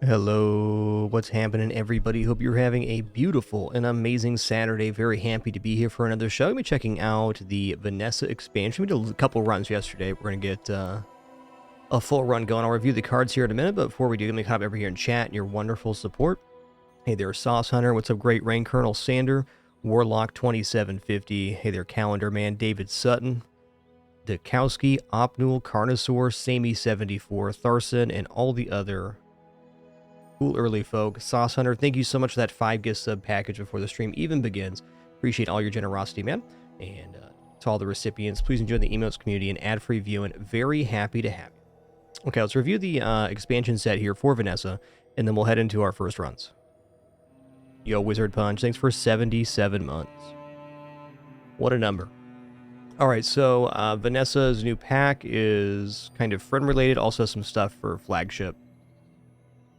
Hello, what's happening, everybody? Hope you're having a beautiful and amazing Saturday. Very happy to be here for another show. We're checking out the Vanessa expansion. We did a couple runs yesterday. We're going to get a full run going. I'll review the cards here in a minute, but before we do, let me hop over here and chat and your wonderful support. Hey there, Sauce Hunter. What's up, Great Rain Colonel Sander, Warlock 2750. Hey there, Calendar Man, David Sutton, Dukowski, Opnul, Carnosaur, Samey 74, Tharson, and all the other cool early folk. Sauce Hunter, thank you so much for that 5-gift sub package before the stream even begins. Appreciate all your generosity, man. And to all the recipients, please enjoy the emotes community and ad-free viewing. Very happy to have you. Okay, let's review the expansion set here for Vanessa, and then we'll head into our first runs. Yo, Wizard Punch, thanks for 77 months. What a number. All right, so Vanessa's new pack is kind of friend-related, also has some stuff for flagship.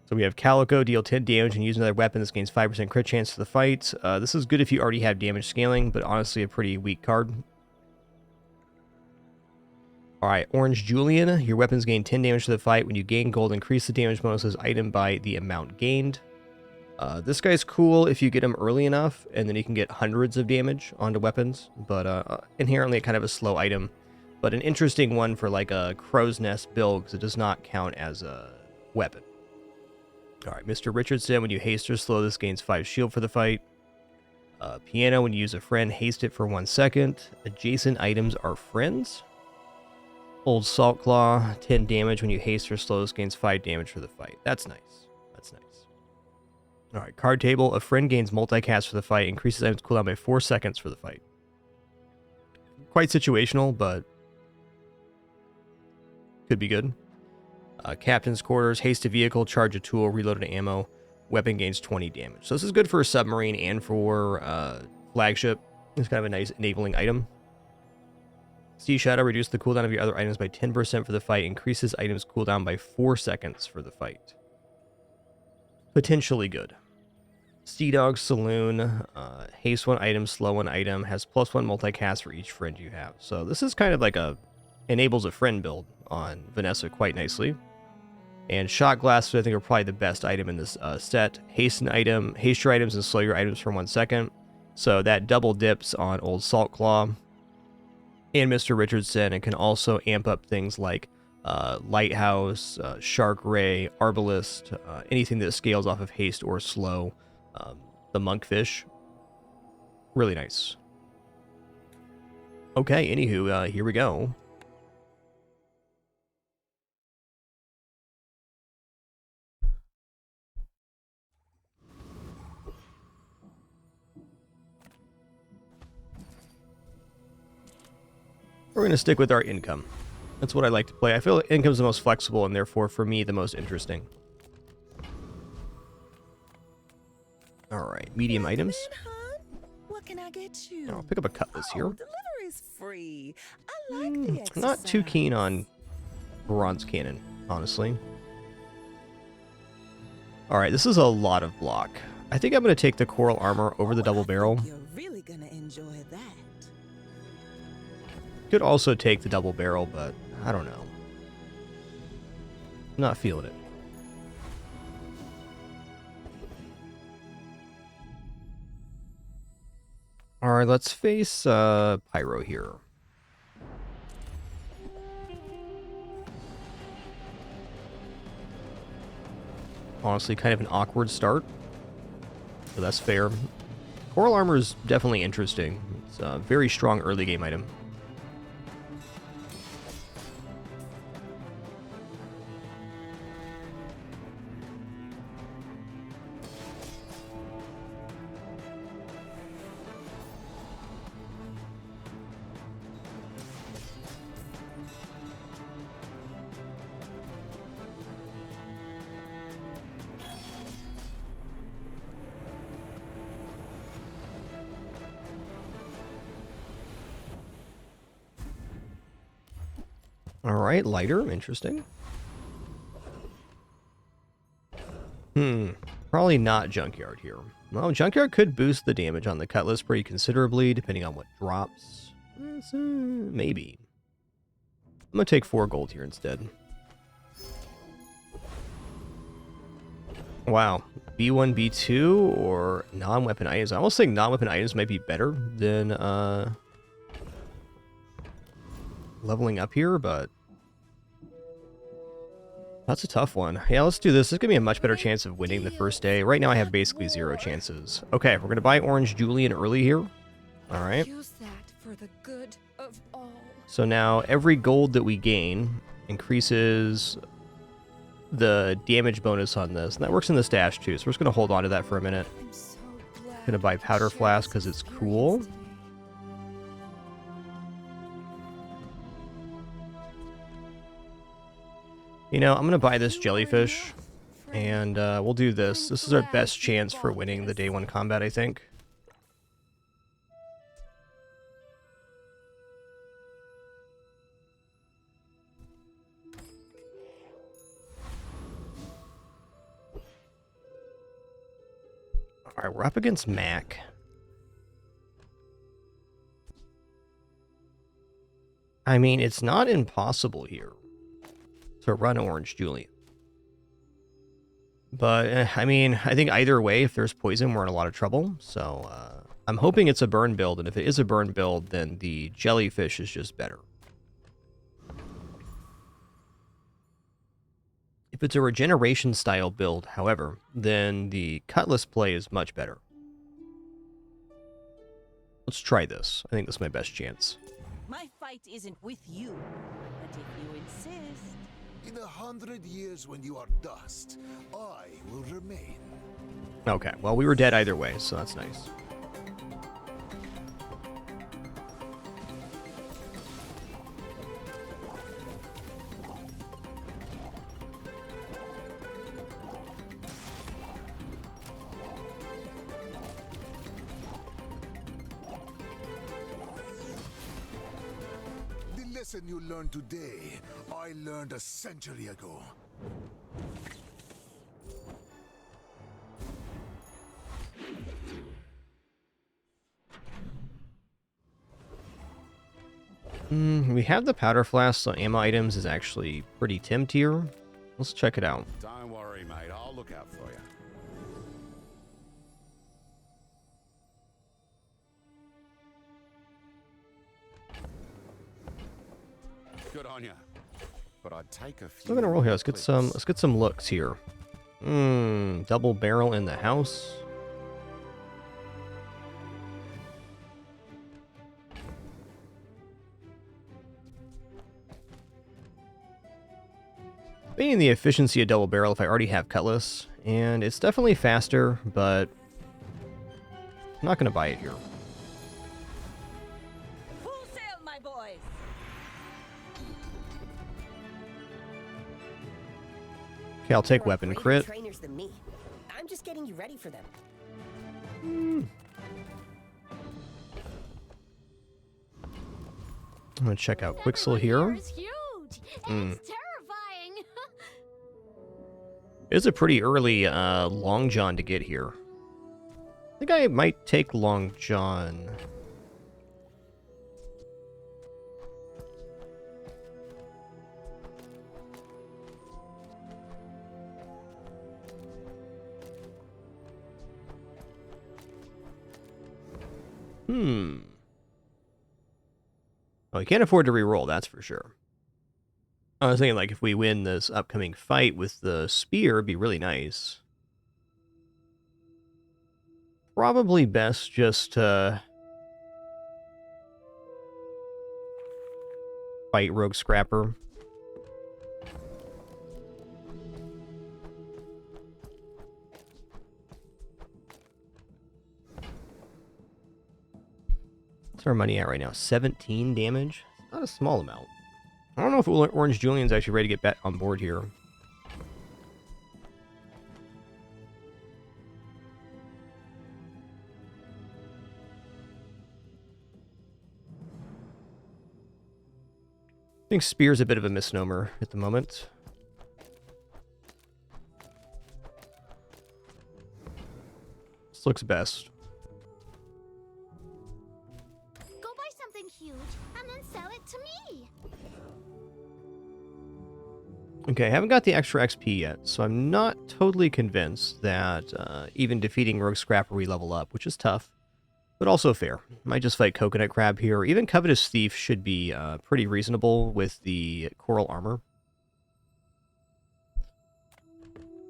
So we have Calico, deal 10 damage and use another weapon. This gains 5% crit chance to the fight. This is good if you already have damage scaling, but honestly a pretty weak card. Alright, Orange Julian. Your weapons gain 10 damage to the fight. When you gain gold, increase the damage bonus of this item by the amount gained. This guy's cool if you get him early enough, and then you can get hundreds of damage onto weapons, but inherently kind of a slow item. But an interesting one for like a Crow's Nest build, because it does not count as a weapon. Alright, Mr. Richardson, when you haste or slow, this gains 5 shield for the fight. Piano, when you use a friend, haste it for 1 second. Adjacent items are friends. Old Salt Claw, 10 damage when you haste or slow, this gains 5 damage for the fight. That's nice. That's nice. Alright, card table, a friend gains multicast for the fight, increases items cooldown by 4 seconds for the fight. Quite situational, but could be good. Captain's Quarters, haste a vehicle, charge a tool, reload an ammo, weapon gains 20 damage. So this is good for a submarine and for flagship. It's kind of a nice enabling item. Sea Shadow, reduce the cooldown of your other items by 10% for the fight, increases items cooldown by 4 seconds for the fight. Potentially good. Sea Dog Saloon, haste 1 item, slow 1 item, has +1 multicast for each friend you have. So this is kind of like enables a friend build on Vanessa quite nicely. And Shot Glasses, I think, are probably the best item in this set. Haste your items and slow your items for 1 second. So that double dips on Old Salt Claw and Mr. Richardson, and can also amp up things like Lighthouse, Shark Ray, Arbalist, anything that scales off of haste or slow. The Monkfish. Really nice. Okay, anywho, here we go. We're going to stick with our income. That's what I like to play. I feel like income's the most flexible and therefore, for me, the most interesting. Alright, medium items. What can I get you? I'll pick up a cutlass here. Delivery's free. I like the exercise. I'm not too keen on bronze cannon, honestly. Alright, this is a lot of block. I think I'm going to take the coral armor over the double barrel. You're really gonna enjoy that. Could also take the double barrel, but I don't know. Not feeling it. Alright, let's face Pyro here. Honestly, kind of an awkward start. So that's fair. Coral armor is definitely interesting. It's a very strong early game item. Alright, lighter, interesting. Probably not Junkyard here. Well, Junkyard could boost the damage on the Cutlass pretty considerably, depending on what drops. Maybe. I'm gonna take 4 gold here instead. Wow. B1, B2, or non-weapon items. I almost think non-weapon items might be better than leveling up here, but that's a tough one. Yeah, let's do this. This is going to be a much better chance of winning the first day. Right now I have basically 0 chances. Okay, we're going to buy Orange Julian early here. All right. Use that for the good of all. So now every gold that we gain increases the damage bonus on this. And that works in the stash too, so we're just going to hold on to that for a minute. I'm so glad. Going to buy Powder Flask because it's cool. You know, I'm going to buy this jellyfish, and we'll do this. This is our best chance for winning the day 1 combat, I think. Alright, we're up against Mac. I mean, it's not impossible here to run Orange Julian. But, I mean, I think either way, if there's poison, we're in a lot of trouble. So, I'm hoping it's a burn build, and if it is a burn build, then the jellyfish is just better. If it's a regeneration style build, however, then the Cutlass play is much better. Let's try this. I think this is my best chance. My fight isn't with you, but if you insist. In 100 years when you are dust, I will remain. Okay, well, we were dead either way, so that's nice. The lesson you learned today, I learned a century ago. We have the Powder Flask, so ammo items is actually pretty temp tier. Let's check it out. Don't worry, mate. I'll look out for you. Good on you. But I'd take a few. We're gonna roll here. Let's get some looks here. Double barrel in the house. Being the efficiency of double barrel if I already have Cutlass, and it's definitely faster, but I'm not gonna buy it here. Full sail, my boys. Okay, I'll take weapon Greater crit. trainers than me. I'm just getting you ready for them. I'm gonna check out Quixel here. It's huge. It's terrifying. It's a pretty early Long John to get here. I think I might take Long John. Oh, you can't afford to reroll, that's for sure. I was thinking, like, if we win this upcoming fight with the spear, it'd be really nice. Probably best just to fight Rogue Scrapper. What's our money at right now? 17 damage? Not a small amount. I don't know if Orange Julian's actually ready to get back on board here. I think Spear's a bit of a misnomer at the moment. This looks best. Go buy something huge and then sell it to me. Okay, I haven't got the extra XP yet, so I'm not totally convinced that even defeating Rogue Scrapper we level up, which is tough, but also fair. Might just fight Coconut Crab here. Even Covetous Thief should be pretty reasonable with the Coral Armor.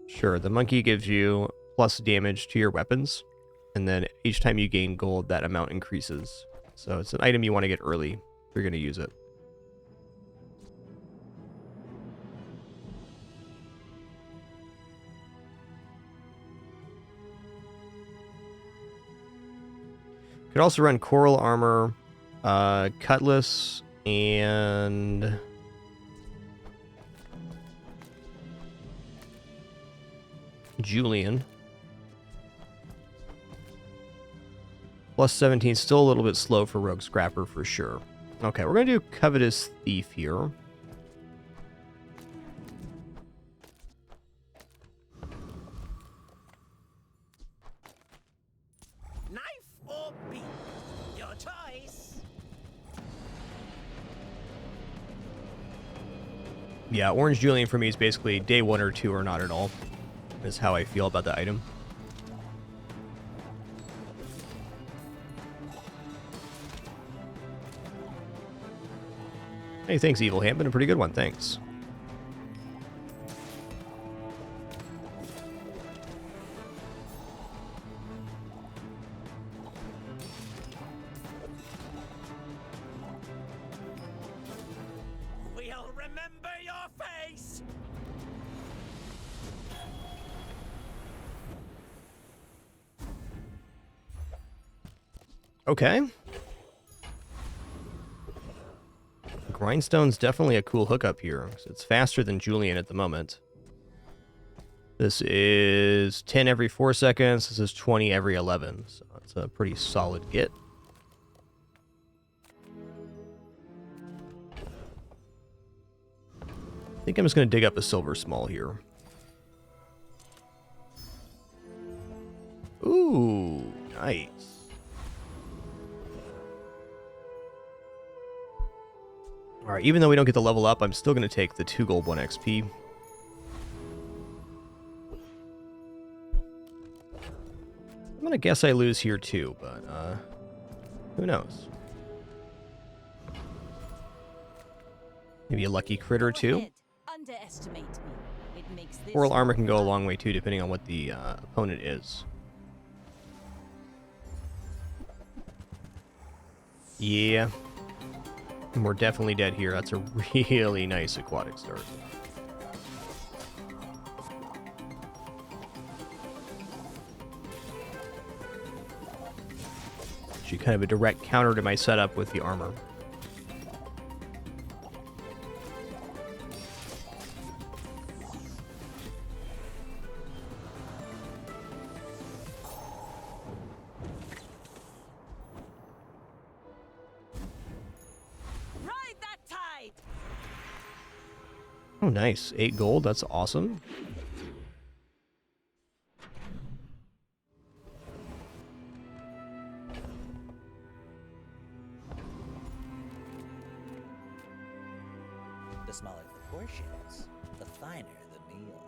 Sure, the Monkey gives you plus damage to your weapons, and then each time you gain gold, that amount increases. So it's an item you want to get early if you're going to use it. Could also run Coral Armor, Cutlass, and Julian. Plus 17, still a little bit slow for Rogue Scrapper for sure. Okay, we're going to do Covetous Thief here. Knife or beak? Your choice. Yeah, Orange Julian for me is basically day 1 or 2 or not at all. Is how I feel about the item. Hey, thanks, Evil Hand. Been a pretty good one, thanks. We'll remember your face. Okay. Grindstone's definitely a cool hookup here. It's faster than Julian at the moment. This is 10 every 4 seconds. This is 20 every 11. So it's a pretty solid get. I think I'm just going to dig up a silver small here. Ooh, nice. Alright, even though we don't get the level up, I'm still going to take the 2 gold 1 XP. I'm going to guess I lose here too, but who knows? Maybe a lucky crit or two. Ahead. Underestimate me. It makes this Coral armor can go a fun. long way too, depending on what the opponent is. Yeah. We're definitely dead here. That's a really nice aquatic start. Actually, kind of a direct counter to my setup with the armor. Ride that tide. Oh, nice. 8 gold. That's awesome. The smaller the portions, the finer the meal.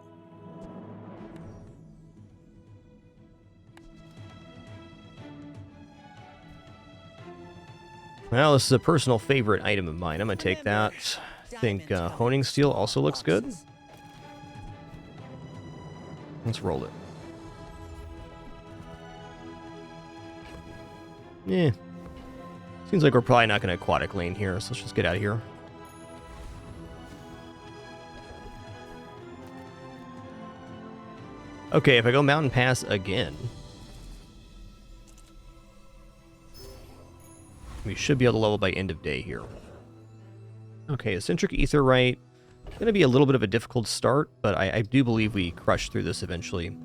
Well, this is a personal favorite item of mine. I'm going to take that. I think Honing Steel also looks good. Let's roll it. Yeah. Seems like we're probably not going to aquatic lane here, so let's just get out of here. Okay, if I go Mountain Pass again, we should be able to level by end of day here. Okay, Eccentric Aetheryte. Going to be a little bit of a difficult start, but I do believe we crush through this eventually.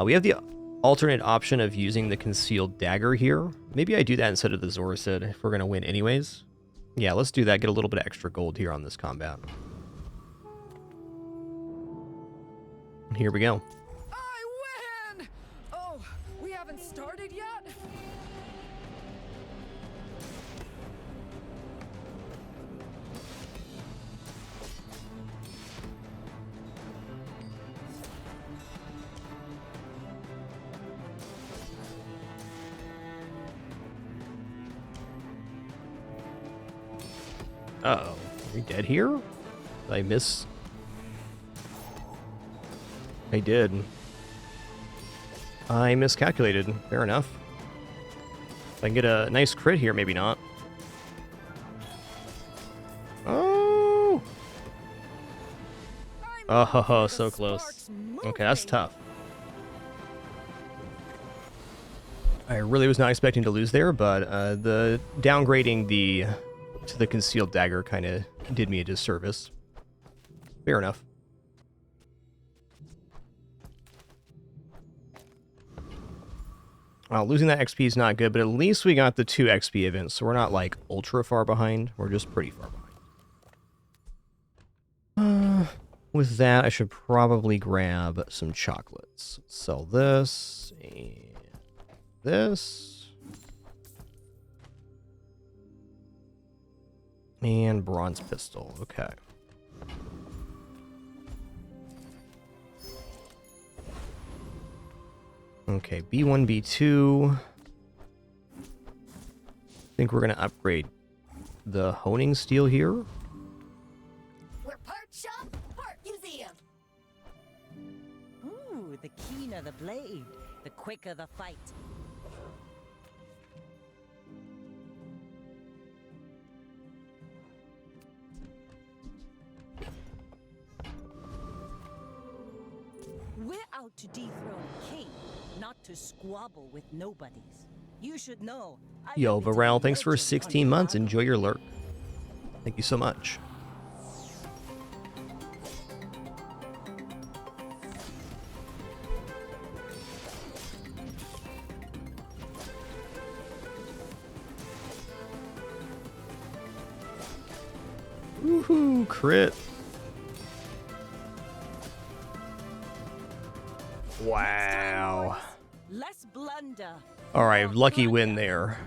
We have the alternate option of using the Concealed Dagger here. Maybe I do that instead of the Zoricid if we're going to win anyways. Yeah, let's do that. Get a little bit of extra gold here on this combat. Here we go. I win! Oh, we haven't started yet? Uh-oh. Are you dead here? Did I miss? I did. I miscalculated. Fair enough. If I can get a nice crit here, maybe not. Oh! Oh, so close. Okay, that's tough. I really was not expecting to lose there, but the downgrading to the concealed dagger kind of did me a disservice. Fair enough. Well, losing that XP is not good, but at least we got the 2 XP events, so we're not like ultra far behind. We're just pretty far behind. With that, I should probably grab some chocolates. Sell this and this. And bronze pistol. Okay. Okay, B1, B2. I think we're going to upgrade the honing steel here. We're part shop, part museum. Ooh, the keener the blade, the quicker the fight. We're out to dethrone a king, not to squabble with nobodies. You should know. Yo, Varel, thanks for 16 months. Enjoy your lurk. Thank you so much. Woohoo, crit. Wow. Less blunder. All right, lucky win there.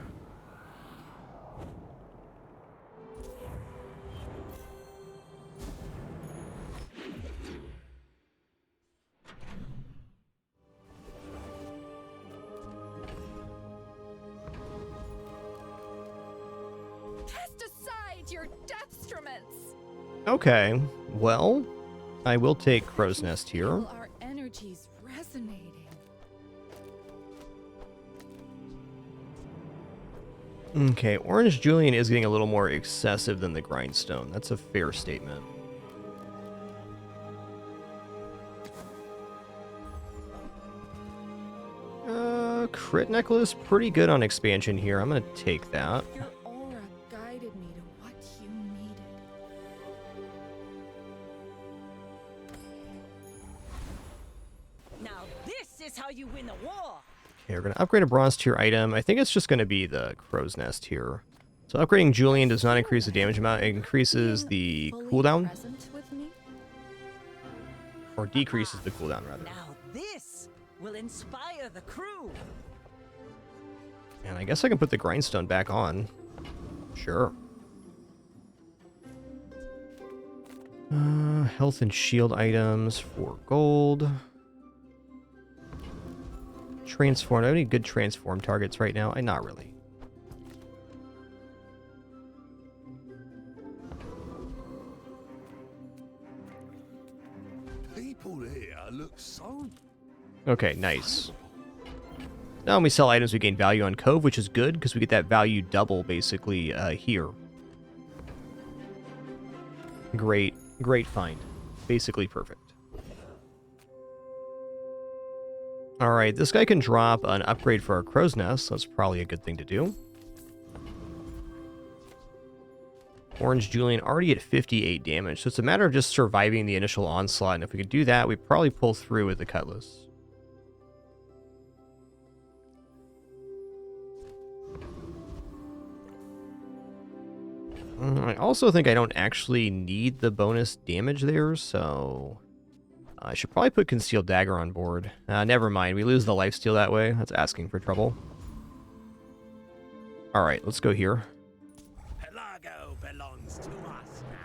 Cast aside your deathstruments. Okay, well, I will take Crow's Nest here. Feel our energies resonating. Okay, Orange Julian is getting a little more excessive than the Grindstone. That's a fair statement. Crit Necklace, pretty good on expansion here. I'm going to take that. Your aura guided me to what you needed. Now this is how you win a war. Okay, we're going to upgrade a bronze tier item. I think it's just going to be the Crow's Nest here. So upgrading Julian does not increase the damage amount. It increases the Fully cooldown, present with me? or decreases the cooldown, rather. Now this will inspire the crew. And I guess I can put the Grindstone back on. Sure. Health and shield items for gold. Transform. Do I have any good transform targets right now? Not really. People here look so... Okay, nice. Now when we sell items, we gain value on Cove, which is good, because we get that value double, basically, here. Great. Great find. Basically perfect. Alright, this guy can drop an upgrade for our Crow's Nest. That's probably a good thing to do. Orange Julian already at 58 damage, so it's a matter of just surviving the initial onslaught, and if we could do that, we'd probably pull through with the Cutlass. I also think I don't actually need the bonus damage there, so I should probably put Concealed Dagger on board. Never mind, we lose the lifesteal that way. That's asking for trouble. Alright, let's go here. Pelago belongs to us now.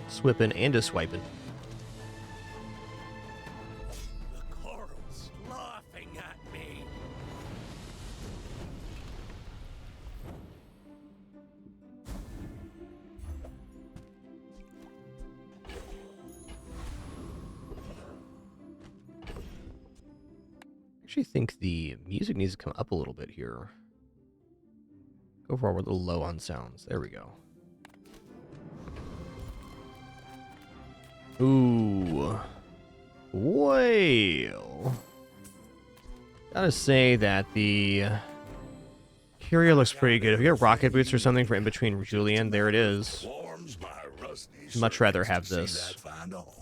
Swipping and a swiping. The coral's laughing at me. I actually think the music needs to come up a little bit here. Overall, we're a little low on sounds. There we go. Ooh. Well. Gotta say that the Curio looks pretty good. If you get rocket boots or something for in between Julian, there it is. Warms my rusty Much rather cervix have to see this. that find a home.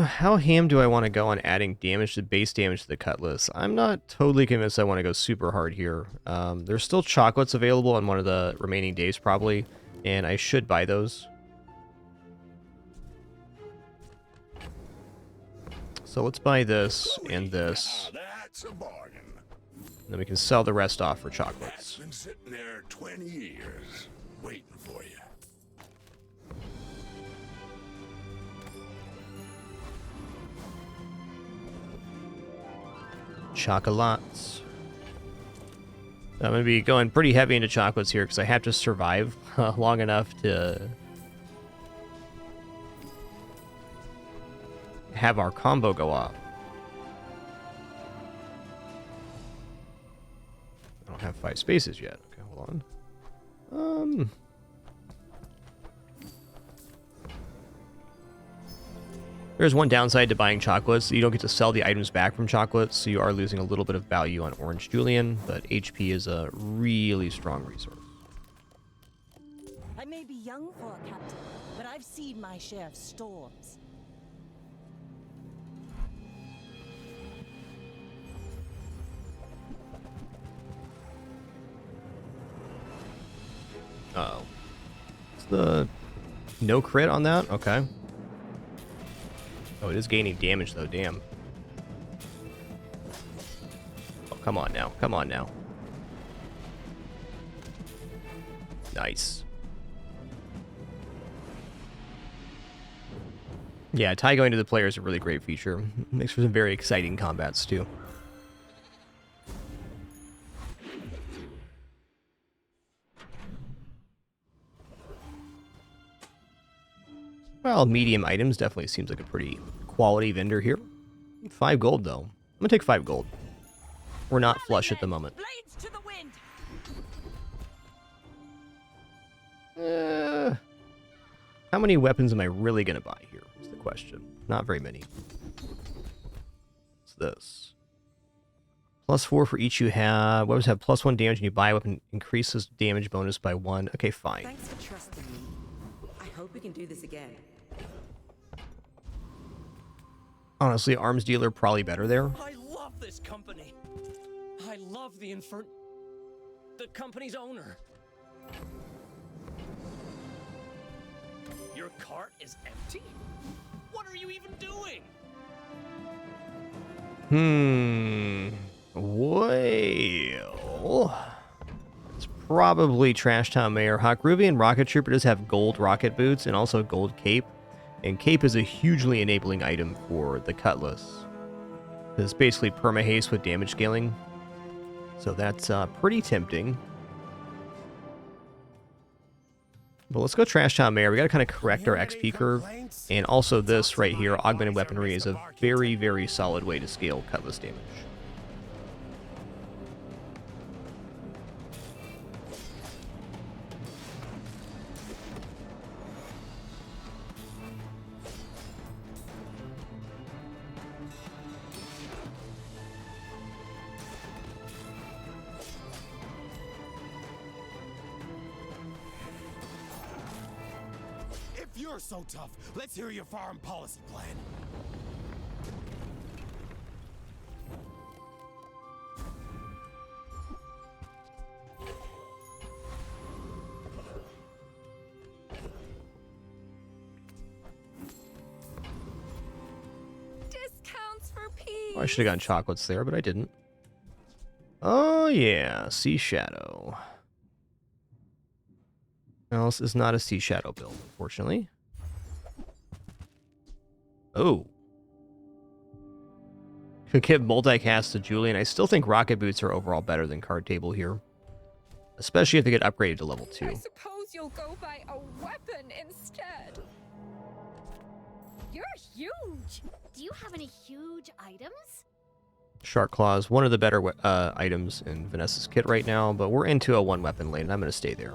How ham do I want to go on adding damage to base damage to the Cutlass? I'm not totally convinced I want to go super hard here. There's still chocolates available on one of the remaining days probably, and I should buy those. So let's buy this and this, Now that's a bargain. and then we can sell the rest off for chocolates. Been sitting there 20 years, waiting for you. Chocolates. I'm going to be going pretty heavy into chocolates here because I have to survive long enough to have our combo go off. I don't have 5 spaces yet. Okay, hold on. There's one downside to buying chocolates. You don't get to sell the items back from chocolates, so you are losing a little bit of value on Orange Julian, but HP is a really strong resource. I may be young for a captain, but I've seen my share of storms. Uh-oh. It's the no crit on that? Okay. Oh, it is gaining damage, though. Damn. Oh, come on now. Come on now. Nice. Yeah, tie going to the player is a really great feature. Makes for some very exciting combats, too. Well, medium items definitely seems like a pretty quality vendor here. 5 gold, though. I'm gonna take 5 gold. We're not flush at the moment. Blades to the wind. How many weapons am I really gonna buy here? Is the question. Not very many. What's this? +4 for each you have. Weapons have +1 damage and you buy a weapon increases damage bonus by 1. Okay, fine. Thanks for trusting me. I hope we can do this again. Honestly, arms dealer probably better there. I love this company. I love the company's owner. Your cart is empty? What are you even doing? Well, it's probably Trash Town Mayor. Hawkruvian Rocket Trooper does have gold rocket boots and also gold cape. And cape is a hugely enabling item for the Cutlass. It's basically perma-haste with damage scaling. So that's pretty tempting. But let's go Trash Town Mayor. We got to kind of correct our XP curve. And also this right here, Augmented Weaponry, is a very, very solid way to scale Cutlass damage. If you're so tough, let's hear your foreign policy plan. Discounts for peace. Oh, I should have gotten chocolates there, but I didn't. Oh, yeah, Sea Shadow. Else is not a Sea Shadow build, unfortunately. Oh. Could give multicast to Julian. I still think rocket boots are overall better than card table here. Especially if they get upgraded to level 2. I suppose you'll go buy a weapon instead. You're huge. Do you have any huge items? Shark Claws, one of the better items in Vanessa's kit right now, but we're into a one weapon lane, and I'm going to stay there.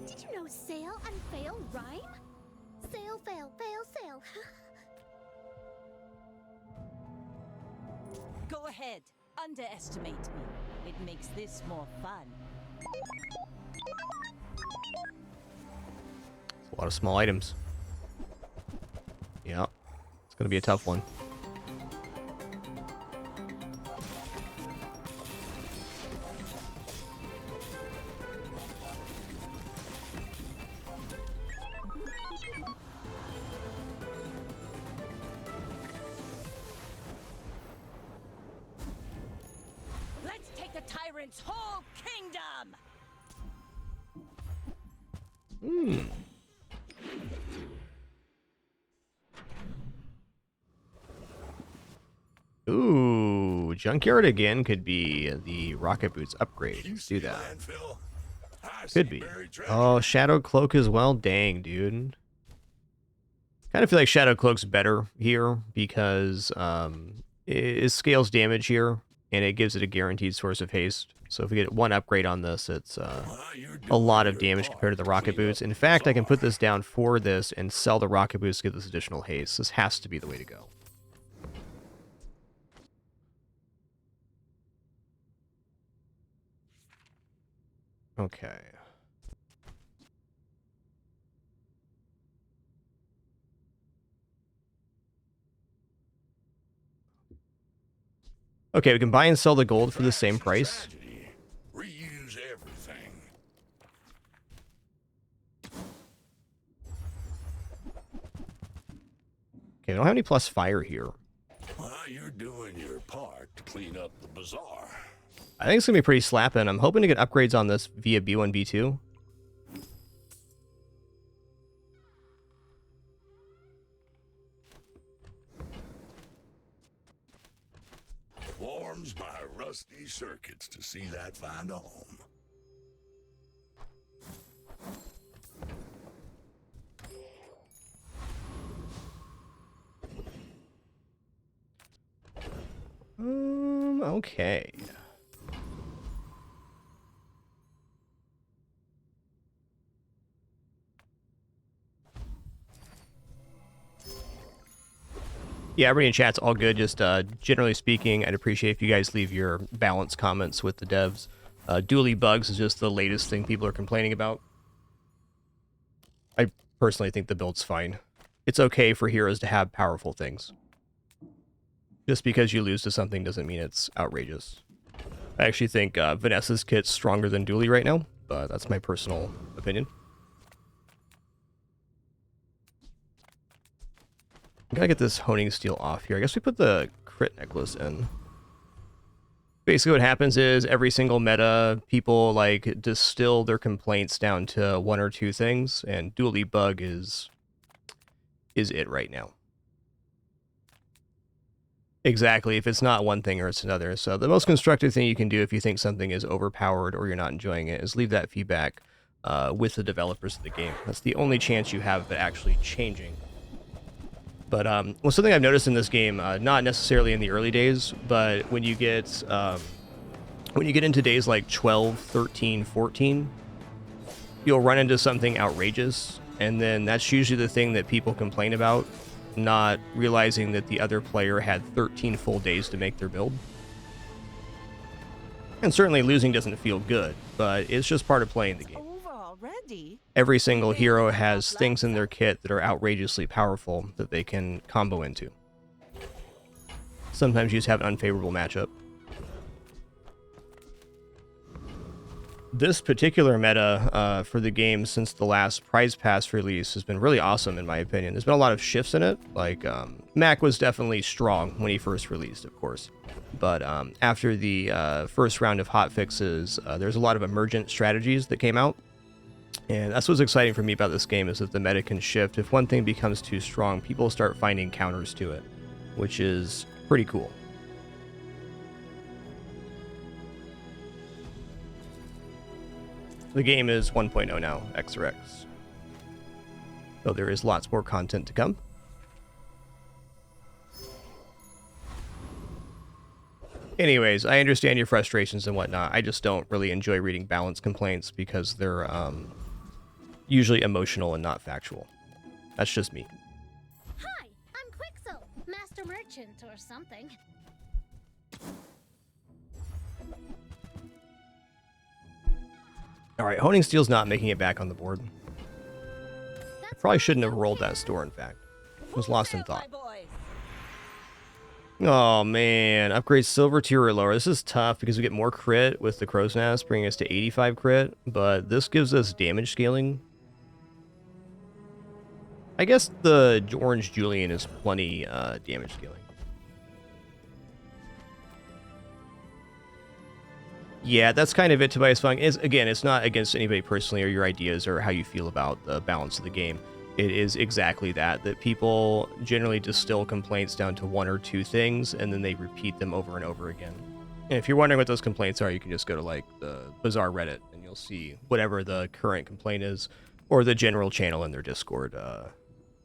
Did you know sail and fail rhyme? Sail, fail, fail, sail. Go ahead. Underestimate me. It makes this more fun. A lot of small items. Yeah. It's going to be a tough one. Let's take the tyrant's whole kingdom! Ooh, Junkyard again could be the Rocket Boots upgrade. Let's do that. Could be. Oh, Shadow Cloak as well? Dang, dude. Kind of feel like Shadow Cloak's better here because it scales damage here, and it gives it a guaranteed source of haste. So if we get one upgrade on this, it's a lot of damage compared to the Rocket Boots. In fact, I can put this down for this and sell the Rocket Boots to get this additional haste. This has to be the way to go. Okay. Okay, we can buy and sell the gold for the same price. Reuse everything. Okay, we don't have any plus fire here. Well, you're doing your part to clean up the bazaar. I think it's going to be pretty slapping. I'm hoping to get upgrades on this via B1, B2. Warms my rusty circuits to see that find a home. Okay. Yeah, everybody in chat's all good. Just generally speaking, I'd appreciate if you guys leave your balanced comments with the devs. Dually bugs is just the latest thing people are complaining about. I personally think the build's fine. It's okay for heroes to have powerful things. Just because you lose to something doesn't mean it's outrageous. I actually think Vanessa's kit's stronger than Dually right now, but that's my personal opinion. Gotta get this honing steel off here. I guess we put the crit necklace in. Basically what happens is every single meta, people like distill their complaints down to one or two things, and Dually bug is it right now. Exactly, if it's not one thing or it's another. So the most constructive thing you can do if you think something is overpowered or you're not enjoying it is leave that feedback with the developers of the game. That's the only chance you have of it actually changing. But well, something I've noticed in this game, not necessarily in the early days, but when you get into days like 12, 13, 14, you'll run into something outrageous, and then that's usually the thing that people complain about, not realizing that the other player had 13 full days to make their build. And certainly losing doesn't feel good, but it's just part of playing the game. Over already? Every single hero has things in their kit that are outrageously powerful that they can combo into. Sometimes you just have an unfavorable matchup. this particular meta for the game since the last Prize Pass release has been really awesome in my opinion. There's been a lot of shifts in it. Like Mac was definitely strong when he first released, of course. But after the first round of hotfixes, there's a lot of emergent strategies that came out. And that's what's exciting for me about this game is that the meta can shift. If one thing becomes too strong, people start finding counters to it, which is pretty cool. The game is 1.0 now, XRX. So there is lots more content to come. Anyways, I understand your frustrations and whatnot. I just don't really enjoy reading balance complaints because they're usually emotional and not factual. That's just me. Hi, I'm Quixel, Master Merchant or something. Alright, Honing Steel's not making it back on the board. I probably shouldn't have rolled that store, in fact. I was lost in thought. Oh man, upgrade silver tier or lower. This is tough because we get more crit with the Crow's Nest, bringing us to 85 crit, but this gives us damage scaling. I guess the Orange Julian is plenty damage scaling. Yeah, that's kind of it, Tobias Fung. Again, it's not against anybody personally or your ideas or how you feel about the balance of the game. It is exactly that people generally distill complaints down to one or two things, and then they repeat them over and over again. And if you're wondering what those complaints are, you can just go to, like, the Bizarre Reddit, and you'll see whatever the current complaint is, or the general channel in their Discord.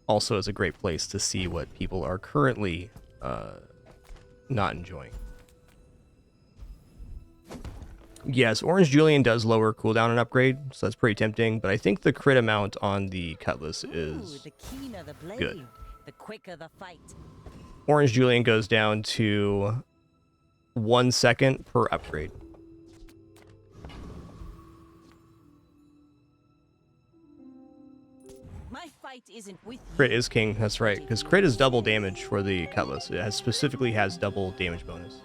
Also is a great place to see what people are currently not enjoying. Yes, Orange Julian does lower cooldown and upgrade, so that's pretty tempting, but I think the crit amount on the Cutlass is the keener the blade, good. The quicker the fight. Orange Julian goes down to 1 second per upgrade. My fight isn't with Crit is king, that's right, because crit is double damage for the Cutlass. It specifically has double damage bonus.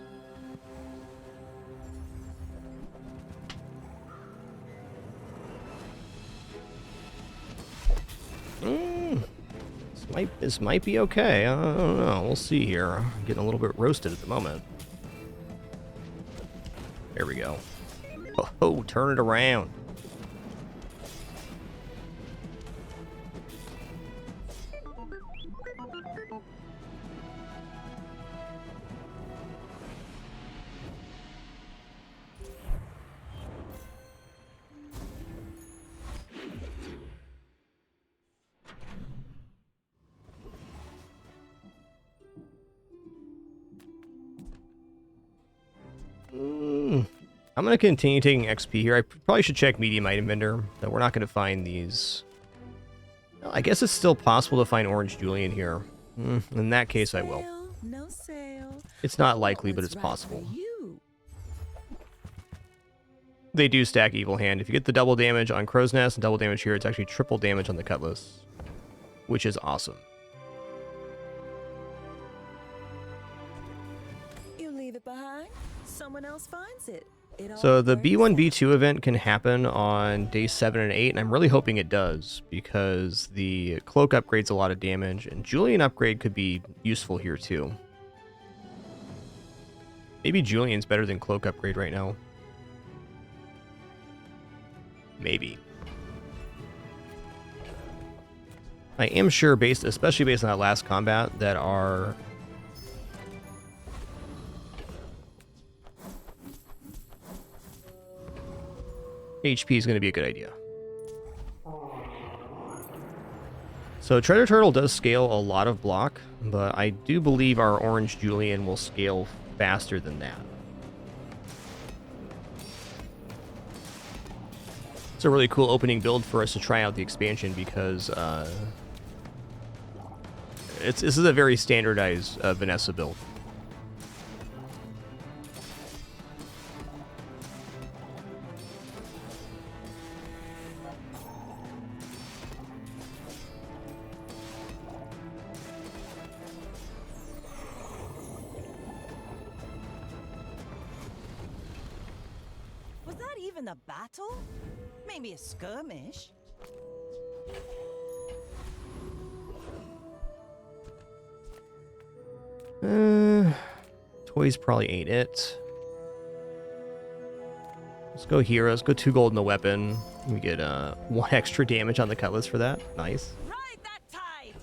This might be okay. I don't know. We'll see here. I'm getting a little bit roasted at the moment. There we go. Oh, turn it around. I'm going to continue taking XP here. I probably should check Medium Item Vendor, but we're not going to find these. Well, I guess it's still possible to find Orange Julian here. In that case, I will. No sale. It's not likely, but it's possible. They do stack Evil Hand. If you get the double damage on Crow's Nest and double damage here, it's actually triple damage on the Cutlass, which is awesome. You leave it behind, someone else finds it. So the B1, B2 event can happen on day 7 and 8, and I'm really hoping it does, because the Cloak upgrades a lot of damage, and Julian upgrade could be useful here too. Maybe Julian's better than Cloak upgrade right now. Maybe. I am sure, especially based on that last combat, that our HP is going to be a good idea. So Treasure Turtle does scale a lot of block, but I do believe our Orange Julian will scale faster than that. It's a really cool opening build for us to try out the expansion because this is a very standardized Vanessa build. even a battle? Maybe a skirmish. Toys probably ain't it. Let's go here. Let's go 2 gold in the weapon. We get 1 extra damage on the cutlass for that. Nice. Ride that tide!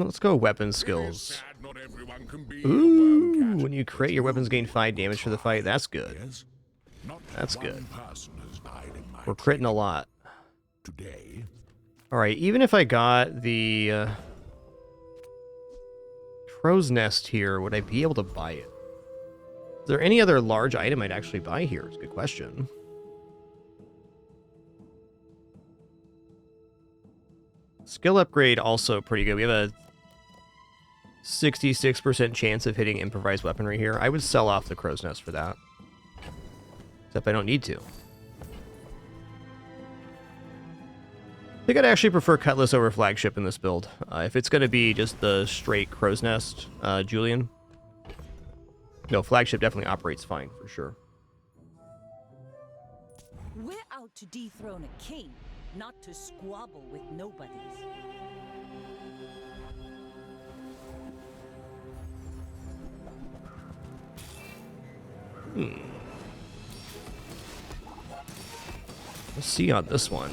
Let's go weapon skills. Ooh, when you crit, your weapons gain 5 damage for the fight. That's good. That's good. We're critting a lot. Today, Alright, even if I got the crow's nest here, would I be able to buy it? Is there any other large item I'd actually buy here? It's a good question. Skill upgrade also pretty good. We have a 66% chance of hitting improvised weaponry here. I would sell off the crow's nest for that. Except I don't need to. I think I'd actually prefer Cutlass over Flagship in this build. If it's going to be just the straight crow's nest, Julian. No, Flagship definitely operates fine, for sure. We're out to dethrone a king, not to squabble with nobodies. Let's see on this one.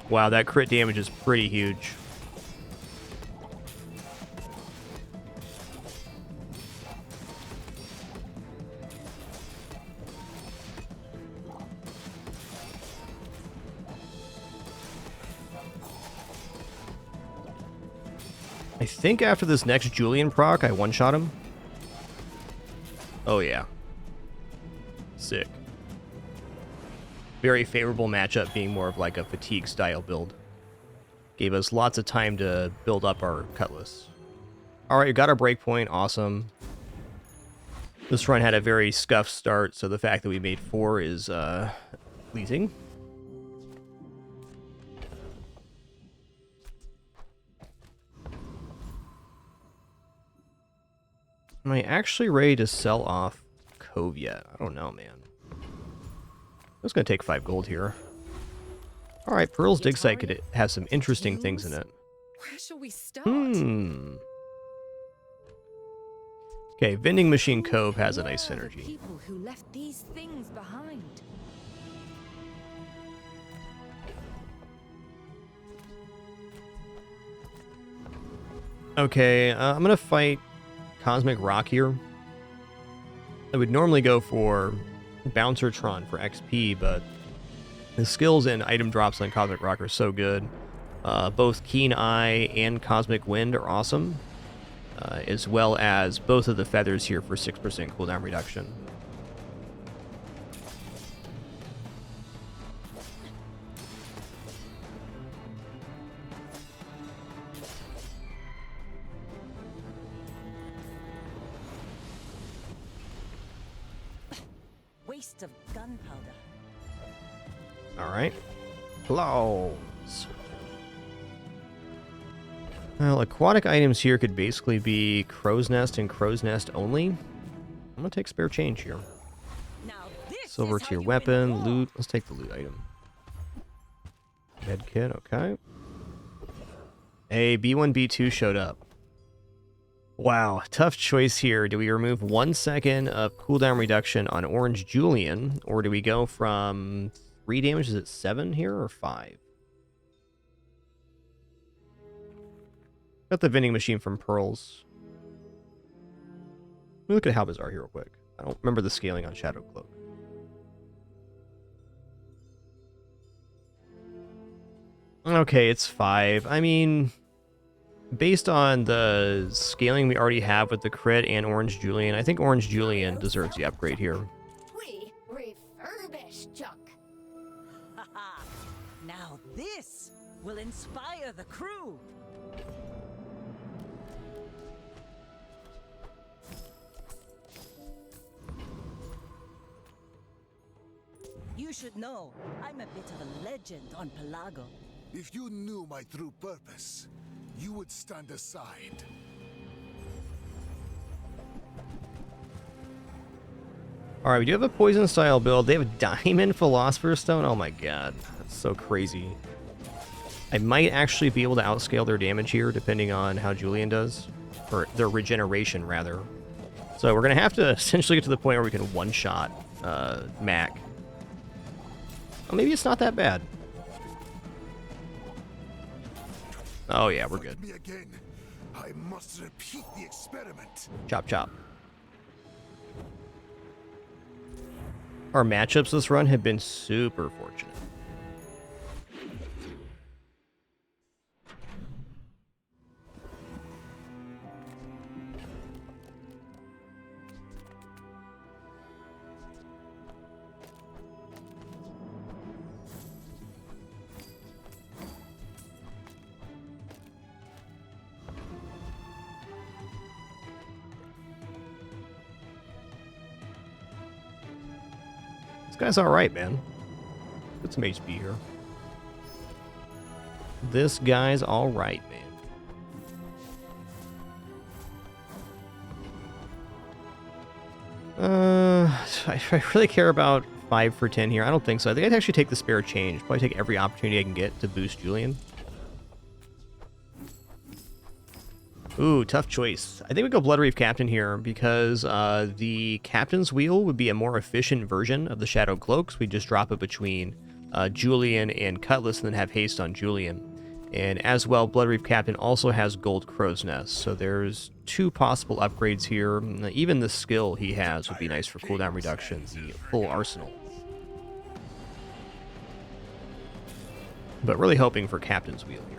Wow, that crit damage is pretty huge. I think after this next Julian proc, I one-shot him. Oh, yeah. Sick. Very favorable matchup, being more of like a fatigue style build. Gave us lots of time to build up our Cutlass. Alright, we got our breakpoint. Awesome. This run had a very scuffed start, so the fact that we made 4 is pleasing. Am I actually ready to sell off Cove yet? I don't know, man. It's going to take 5 gold here. Alright, Pearl's Dig Site could have some interesting things in it. Where shall we start? Okay, Vending Machine Cove has a nice synergy. People who left these things behind. Okay, I'm going to fight Cosmic Rock here. I would normally go for Bouncertron for XP, but the skills and item drops on Cosmic Rock are so good. Both Keen Eye and Cosmic Wind are awesome, as well as both of the feathers here for 6% cooldown reduction. Waste of gunpowder. Alright. Claws. Well, aquatic items here could basically be Crow's Nest and Crow's Nest only. I'm gonna take spare change here. Now this Silver is how tier you win a weapon, war. loot. Let's take the loot item. Med kit, okay. Hey, B1, B2 showed up. Wow, tough choice here. Do we remove 1 second of cooldown reduction on Orange Julian, or do we go from 3 damage? Is it 7 here or 5? Got the vending machine from Pearls. Let me look at How Bizarre here real quick. I don't remember the scaling on Shadow Cloak. Okay, it's 5. I mean, based on the scaling we already have with the crit and Orange Julian, I think Orange Julian deserves the upgrade here. We refurbish junk. Haha. Now this will inspire the crew. You should know, I'm a bit of a legend on Pelago. if you knew my true purpose, you would stand aside. Alright, we do have a poison style build. They have a diamond philosopher's stone. Oh my god. That's so crazy. I might actually be able to outscale their damage here, depending on how Julian does. Or their regeneration, rather. So we're going to have to essentially get to the point where we can one-shot Mac. Well, maybe it's not that bad. Oh yeah, we're good. Me again. I must repeat the experiment. Chop chop. Our matchups this run have been super fortunate. This guy's alright, man. Put some HP here. This guy's alright, man. I really care about 5 for 10 here. I don't think so. I think I'd actually take the spare change. Probably take every opportunity I can get to boost Julian. Ooh, tough choice. I think we go Blood Reef Captain here because the Captain's Wheel would be a more efficient version of the Shadow Cloaks. We just drop it between Julian and Cutlass and then have haste on Julian. And as well, Blood Reef Captain also has Gold Crow's Nest. So there's 2 possible upgrades here. Even the skill he has would be nice for cooldown reduction, the full arsenal. But really hoping for Captain's Wheel here.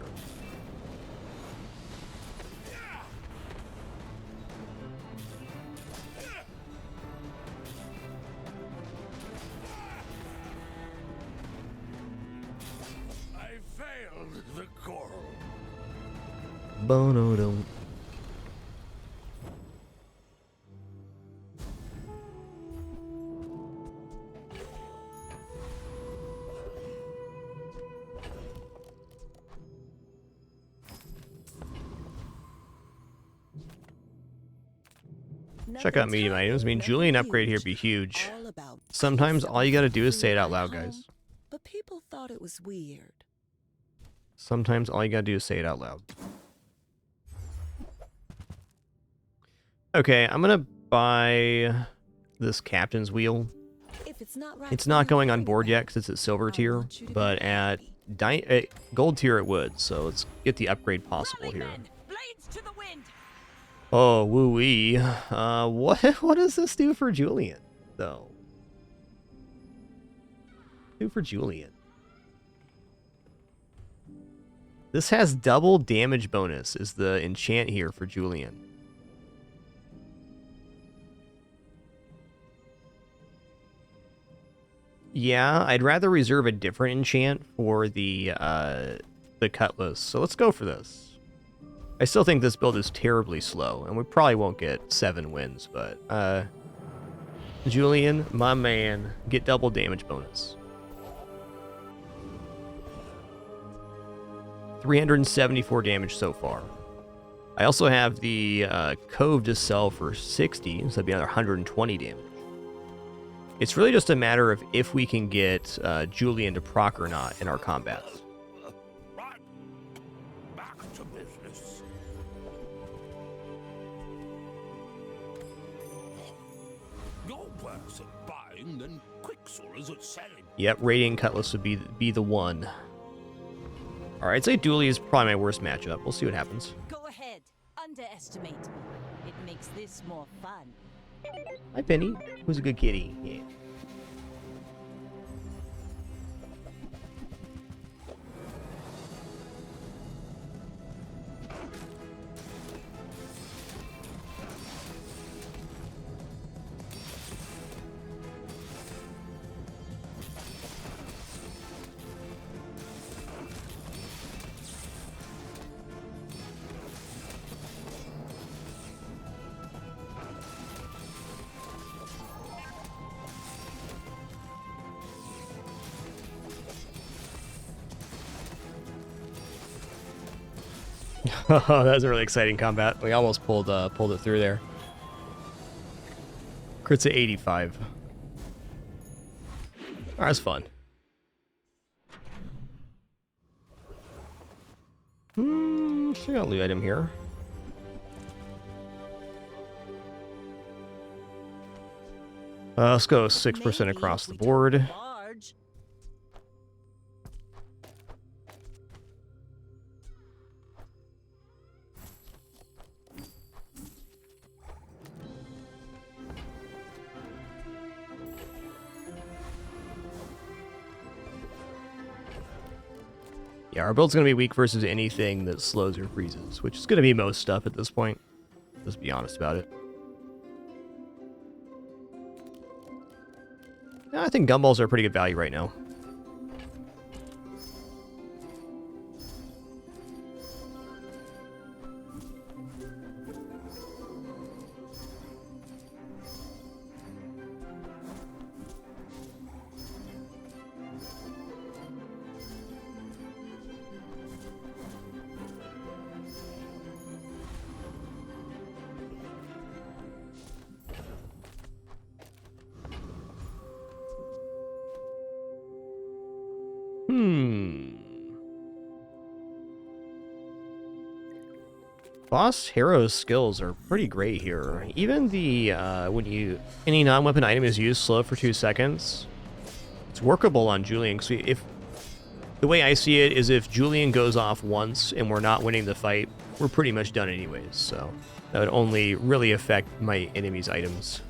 Bono don't. Check out medium items. I mean, Julian upgrade here would be huge. Sometimes all you gotta do is say it out loud, guys. But people thought it was weird. Sometimes all you gotta do is say it out loud. Okay, I'm gonna buy this Captain's Wheel. It's not going on board yet because it's at silver tier, but at gold tier it would. So let's get the upgrade possible here. Oh, woo-wee. What does this do for Julian, though? Do for Julian. This has double damage bonus is the enchant here for Julian. Yeah, I'd rather reserve a different enchant for the Cutlass. So let's go for this. I still think this build is terribly slow, and we probably won't get 7 wins, but Julian, my man, get double damage bonus. 374 damage so far. I also have the Cove to sell for 60, so that'd be another 120 damage. It's really just a matter of if we can get Julian to proc or not in our combats. Right. Back to business. You're worse at buying than Quicksilver is at selling. Yep, Radiant Cutlass would be the one. Alright, I'd say Dooley is probably my worst matchup. We'll see what happens. Go ahead. Underestimate me. It makes this more fun. Hi, Penny. Who's a good kitty? Yeah. Oh, that was a really exciting combat. We almost pulled it through there. Crits at 85. Alright, that's fun. So we got a loot item here. Let's go 6% across the board. Yeah, our build's going to be weak versus anything that slows or freezes, which is going to be most stuff at this point. Let's be honest about it. Yeah, I think gumballs are a pretty good value right now. Boss Hero's skills are pretty great here. Even the, when any non-weapon item is used slow for 2 seconds, it's workable on Julian. So if, the way I see it is if Julian goes off once and we're not winning the fight, we're pretty much done anyways, so that would only really affect my enemy's items.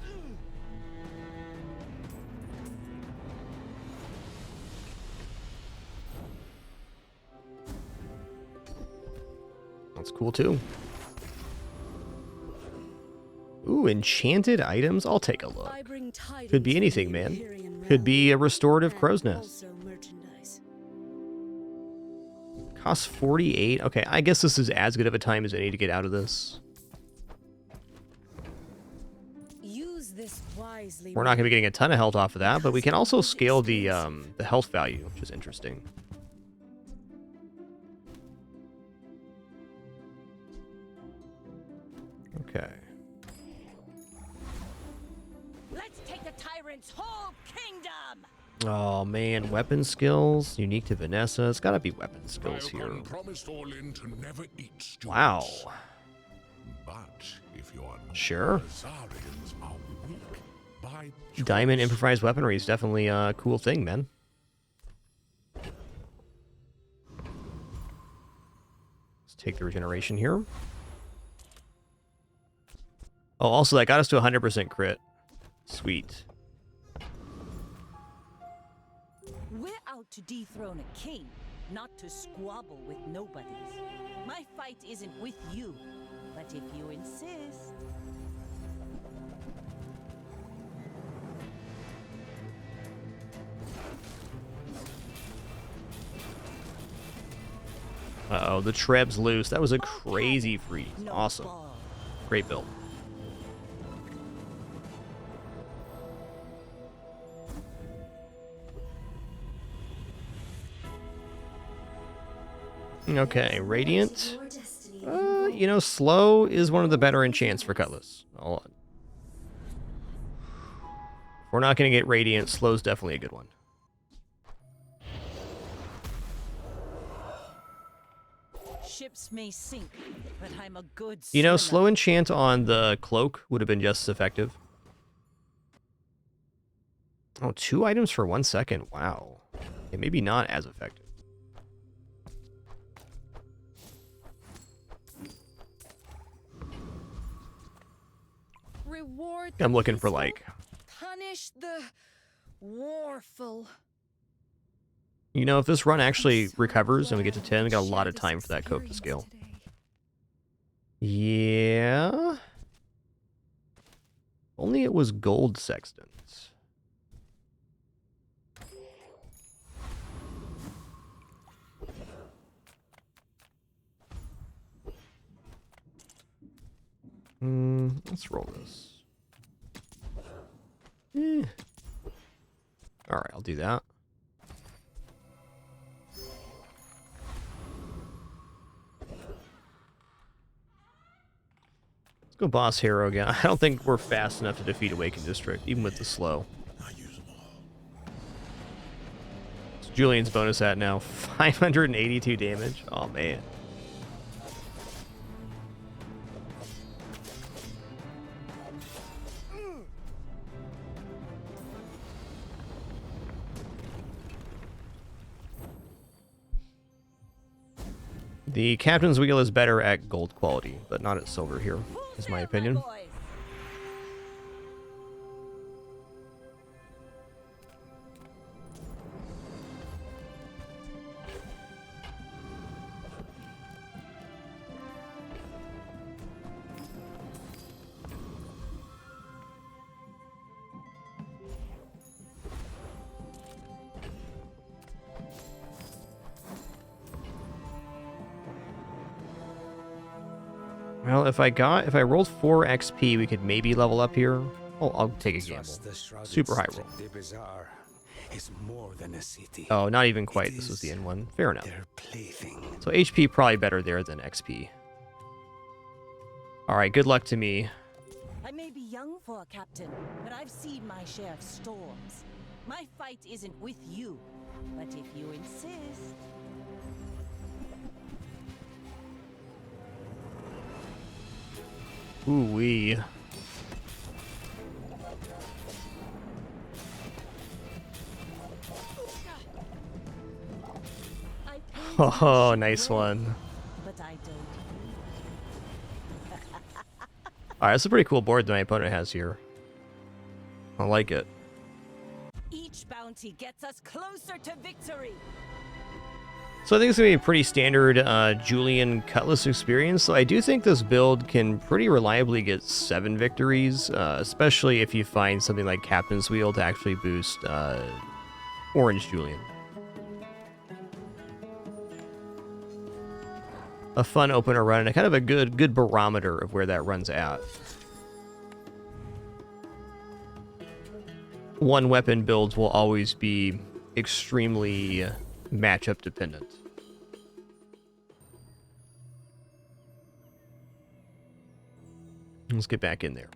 That's cool too. Ooh, enchanted items? I'll take a look. Could be anything, man. Could be a restorative crow's nest. Costs 48. Okay, I guess this is as good of a time as any to get out of this. We're not going to be getting a ton of health off of that, but we can also scale the health value, which is interesting. Okay. Let's take the tyrant's whole kingdom. Oh man, weapon skills unique to Vanessa. It's got to be weapon skills here. Wow. But if you are sure. Diamond improvised weaponry is definitely a cool thing, man. Let's take the regeneration here. Oh, also that got us to 100% crit. Sweet. We're out to dethrone a king, not to squabble with nobodies. My fight isn't with you, but if you insist. Uh-oh, the Treb's loose. That was a crazy freeze. Awesome. Great build. Okay, Radiant. You know, slow is one of the better enchants for Cutlass. If we're not going to get Radiant, slow's definitely a good one. Ships may sink, but I'm a good You know, swimmer. slow enchant on the cloak would have been just as effective. Oh, 2 items for 1 second. Wow. Okay, maybe not as effective. Reward I'm looking for, peaceful, like... punish the warful. You know, if this run actually recovers and we get to 10, we got a lot of time for that cope to scale. Yeah. Only it was gold sextants. Let's roll this. Alright, I'll do that. Let's go boss hero again. I don't think we're fast enough to defeat Awakened District, even with the slow. Julian's bonus at now? 582 damage. Oh man. The captain's wheel is better at gold quality, but not at silver here, is my opinion. Well, if I rolled 4 XP, we could maybe level up here. Oh, I'll take a gamble. Super high roll. Is more than a city. Oh, not even quite. This was the end one. Fair enough. So HP probably better there than XP. All right, good luck to me. I may be young for a captain, but I've seen my share of storms. My fight isn't with you, but if you insist. Ooh-wee. Oh, nice one. But I don't. Alright, that's a pretty cool board that my opponent has here. I like it. Each bounty gets us closer to victory. So I think it's going to be a pretty standard Julian Cutlass experience. So I do think this build can pretty reliably get 7 victories, especially if you find something like Captain's Wheel to actually boost Orange Julian. A fun opener run and a kind of a good barometer of where that run's at. One weapon builds will always be extremely matchup dependent. Let's get back in there.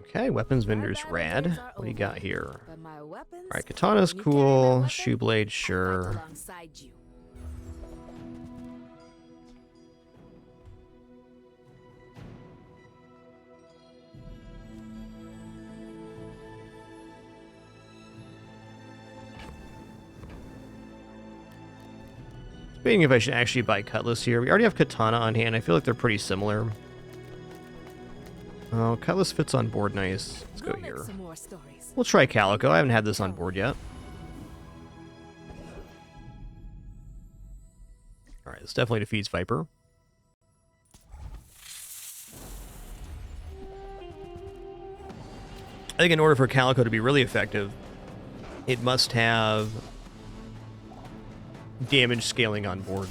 Okay, weapons vendor's rad. What do you got here? Alright, katana's cool. Shoe blade, sure. Debating if I should actually buy cutlass here. We already have katana on hand. I feel like they're pretty similar. Oh, cutlass fits on board nice. Let's go here. We'll try calico. I haven't had this on board yet. Alright, this definitely defeats Viper. I think in order for calico to be really effective, it must have damage scaling on board.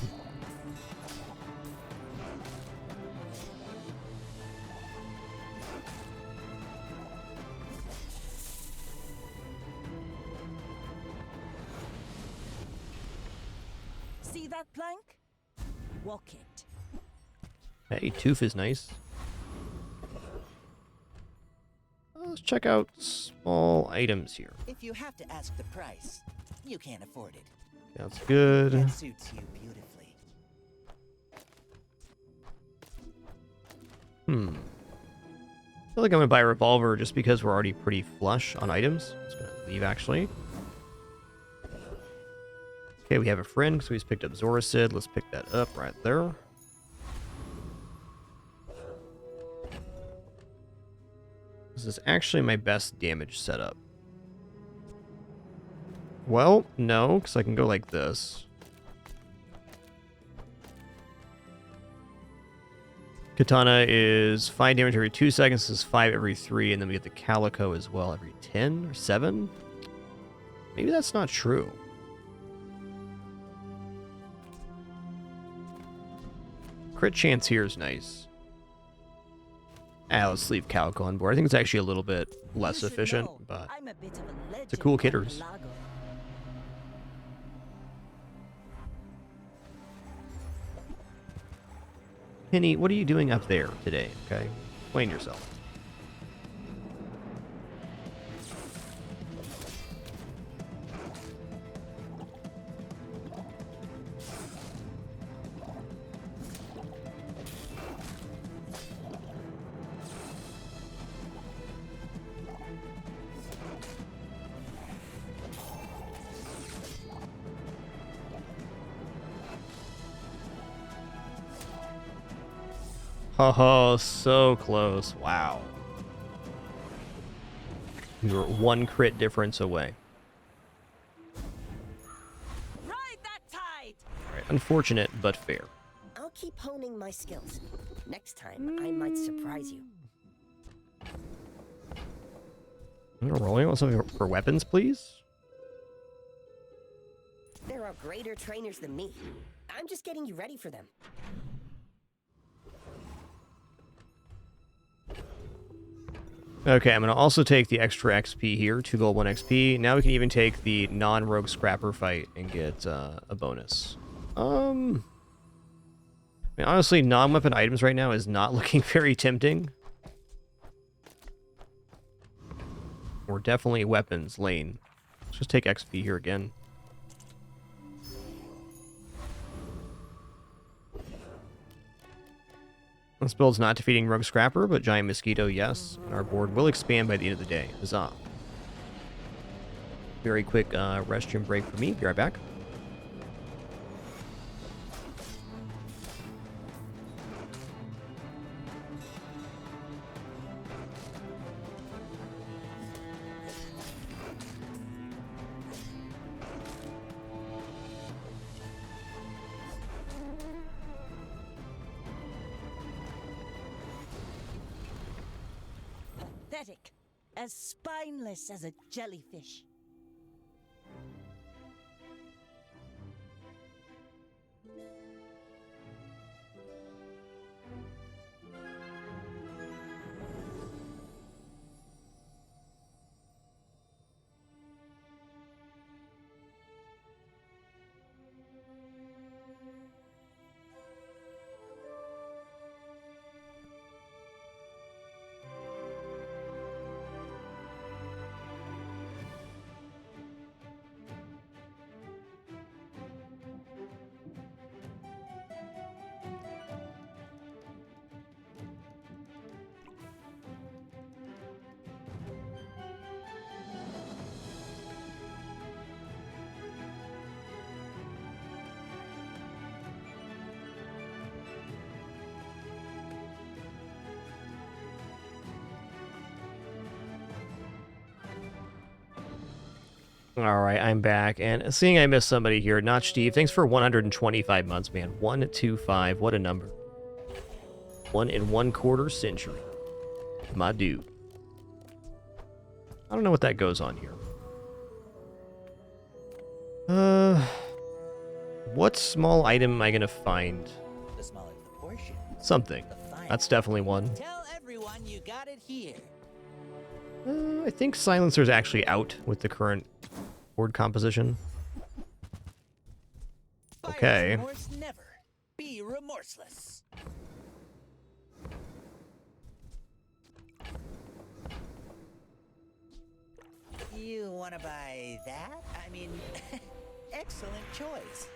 See that plank? Walk it. Hey, tooth is nice. Let's check out small items here. If you have to ask the price, you can't afford it. That's good. That suits you beautifully. I feel like I'm gonna buy a revolver just because we're already pretty flush on items. I'm just gonna leave actually. Okay, we have a friend, so he's picked up Zorasid. Let's pick that up right there. This is actually my best damage setup. Well, no, because I can go like this. Katana is 5 damage every 2 seconds, this is 5 every 3, and then we get the Calico as well every 10 or 7? Maybe that's not true. Crit chance here is nice. Let's leave Calico on board. I think it's actually a little bit less efficient, but I'm a bit of a legend. it's a cool on Kitters. Lago. Penny, what are you doing up there today? Okay, explain yourself. Oh, so close. Wow. You're one crit difference away. Ride that tide! Right. Unfortunate, but fair. I'll keep honing my skills. Next time, I might surprise you. Rolling on something for weapons, please? There are greater trainers than me. I'm just getting you ready for them. Okay, I'm going to also take the extra XP here, 2 gold, 1 XP. Now we can even take the non-rogue scrapper fight and get a bonus. I mean, honestly, non-weapon items right now is not looking very tempting. We're definitely weapons lane. Let's just take XP here again. This build's not defeating Rogue Scrapper, but Giant Mosquito, yes. And our board will expand by the end of the day. Huzzah. Very quick restroom break for me. Be right back. Pathetic. As spineless as a jellyfish. All right, I'm back, and seeing I missed somebody here, Notch Steve, thanks for 125 months, man. 125, what a number. 1 1/4 century. My dude. I don't know what that goes on here. What small item am I gonna find? The smaller the portion. Something. That's definitely one. Tell everyone you got it here. I think Silencer's actually out with the current board composition. Okay. Remorse never. Be remorseless. You want to buy that? I mean, excellent choice.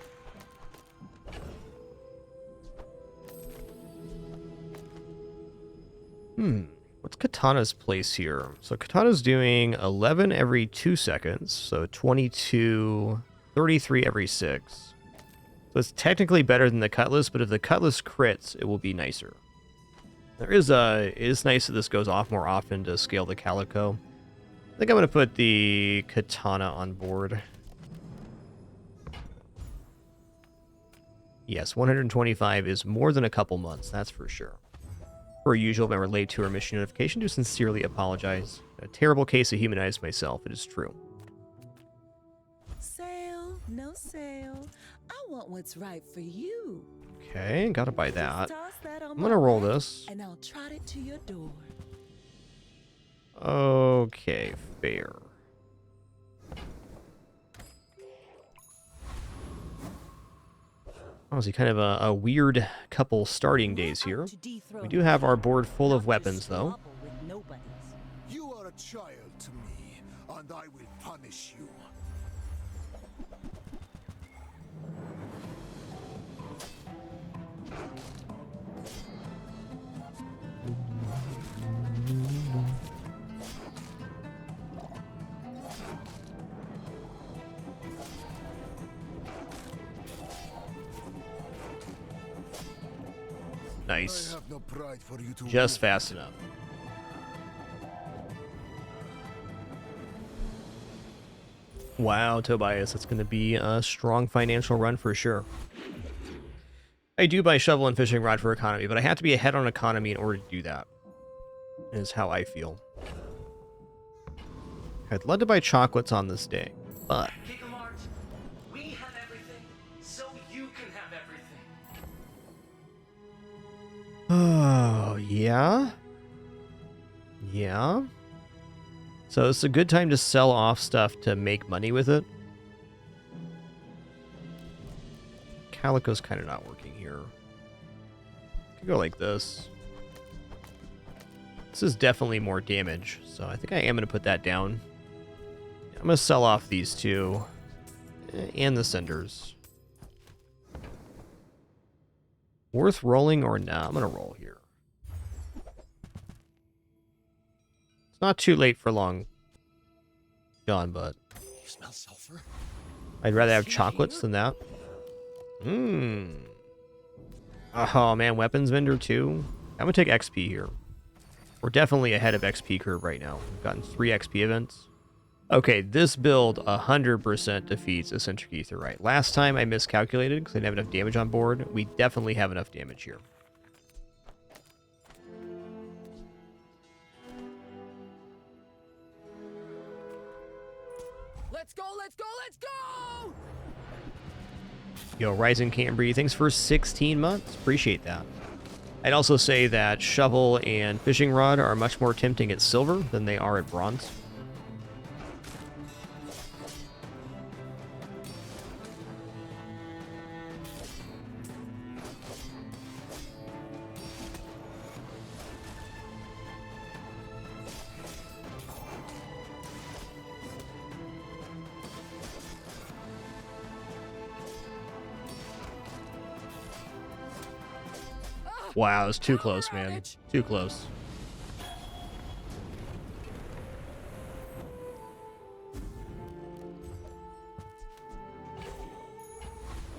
What's Katana's place here? So Katana's doing 11 every 2 seconds, so 22, 33 every 6. So it's technically better than the Cutlass, but if the Cutlass crits, it will be nicer. It is nice that this goes off more often to scale the Calico. I think I'm going to put the Katana on board. Yes, 125 is more than a couple months, that's for sure. Per usual, if I'm late to our mission notification, do sincerely apologize. A terrible case of humanized myself, it is true. Sale, no sale. I want what's right for you. Okay, gotta buy that. Just toss that on I'm gonna roll this. and I'll trot it to your door. Okay, fair. Honestly, kind of a weird couple starting days here. We do have our board full of weapons, though. You are a child to me, and I will punish you. Nice. I have no pride for you to Just rule. fast enough. Wow, Tobias, it's going to be a strong financial run for sure. I do buy shovel and fishing rod for economy, but I have to be ahead on economy in order to do that. Is how I feel. I'd love to buy chocolates on this day, but We have everything, so you can have everything. oh, yeah? Yeah? So it's a good time to sell off stuff to make money with it. Calico's kind of not working here. Could go like this. This is definitely more damage, so I think I am going to put that down. I'm going to sell off these two and the cinders. Worth rolling or not? I'm going to roll here. It's not too late for long gone, but You smell sulfur? I'd rather have chocolates than that. Mmm. Oh man, weapons vendor too. I'm going to take XP here. We're definitely ahead of XP curve right now. We've gotten 3 XP events. Okay, this build 100% defeats Eccentric Ether, right? Last time I miscalculated because I didn't have enough damage on board. We definitely have enough damage here. Let's go, let's go, let's go! Yo, Rising Can't Breathe, thanks for 16 months. Appreciate that. I'd also say that shovel and fishing rod are much more tempting at silver than they are at bronze. Wow, it's too close, man. Too close.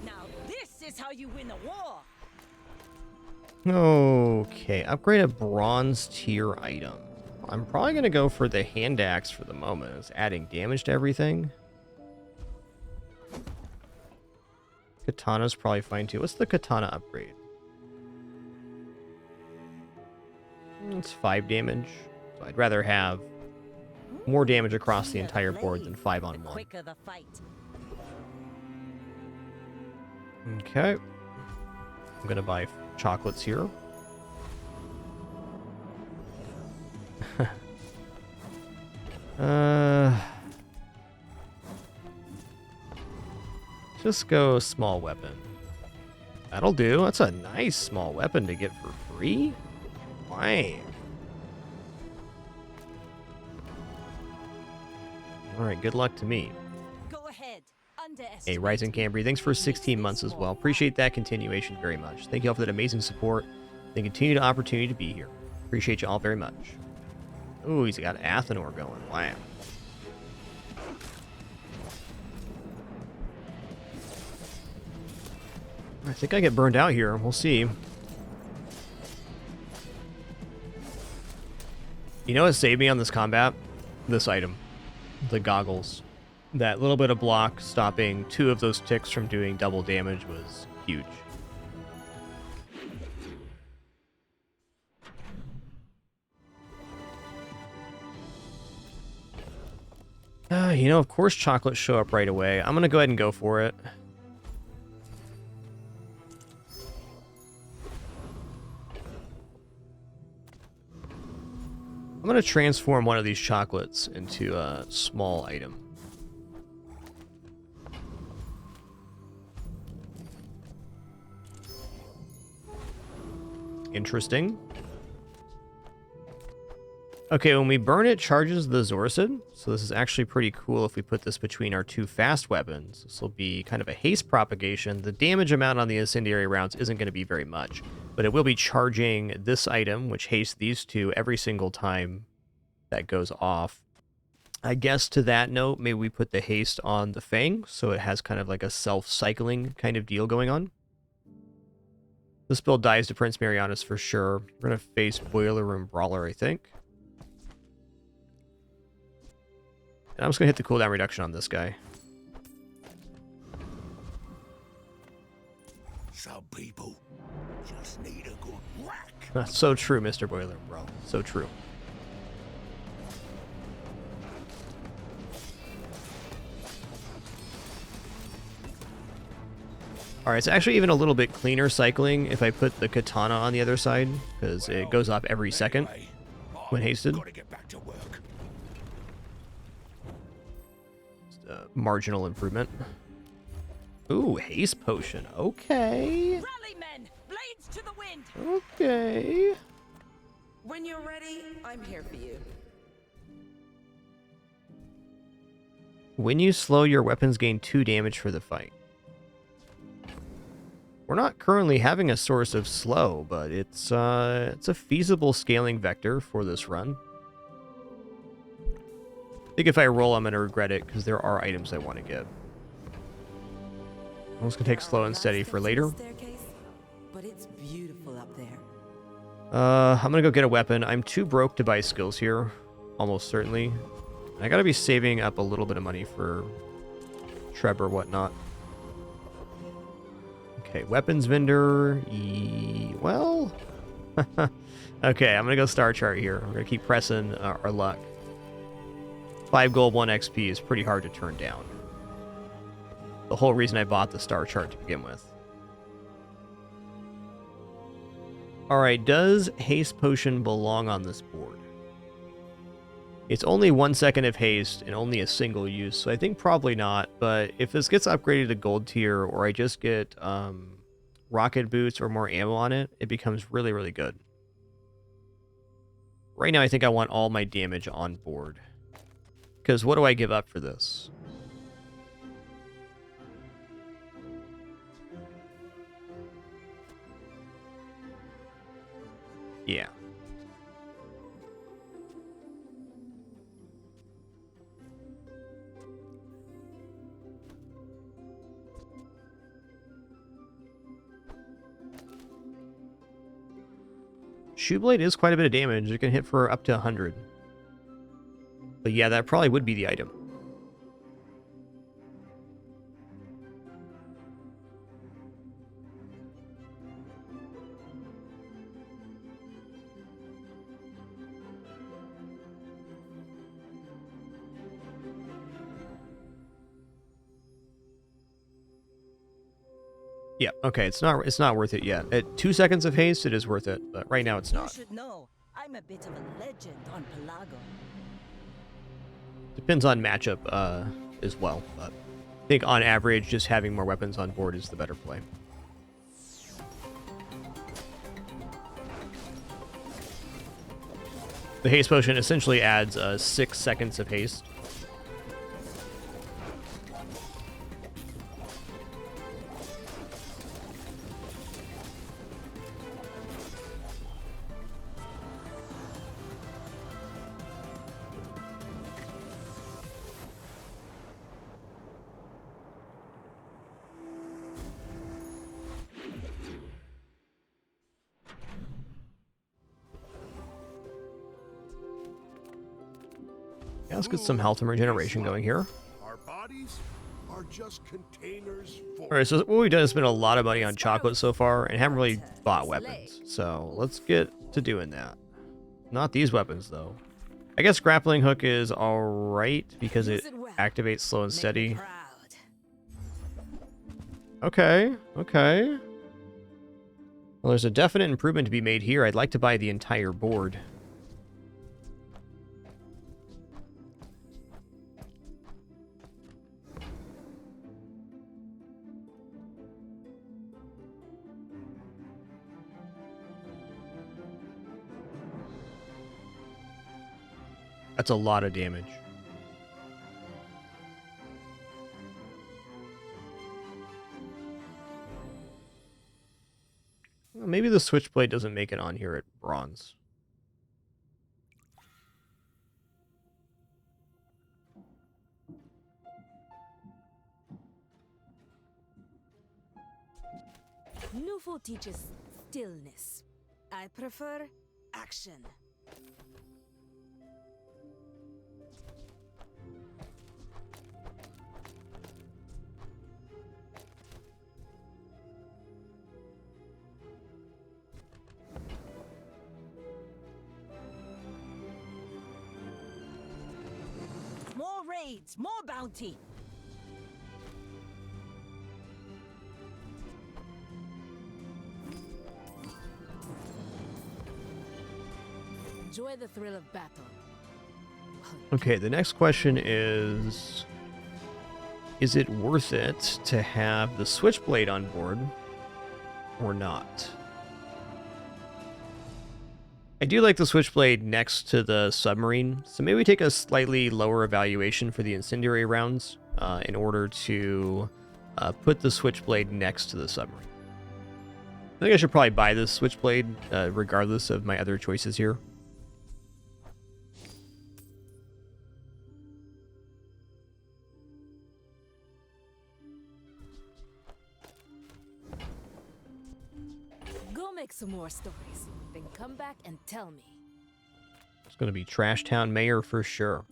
Now this is how you win a war. Okay, upgrade a bronze tier item. I'm probably going to go for the hand axe for the moment. It's adding damage to everything. Katana's probably fine too. What's the katana upgrade? It's 5 damage. So I'd rather have more damage across the entire board than 5 on 1. Quicker the fight. Okay. I'm going to buy chocolates here. Just go small weapon. That'll do. That's a nice small weapon to get for free. Wang. Alright, good luck to me. Go ahead. Hey, Rising Cambry, thanks for 16 months as well. Appreciate that continuation very much. Thank you all for that amazing support. The continued opportunity to be here. Appreciate you all very much. Ooh, he's got Athenor going. Wow. I think I get burned out here. We'll see. You know what saved me on this combat? This item. The goggles. That little bit of block stopping 2 of those ticks from doing double damage was huge. You know, of course chocolates show up right away. I'm going to go ahead and go for it. I'm going to transform one of these chocolates into a small item. Interesting. Okay, when we burn it, charges the Zorcid. So this is actually pretty cool if we put this between our two fast weapons. This will be kind of a haste propagation. The damage amount on the incendiary rounds isn't going to be very much, but it will be charging this item, which hastes these two every single time that goes off. I guess to that note, maybe we put the haste on the Fang, so it has kind of like a self-cycling kind of deal going on. This build dies to Prince Marianus for sure. We're going to face Boiler Room Brawler, I think. And I'm just going to hit the cooldown reduction on this guy. Some people just need a good whack. That's so true, Mr. Boiler, bro. So true. Alright, it's actually even a little bit cleaner cycling if I put the katana on the other side, because it goes off every second when hasted. Marginal improvement. Ooh, haste potion. Okay. Rally, men! Blades to the wind! Okay. When you're ready, I'm here for you. When you slow, your weapons gain 2 damage for the fight. We're not currently having a source of slow, but it's a feasible scaling vector for this run. I think if I roll, I'm going to regret it, because there are items I want to get. I'm just going to take slow and steady for later. But it's beautiful up there. I'm going to go get a weapon. I'm too broke to buy skills here, almost certainly. I got to be saving up a little bit of money for Treb or whatnot. Okay, weapons vendor. Well, okay, I'm going to go star chart here. We're going to keep pressing our luck. 5 gold, 1 XP is pretty hard to turn down. The whole reason I bought the star chart to begin with. Alright, does haste potion belong on this board? It's only 1 second of haste and only a single use, so I think probably not, but if this gets upgraded to gold tier or I just get rocket boots or more ammo on it, it becomes really, really good. Right now I think I want all my damage on board. Because what do I give up for this? Yeah. Shoeblade is quite a bit of damage. It can hit for up to 100. But yeah, that probably would be the item. Yeah, okay, it's not worth it yet. At 2 seconds of haste, it is worth it, but right now it's not. You should know, I'm a bit of a legend on Pelago. Depends on matchup as well, but I think on average, just having more weapons on board is the better play. The haste potion essentially adds 6 seconds of haste. Yeah, let's get some health and regeneration going here. Our bodies are just containers for... Alright, so what we've done is spend a lot of money on chocolate so far and haven't really bought weapons. So let's get to doing that. Not these weapons, though. I guess grappling hook is alright because it activates slow and steady. Okay, okay. Well, there's a definite improvement to be made here. I'd like to buy the entire board. That's a lot of damage. Well, maybe the switchblade doesn't make it on here at bronze. Nufo teaches stillness. I prefer action. More raids, more bounty. Enjoy the thrill of battle. Okay, the next question is it worth it to have the switchblade on board or not? I do like the switchblade next to the submarine, so maybe take a slightly lower evaluation for the incendiary rounds in order to put the switchblade next to the submarine. I think I should probably buy this switchblade regardless of my other choices here. Go make some more stories, then come back and tell me. It's going to be Trash Town Mayor for sure.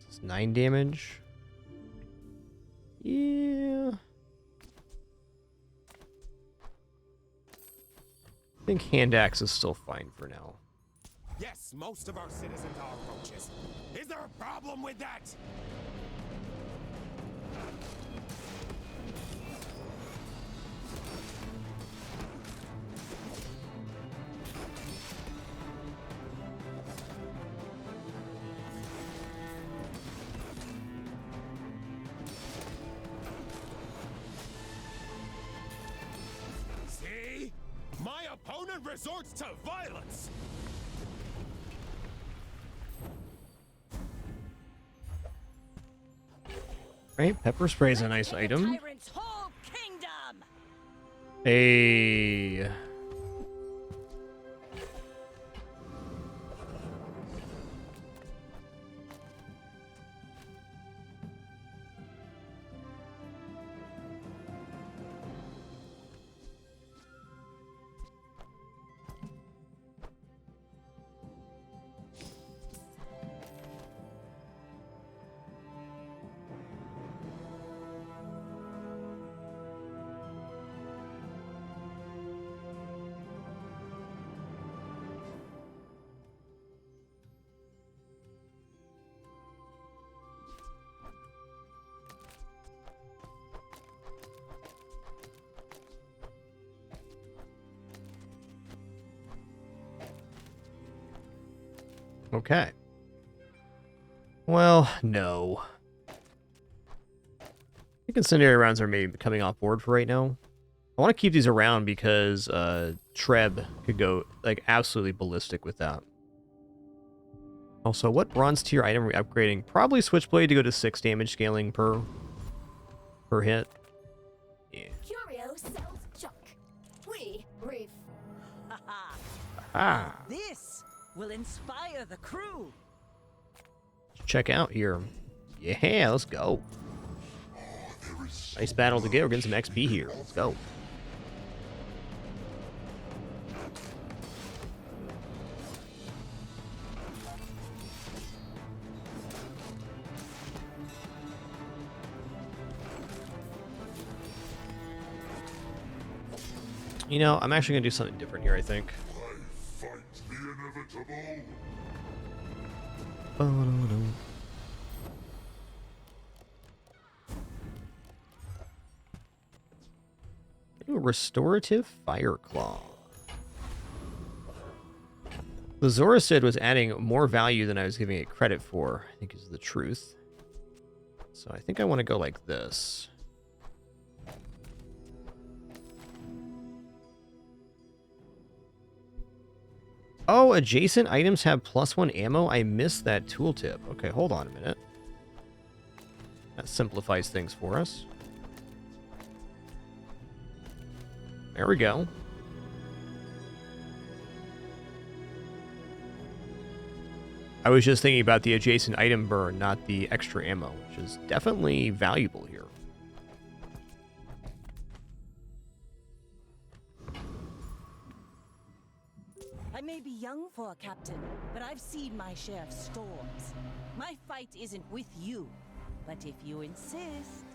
It's 9 damage. Yeah. I think hand axe is still fine for now. Yes, most of our citizens are roaches. Is there a problem with that? See? My opponent resorts to violence! Right, pepper spray is a nice item. Tyrant's whole kingdom. Hey. Okay. Well, no. I think incendiary rounds are maybe coming off board for right now. I want to keep these around because Treb could go like absolutely ballistic with that. Also, what bronze tier item are we upgrading? Probably Switchblade to go to 6 damage scaling per hit. Yeah. Curio sells junk. We ref. Ah. This will inspire the crew. Check out here. Yeah, let's go. Nice battle to get. We're getting some XP here. Let's go. You know, I'm actually going to do something different here, I think. I fight the inevitable. Ooh, restorative fire claw. The Zoracid was adding more value than I was giving it credit for, I think is the truth. So I think I want to go like this. Oh, adjacent items have +1 ammo? I missed that tooltip. Okay, hold on a minute. That simplifies things for us. There we go. I was just thinking about the adjacent item burn, not the extra ammo, which is definitely valuable here. I may be young for a captain, but I've seen my share of storms. My fight isn't with you, but if you insist...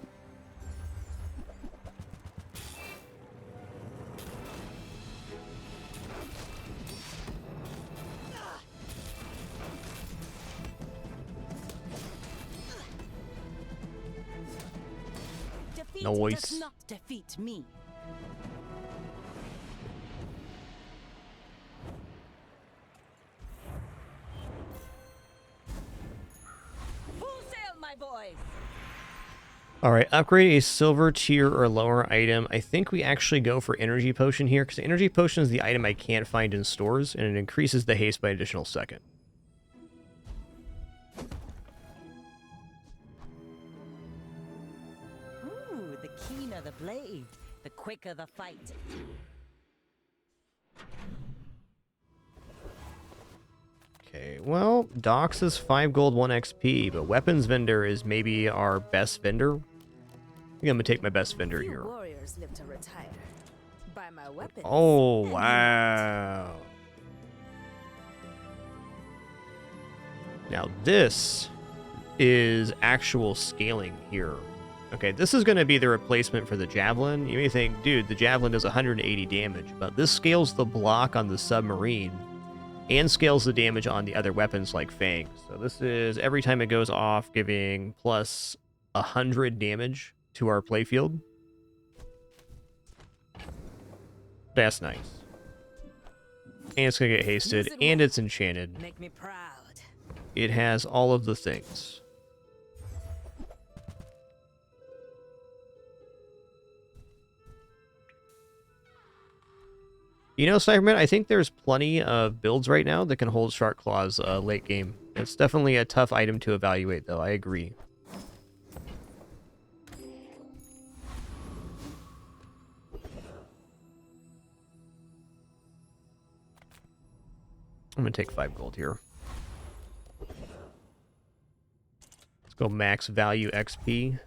Defeat Noise. does not defeat me. Full sail, my boys! Alright, upgrade a silver tier or lower item. I think we actually go for energy potion here, because energy potion is the item I can't find in stores, and it increases the haste by an additional second. Ooh, the keener the blade, the quicker the fight. Okay, well, Docs is 5 gold, 1 XP, but weapons vendor is maybe our best vendor. I think I'm gonna take my best vendor Few here. warriors live to retire. Buy my weapons. Oh, and wow. Now this is actual scaling here. Okay, this is going to be the replacement for the Javelin. You may think, dude, the Javelin does 180 damage, but this scales the block on the submarine and scales the damage on the other weapons like Fang. So this is, every time it goes off, giving plus 100 damage to our playfield. That's nice. And it's going to get hasted, and it's enchanted. Make me proud. It has all of the things. You know, Cyberman, I think there's plenty of builds right now that can hold Shark Claws late game. It's definitely a tough item to evaluate, though. I agree. I'm going to take 5 gold here. Let's go max value XP.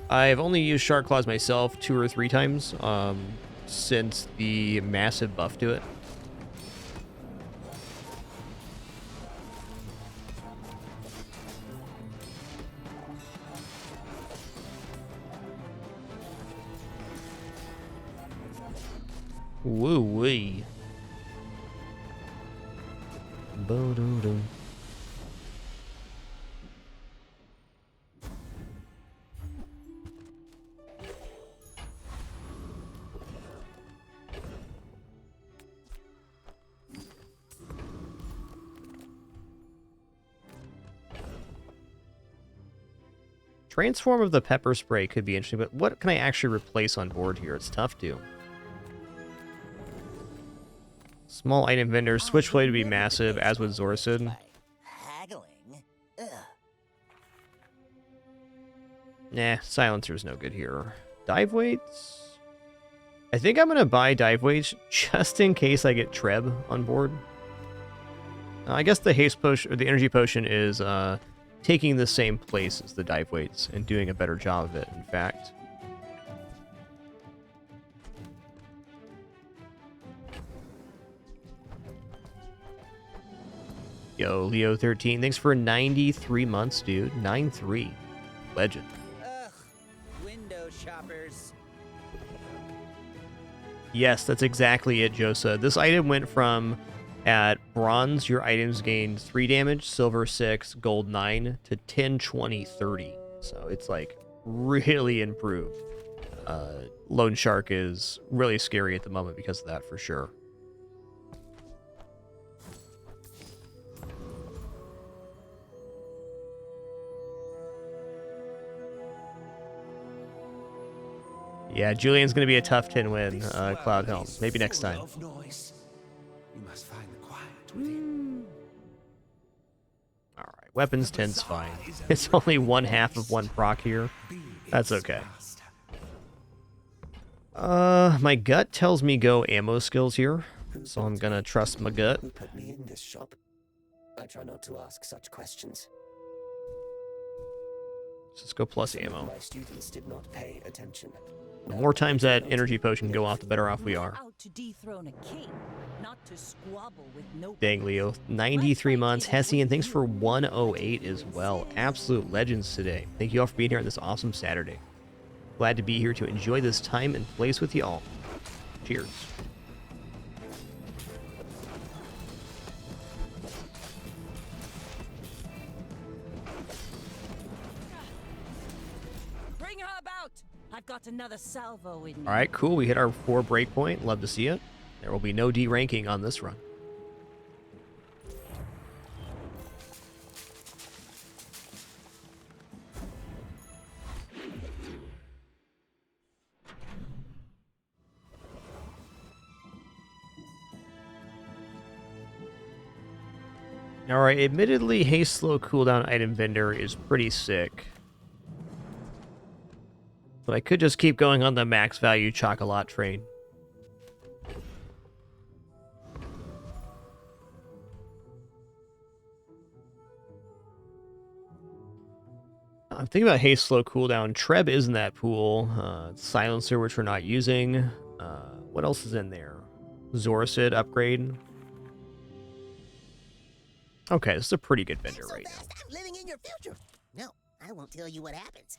I've only used Shark Claws myself 2 or 3 times since the massive buff to it. Woo-wee. Bo-doo-doo. Transform of the pepper spray could be interesting, but what can I actually replace on board here? It's tough to. Small item vendor, switchblade would be massive, as would Zorsid. Haggling? Ugh. Nah, silencer's no good here. Dive weights? I think I'm gonna buy dive weights just in case I get Treb on board. I guess the haste potion or the energy potion is taking the same place as the dive weights and doing a better job of it, in fact. Yo, Leo13, thanks for 93 months, dude. 9-3. Legend. Ugh. Window shoppers. Yes, that's exactly it, Josa. This item went from, at bronze, your items gained 3 damage, silver 6, gold 9, to 10, 20, 30. So it's like really improved. Lone Shark is really scary at the moment because of that, for sure. Yeah, Julian's going to be a tough 10 win, Cloud Helm. Maybe next time. You must find the quiet within. Alright, weapons 10's fine. It's only 1/2 of 1 proc here. That's okay. My gut tells me go ammo skills here, so I'm gonna trust my gut. Who put me in this shop? I try not to ask such questions. Let's go plus Some of ammo. My students did not pay attention. The more times that energy potion can go off, the better off we are. Out to dethrone a king, not to squabble with no. Dang, Leo. 93 months. Hessian, thanks for 108 as well. Absolute legends today. Thank you all for being here on this awesome Saturday. Glad to be here to enjoy this time and place with you all. Cheers. Bring her about. I've got another salvo in me. All right, cool. We hit our 4 breakpoint. Love to see it. There will be no D-ranking on this run. Alright, admittedly, haste slow cooldown item vendor is pretty sick. But I could just keep going on the max value chocolat train. I'm thinking about haste slow cooldown. Treb is in that pool. Silencer, which we're not using. What else is in there? Zoracid upgrade. Okay, this is a pretty good vendor right now. I'm living in your future. No, I won't tell you what happens.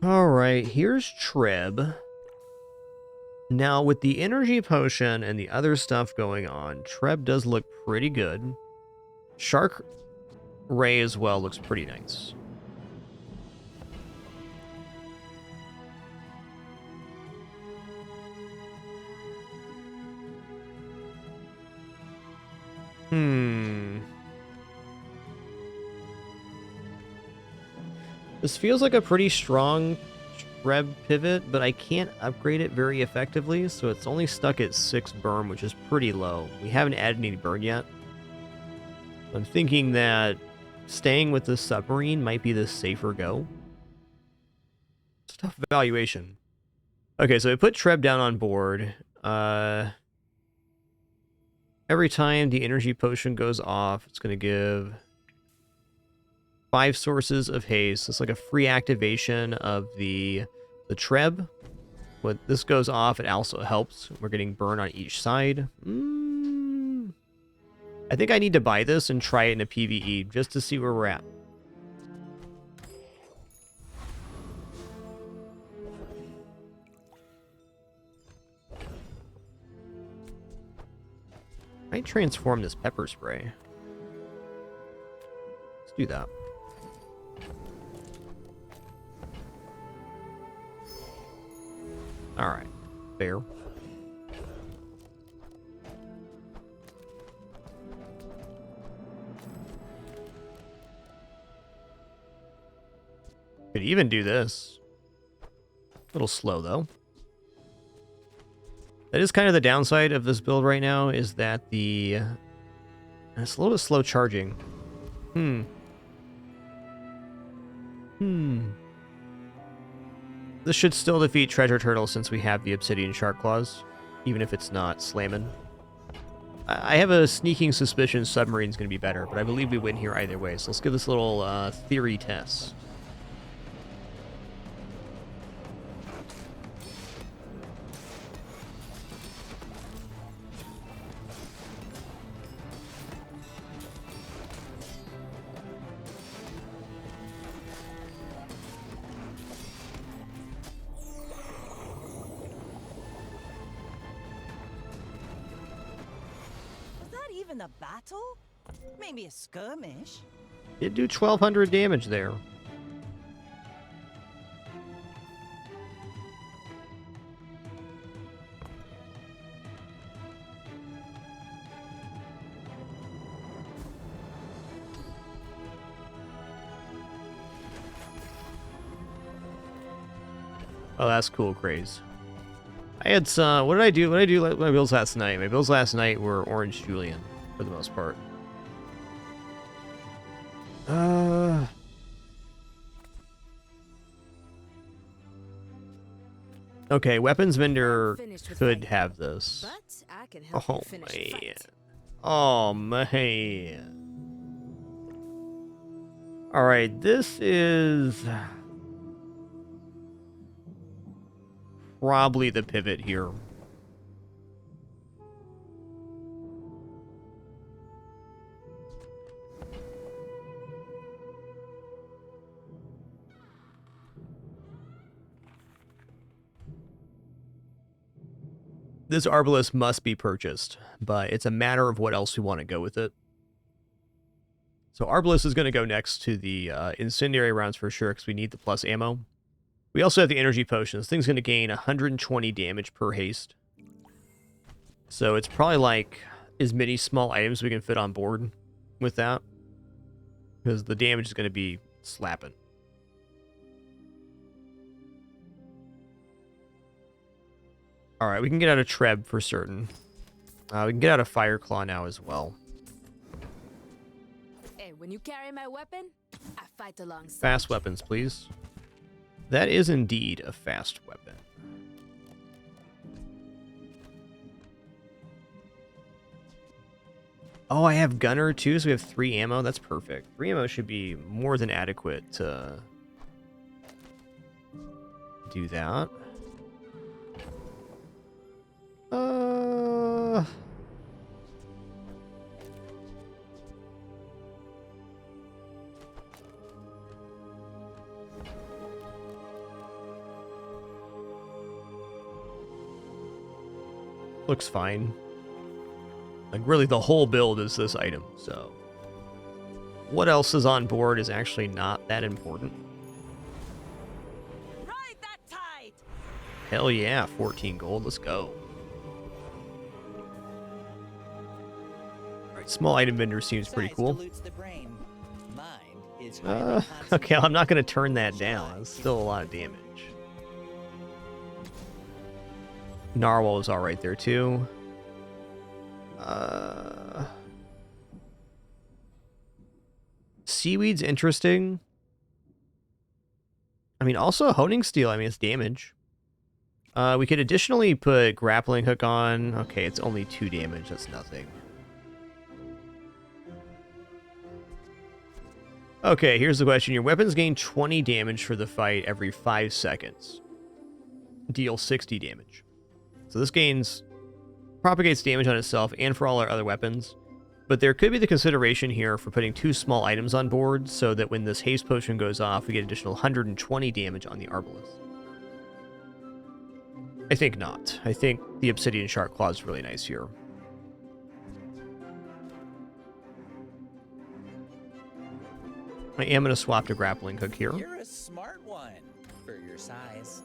Alright, here's Treb. Now, with the energy potion and the other stuff going on, Treb does look pretty good. Shark Ray as well looks pretty nice. This feels like a pretty strong Treb pivot, but I can't upgrade it very effectively, so it's only stuck at 6 burn, which is pretty low. We haven't added any burn yet. I'm thinking that staying with the submarine might be the safer go. It's a tough evaluation. Okay, so I put Treb down on board. Every time the energy potion goes off, it's going to give 5 sources of haste. It's like a free activation of the Treb. When this goes off, it also helps. We're getting burn on each side. I think I need to buy this and try it in a PvE just to see where we're at. I might transform this pepper spray. Let's do that. Alright. Fair. Could even do this. A little slow, though. That is kind of the downside of this build right now, is that it's a little bit slow charging. This should still defeat Treasure Turtle since we have the Obsidian Shark Claws, even if it's not slamming. I have a sneaking suspicion Submarine's going to be better, but I believe we win here either way, so let's give this a little theory test. A battle? Maybe a skirmish? Did do 1,200 damage there. Oh, that's cool, Craze. I had some... What did I do? What did I do with my builds last night? My builds last night were Orange Julian, for the most part. Okay, weapons vendor could have this. Oh, man. Oh, man. Alright, this is... probably the pivot here. This Arbalest must be purchased, but it's a matter of what else we want to go with it. So Arbalest is going to go next to the incendiary rounds for sure, because we need the plus ammo. We also have the energy potion. This thing's going to gain 120 damage per haste. So it's probably like as many small items we can fit on board with that, because the damage is going to be slapping. Alright, we can get out of Treb for certain. We can get out of Fireclaw now as well. Hey, when you carry my weapon, I fight alongside. Fast weapons, please. That is indeed a fast weapon. Oh, I have Gunner too, so we have 3 ammo. That's perfect. 3 ammo should be more than adequate to do that. Looks fine. Like, really, the whole build is this item, so... What else is on board is actually not that important. Ride that tide! Hell yeah, 14 gold, let's go. Alright, small item vendor seems pretty cool. Okay, I'm not going to turn that down. That's still a lot of damage. Narwhal is alright there, too. Seaweed's interesting. I mean, also Honing Steel, I mean, it's damage. We could additionally put Grappling Hook on. Okay, it's only 2 damage, that's nothing. Okay, here's the question. Your weapons gain 20 damage for the fight every 5 seconds. Deal 60 damage. So this propagates damage on itself and for all our other weapons. But there could be the consideration here for putting 2 small items on board so that when this haste potion goes off, we get additional 120 damage on the Arbalest. I think not. I think the Obsidian Shark Claw is really nice here. I am going to swap to Grappling Hook here. You're a smart one for your size.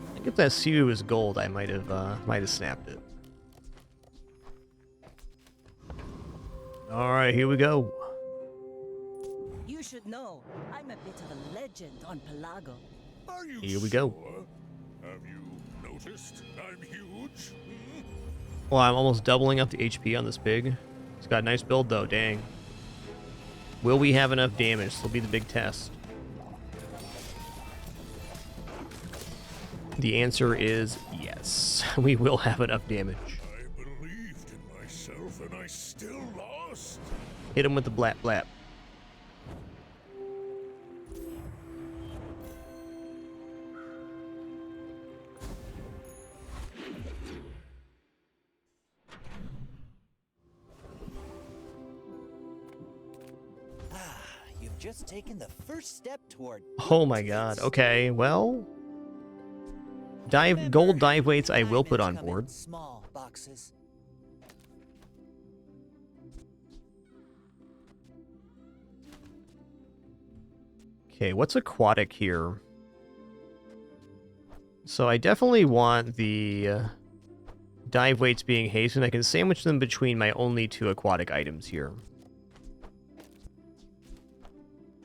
I think if that Seaweed was gold, I might have snapped it. All right, here we go. You should know, I'm a bit of a legend on Pelago. Are you Here we go. sure? Have you noticed I'm huge? Well, I'm almost doubling up the HP on this pig. It's got a nice build, though. Dang. Will we have enough damage? This will be the big test. The answer is yes. We will have enough damage. I believed in myself and I still lost. Hit him with the blap blap. You've just taken the first step toward... Oh my god. Okay, well... Gold dive weights I will put on board. Small boxes. Okay, what's aquatic here? So I definitely want the dive weights being hastened. I can sandwich them between my only 2 aquatic items here.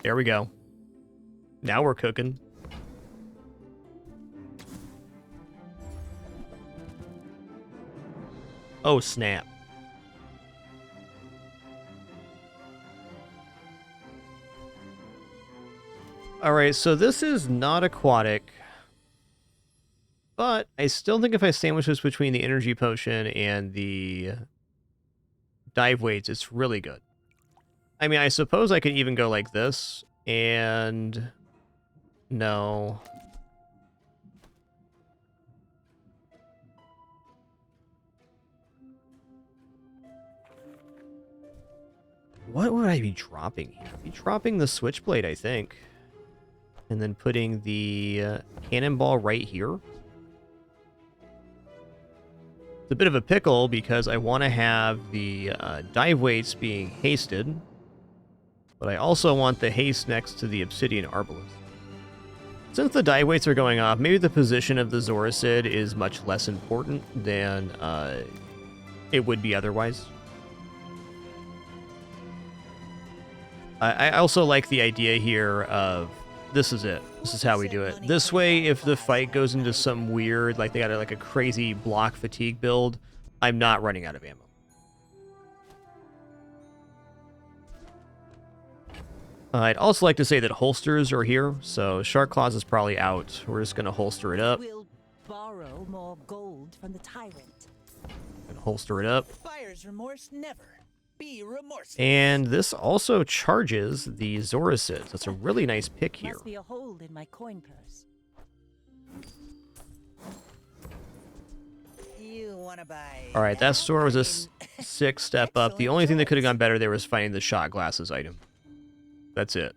There we go. Now we're cooking. Oh, snap. Alright, so this is not aquatic. But I still think if I sandwich this between the energy potion and the dive weights, it's really good. I mean, I suppose I could even go like this, and... No. What would I be dropping here? I'd be dropping the switchblade, I think. And then putting the cannonball right here. It's a bit of a pickle because I want to have the dive weights being hasted. But I also want the haste next to the obsidian arbalest. Since the dive weights are going off, maybe the position of the Zoracid is much less important than it would be otherwise. I also like the idea here of, this is it. This is how we do it. This way, if the fight goes into some weird, like they got like a crazy block fatigue build, I'm not running out of ammo. I'd also like to say that holsters are here, so Shark Claws is probably out. We're just going to holster it up. We'll borrow more gold from the tyrant. And holster it up. Buyer's remorse never. Be remorseless. And this also charges the Zoracid. That's a really nice pick here. Must be a hole in my coin purse. You wanna buy All right, that store was a 6 step up. The only thing that could have gone better there was finding the shot glasses item. That's it.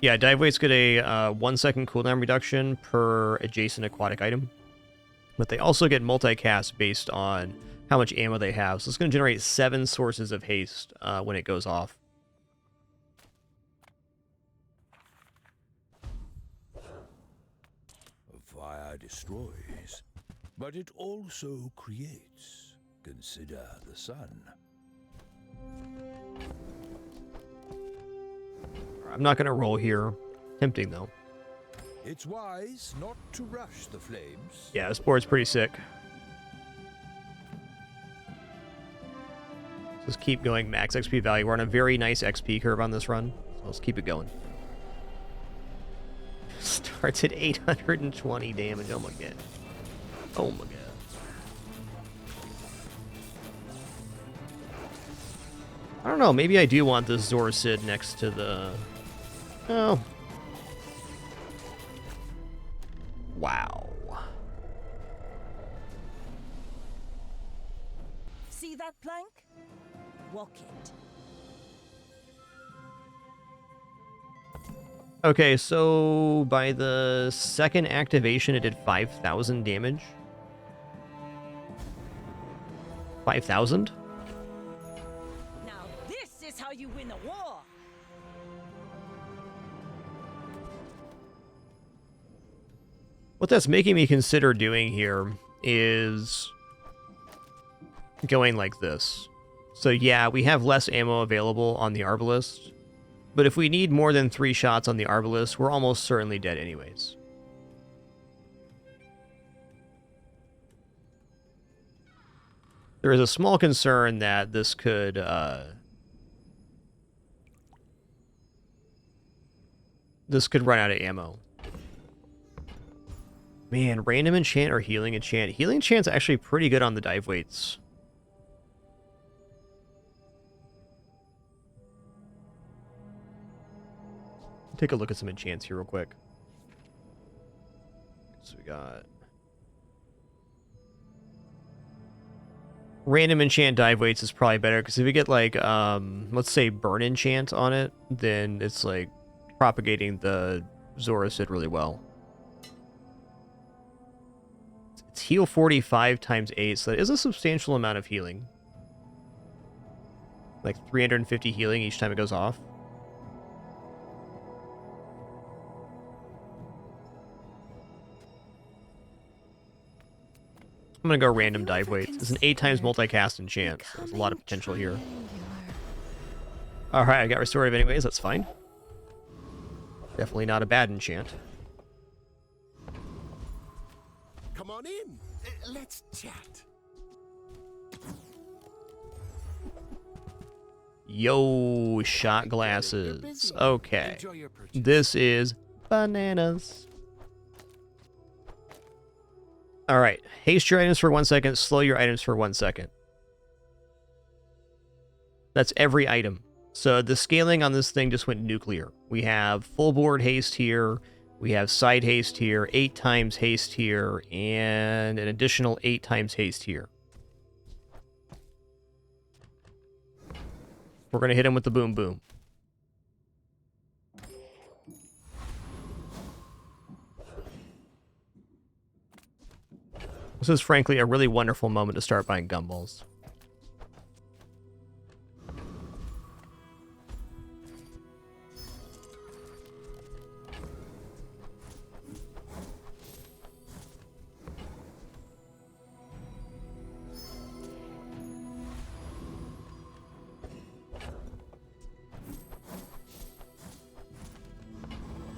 Yeah, dive weights get a 1 second cooldown reduction per adjacent aquatic item. But they also get multicast based on how much ammo they have. So it's going to generate 7 sources of haste when it goes off. Fire destroys, but it also creates. Consider the sun. I'm not going to roll here. Tempting, though. It's wise not to rush the flames. Yeah, this board's pretty sick. Let's keep going max XP value. We're on a very nice XP curve on this run. So let's keep it going. Starts at 820 damage. Oh my god. Oh my god. I don't know. Maybe I do want this Zoracid next to the... Oh. Wow. See that plank? Walk it. Okay, so by the second activation, it did 5,000 damage. 5,000? Now this is how you win a war. What that's making me consider doing here is going like this. So yeah, we have less ammo available on the Arbalest, but if we need more than 3 shots on the Arbalest, we're almost certainly dead anyways. There is a small concern that this could run out of ammo. Man, random enchant or healing enchant. Healing enchant's actually pretty good on the dive weights. Take a look at some enchants here real quick. So we got... Random enchant dive weights is probably better, because if we get like, let's say burn enchant on it, then it's like propagating the Zoracid really well. It's heal 45 times 8, so that is a substantial amount of healing. Like 350 healing each time it goes off. I'm gonna go random dive weights. It's an 8 times multicast enchant, so there's a lot of potential here. Alright, I got restorative anyways, that's fine. Definitely not a bad enchant. come on in. Let's chat. Yo, shot glasses. Okay. This is bananas. All right. Haste your items for 1 second. Slow your items for 1 second. That's every item. So the scaling on this thing just went nuclear. We have full board haste here. We have side haste here. 8 times haste here. And an additional 8 times haste here. We're going to hit him with the boom boom. This is frankly a really wonderful moment to start buying gumballs.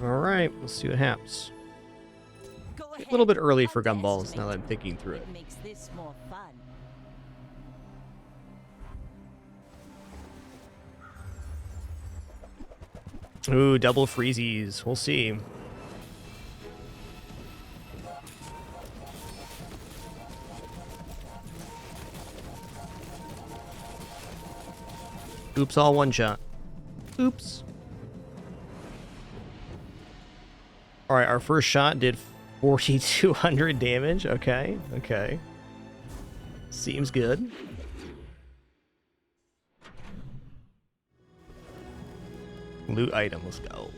Alright, let's see what happens. A little bit early for gumballs now that I'm thinking through it. Makes this more fun. Ooh, double freezies. We'll see. Oops, all one shot. Oops. Alright, our first shot did 4,200 damage. Okay, okay. Seems good. Loot item, let's go.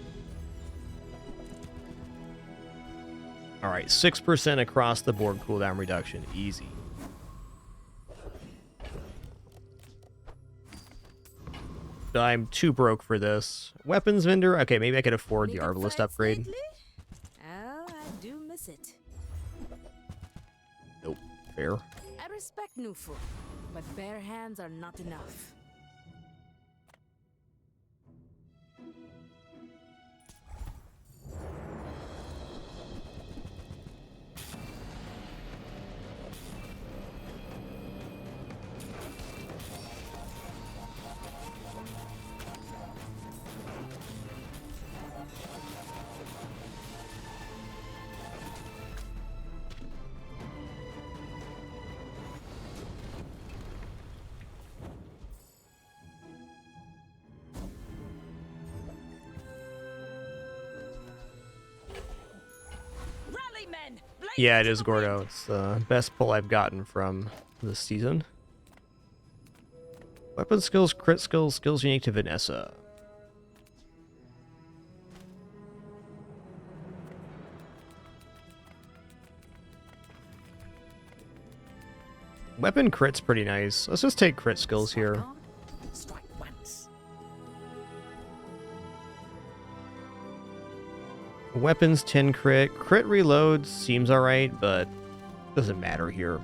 Alright, 6% across the board cooldown reduction. Easy. I'm too broke for this. Weapons vendor? Okay, maybe I could afford the Arbalist upgrade. Oh, I do miss it. Nope. Fair. I respect new food, but bare hands are not enough. Yeah, it is Gordo. It's the best pull I've gotten from this season. Weapon skills, crit skills, skills unique to Vanessa. Weapon crit's pretty nice. Let's just take crit skills here. Strike once. Weapons 10 crit. Crit reload seems alright, but doesn't matter here.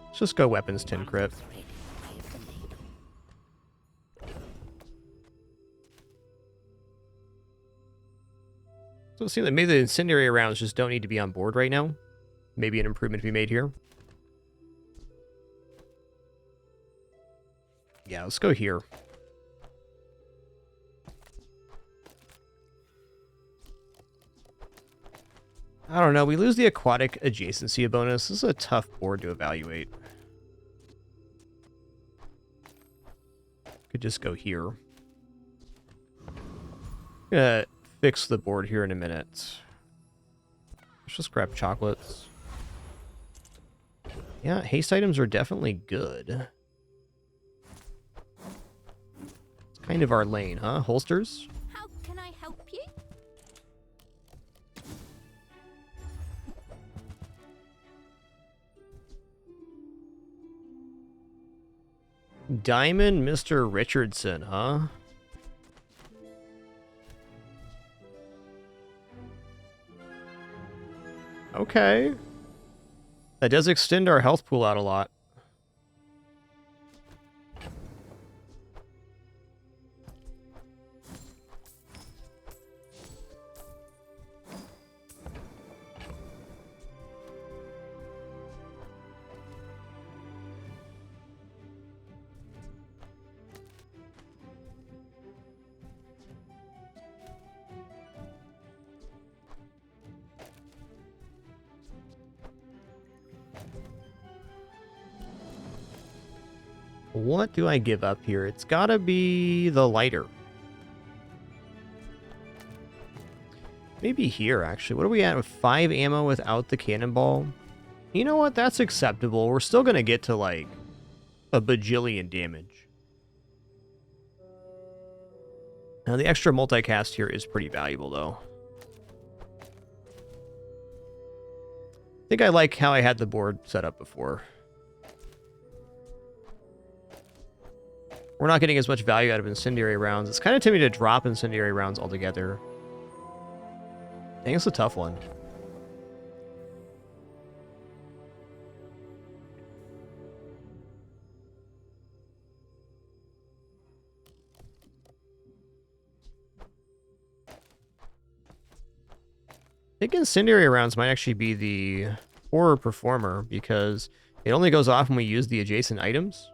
Let's just go weapons 10 crit. So it seems like maybe the incendiary rounds just don't need to be on board right now. Maybe an improvement to be made here. Yeah, let's go here. I don't know. We lose the aquatic adjacency bonus. This is a tough board to evaluate. Could just go here. Gonna fix the board here in a minute. Let's just grab chocolates. Yeah, haste items are definitely good. It's kind of our lane, huh? Holsters? How can I help you? Diamond Mr. Richardson, huh? Okay. That does extend our health pool out a lot. What do I give up here? It's gotta be the lighter. Maybe here, actually. What are we at with 5 ammo without the cannonball? You know what? That's acceptable. We're still gonna get to, like, a bajillion damage. Now, the extra multicast here is pretty valuable, though. I think I like how I had the board set up before. We're not getting as much value out of incendiary rounds. It's kind of tempting to drop incendiary rounds altogether. I think it's a tough one. I think incendiary rounds might actually be the horror performer because it only goes off when we use the adjacent items.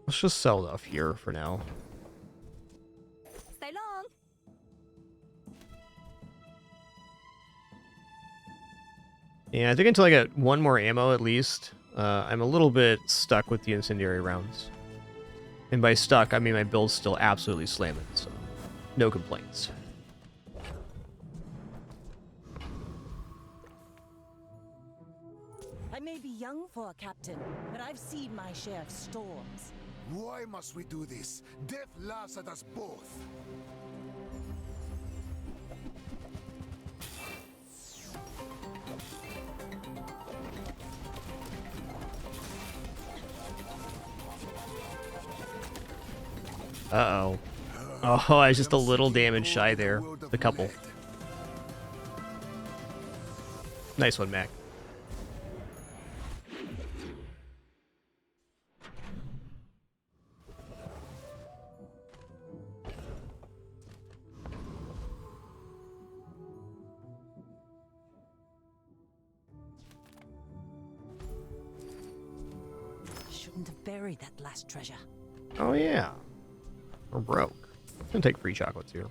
Let's just sell off here for now. Stay long. Yeah, I think until I get one more ammo at least, I'm a little bit stuck with the incendiary rounds. And by stuck, I mean my build's still absolutely slamming, so no complaints. I may be young for a captain, but I've seen my share of storms. Why must we do this? Death laughs at us both. Uh-oh. Oh, I was just a little damage shy there. A couple. Nice one, Mac. Shouldn't have buried that last treasure. Oh, yeah. We're broke. I'm gonna take free chocolates here.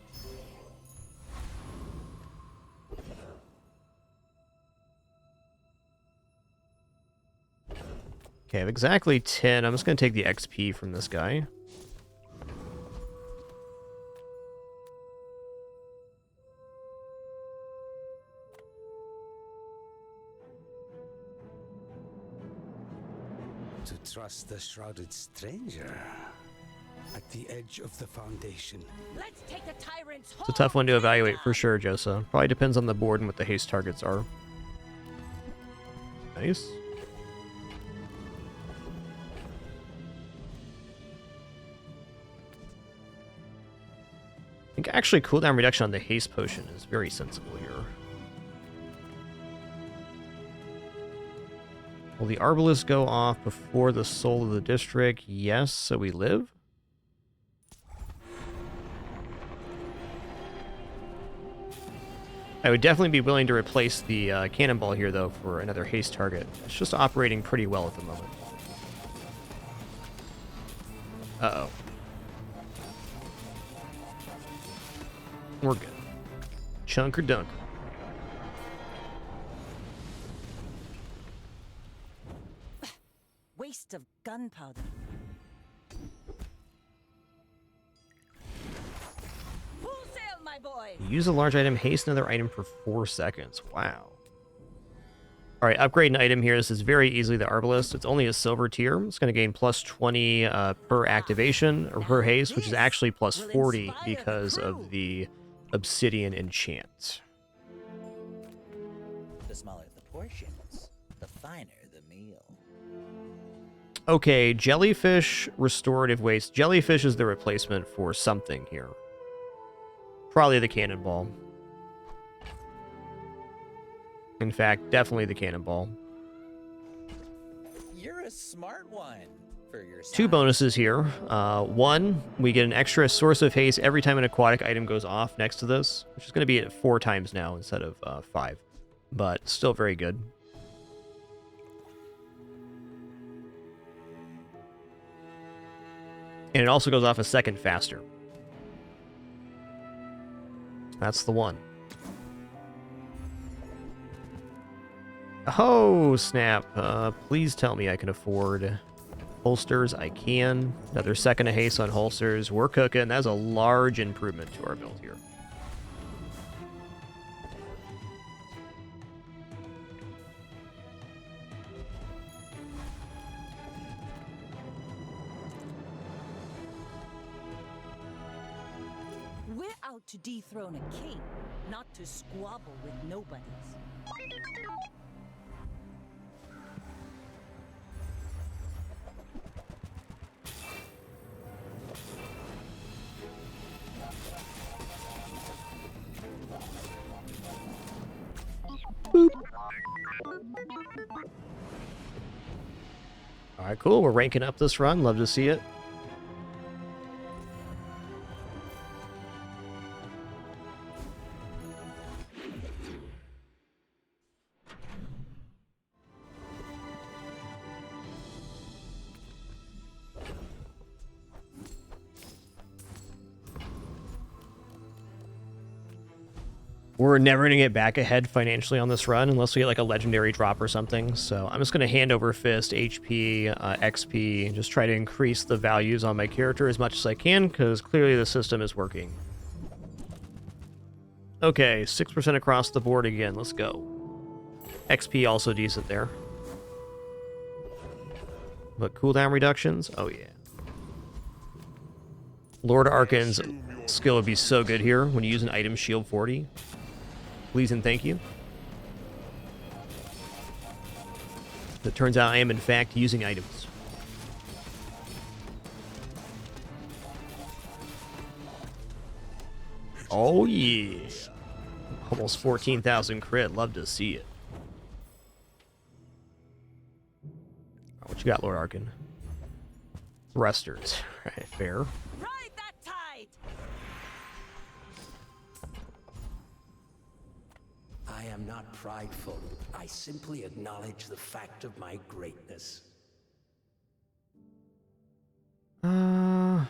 Okay, I have exactly 10. I'm just gonna take the XP from this guy. To trust the shrouded stranger at the edge of the foundation. Let's take the tyrant's It's a tough one to evaluate for sure, Josa. Probably depends on the board and what the haste targets are. Nice. I think actually cooldown reduction on the haste potion is very sensible here. Will the Arbalest go off before the soul of the district? Yes, so we live. I would definitely be willing to replace the cannonball here, though, for another haste target. It's just operating pretty well at the moment. Uh-oh. We're good. Chunk or dunk. Waste of gunpowder. Full sail, my boy. Use a large item, haste another item for 4 seconds. Wow. Alright, upgrade an item here. This is very easily the Arbalest. It's only a silver tier. It's going to gain plus 20 per activation, or per haste, which is actually plus 40 because of the obsidian enchant. The smaller the portions, the finer the meal. Okay, jellyfish restorative waste. Jellyfish is the replacement for something here. Probably the cannonball. In fact, definitely the cannonball. You're a smart one for your size. 2 bonuses here. One, we get an extra source of haste every time an aquatic item goes off next to this, which is going to be at 4 times now instead of 5. But still very good. And it also goes off a second faster. That's the one. Oh, snap. Please tell me I can afford holsters. I can. Another second of haste on holsters. We're cooking. That's a large improvement to our build here. We're out to dethrone a king, not to squabble with nobodies. All right, cool. We're ranking up this run. Love to see it. We're never going to get back ahead financially on this run unless we get like a legendary drop or something. So I'm just going to hand over Fist, HP, XP, and just try to increase the values on my character as much as I can because clearly the system is working. Okay, 6% across the board again. Let's go. XP also decent there. But cooldown reductions? Oh, yeah. Lord Arkan's skill would be so good here when you use an item shield 40. Please and thank you. It turns out I am, in fact, using items. Oh, yeah. Almost 14,000 crit. Love to see it. What you got, Lord Arkan? Thrusters. Right, fair. Ride that tide! I am not prideful. I simply acknowledge the fact of my greatness. I'm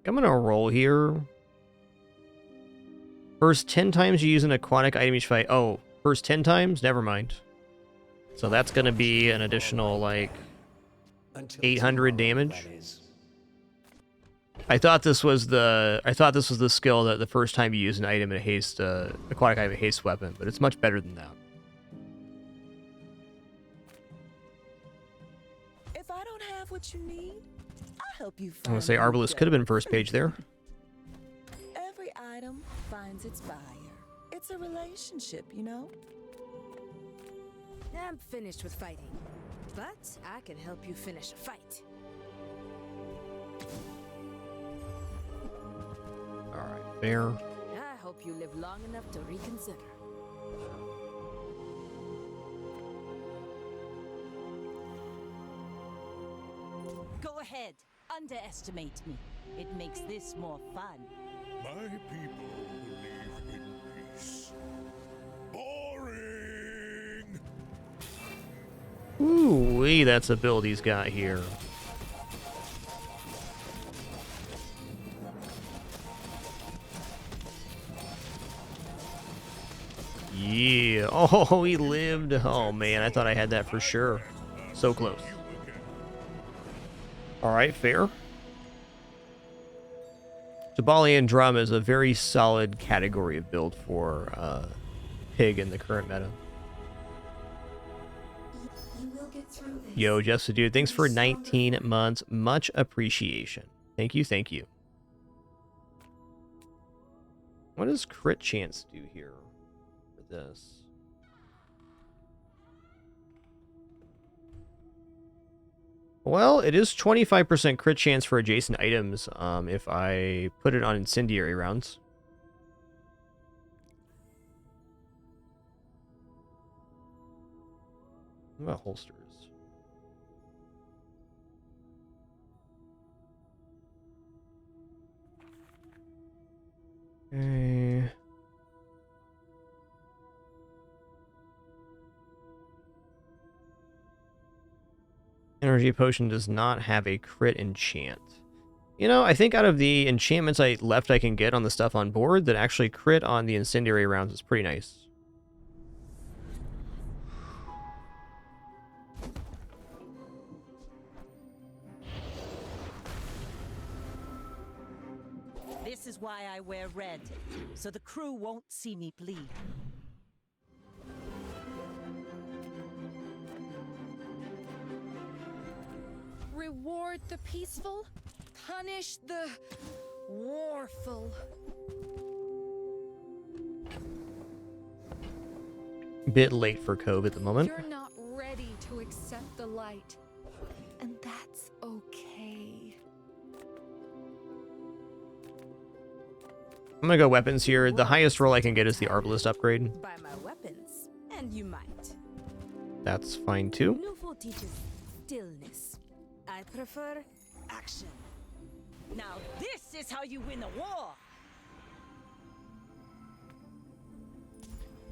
gonna roll here. First 10 times you use an aquatic item each fight. Oh, first 10 times? Never mind. So that's gonna be an additional, like, 800 damage. I thought this was the skill that the first time you use an item in a haste, aquatic item, a haste weapon, but it's much better than that. If I don't have what you need, I'll help you I'm find gonna say Arbalest could have been first page there. Every item finds its buyer. It's a relationship, you know? I'm finished with fighting, but I can help you finish a fight. Alright, fair. I hope you live long enough to reconsider. Go ahead, underestimate me. It makes this more fun. My people believe in peace. Boring! Ooh-wee, that's a build he's got here. Yeah. Oh, he lived. Oh, man, I thought I had that for sure. So close. All right, fair. Jabalian Drum is a very solid category of build for Pig in the current meta. Yo, Jeff's a dude. Thanks for 19 months. Much appreciation. Thank you, thank you. What does crit chance do here for this? Well, it is 25% crit chance for adjacent items if I put it on incendiary rounds. What about holsters? Okay. Energy potion does not have a crit enchant. You know, I think out of the enchantments I can get on the stuff on board, that actually crit on the incendiary rounds is pretty nice. This is why I wear red, so the crew won't see me bleed. Reward the peaceful, punish the warful. Bit late for Cove at the moment. You're not ready to accept the light, and that's okay. I'm gonna go weapons here. The highest roll I can get is the Arbalist upgrade. Buy my weapons, and you might. That's fine too. Newful teaches stillness. I prefer action. Now this is how you win a war!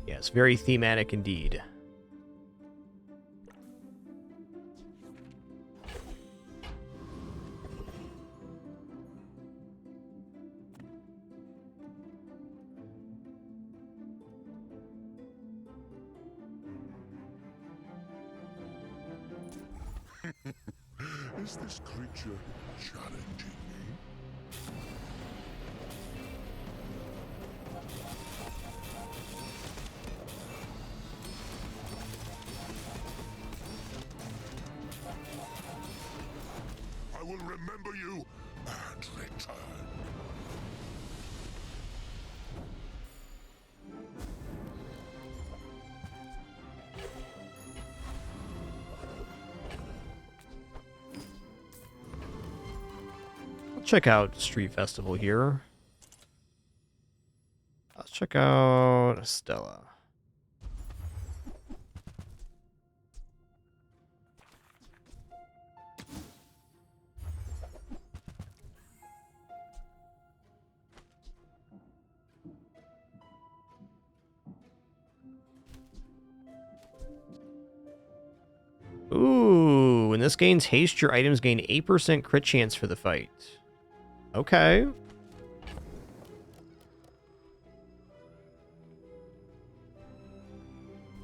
Yes, very thematic indeed. Is this creature challenging me? I will remember you and return. Check out Street Festival here. Let's check out Stella. Ooh, when this gains haste, your items gain 8% crit chance for the fight. Okay.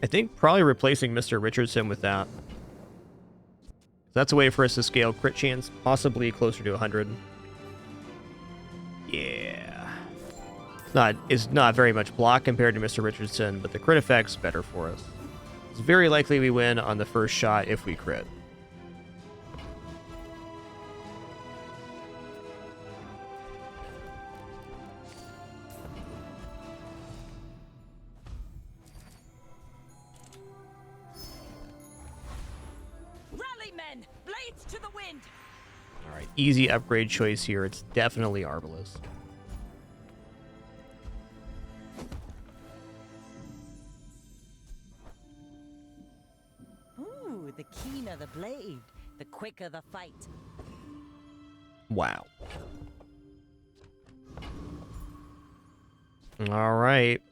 I think probably replacing Mr. Richardson with that. That's a way for us to scale crit chance, possibly closer to 100. Yeah. It's not very much block compared to Mr. Richardson, but the crit effect's better for us. It's very likely we win on the first shot if we crit. Blades to the wind! Alright, easy upgrade choice here. It's definitely Arbalist. Ooh, the keener the blade, the quicker the fight. Wow. Alright.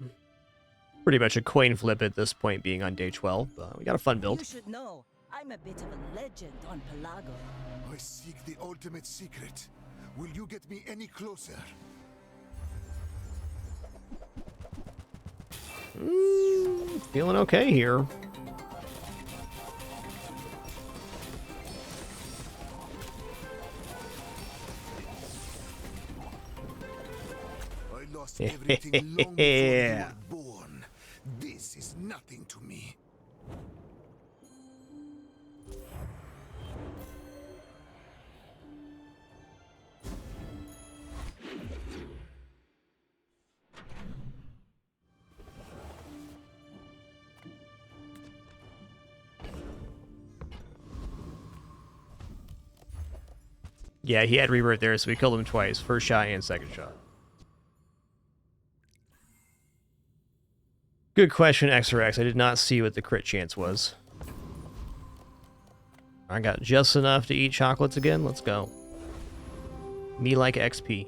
Pretty much a coin flip at this point, being on day 12. We got a fun build. You should know, I'm a bit of a legend on Pelago. I seek the ultimate secret. Will you get me any closer? Feeling okay here. I lost everything long before you were born. This is nothing to me. Yeah, he had rebirth there, so we killed him twice. First shot and second shot. Good question, XRX. I did not see what the crit chance was. I got just enough to eat chocolates again. Let's go. Me like XP.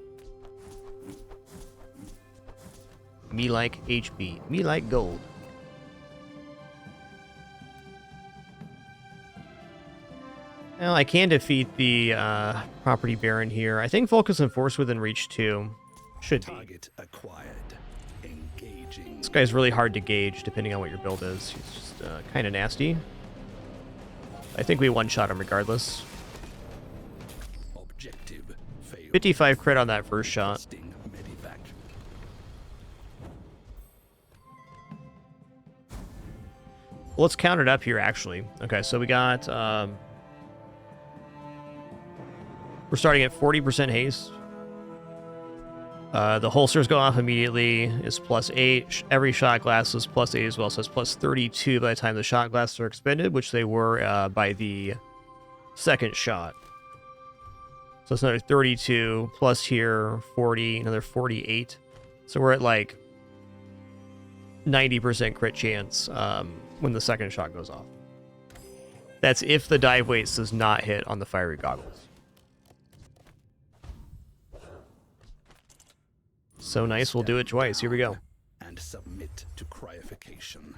Me like HP. Me like gold. Well, I can defeat the property baron here. I think focus and force within reach too. Should be. Target acquired. Engaging. This guy's really hard to gauge depending on what your build is. He's just kind of nasty. I think we one-shot him regardless. Objective failed. 55 crit on that first shot. Let's count it up here, actually. Okay, so we got... we're starting at 40% haste. The holsters go off immediately. It's +8. Every shot glass is +8 as well, so it's +32 by the time the shot glasses are expended, which they were by the second shot. So it's another 32, plus here 40, another 48. So we're at like 90% crit chance when the second shot goes off. That's if the dive weights does not hit on the fiery goggles. So nice, we'll do it twice. Here we go. And submit to cryification.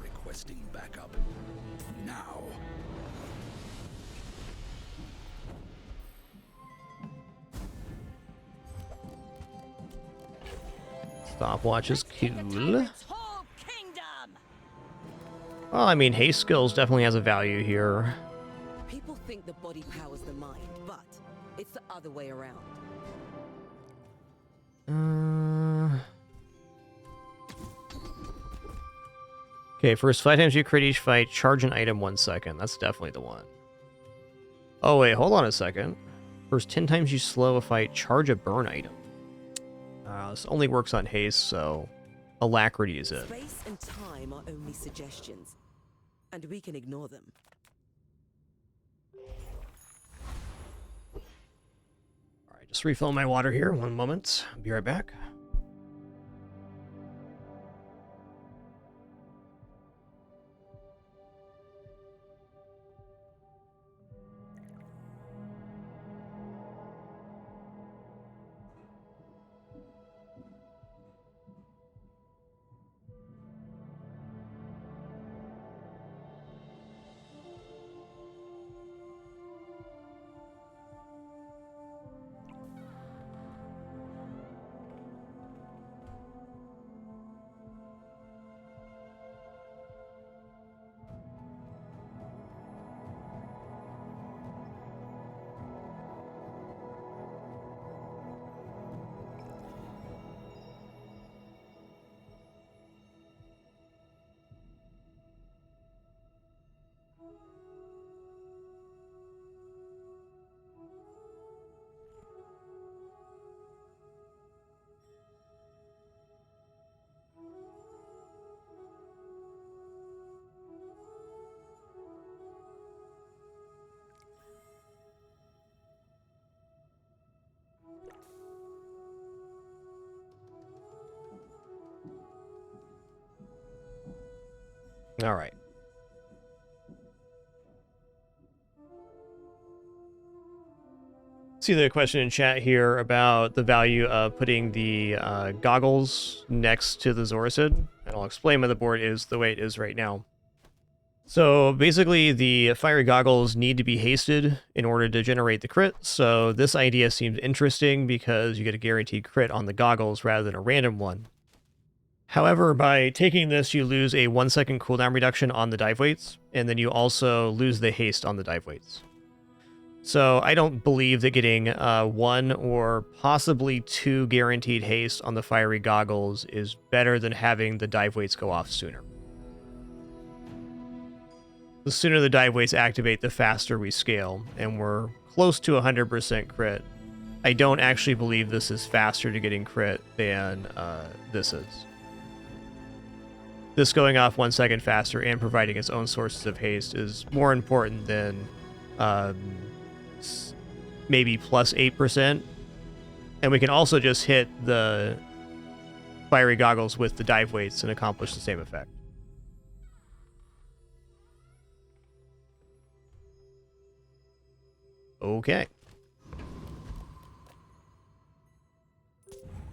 Requesting backup now. Stopwatch is cool. Well, I mean, haste skills definitely has a value here. People think the body powers the mind, but it's the other way around. Okay, first 5 times you crit each fight, charge an item 1 second. That's definitely the one. Oh, wait, hold on a second. First 10 times you slow a fight, charge a burn item. This only works on haste, so alacrity is it. Space and time are only suggestions, and we can ignore them. Alright, just refill my water here. 1 moment. I'll be right back. All right. See the question in chat here about the value of putting the goggles next to the Zoricid, and I'll explain why the board is the way it is right now. So basically, the fiery goggles need to be hasted in order to generate the crit, so this idea seems interesting because you get a guaranteed crit on the goggles rather than a random one. However, by taking this, you lose a 1 second cooldown reduction on the dive weights, and then you also lose the haste on the dive weights. So I don't believe that getting 1 or possibly 2 guaranteed haste on the fiery goggles is better than having the dive weights go off sooner. The sooner the dive weights activate, the faster we scale, and we're close to 100% crit. I don't actually believe this is faster to getting crit than this is. This going off 1 second faster and providing its own sources of haste is more important than maybe plus 8%. And we can also just hit the fiery goggles with the dive weights and accomplish the same effect. Okay.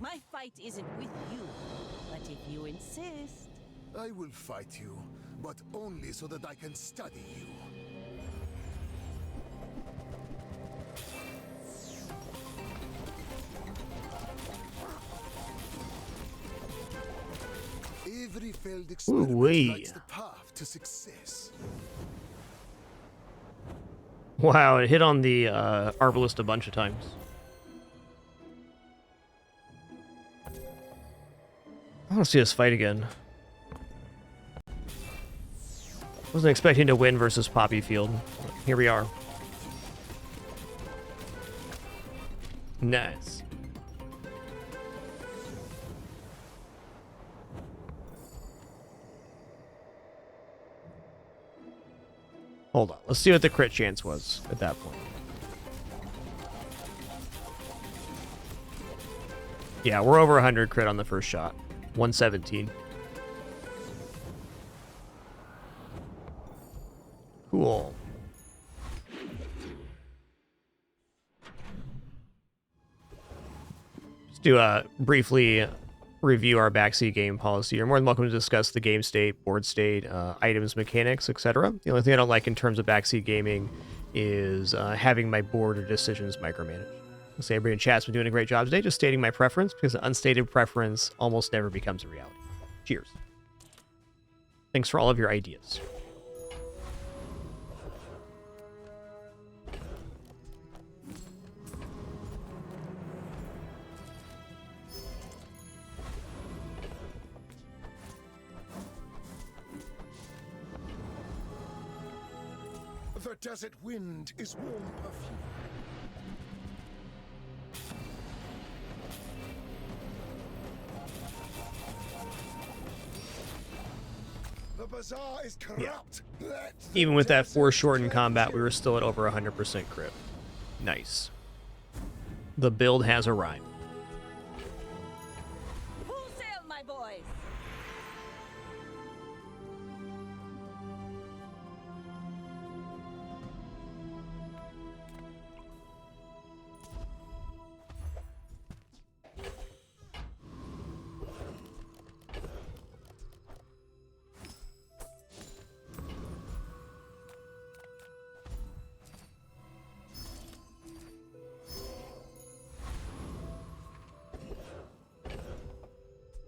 My fight isn't with you, but if you insist... I will fight you, but only so that I can study you. Every failed experiment lights the path to success. Wow, it hit on the Arbalist a bunch of times. I want to see us fight again. Wasn't expecting to win versus Poppy Field. Here we are. Nice. Hold on. Let's see what the crit chance was at that point. Yeah, we're over 100 crit on the first shot. 117. Cool. Just to briefly review our backseat game policy. You're more than welcome to discuss the game state, board state, items, mechanics, etc. The only thing I don't like in terms of backseat gaming is having my board or decisions micromanaged. I'll say everybody in chat's been doing a great job today, just stating my preference, because an unstated preference almost never becomes a reality. Cheers. Thanks for all of your ideas. The desert wind is warm perfume. The bazaar is corrupt. Yeah. Even with that foreshortened combat, we were still at over 100% crit. Nice. The build has a rhyme. Full sail, my boys!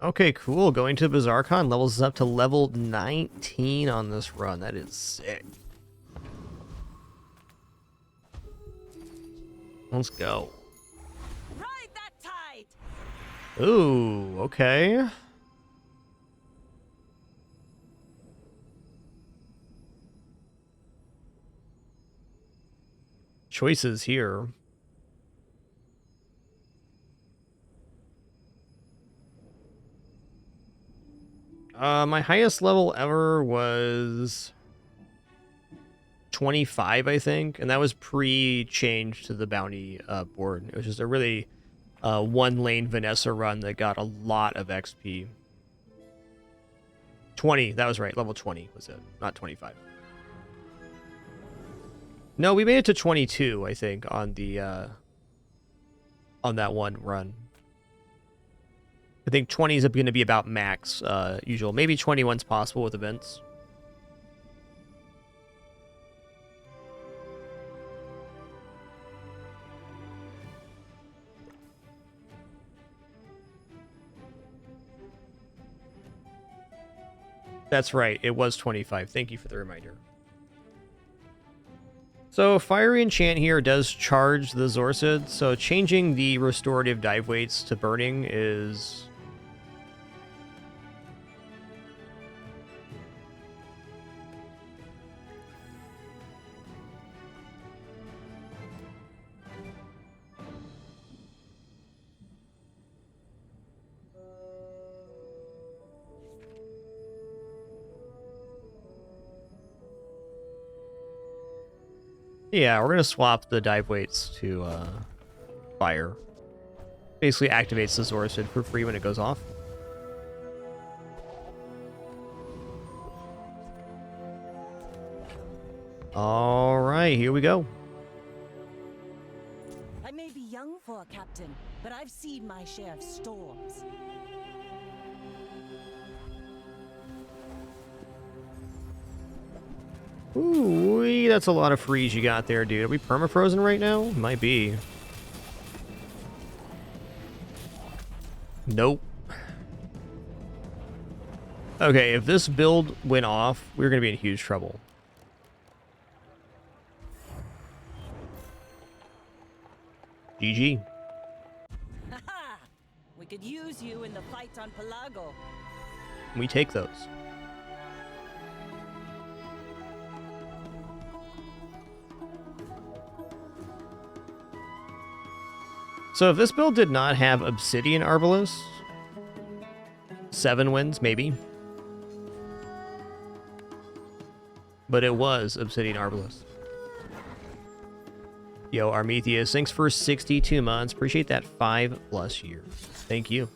Okay, cool. Going to BazaarCon levels us up to level 19 on this run. That is sick. Let's go. Ride that tide! Ooh, okay. Choices here. My highest level ever was 25, I think, and that was pre-change to the bounty board. It was just a really one-lane Vanessa run that got a lot of XP. 20, that was right. Level 20 was it, not 25. No, we made it to 22, I think, on the on that one run. I think 20 is going to be about max usual. Maybe 21's possible with events. That's right. It was 25. Thank you for the reminder. So Fiery Enchant here does charge the Zorsid, so changing the restorative dive weights to burning is... Yeah, we're going to swap the dive weights to fire. Basically activates the Zorsid for free when it goes off. Alright, here we go. I've seen my share of storms. Ooh, that's a lot of freeze you got there, dude. Are we perma-frozen right now? Might be. Nope. Okay, if this build went off, we're going to be in huge trouble. GG. Haha! We could use you in the fight on Pelago. We take those. So if this build did not have Obsidian Arbalest, 7 wins, maybe. But it was Obsidian Arbalest. Yo, Armetheus, thanks for 62 months. Appreciate that 5+ years. Thank you.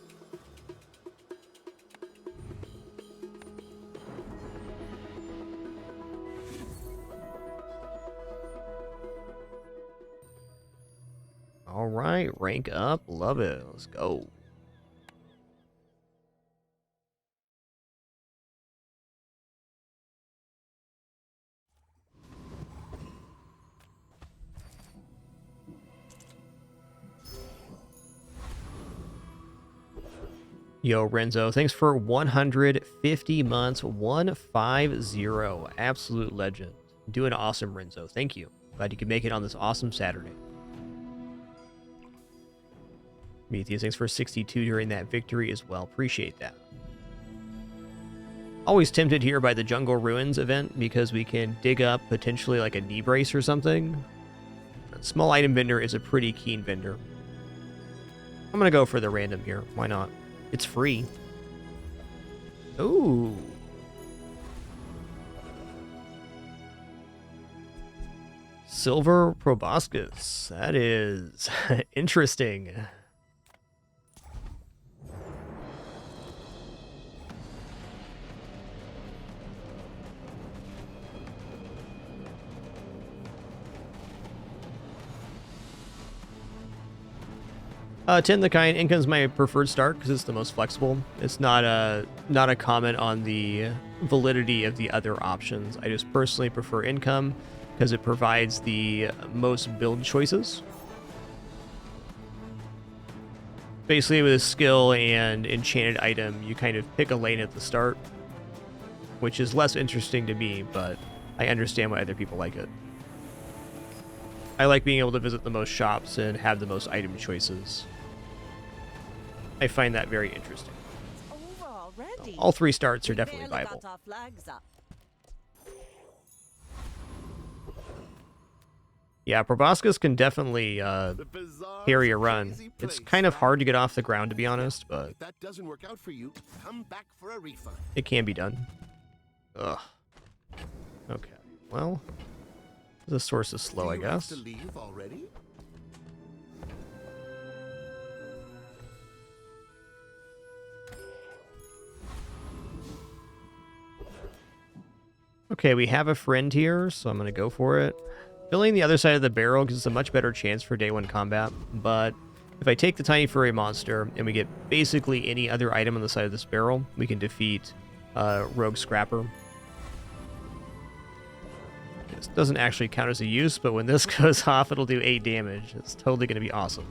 All right, rank up. Love it. Let's go. Yo, Renzo, thanks for 150 months. 150. Absolute legend. Doing awesome, Renzo. Thank you. Glad you could make it on this awesome Saturday. Prometheus, thanks for 62 during that victory as well. Appreciate that. Always tempted here by the Jungle Ruins event because we can dig up potentially like a knee brace or something. A small item vendor is a pretty keen vendor. I'm going to go for the random here. Why not? It's free. Ooh. Silver proboscis. That is interesting. Tin the Kind, Income's my preferred start because it's the most flexible. It's not a comment on the validity of the other options. I just personally prefer Income because it provides the most build choices. Basically, with a skill and enchanted item, you kind of pick a lane at the start, which is less interesting to me, but I understand why other people like it. I like being able to visit the most shops and have the most item choices. I find that very interesting. All 3 starts are definitely viable. Yeah, proboscis can definitely carry a run. It's kind of hard to get off the ground, to be honest, but if that doesn't work out for you, come back for a refund. It can be done. Ugh. Okay. Well, the source is slow, I guess. To leave already? Okay, we have a friend here, so I'm going to go for it. Filling the other side of the barrel gives us a much better chance for day 1 combat, but if I take the tiny furry monster and we get basically any other item on the side of this barrel, we can defeat Rogue Scrapper. This doesn't actually count as a use, but when this goes off, it'll do 8 damage. It's totally going to be awesome.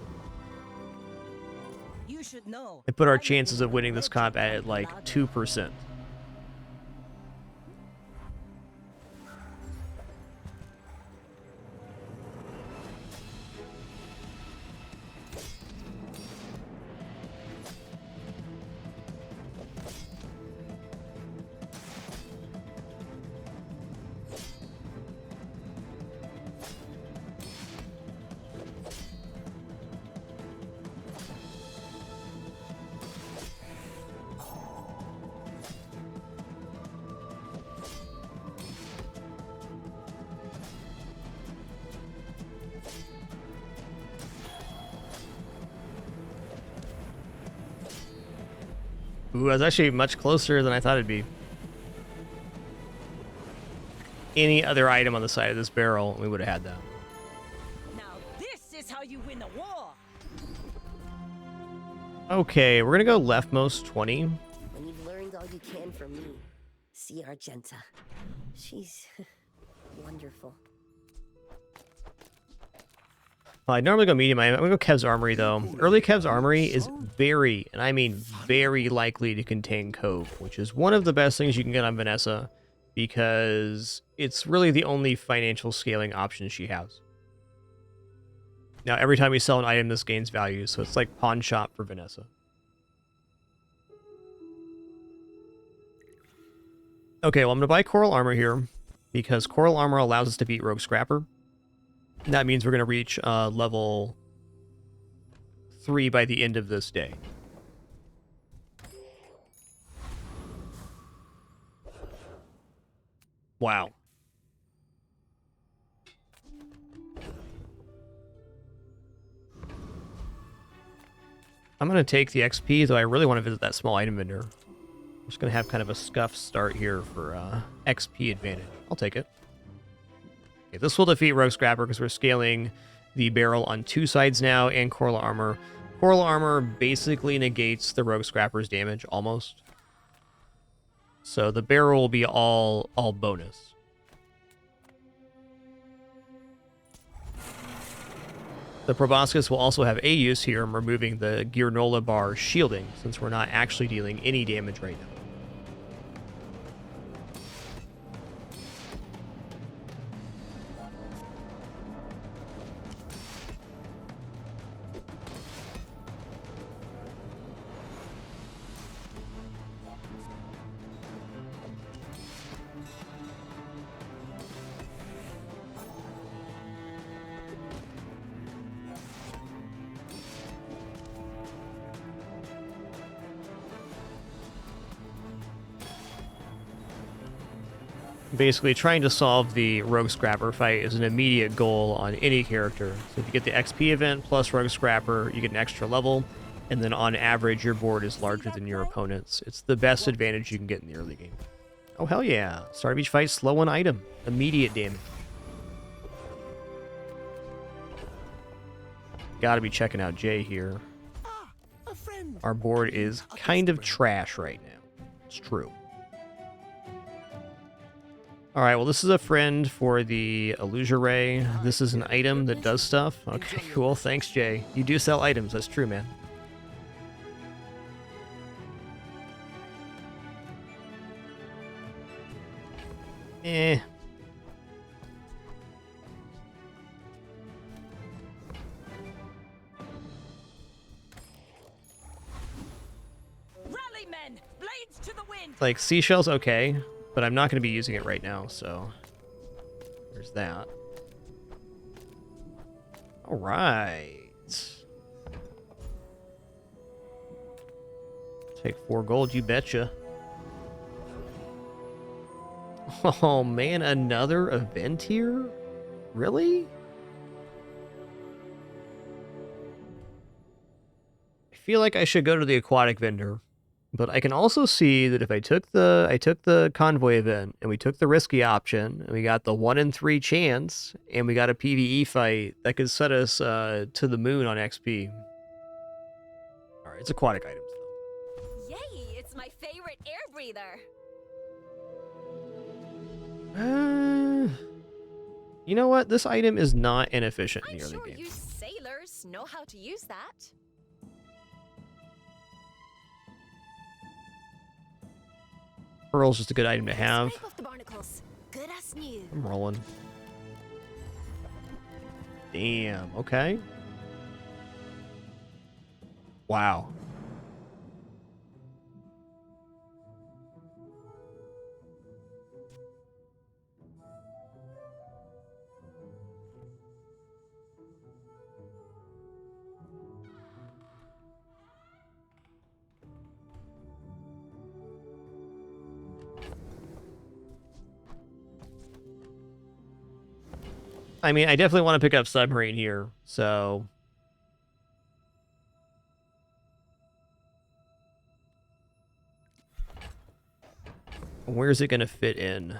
You should know. And put our chances of winning this combat at like 2%. Ooh, I was actually much closer than I thought it'd be. Any other item on the side of this barrel, we would have had that. Now this is how you win a war. Okay, we're gonna go leftmost 20. When you've learned all you can from me, see Argenta. She's wonderful. I'd normally go medium. I'm gonna go Kev's Armory though. Early Kev's Armory is very, and I mean very likely to contain Cove, which is one of the best things you can get on Vanessa because it's really the only financial scaling option she has. Now, every time we sell an item, this gains value, so it's like pawn shop for Vanessa. Okay, well, I'm going to buy Coral Armor here because Coral Armor allows us to beat Rogue Scrapper. That means we're going to reach level 3 by the end of this day. Wow. I'm going to take the XP, though I really want to visit that small item vendor. I'm just going to have kind of a scuff start here for XP advantage. I'll take it. Okay, this will defeat Rogue Scrapper because we're scaling the barrel on 2 sides now and Coral Armor. Coral Armor basically negates the Rogue Scrapper's damage, almost. So the barrel will be all bonus. The Proboscis will also have a use here in removing the Gearnola bar shielding, since we're not actually dealing any damage right now. Basically, trying to solve the Rogue Scrapper fight is an immediate goal on any character. So if you get the XP event plus Rogue Scrapper, you get an extra level, and then on average, your board is larger than your opponent's. It's the best advantage you can get in the early game. Oh, hell yeah. Start of each fight, slow an item. Immediate damage. Gotta be checking out Jay here. Our board is kind of trash right now. It's true. Alright, well this is a friend for the Illusion Ray. This is an item that does stuff. Okay, cool. Thanks, Jay. You do sell items. That's true, man. Eh. Rally, men! Blades to the wind! Like, seashells, okay. But I'm not going to be using it right now, so there's that. All right. Take 4 gold, you betcha. Oh man, another event here? Really? I feel like I should go to the aquatic vendor. But I can also see that if I took the convoy event and we took the risky option and we got the 1 in 3 chance and we got a PvE fight, that could set us to the moon on XP. All right, it's aquatic items though. Yay! It's my favorite air breather. You know what? This item is not inefficient in the early game. I'm sure you sailors know how to use that. Pearl's just a good item to have. Good as new. I'm rolling. Damn, okay. Wow. I mean, I definitely want to pick up Submarine here, so... Where's it going to fit in?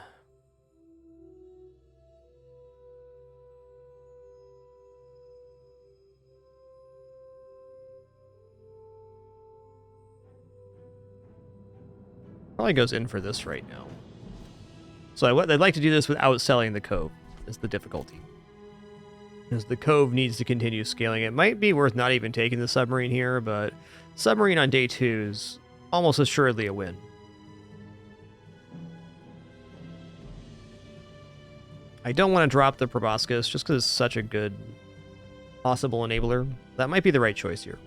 Probably goes in for this right now. So I'd like to do this without selling the Cove, is the difficulty. Because the Cove needs to continue scaling. It might be worth not even taking the submarine here, but submarine on day 2 is almost assuredly a win. I don't want to drop the Proboscis just because it's such a good possible enabler. That might be the right choice here.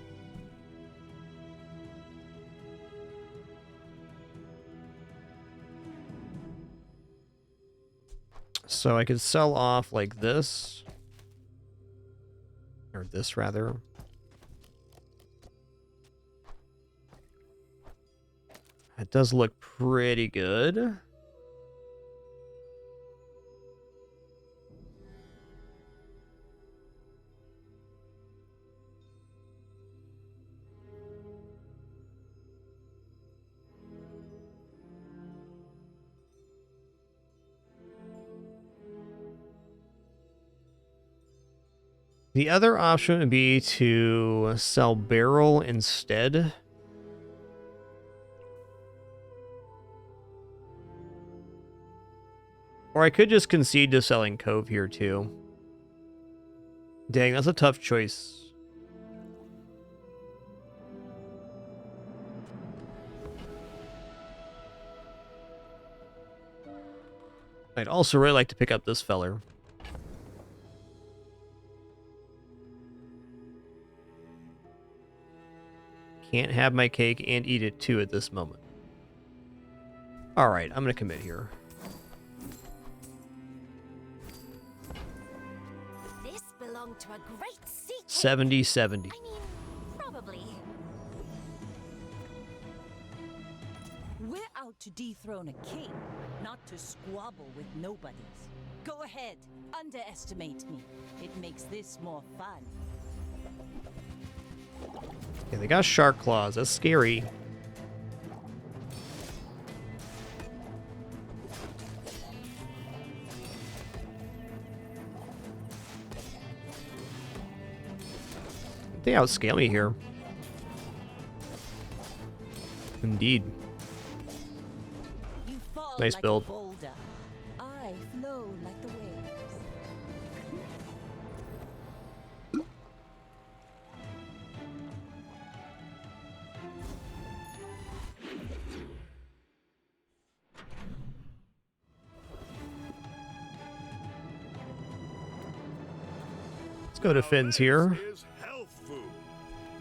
So I could sell off like this. Or this, rather. It does look pretty good. The other option would be to sell Barrel instead. Or I could just concede to selling Cove here too. Dang, that's a tough choice. I'd also really like to pick up this feller. Can't have my cake and eat it too at this moment. Alright, I'm gonna commit here. This belonged to a great sea king. 70-70. I mean, probably. We're out to dethrone a king, not to squabble with nobodies. Go ahead, underestimate me. It makes this more fun. Yeah, they got shark claws. That's scary. They outscale me here. Indeed. You fall Nice like build. a boulder. I flow like the waves. Let's go to Finn's here.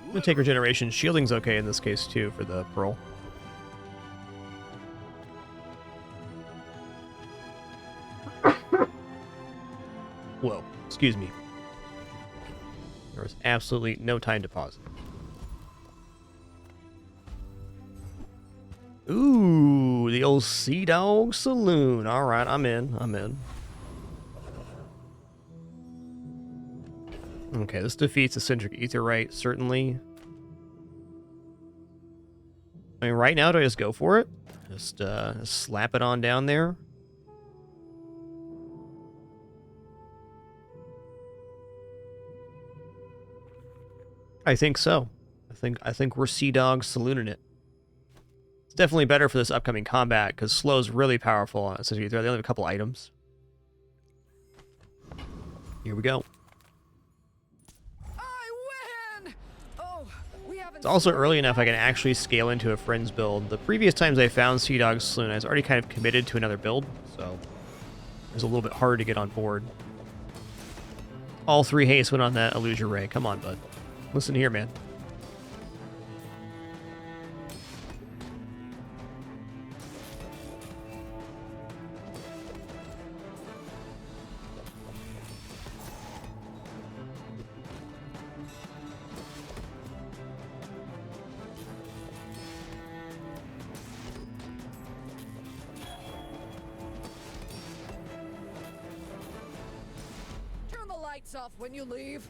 I'm gonna take regeneration. Shielding's okay in this case too for the Pearl. Whoa, excuse me. There was absolutely no time to pause. Ooh, the old Sea Dog Saloon. All right, I'm in. I'm in. Okay, this defeats the Centric Aetheryte, certainly. I mean, right now, do I just go for it? Just slap it on down there? I think so. I think we're Sea Dog Salooning it. It's definitely better for this upcoming combat, because Slow's really powerful on Centric Aetheryte. They only have a couple items. Here we go. It's also early enough I can actually scale into a Friends build. The previous times I found Sea Dog Saloon, I was already kind of committed to another build, so it was a little bit hard to get on board. All 3 haste went on that Illusion Ray. Come on, bud. Listen here, man. Off when you leave.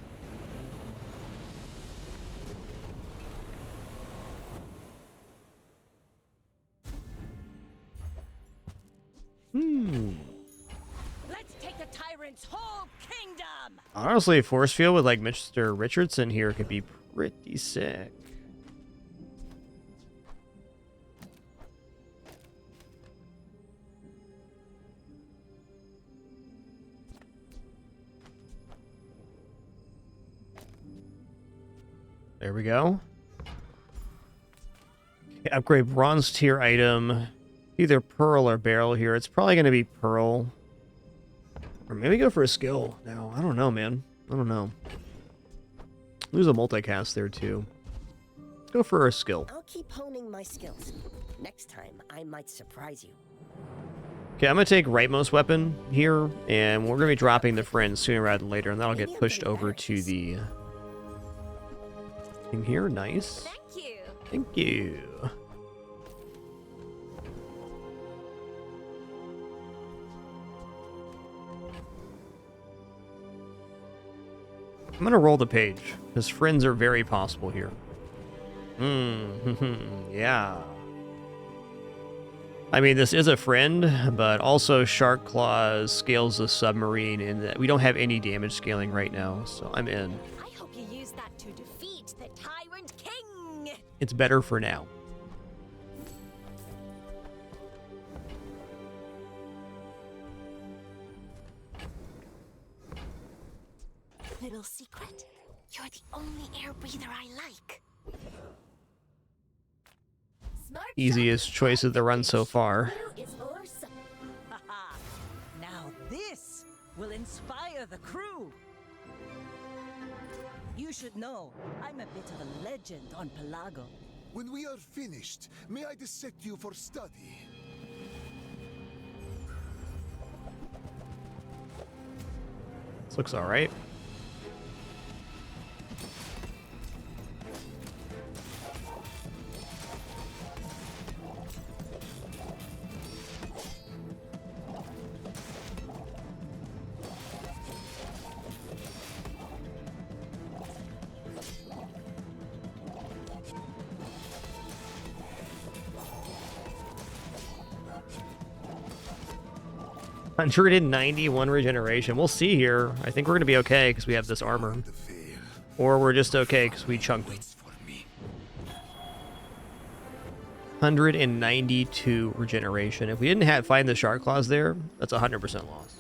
Let's take the tyrant's whole kingdom. Honestly, a force field with like Mr. Richardson here could be pretty sick. There we go. Okay, upgrade bronze tier item. Either pearl or barrel here. It's probably going to be pearl. Or maybe go for a skill now. I don't know, man. I don't know. Lose a multicast there, too. Let's go for a skill. I'll keep honing my skills. Next time, I might surprise you. Okay, I'm going to take rightmost weapon here, and we're going to be dropping the friend sooner rather than later, and that'll get pushed over to the thing here. Nice. Thank you. Thank you. I'm going to roll the page, because friends are very possible here. Yeah. I mean, this is a friend, but also Shark Claws scales the submarine, and we don't have any damage scaling right now, so I'm in. I hope you use that to defeat the Tyrant King. It's better for now. Little secret, you're the only air breather I like. Easiest choice of the run so far. Now this will inspire the crew. You should know, I'm a bit of a legend on Pelago. When we are finished, may I dissect you for study? This looks alright. $191 regeneration. We'll see here. I think we're going to be okay because we have this armor. Or we're just okay because we chunked it. 192 regeneration. If we didn't find the Shark Claws there, that's 100% loss.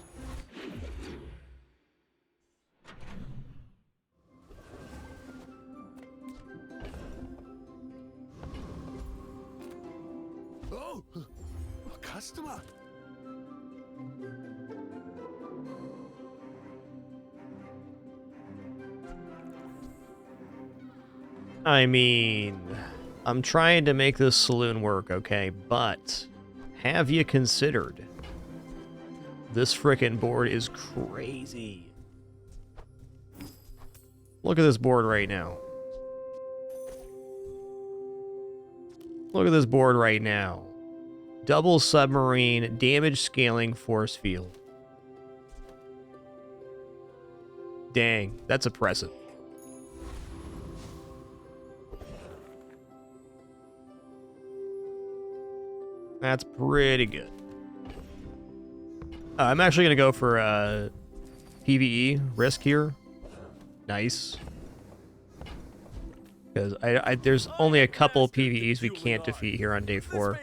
Oh, a customer. I mean, I'm trying to make this saloon work, okay? But have you considered this frickin' board is crazy. Look at this board right now. Look at this board right now. Double submarine, damage scaling, force field. Dang, that's oppressive. That's pretty good. I'm actually going to go for PvE risk here. Nice. Because there's only a couple PvEs we can't defeat here on day 4.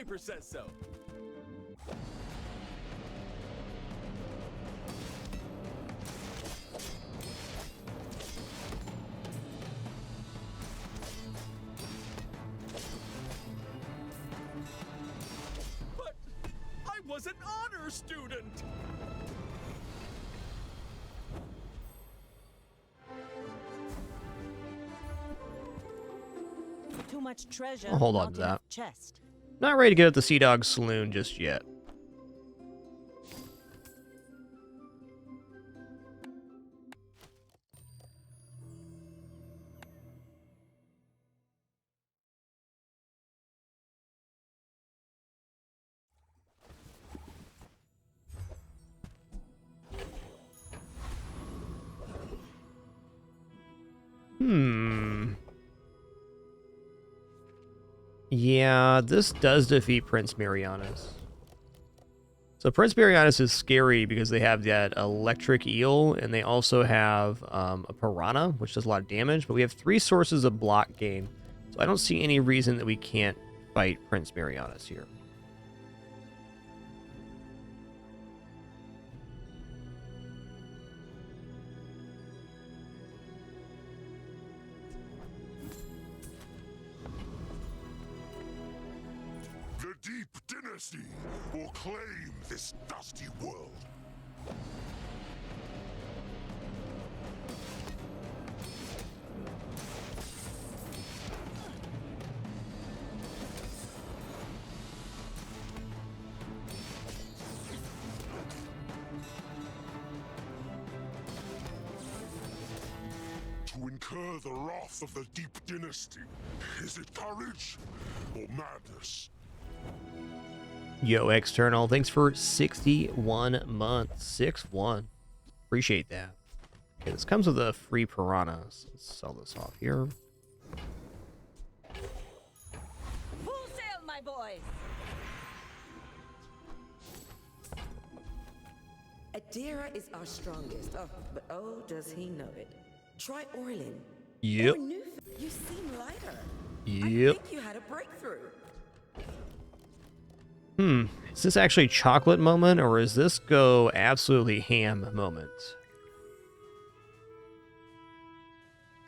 Was an honor student. Too much treasure. I'll hold on to that. Chest. Not ready to get at the Sea Dog Saloon just yet. Yeah, this does defeat Prince Marianus. So Prince Marianus is scary because they have that electric eel, and they also have a piranha, which does a lot of damage, but we have 3 sources of block gain. So I don't see any reason that we can't fight Prince Marianus here. dynasty will claim this dusty world. To incur the wrath of the Deep Dynasty, is it courage or madness? Yo, External, thanks for 61 months. 6-1. Appreciate that. Okay, this comes with a free piranhas. Let's sell this off here. Full sail, my boys! Adira is our strongest. Oh, but oh, does he know it. Try Orlin. Yep. Or New. You seem lighter. Yep. I think you had a breakthrough. Is this actually chocolate moment, or is this go absolutely ham moment?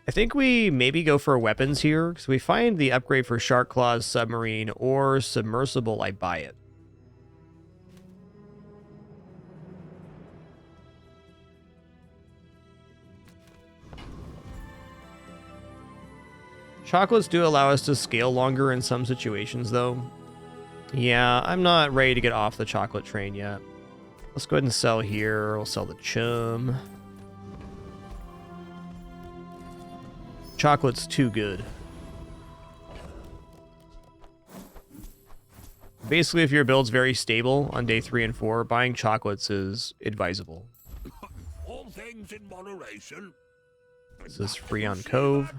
I think we maybe go for weapons here, because we find the upgrade for Shark Claws Submarine or Submersible, I buy it. Chocolates do allow us to scale longer in some situations, though. Yeah, I'm not ready to get off the chocolate train yet. Let's go ahead and sell here. We'll sell the chum. Chocolate's too good. Basically, if your build's very stable on day 3 and 4, buying chocolates is advisable. All things in moderation. This is free on Cove.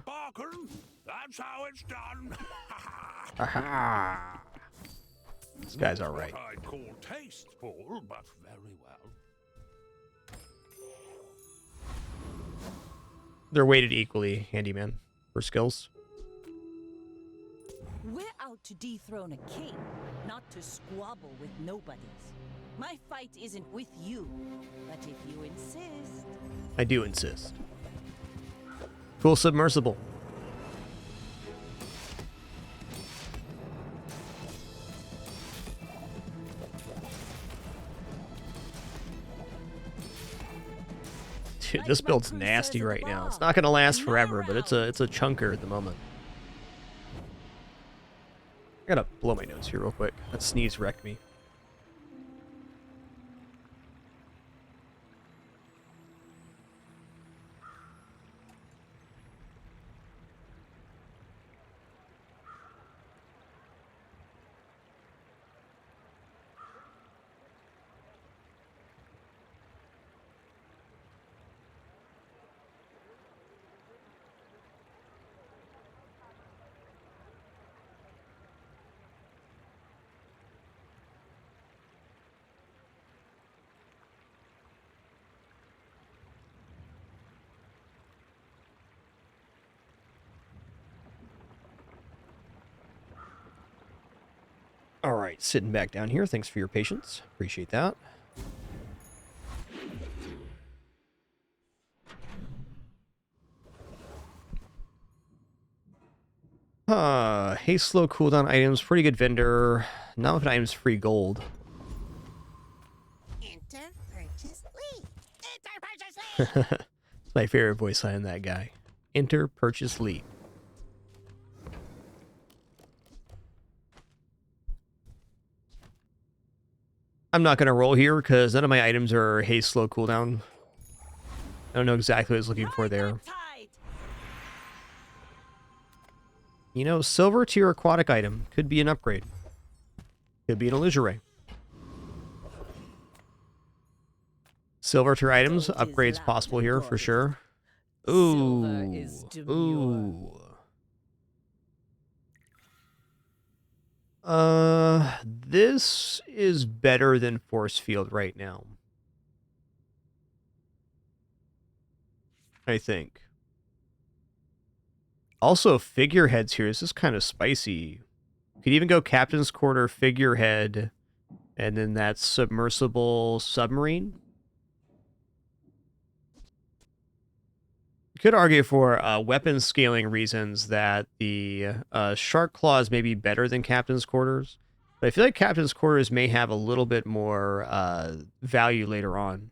That's how it's done. Aha! This guy's alright. What I'd call tasteful, but very well. They're weighted equally, Handyman, for skills. We're out to dethrone a king, not to squabble with nobodies. My fight isn't with you, but if you insist... I do insist. Cool submersible. Dude, this build's nasty right now. It's not gonna last forever, but it's a chunker at the moment. I gotta blow my nose here real quick. That sneeze wrecked me. All right, sitting back down here. Thanks for your patience. Appreciate that. Haste slow cooldown items. Pretty good vendor. Not with items free gold. Enter purchase lead. Enter purchase lead. It's my favorite voice line, that guy. Enter purchase lead. I'm not going to roll here because none of my items are haste slow cooldown. I don't know exactly what I was looking for there. You know, silver tier aquatic item could be an upgrade. Could be an illusory. Silver tier items, upgrades possible here for sure. Ooh. Ooh. This is better than force field right now. I think. Also, figureheads here. This is kind of spicy. Could even go captain's quarter, figurehead, and then that submersible submarine. You could argue for weapon scaling reasons that the shark claws may be better than captain's quarters. But I feel like Captain's Quarters may have a little bit more value later on.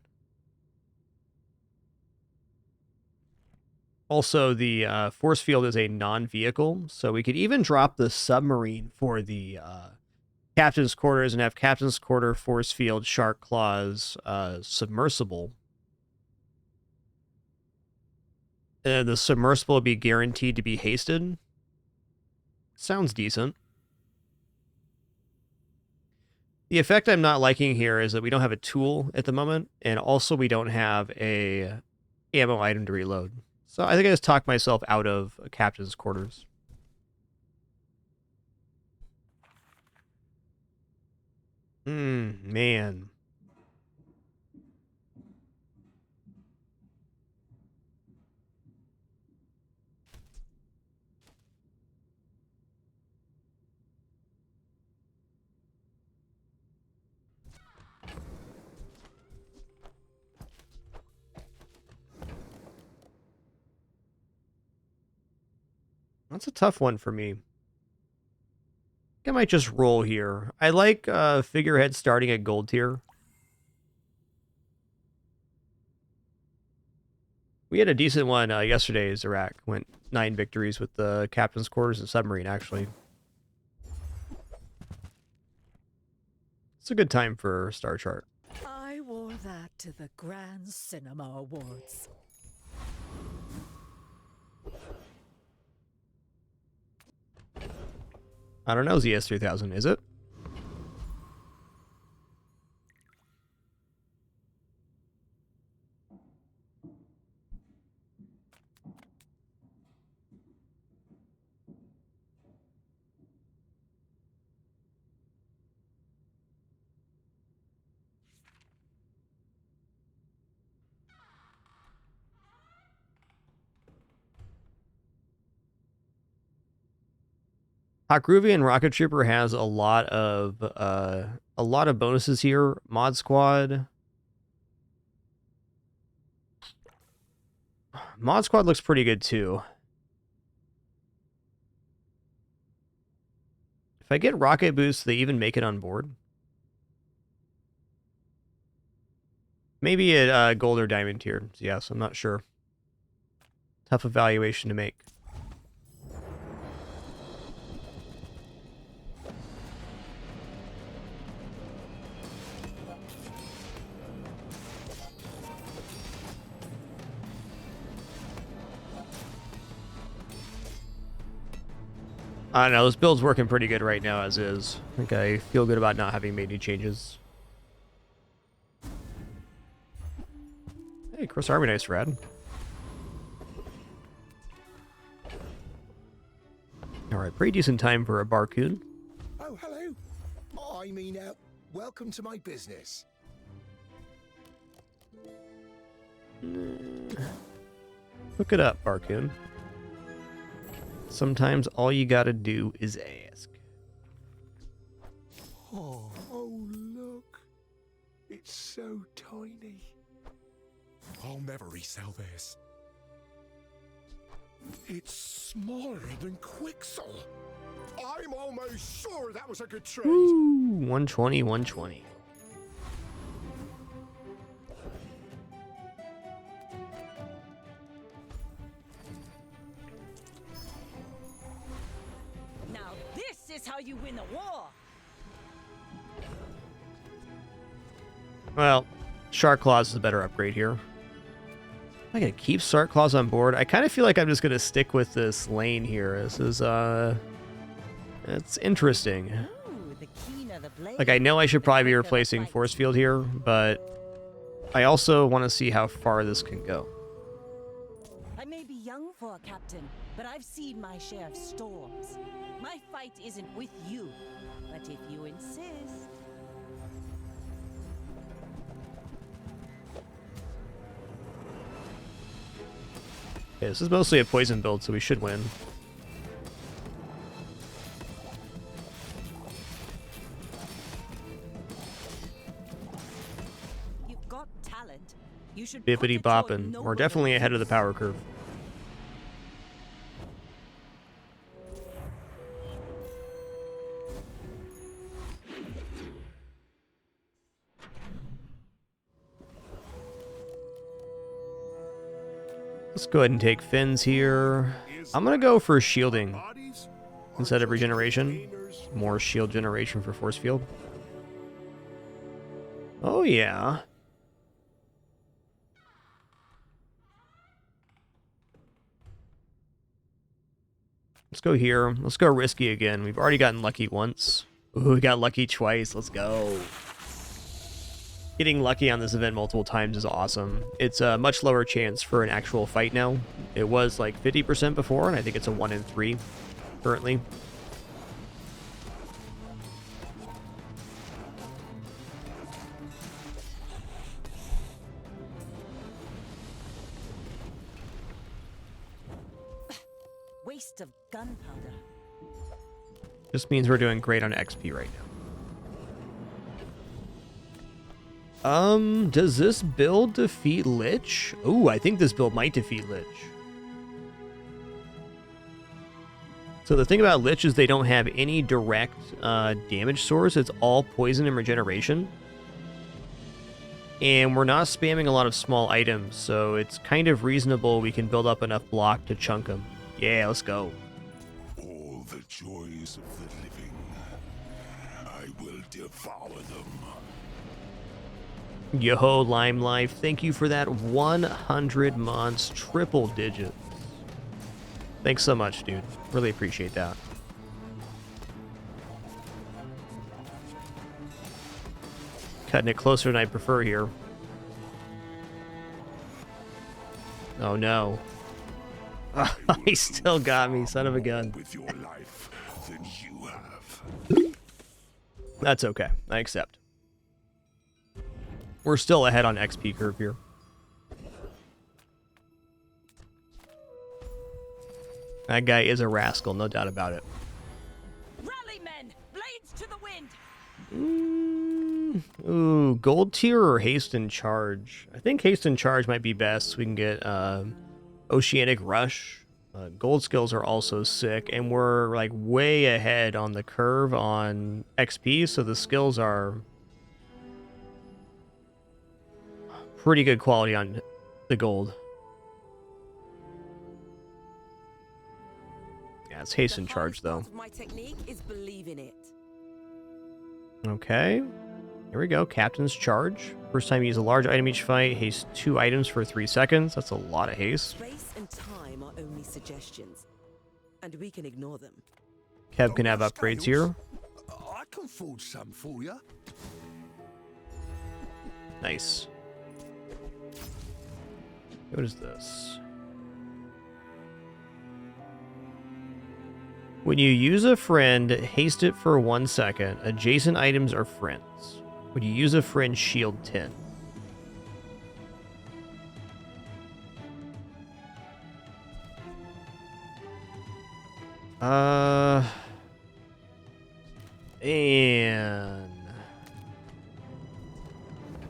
Also, the force field is a non-vehicle, so we could even drop the submarine for the Captain's Quarters and have Captain's Quarter, force field, shark claws, submersible. And the submersible would be guaranteed to be hasted. Sounds decent. The effect I'm not liking here is that we don't have a tool at the moment, and also we don't have a ammo item to reload. So I think I just talked myself out of Captain's Quarters. Man. That's a tough one for me. I might just roll here. I like figurehead starting at gold tier. We had a decent one yesterday. Zarak went 9 victories with the Captain's Quarters and submarine, actually. It's a good time for Star Chart. I wore that to the Grand Cinema Awards. I don't know, ZS3000, is it? Hot Groovy and Rocket Trooper has a lot of bonuses here. Mod Squad. Mod Squad looks pretty good too. If I get rocket boosts, they even make it on board. Maybe at gold or diamond tier. Yes, I'm not sure. Tough evaluation to make. I don't know, this build's working pretty good right now as is. I think I feel good about not having made any changes. Hey, Chris Army, nice rad. Alright, pretty decent time for a Barcoon. Oh, hello. I mean, welcome to my business. Look it up, Barcoon. Sometimes all you gotta do is ask. Oh, look. It's so tiny. I'll never resell this. It's smaller than Quixel. I'm almost sure that was a good trade. Ooh, 120, 120. Now this is how you win a war. Well, Shark Claws is a better upgrade here. Am I gonna keep Shark Claws on board? I kind of feel like I'm just gonna stick with this lane here. This is it's interesting. Like, I know I should probably be replacing Force Field here, but I also want to see how far this can go. I may be young for a captain, but I've seen my share of storms. My fight isn't with you, but if you insist. Okay, this is mostly a poison build, so we should win. You've got talent. You should Bippity boppin'. We're definitely ahead of the power curve. Let's go ahead and take fins here. I'm going to go for shielding instead of regeneration. More shield generation for force field. Oh, yeah. Let's go here. Let's go risky again. We've already gotten lucky once. Ooh, we got lucky twice. Let's go. Getting lucky on this event multiple times is awesome. It's a much lower chance for an actual fight now. It was like 50% before, and I think it's a 1 in 3 currently. Waste of gunpowder. Just means we're doing great on XP right now. Does this build defeat Lich? Ooh, I think this build might defeat Lich. So the thing about Lich is they don't have any direct damage source. It's all poison and regeneration. And we're not spamming a lot of small items, so it's kind of reasonable we can build up enough block to chunk them. Yeah, let's go. All the joys of the living, I will devour them. Yo, Lime Life, thank you for that 100 months, triple digits. Thanks so much, dude. Really appreciate that. Cutting it closer than I prefer here. Oh no. He still got me, son of a gun. With your life than you have. That's okay. I accept. We're still ahead on XP curve here. That guy is a rascal, no doubt about it. Rally men, blades to the wind. Ooh, gold tier or haste and charge? I think haste and charge might be best. We can get Oceanic Rush. Gold skills are also sick, and we're like way ahead on the curve on XP, so the skills are pretty good quality on the gold. Yeah, it's haste and charge though. My technique is believe in it. Okay. Here we go. Captain's Charge. First time you use a large item each fight. Haste 2 items for 3 seconds. That's a lot of haste. Space and time are only suggestions, and we can ignore them. Kev can have upgrades here. I can forge some for you. Nice. What is this? When you use a friend, haste it for 1 second. Adjacent items are friends. When you use a friend, shield 10. And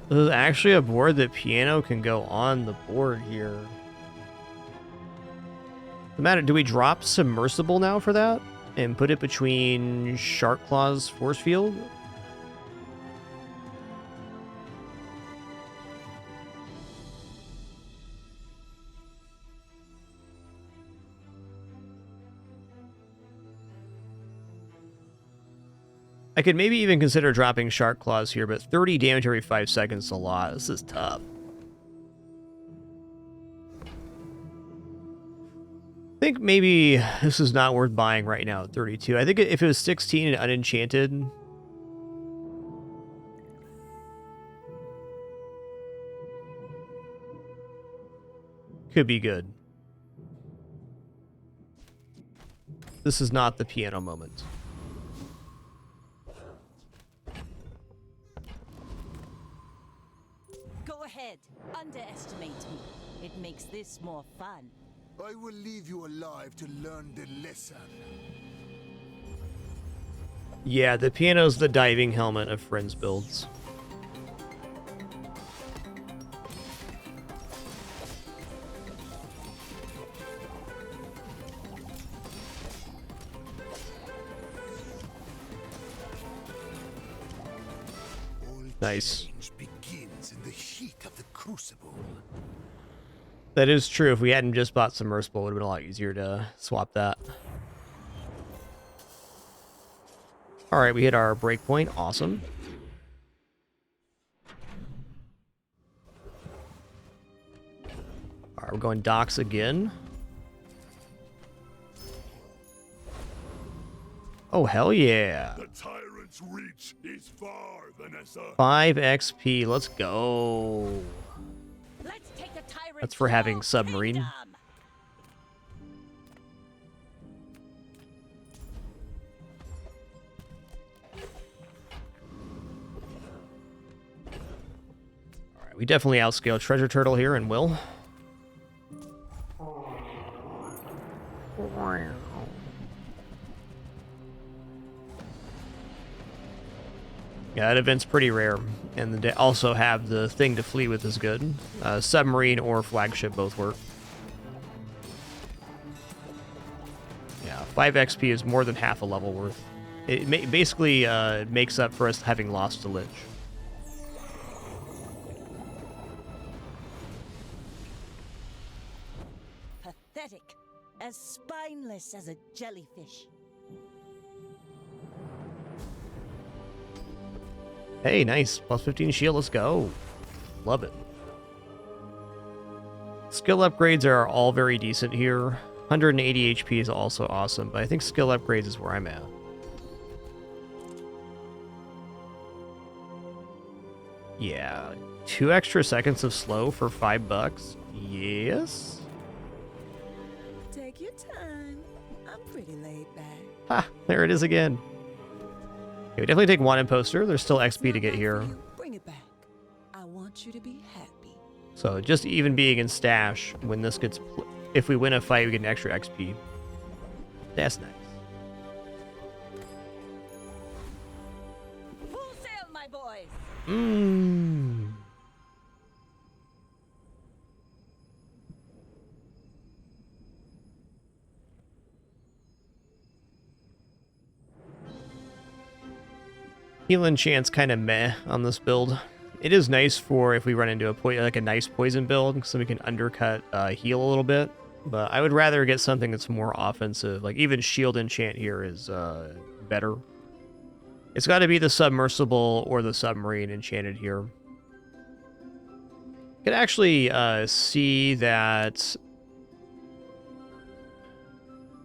there's actually a board that piano can go on the board here. No matter, do we drop submersible now for that and put it between Shark Claw's force field? I could maybe even consider dropping Shark Claws here, but 30 damage every 5 seconds is a lot. This is tough. I think maybe this is not worth buying right now at 32. I think if it was 16 and unenchanted, could be good. This is not the piano moment. Go ahead, underestimate me. It makes this more fun. I will leave you alive to learn the lesson. Yeah, the piano's the diving helmet of friends builds. Nice. Change begins in the heat of the crucible. That is true. If we hadn't just bought Submersible, it would have been a lot easier to swap that. Alright, we hit our breakpoint. Awesome. Alright, we're going docks again. Oh, hell yeah. The tyrant's reach is far, Vanessa. 5 XP. Let's go. Let's take a tyrant. That's for having submarine. Alright, we definitely outscale Treasure Turtle here and will. Yeah, that event's pretty rare, and they also have the thing to flee with is good. Submarine or flagship both work. Yeah, 5 XP is more than half a level worth. It basically makes up for us having lost to Lich. Pathetic. As spineless as a jellyfish. Hey, nice. Plus 15 shield, let's go. Love it. Skill upgrades are all very decent here. 180 HP is also awesome, but I think skill upgrades is where I'm at. Yeah, 2 extra seconds of slow for $5. Yes? Take your time. I'm pretty laid back. Ha, there it is again. Okay, we definitely take one imposter. There's still XP to get here. Bring it back. I want you to be happy. So just even being in stash, when this gets... If we win a fight, we get an extra XP. That's nice. Full sail, my boys. Mmm. Heal enchant's kind of meh on this build. It is nice for if we run into a nice poison build, so we can undercut heal a little bit. But I would rather get something that's more offensive. Like even shield enchant here is better. It's got to be the submersible or the submarine enchanted here. You can actually see that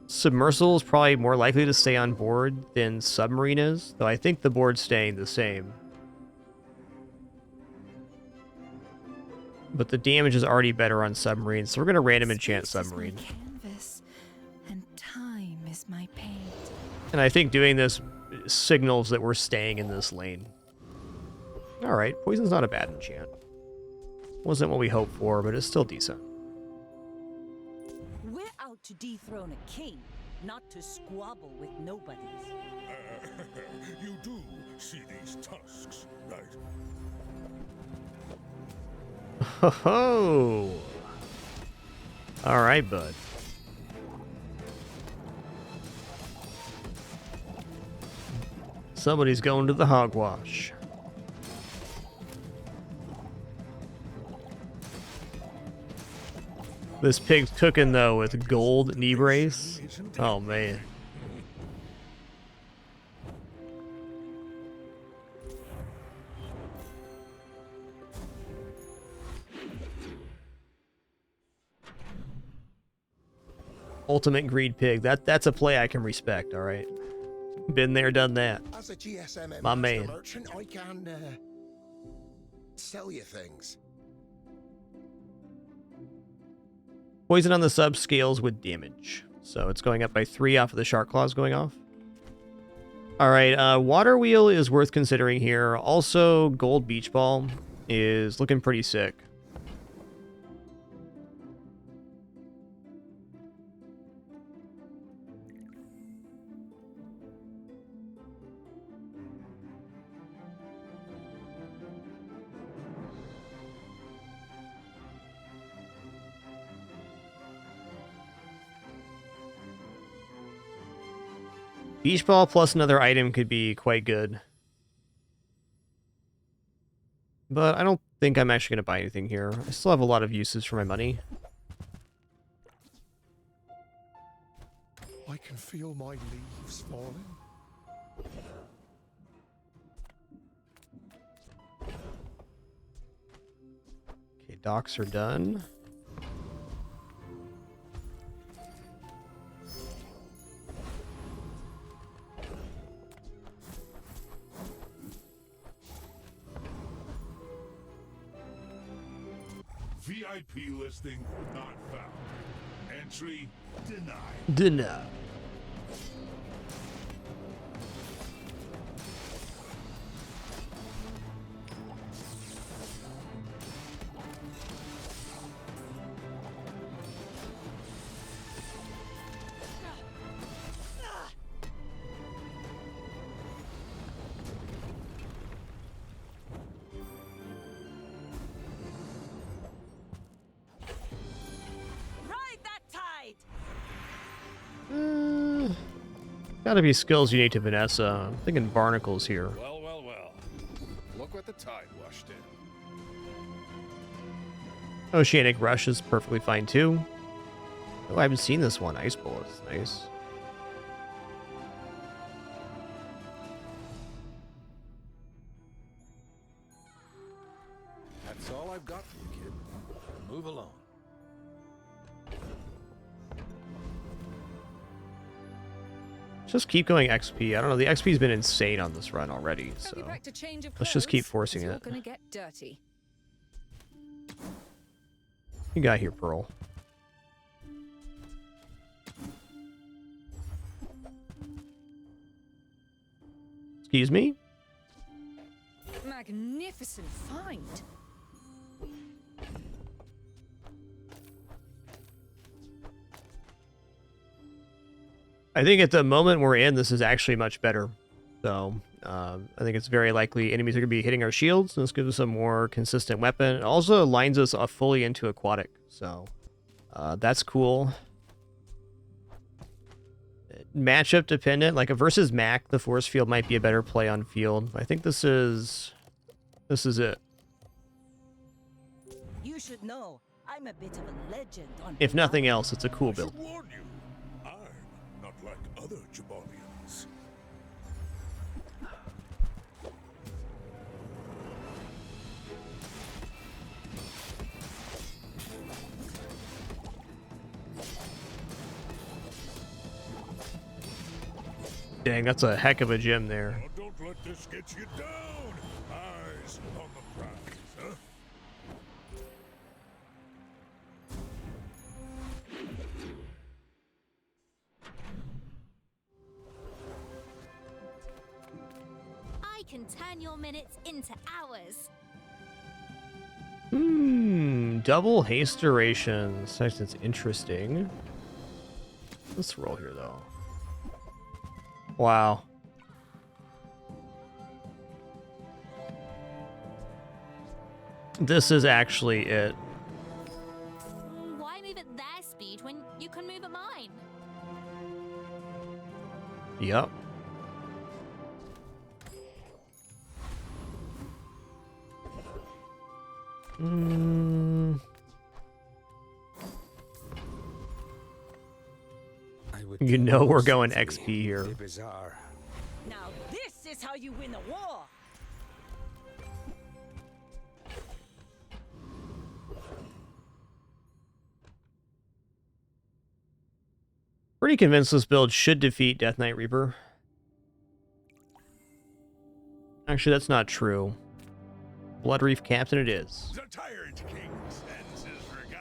submersible is probably more likely to stay on board than submarine is, though I think the board's staying the same. But the damage is already better on submarine, so we're going to random enchant submarine. Canvas, and time is my paint. And I think doing this signals that we're staying in this lane. Alright, poison's not a bad enchant. Wasn't what we hoped for, but it's still decent. We're out to dethrone a king, not to squabble with nobodies. You do see these tusks, right? Ho ho! Alright, bud. Somebody's going to the hogwash. This pig's cooking, though, with gold knee brace. Oh, man. Ultimate greed pig. That's a play I can respect, all right? Been there, done that. As a GSM My man. merchant, I can sell you things. Poison on the sub scales with damage. So it's going up by 3 off of the shark claws going off. Alright, water wheel is worth considering here. Also, gold beach ball is looking pretty sick. Beach ball plus another item could be quite good. But I don't think I'm actually going to buy anything here. I still have a lot of uses for my money. I can feel my leaves falling. Okay, docks are done. VIP listing not found. Entry denied. Denied. Gotta be skills unique to Vanessa. I'm thinking barnacles here. Well, well, well. Look what the tide washed in. Oceanic Rush is perfectly fine too. Oh, I haven't seen this one. Ice Bullets. Nice. That's all I've got for you, kid. Move along. Just keep going XP. I don't know. The XP's been insane on this run already, so let's just keep forcing it. Gonna get dirty. You got here, Pearl. Excuse me? Magnificent find. I think at the moment we're in, this is actually much better. So I think it's very likely enemies are going to be hitting our shields, and this gives us a more consistent weapon. It also lines us fully into aquatic, so that's cool. Matchup dependent, like a versus Mac, the force field might be a better play on field. I think this is it. You should know, I'm a bit of a legend on If nothing else, it's a cool build. Warn you, I'm not like other Jabalians. Dang, that's a heck of a gem there. Now don't let this get you down. Eyes on the prize, huh? I can turn your minutes into hours. Double haste duration. That's interesting. Let's roll here, though. Wow. This is actually it. Why move at their speed when you can move at mine? Yep. You know we're going XP here. Bizarre. Now this is how you win a war. Pretty convinced this build should defeat Death Knight Reaper. Actually, that's not true. Blood Reef Captain it is. The Tyrant King sends his regards.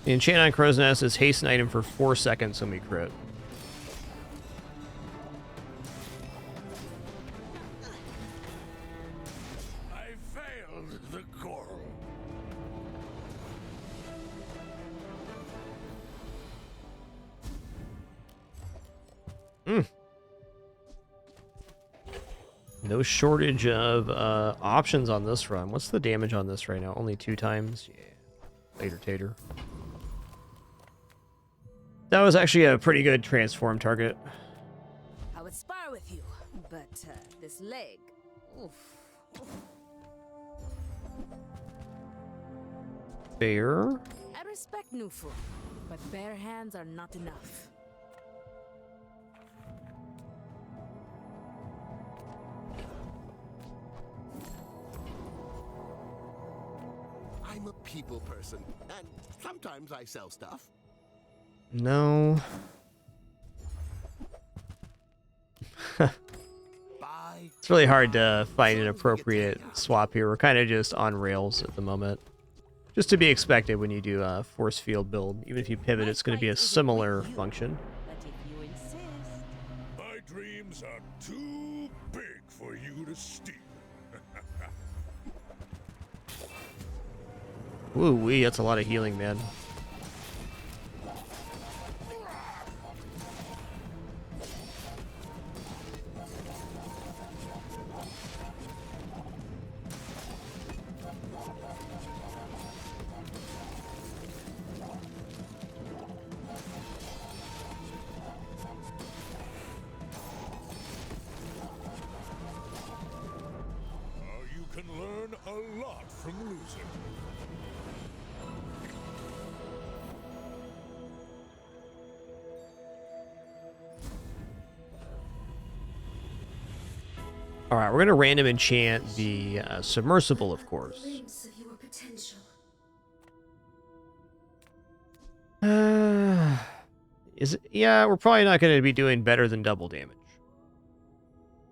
The enchant on Crow's Nest is haste an item for 4 seconds when we crit. I failed the coral. No shortage of options on this run. What's the damage on this right now? Only 2 times? Yeah. Later, Tater. That was actually a pretty good transform target. I would spar with you, but this leg. Oof. Fair. I respect new food, but bare hands are not enough. I'm a people person, and sometimes I sell stuff. No. It's really hard to find an appropriate swap here. We're kind of just on rails at the moment. Just to be expected when you do a force field build. Even if you pivot, it's going to be a similar function. My dreams are too big for you to steal. Woo-wee, that's a lot of healing, man. You can learn a lot from losing. All right, we're going to random enchant the submersible, of course. Glimpse of your potential. Yeah, we're probably not going to be doing better than double damage.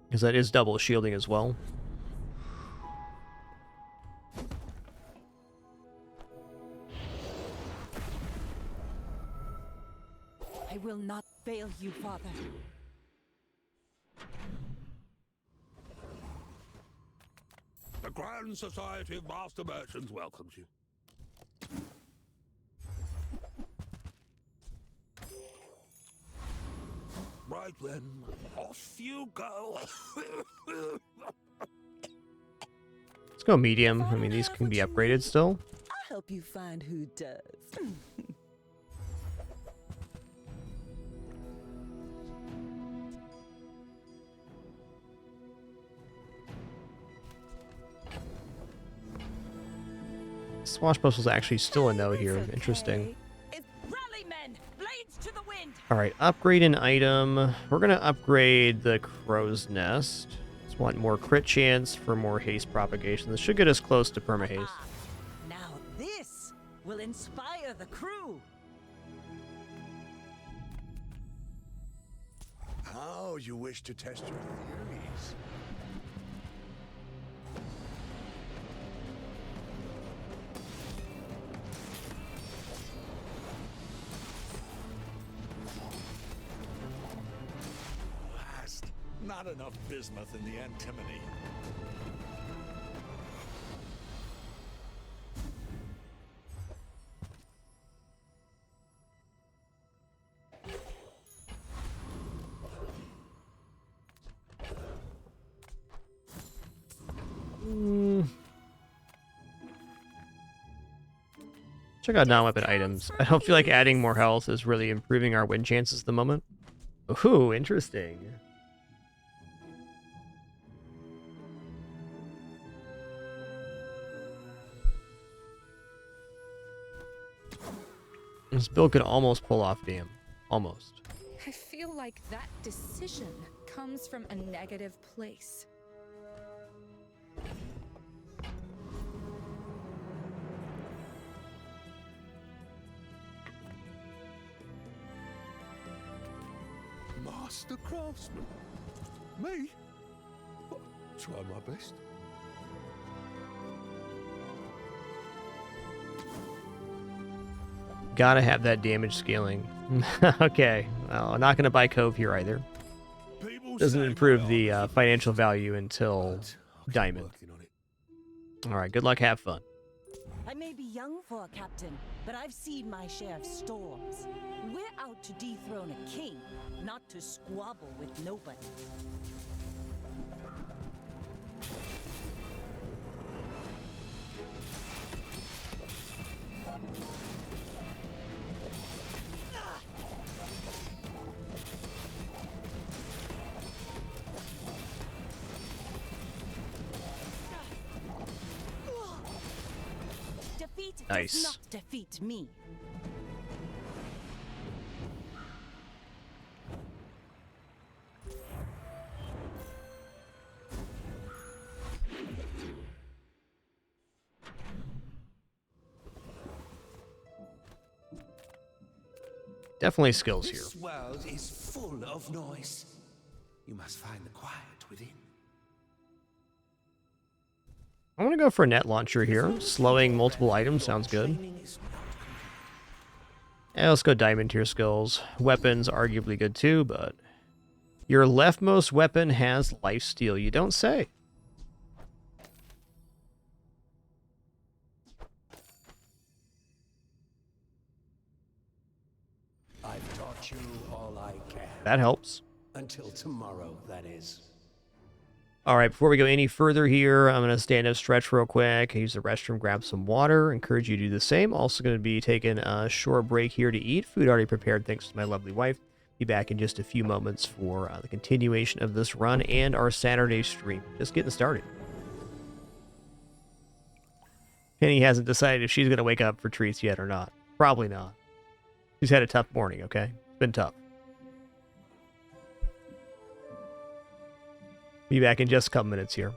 Because that is double shielding as well. I will not fail you, Father. The Grand Society of Master Merchants welcomes you. Right then, off you go. Let's go medium. I mean, these can be upgraded still. I'll help you find who does. Swashbuckle's actually still a no here. Interesting. Rally men, blades to the wind. All right, upgrade an item. We're going to upgrade the Crow's Nest. Just want more crit chance for more haste propagation. This should get us close to perma-haste. Now this will inspire the crew. How you wish to test your theories? Last, not enough bismuth in the antimony. Check out non-weapon items. I don't feel like adding more health is really improving our win chances at the moment. Ooh, interesting. This build could almost pull off dam. Almost. I feel like that decision comes from a negative place. Master craftsman? Me? Try my best. Gotta have that damage scaling. Okay, well, I'm not gonna buy Cove here either. Doesn't improve the financial value until Diamond. Alright, good luck, have fun. I may be young for a captain, but I've seen my share of storms. We're out to dethrone a king, not to squabble with nobody. Defeated. does Nice. not defeat me. Definitely skills here. This world is full of noise. You must find the quiet within. I want to go for a net launcher here. Slowing multiple items sounds good. Yeah, let's go diamond tier skills. Weapons, arguably good too, but... Your leftmost weapon has lifesteal, you don't say. I've taught you all I can. That helps. Until tomorrow, that is. All right, before we go any further here, I'm going to stand up, stretch real quick, use the restroom, grab some water. Encourage you to do the same. Also going to be taking a short break here to eat. Food already prepared thanks to my lovely wife. Be back in just a few moments for the continuation of this run and our Saturday stream. Just getting started. Penny hasn't decided if she's going to wake up for treats yet or not. Probably not. She's had a tough morning, okay? It's been tough. Be back in just a couple minutes here.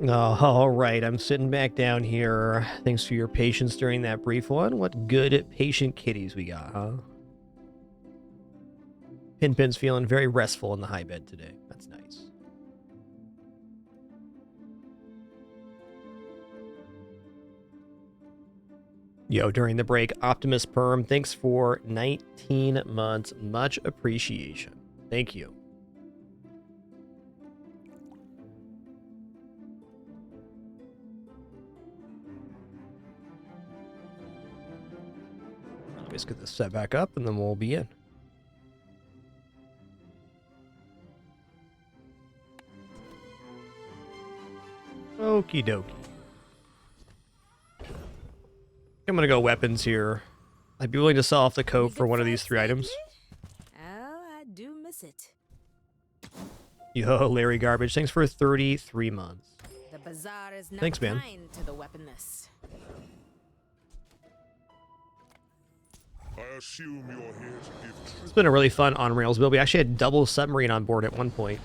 Oh, all right. I'm sitting back down here. Thanks for your patience during that brief one. What good patient kitties we got, huh? Pin's feeling very restful in the high bed today. That's nice. Yo, during the break, Optimus Perm, thanks for 19 months. Much appreciation. Thank you. Let's get this set back up and then we'll be in. Okie dokie. I'm gonna go weapons here. I'd be willing to sell off the coat for one of these 3 items. Oh, I do miss it. Yo, Larry Garbage, thanks for 33 months. The bazaar is not Thanks, man. kind to the weaponless. I assume you're here to give It's been a really fun on rails build. We actually had double submarine on board at one point.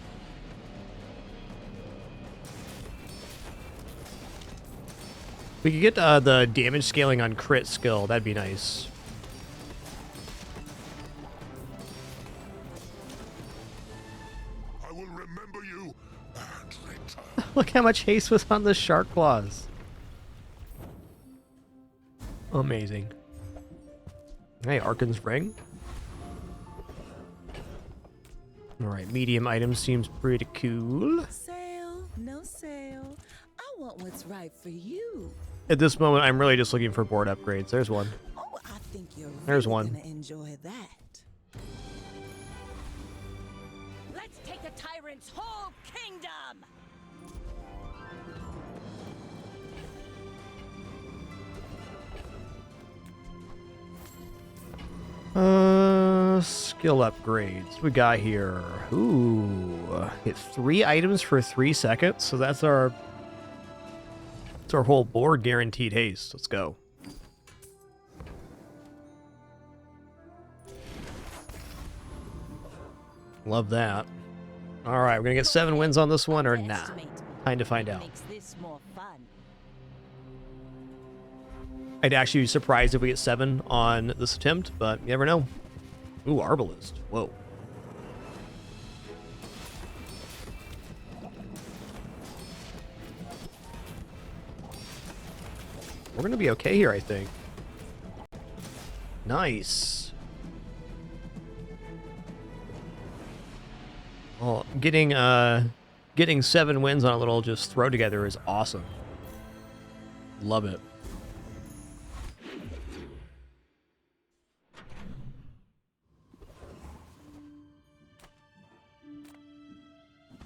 We could get the damage scaling on crit skill. That'd be nice. I will remember you and return. Look how much haste was on the shark claws. Amazing. Hey, Arkan's ring. Alright, medium item seems pretty cool. Sale, no sale. I want what's right for you. At this moment, I'm really just looking for board upgrades. There's one. Oh, I think you're There's really one. gonna enjoy that. Let's take the tyrant's whole kingdom! Skill upgrades. We got here. Ooh, get 3 items for 3 seconds. So that's our whole board guaranteed haste. Let's go. Love that. All right, we're gonna get 7 wins on this one or nah? Time to find out. Makes this more fun. I'd actually be surprised if we get 7 on this attempt, but you never know. Ooh, Arbalist. Whoa. We're gonna be okay here, I think. Nice. Well, getting 7 wins on a little just throw together is awesome. Love it.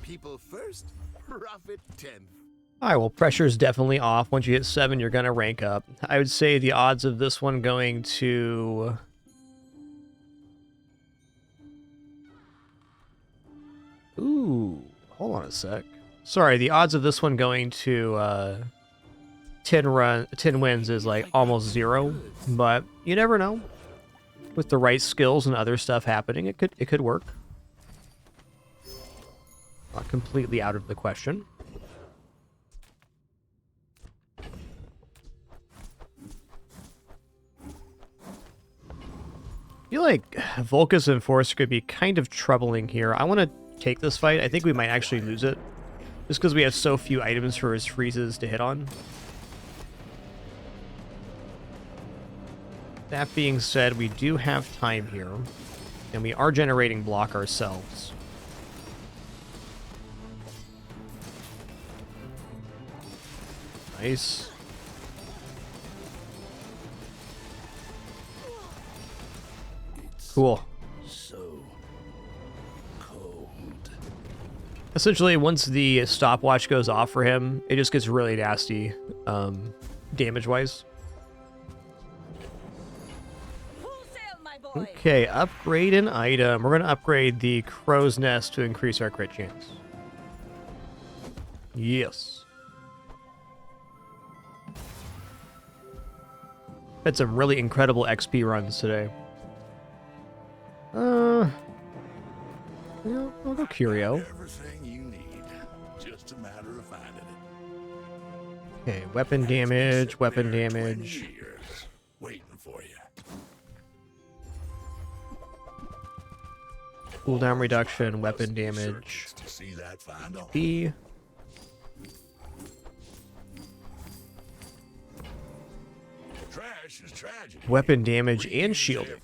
People first, profit 10th. Alright, well, pressure's definitely off. Once you hit 7, you're going to rank up. I would say the odds of this one going to... Ooh, hold on a sec. Sorry, the odds of this one going to 10 wins is like almost 0, but you never know. With the right skills and other stuff happening, it could work. Not completely out of the question. I feel like Volcus and Force could be kind of troubling here. I want to take this fight. I think we might actually lose it. Just because we have so few items for his freezes to hit on. That being said, we do have time here. And we are generating block ourselves. Nice. Cool. So cold. Essentially, once the stopwatch goes off for him, it just gets really nasty, damage-wise. Okay, upgrade an item. We're going to upgrade the Crow's Nest to increase our crit chance. Yes. Had some really incredible XP runs today. Yeah, I'll go Curio. Everything you need. Just a matter of finding it. Okay, weapon damage, weapon damage. Waiting for you. Cooldown reduction, weapon damage. To see that final. B. Trash is tragedy. Weapon damage and shield. Everything.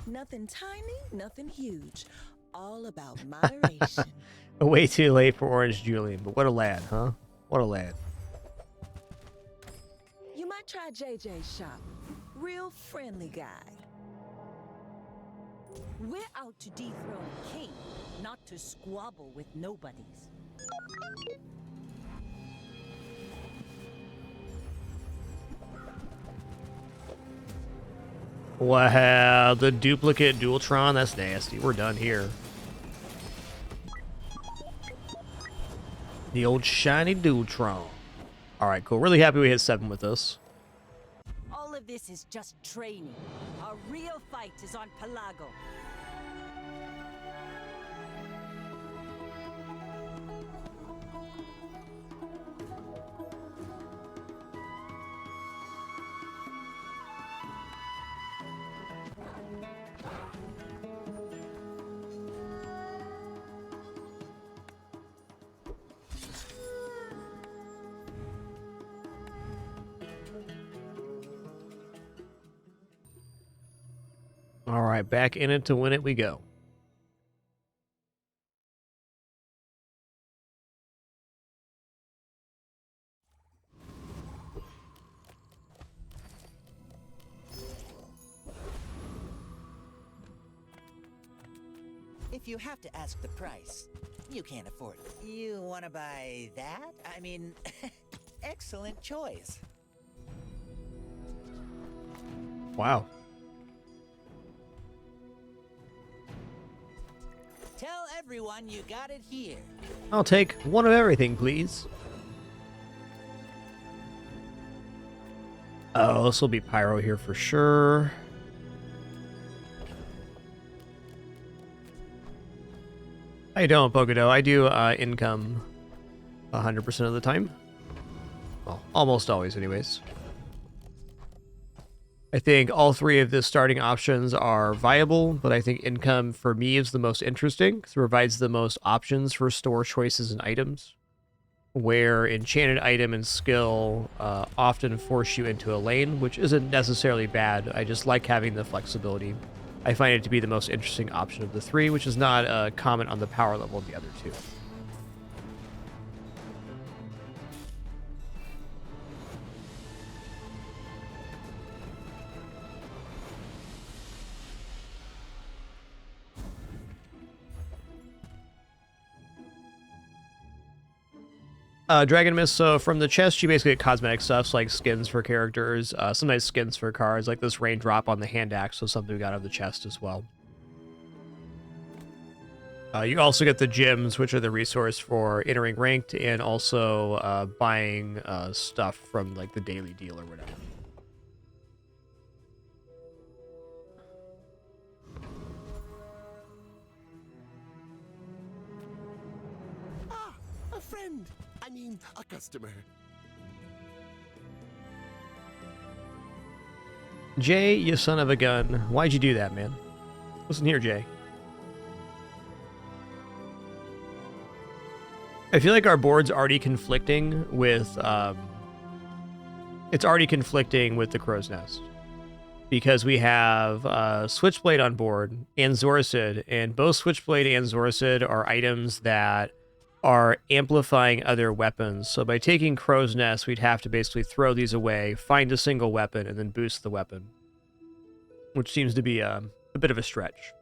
Nothing tiny, nothing huge. All about moderation. Way too late for Orange Julian, but what a lad, huh? What a lad. You might try JJ's shop. Real friendly guy. We're out to dethrone a king, not to squabble with nobodies. Wow, the duplicate Dualtron, that's nasty. We're done here. The old shiny Dualtron. Alright, cool. Really happy we hit 7 with this. All of this is just training. Our real fight is on Pelago. Alright, back in it to win it we go. If you have to ask the price, you can't afford it. You want to buy that? I mean, excellent choice. Wow. Tell everyone you got it here. I'll take one of everything, please. Oh, this will be Pyro here for sure. I don't, Pogodo. I do income 100% of the time. Well, almost always anyways. I think all three of the starting options are viable, but I think income for me is the most interesting because it provides the most options for store choices and items, where enchanted item and skill often force you into a lane, which isn't necessarily bad. I just like having the flexibility. I find it to be the most interesting option of the three, which is not a comment on the power level of the other two. Dragon Mist, so from the chest, you basically get cosmetic stuff, so like skins for characters, sometimes skins for cards, like this raindrop on the hand axe, so something we got out of the chest as well. You also get the gems, which are the resource for entering ranked, and also buying stuff from like the daily deal or whatever. Ah, a friend. I mean, a customer. Jay, you son of a gun. Why'd you do that, man? Listen here, Jay. I feel like our board's already conflicting with, it's already conflicting with the Crow's Nest. Because we have Switchblade on board and Zorcid, and both Switchblade and Zorcid are items that are amplifying other weapons. So by taking Crow's Nest, we'd have to basically throw these away, find a single weapon, and then boost the weapon. Which seems to be a bit of a stretch.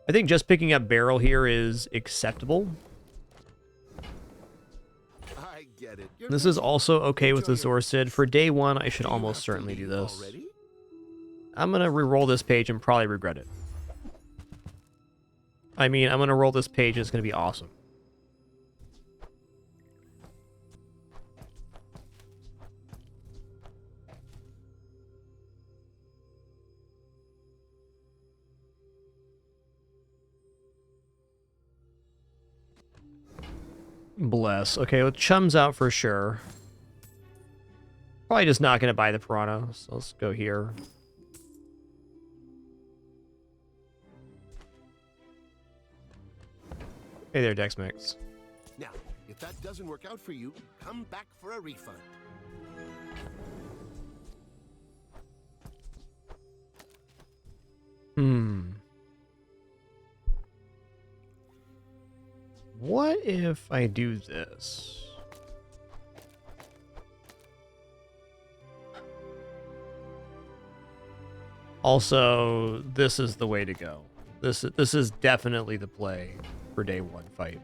I think just picking up Barrel here is acceptable. I get it. This is also okay with the Zorcid. For day one, I should almost certainly do this. I'm going to re-roll this page and probably regret it. I mean, I'm going to roll this page and it's going to be awesome. Bless. Okay, well, Chum's out for sure. Probably just not going to buy the Piranha, so let's go here. Hey there, Dex Mix. Now, if that doesn't work out for you, come back for a refund. What if I do this? Also, this is the way to go. This is definitely the play for day one fight.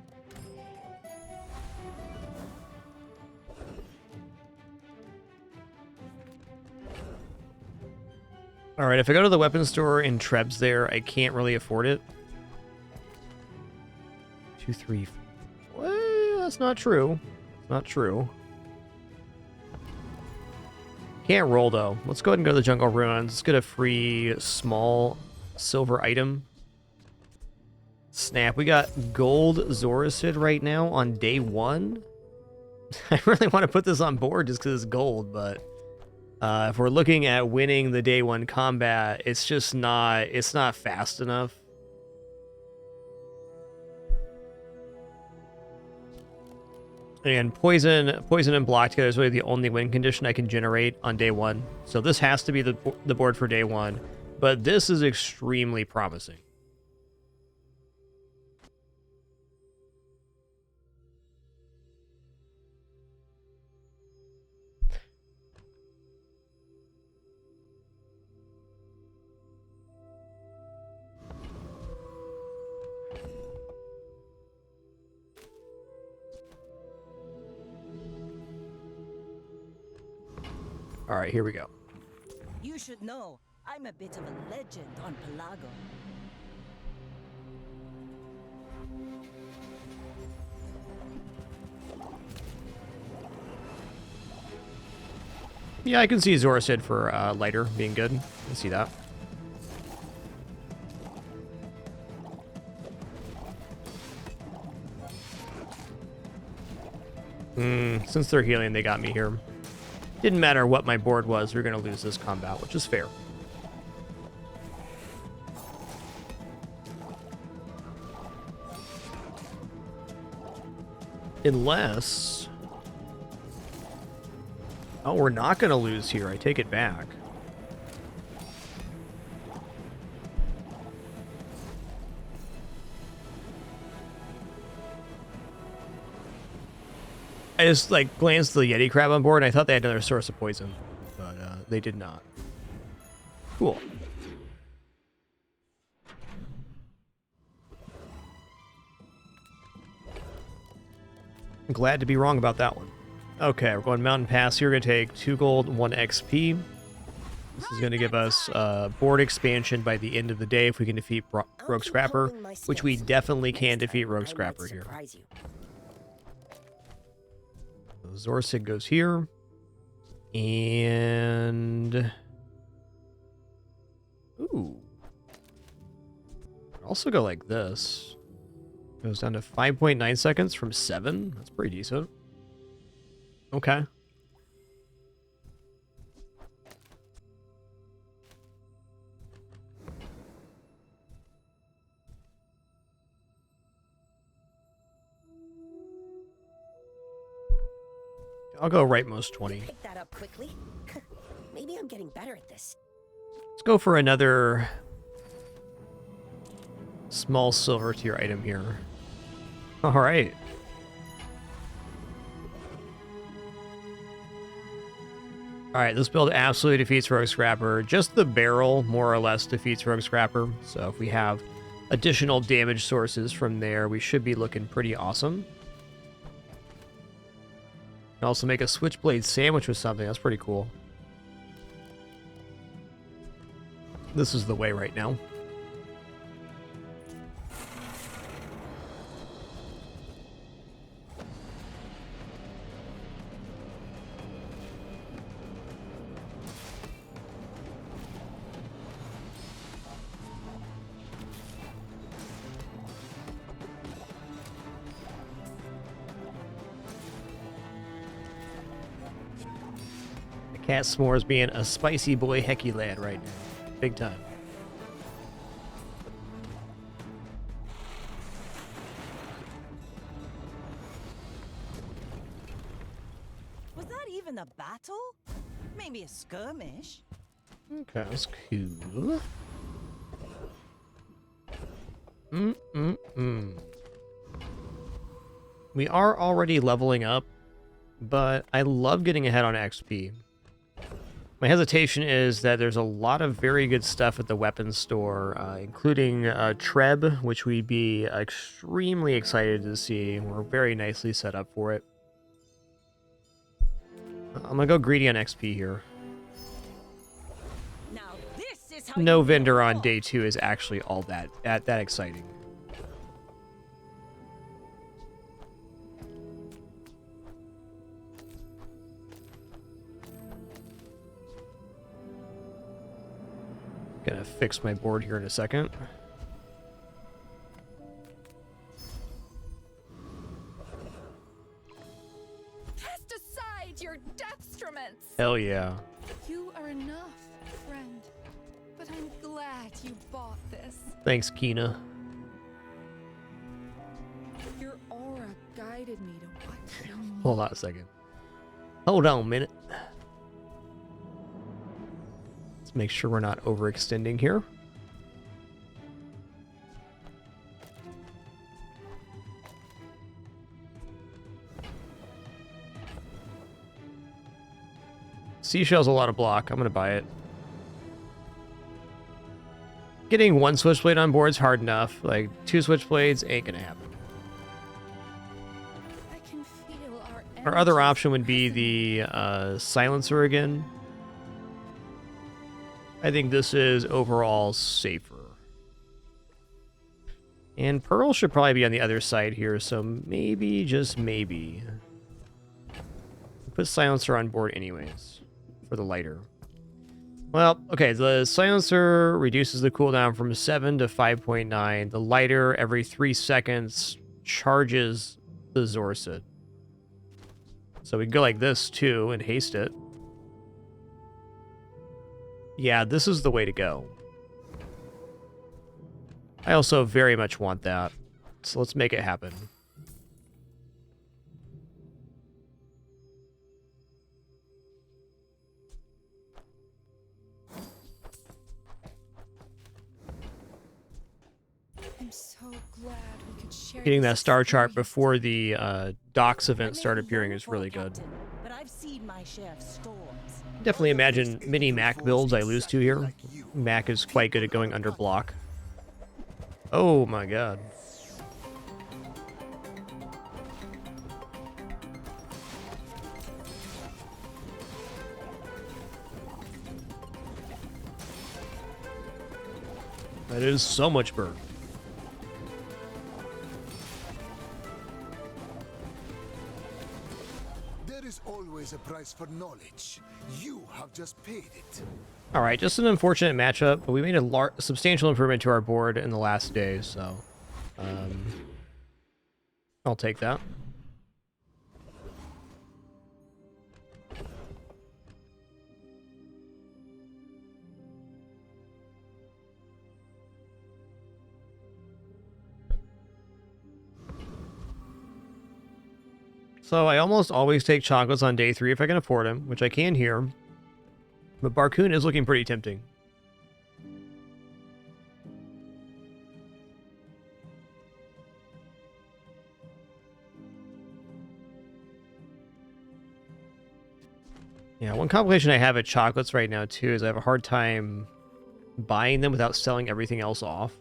All right, if I go to the weapon store and Treb's there, I can't really afford it. 2, 3, 4. Well, that's not true. It's not true. Can't roll, though. Let's go ahead and go to the Jungle Ruins. Let's get a free small silver item. Snap. We got gold Zoracid right now on day 1. I really want to put this on board just because it's gold, but if we're looking at winning the day 1 combat, it's just not, it's not fast enough. And poison and block together is really the only win condition I can generate on day 1. So this has to be the board for day 1. But this is extremely promising. All right, here we go. You should know, I'm a bit of a legend on Pelago. Yeah, I can see Zoracid for lighter being good. I can see that. Since they're healing, they got me here. Didn't matter what my board was, we were going to lose this combat, which is fair. Unless... Oh, we're not going to lose here. I take it back. I just, like, glanced at the Yeti Crab on board, and I thought they had another source of poison. But, they did not. Cool. I'm glad to be wrong about that one. Okay, we're going Mountain Pass here. We're going to take 2 gold, 1 XP. This is going to give us board expansion by the end of the day if we can defeat Rogue Scrapper, which we definitely can defeat Rogue Scrapper here. Zoracid goes here. And... Ooh. Also go like this. Goes down to 5.9 seconds from 7. That's pretty decent. Okay. I'll go rightmost 20. Pick that up quickly. Maybe I'm getting better at this. Let's go for another small silver tier item here. All right. All right, this build absolutely defeats Rogue Scrapper. Just the barrel, more or less, defeats Rogue Scrapper. So if we have additional damage sources from there, we should be looking pretty awesome. Can also make a switchblade sandwich with something. That's pretty cool. This is the way right now. Cat S'mores being a spicy boy hecky lad right now. Big time. Was that even a battle? Maybe a skirmish. Okay, that's cool. We are already leveling up, but I love getting ahead on XP. My hesitation is that there's a lot of very good stuff at the weapons store, including Treb, which we'd be extremely excited to see. We're very nicely set up for it. I'm gonna go greedy on XP here. Now this is how No you vendor on day 2 is actually all that exciting. Gonna fix my board here in a second. Cast aside your deathstruments. Hell yeah. You are enough, friend. But I'm glad you bought this. Thanks, Kina. Your aura guided me to what you need. Hold on a second. Hold on a minute. Let's make sure we're not overextending here. Seashell's a lot of block. I'm gonna buy it. Getting one switchblade on board is hard enough. Like, 2 switchblades ain't gonna happen. I can feel Our other option would be the silencer again. I think this is overall safer. And Pearl should probably be on the other side here, so maybe, just maybe. Put silencer on board anyways, for the lighter. Well, okay, the silencer reduces the cooldown from 7 to 5.9. The lighter, every 3 seconds, charges the Zorset. So we can go like this, too, and haste it. Yeah, this is the way to go. I also very much want that. So let's make it happen. I'm so glad we could share. Getting that this star chart experience. before the docks event started appearing is really good. But I've seen my share of storms. Definitely imagine mini Mac builds I lose to here. Mac is quite good at going under block. Oh my god. That is so much burn. There is always a price for knowledge. You have just paid it. All right, just an unfortunate matchup, but we made a substantial improvement to our board in the last day, so I'll take that. So I almost always take chocolates on day 3 if I can afford them, which I can here. But Barcoon is looking pretty tempting. Yeah, one complication I have at chocolates right now, too, is I have a hard time buying them without selling everything else off.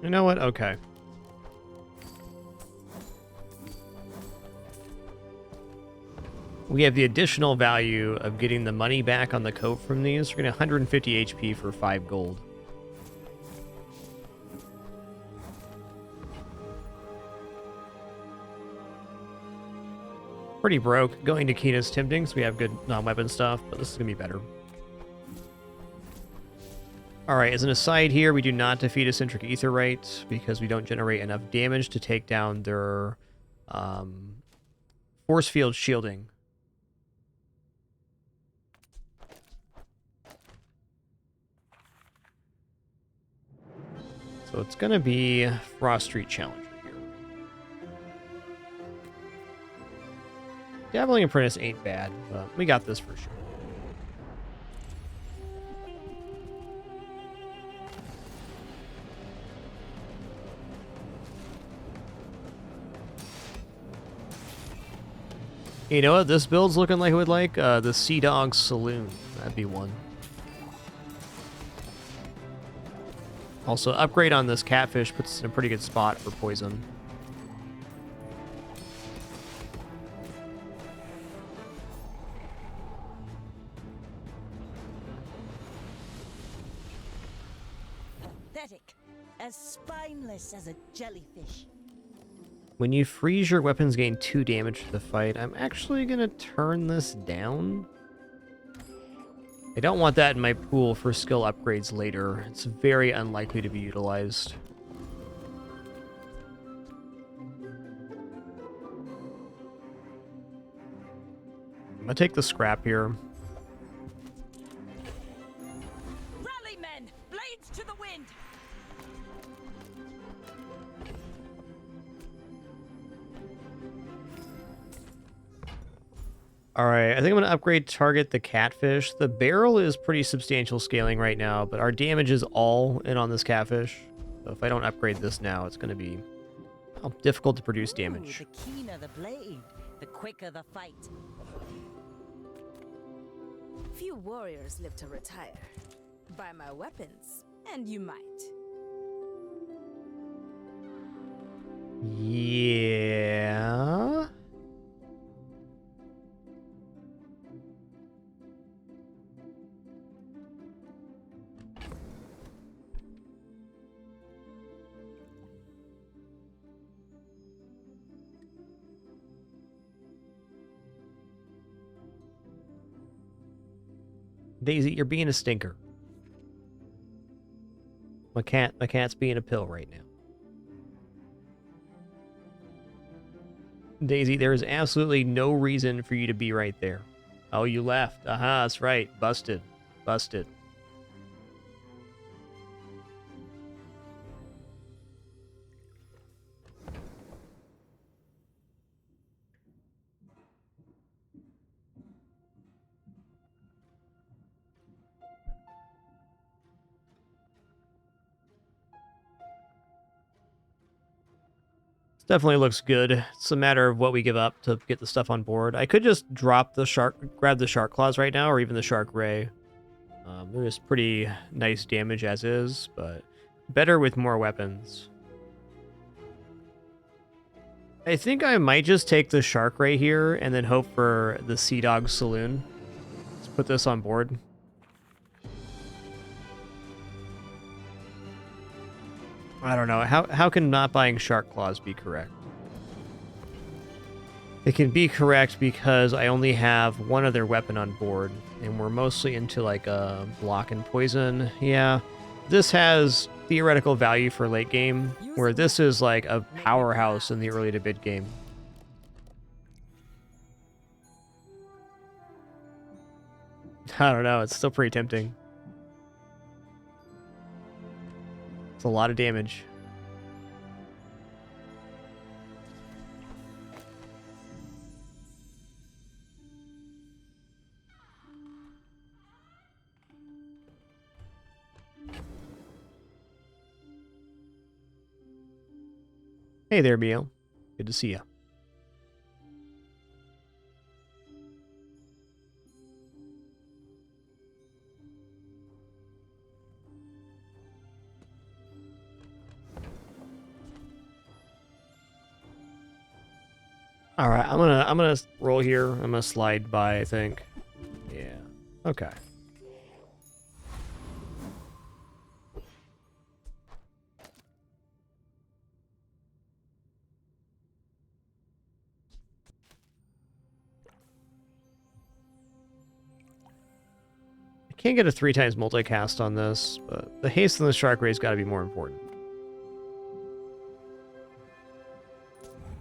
You know what? Okay. We have the additional value of getting the money back on the coat from these. We're going to 150 HP for 5 gold. Pretty broke. Going to Keena's tempting, so we have good non-weapon stuff, but this is going to be better. Alright, as an aside here, we do not defeat a Centric Aetherite because we don't generate enough damage to take down their force field shielding. So it's going to be Frost Street Challenger here. Dabbling Apprentice ain't bad, but we got this for sure. You know what this build's looking like it would like? The Sea Dog Saloon. That'd be one. Also, upgrade on this catfish puts us in a pretty good spot for poison. Pathetic. As spineless as a jellyfish. When you freeze, your weapons gain 2 damage to the fight. I'm actually going to turn this down. I don't want that in my pool for skill upgrades later. It's very unlikely to be utilized. I'm going to take the scrap here. Rally, men! Blades to the wind! Alright, I think I'm going to upgrade target the catfish. The barrel is pretty substantial scaling right now, but our damage is all in on this catfish. So if I don't upgrade this now, it's going to be difficult to produce damage. Ooh, the keener the blade, the quicker the fight. Few warriors live to retire. Buy my weapons, and you might. Yeah. Daisy, you're being a stinker. My cat's being a pill right now. Daisy, there is absolutely no reason for you to be right there. Oh, you left. Aha, that's right. Busted. Busted. Definitely looks good. It's a matter of what we give up to get the stuff on board. I could just drop the grab the shark claws right now, or even the shark ray. They're just pretty nice damage as is, but better with more weapons. I think I might just take the shark ray here and then hope for the Sea Dog Saloon. Let's put this on board. I don't know. How can not buying shark claws be correct? It can be correct because I only have one other weapon on board, and we're mostly into like a block and poison. Yeah, this has theoretical value for late game, where this is like a powerhouse in the early to mid game. I don't know. It's still pretty tempting. It's a lot of damage. Hey there, Mio. Good to see you. All right, I'm gonna roll here. I'm gonna slide by, I think. Yeah. Okay. Can't get a 3 times multicast on this, but the haste and the shark ray's got to be more important.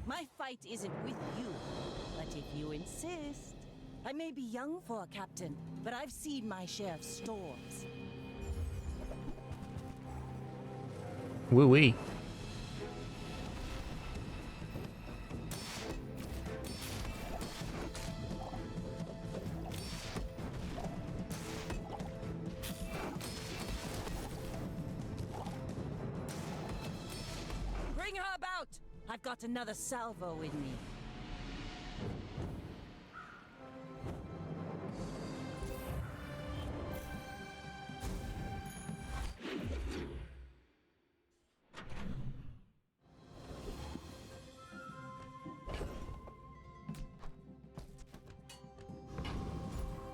My fight isn't with you, but if you insist. I may be young for a captain, but I've seen my share of storms. Woo-wee. Bring her about! I've got another salvo in me.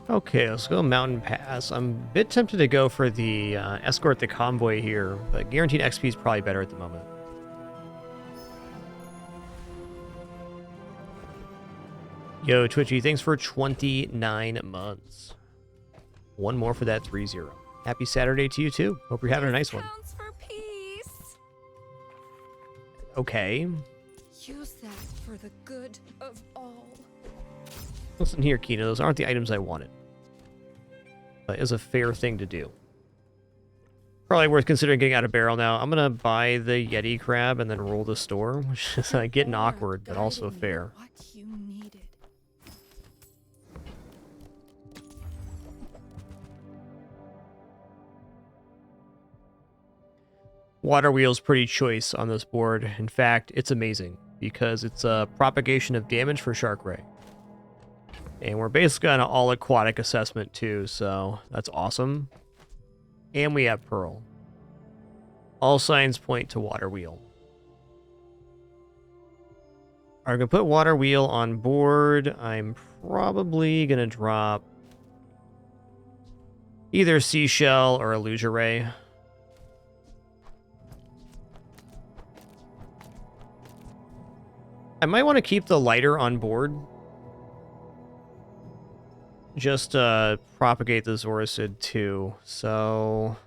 Okay, let's go Mountain Pass. I'm a bit tempted to go for the escort the convoy here, but guaranteed XP is probably better at the moment. Yo, Twitchy, thanks for 29 months. One more for that 3-0. Happy Saturday to you too. Hope you're having a nice one. Counts for peace. Okay. Use that for the good of all. Listen here, Kina, those aren't the items I wanted. That is a fair thing to do. Probably worth considering getting out of barrel now. I'm gonna buy the Yeti crab and then roll the store, which is getting awkward, but also fair. What you needed. Water wheel's pretty choice on this board. In fact, it's amazing because it's a propagation of damage for Shark Ray. And we're basically on an all-aquatic assessment too, so that's awesome. And we have Pearl. All signs point to Water Wheel. I'm going to put Water Wheel on board. I'm probably going to drop either Seashell or Illusion Ray. I might want to keep the lighter on board. Just propagate the Zoricid too, so...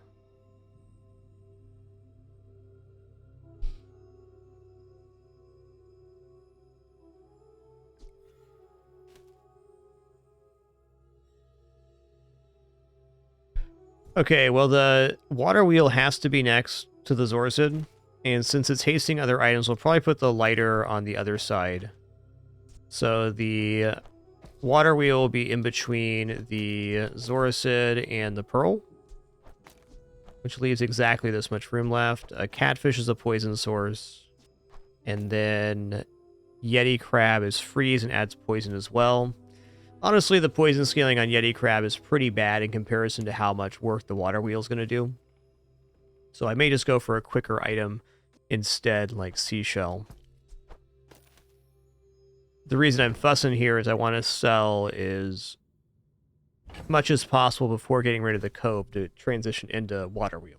Okay, well the Water Wheel has to be next to the Zoricid, and since it's hasting other items, we'll probably put the lighter on the other side. So the Water Wheel will be in between the Zoricid and the Pearl, which leaves exactly this much room left. Catfish is a poison source, and then Yeti Crab is freeze and adds poison as well. Honestly, the poison scaling on Yeti Crab is pretty bad in comparison to how much work the Water Wheel is going to do. So I may just go for a quicker item instead, like Seashell. The reason I'm fussing here is I want to sell as much as possible before getting rid of the Cope to transition into Water Wheel.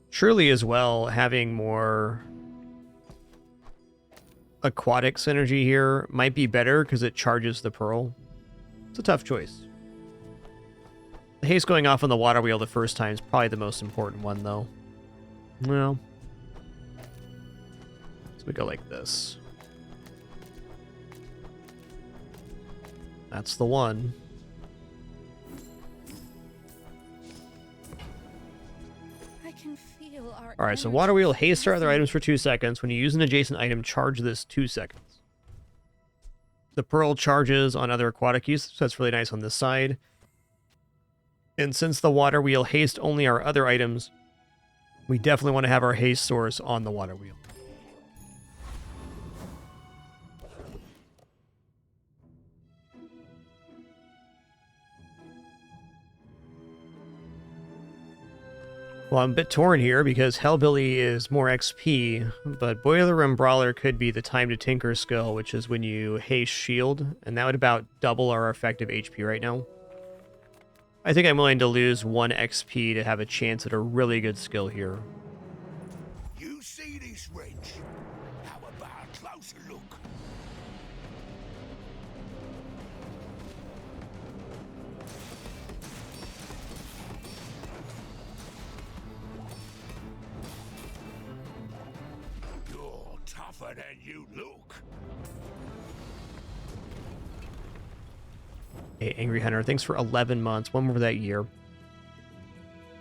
Surely as well, having more aquatic synergy here might be better because it charges the Pearl. It's a tough choice. The haste going off on the Water Wheel the first time is probably the most important one, though. Well, so we go like this. That's the one. I can feel our Alright, so Water Wheel hastes our other items for 2 seconds. When you use an adjacent item, charge this 2 seconds. The Pearl charges on other aquatic use, so that's really nice on this side. And since the Water Wheel haste only our other items, we definitely want to have our haste source on the Water Wheel. Well, I'm a bit torn here because Hellbilly is more XP, but Boiler Room Brawler could be the Time to Tinker skill, which is when you haste shield, and that would about double our effective HP right now. I think I'm willing to lose 1 XP to have a chance at a really good skill here. You see this wrench? How about a closer look? You're tougher than you look. Hey, Angry Hunter, thanks for 11 months. One more for that year.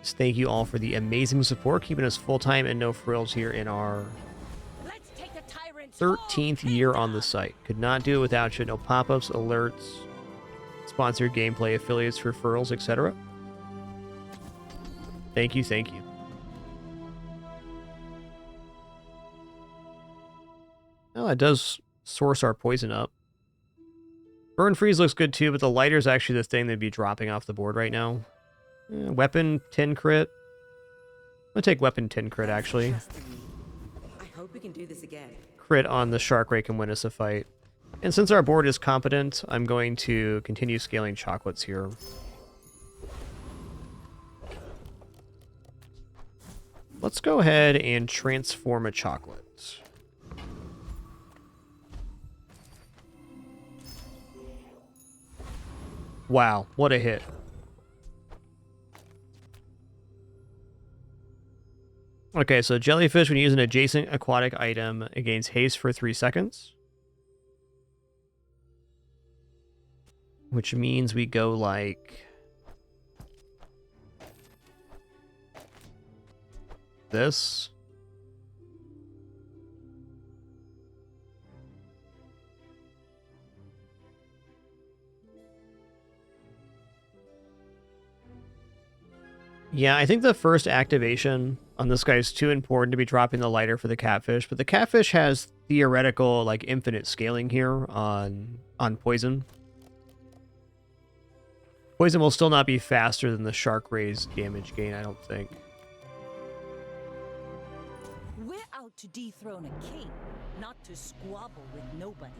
Just thank you all for the amazing support, keeping us full-time and no frills here in our 13th year on the site. Could not do it without you. No pop-ups, alerts, sponsored gameplay, affiliates, referrals, etc. Thank you, thank you. Oh, it does source our poison up. Burn Freeze looks good too, but the lighter is actually the thing that'd be dropping off the board right now. Weapon 10 crit. I'm gonna take weapon 10 crit actually. I hope we can do this again. Crit on the Shark Ray can win us a fight. And since our board is competent, I'm going to continue scaling chocolates here. Let's go ahead and transform a chocolate. Wow, what a hit. Okay, so jellyfish, when you use an adjacent aquatic item, it gains haste for 3 seconds. Which means we go like this. Yeah, I think the first activation on this guy is too important to be dropping the lighter for the catfish, but the catfish has theoretical, like, infinite scaling here on poison. Poison will still not be faster than the Shark Ray's damage gain, I don't think. We're out to dethrone a king, not to squabble with nobodies.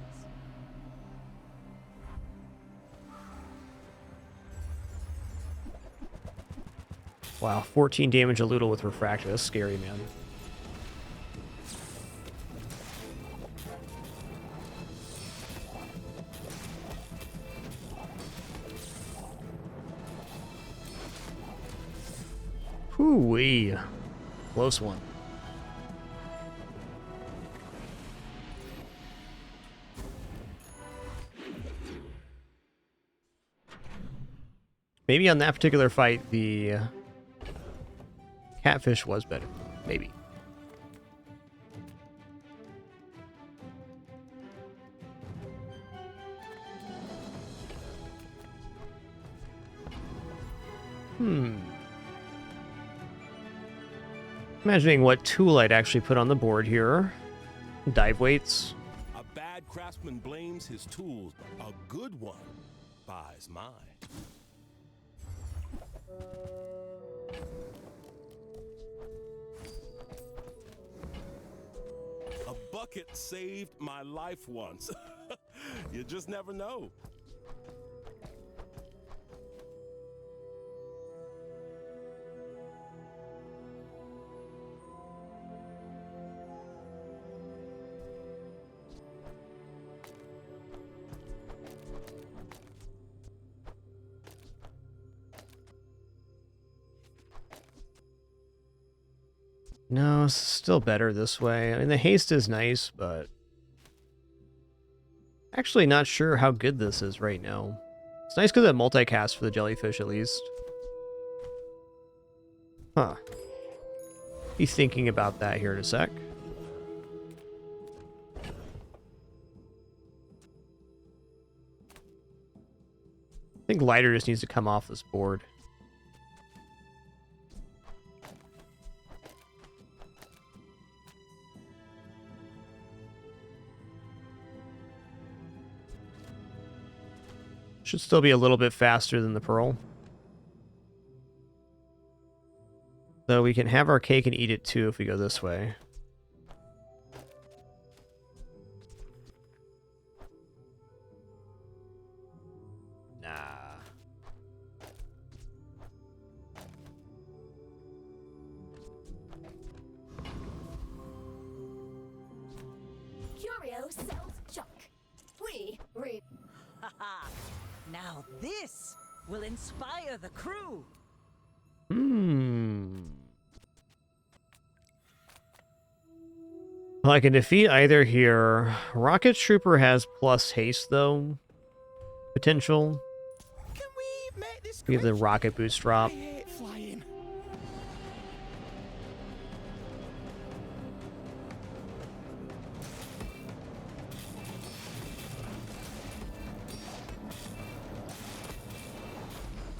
Wow, 14 damage a Loodle with Refractor. That's scary, man. Hoo-wee. Close one. Maybe on that particular fight, the catfish was better. Maybe. Imagining what tool I'd actually put on the board here. Dive weights. A bad craftsman blames his tools. A good one buys mine. A bucket saved my life once. You just never know. No, it's still better this way. I mean, the haste is nice, but actually not sure how good this is right now. It's nice because it multicast for the jellyfish at least. Huh. Be thinking about that here in a sec. I think lighter just needs to come off this board. Should still be a little bit faster than the pearl. Though we can have our cake and eat it too if we go this way. Nah. This will inspire the crew. Well, I can defeat either here. Rocket Trooper has plus haste, though. Potential. We have the rocket boost drop. Flying.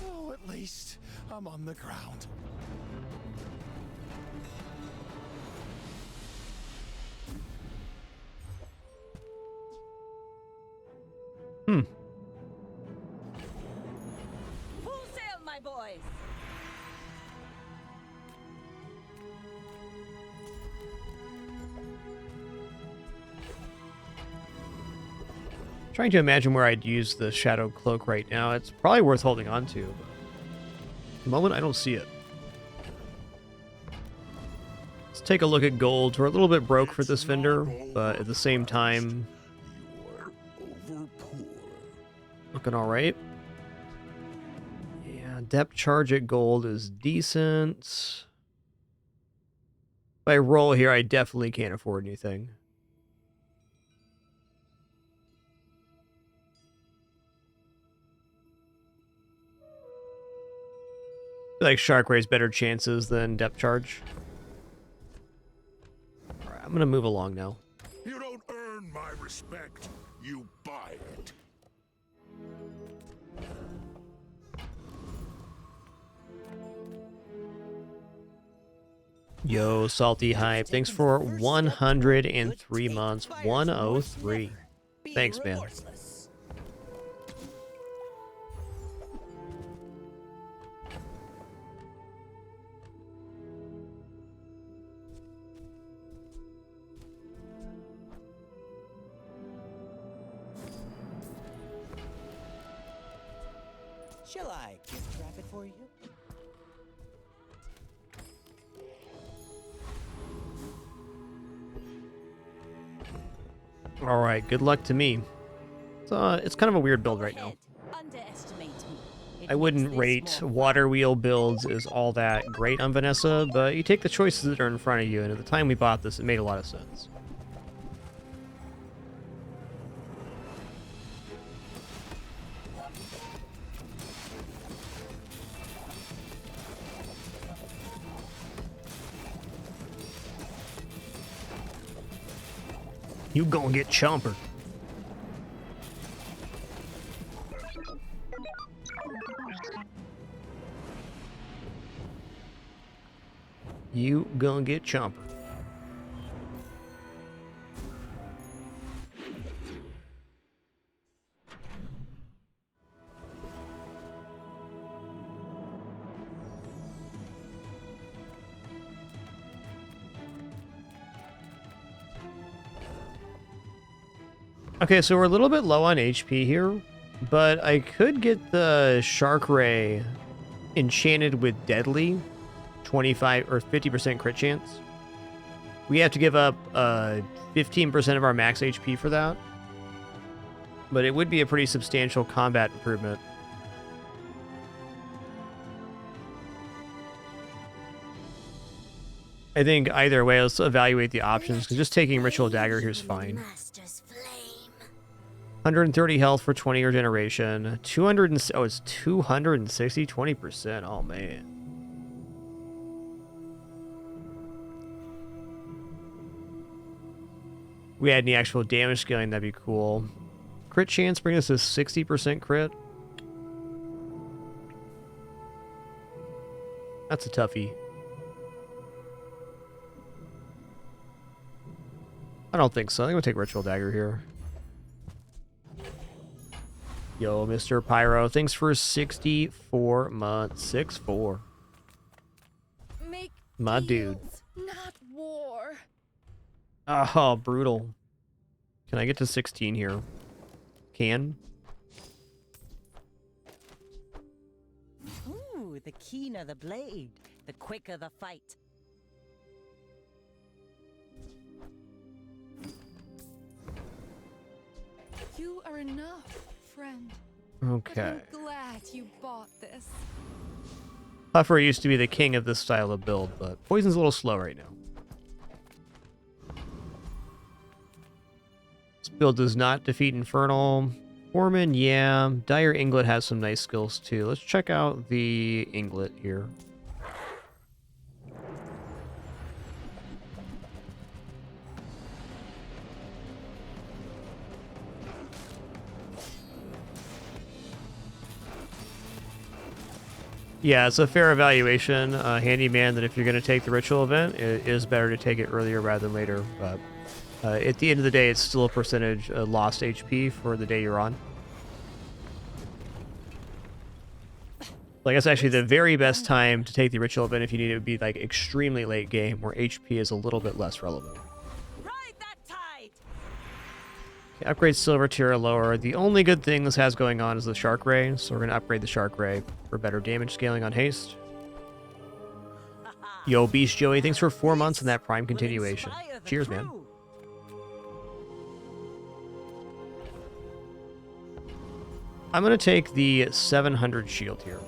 Oh, at least I'm on the ground. Full sail, my boys. Trying to imagine where I'd use the Shadow Cloak right now. It's probably worth holding on to. But at the moment, I don't see it. Let's take a look at gold. We're a little bit broke for this vendor, but at the same time, looking all right. Yeah, depth charge at gold is decent. If I roll here, I definitely can't afford anything. I feel like Shark Ray's better chances than depth charge. Alright, I'm gonna move along now. You don't earn my respect, you buy it. Yo, Salty Hype, thanks for 103 months. 103. Thanks, man. Shall I gift wrap it for you? All right, good luck to me. It's kind of a weird build right now. Underestimate me. I wouldn't rate water wheel builds as all that great on Vanessa, but you take the choices that are in front of you, and at the time we bought this, it made a lot of sense. You gonna get chompered. You gonna get chompered. Okay, so we're a little bit low on HP here, but I could get the Shark Ray enchanted with Deadly, 25 or 50% crit chance. We have to give up 15% of our max HP for that, but it would be a pretty substantial combat improvement. I think either way, let's evaluate the options, because just taking Ritual Dagger here is fine. 130 health for 20 regeneration. 200 and, oh, it's 260, 20%. Oh, man. We had any actual damage scaling, that'd be cool. Crit chance bring us to 60% crit. That's a toughie. I don't think so. I think we'll take Ritual Dagger here. Yo, Mr. Pyro, thanks for 64 months. 6'4". Make my dude. Not war. Oh, brutal. Can I get to 16 here? Can? Ooh, the keener the blade, the quicker the fight. You are enough, friend. Okay. I'm glad you bought this. Puffer used to be the king of this style of build, but Poison's a little slow right now. This build does not defeat Infernal. Foreman, yeah. Dire Inglet has some nice skills too. Let's check out the Inglet here. Yeah, it's a fair evaluation, Handyman, that if you're going to take the ritual event, it is better to take it earlier rather than later. But at the end of the day, it's still a percentage lost HP for the day you're on. Like, that's actually the very best time to take the ritual event if you need it would be like extremely late game where HP is a little bit less relevant. Okay, upgrade silver tier lower. The only good thing this has going on is the Shark Ray, so we're going to upgrade the Shark Ray for better damage scaling on haste. Yo, Beast Joey, thanks for 4 months in that Prime continuation. Cheers, man. I'm going to take the 700 shield here.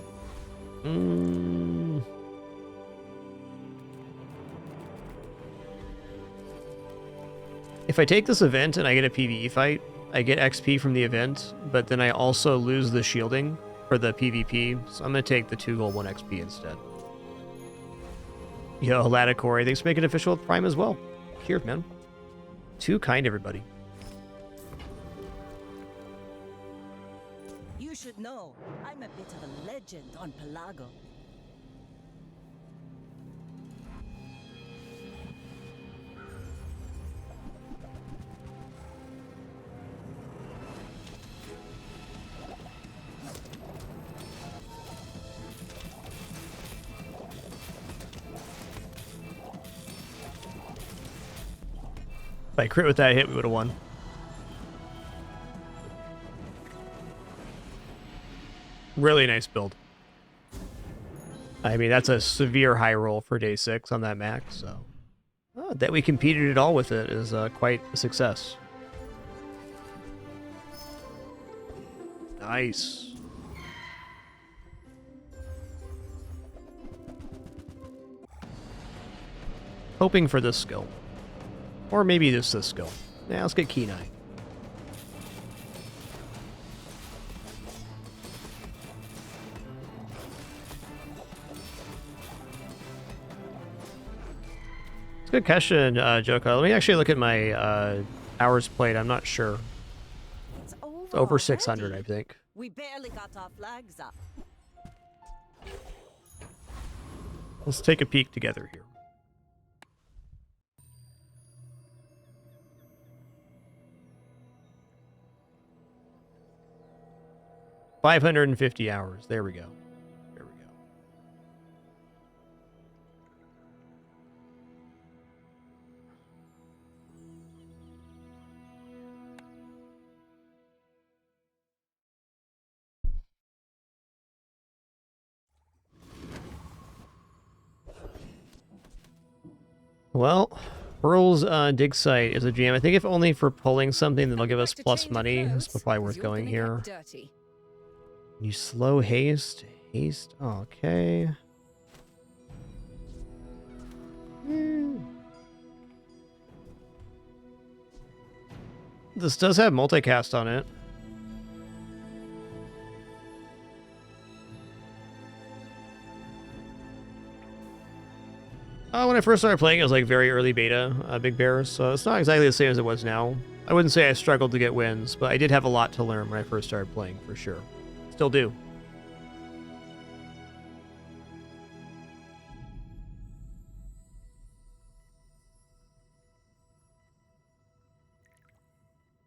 If I take this event and I get a PvE fight, I get XP from the event, but then I also lose the shielding for the PvP, so I'm going to take the 2 gold 1 XP instead. Yo, Laticore, thanks for making it official with Prime as well. Cheers, man. Too kind, everybody. You should know, I'm a bit of a legend on Pelago. If I crit with that hit, we would have won. Really nice build. I mean, that's a severe high roll for day 6 on that max, so... that we competed at all with it is quite a success. Nice. Hoping for this skill. Or maybe this skill. Yeah, let's get Keen Eye. It's a good question, Joko. Let me actually look at my hours played. I'm not sure. It's Over 600, I think. We barely got our flags up. Let's take a peek together here. $550 hours. There we go. There we go. Well, Pearl's dig site is a jam. I think if only for pulling something that'll give us plus money, it's probably worth going here. You slow haste. Haste. Okay. This does have multicast on it. When I first started playing, it was like very early beta, Big Bear, so it's not exactly the same as it was now. I wouldn't say I struggled to get wins, but I did have a lot to learn when I first started playing, for sure. Still do.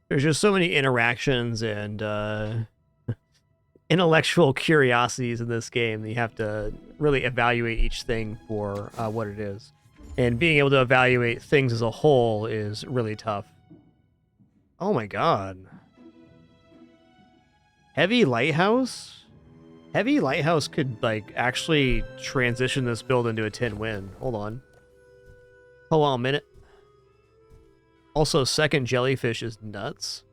There's just so many interactions and intellectual curiosities in this game that you have to really evaluate each thing for what it is. And being able to evaluate things as a whole is really tough. Oh my god. Heavy Lighthouse? Heavy Lighthouse could, like, actually transition this build into a 10-win. Hold on. Hold on a minute. Also, second Jellyfish is nuts.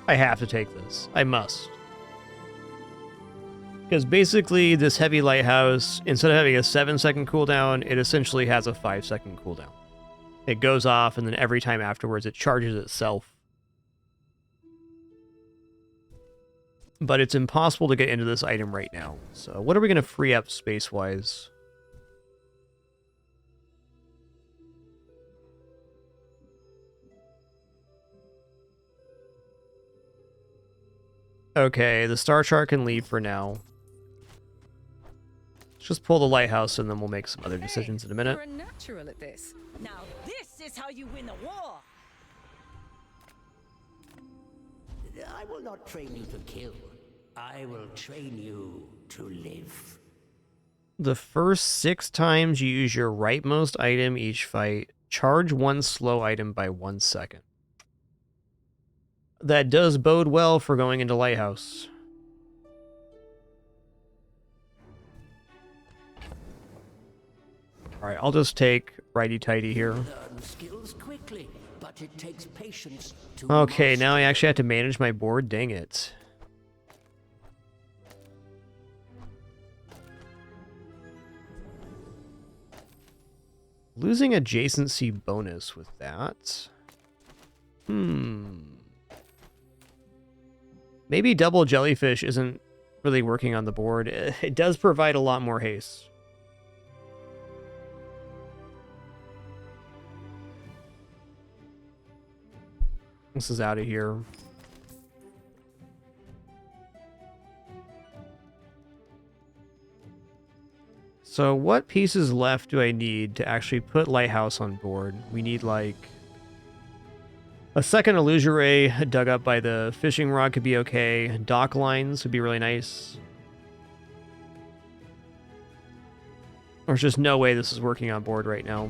I have to take this. I must. Because basically, this heavy lighthouse, instead of having a 7-second cooldown, it essentially has a 5-second cooldown. It goes off, and then every time afterwards, it charges itself. But it's impossible to get into this item right now. So what are we going to free up space-wise? Okay, the star chart can leave for now. Let's just pull the lighthouse and then we'll make some other decisions in a minute. You're a natural at this. Now this is how you win a war. I will not train you to kill. I will train you to live. The first 6 times you use your rightmost item each fight, charge one slow item by 1 second. That does bode well for going into Lighthouse. Alright, I'll just take righty-tighty here. Learn skills quickly, but it takes patience to Okay, now I actually have to manage my board. Dang it. Losing adjacency bonus with that. Maybe double jellyfish isn't really working on the board. It does provide a lot more haste. This is out of here. So what pieces left do I need to actually put Lighthouse on board? We need like a second illusory dug up by the fishing rod could be okay. Dock lines would be really nice. There's just no way this is working on board right now.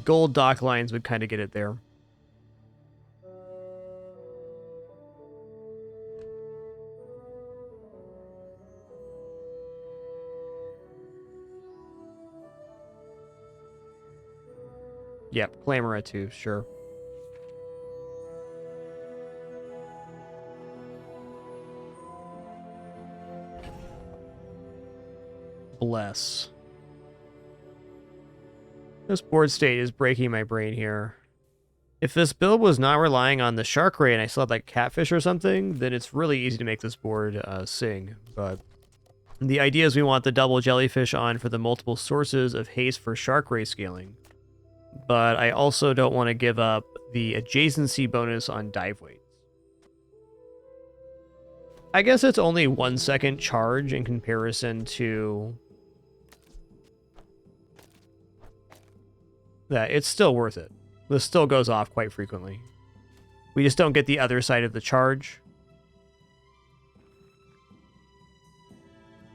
Gold dock lines would kind of get it there. Yep, Clamora too, sure. Bless. This board state is breaking my brain here. If this build was not relying on the shark ray and I still had like catfish or something, then it's really easy to make this board sing. But the idea is we want the double jellyfish on for the multiple sources of haste for shark ray scaling. But I also don't want to give up the adjacency bonus on dive weights. I guess it's only 1 second charge in comparison to that. It's still worth it. This still goes off quite frequently. We just don't get the other side of the charge.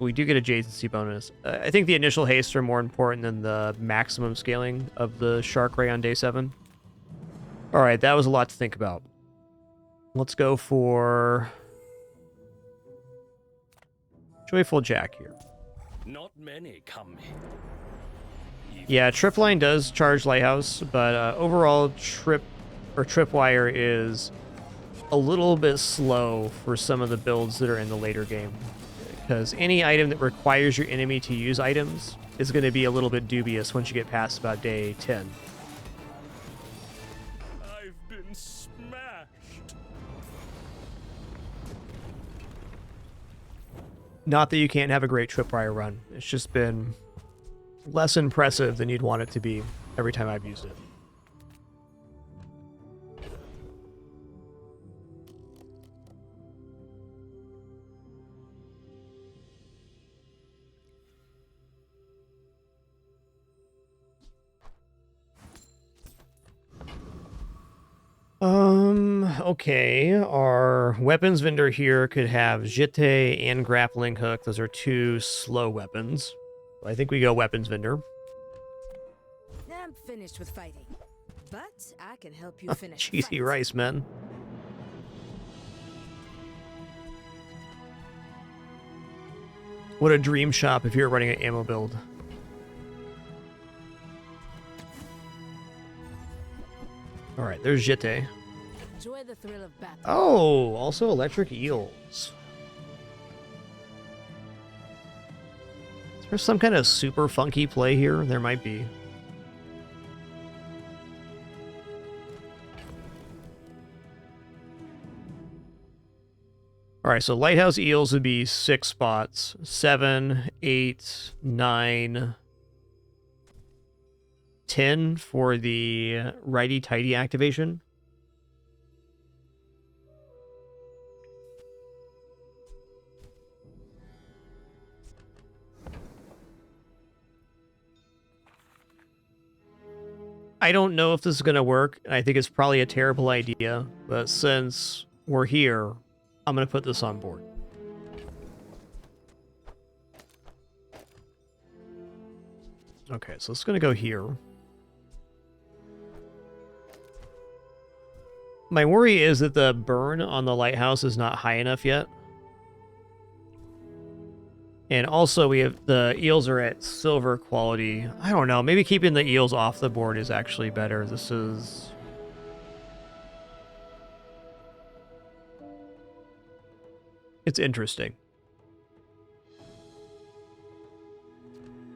We do get adjacency bonus. I think the initial hastes are more important than the maximum scaling of the shark ray on day 7. All right, that was a lot to think about. Let's go for Joyful Jack here. Not many come here. Yeah, Tripline does charge Lighthouse, but overall Tripwire is a little bit slow for some of the builds that are in the later game. Because any item that requires your enemy to use items is going to be a little bit dubious once you get past about day 10. I've been smashed. Not that you can't have a great Tripwire run. It's just been less impressive than you'd want it to be every time I've used it. Okay, our weapons vendor here could have Jete and grappling hook. Those are 2 slow weapons. I think we go weapons vendor. I'm finished with fighting, but I can help you finish. Cheesy rice, man. What a dream shop if you're running an ammo build. Alright, there's Jete. Enjoy the thrill of battle. Oh, also electric eels. Is there some kind of super funky play here? There might be. All right, so lighthouse eels would be 6 spots. 7, 8, 9, 10 for the righty-tighty activation. I don't know if this is going to work. I think it's probably a terrible idea, but since we're here, I'm going to put this on board. Okay, so it's going to go here. My worry is that the burn on the lighthouse is not high enough yet. And also we have the eels are at silver quality. I don't know, maybe keeping the eels off the board is actually better. This is... It's interesting.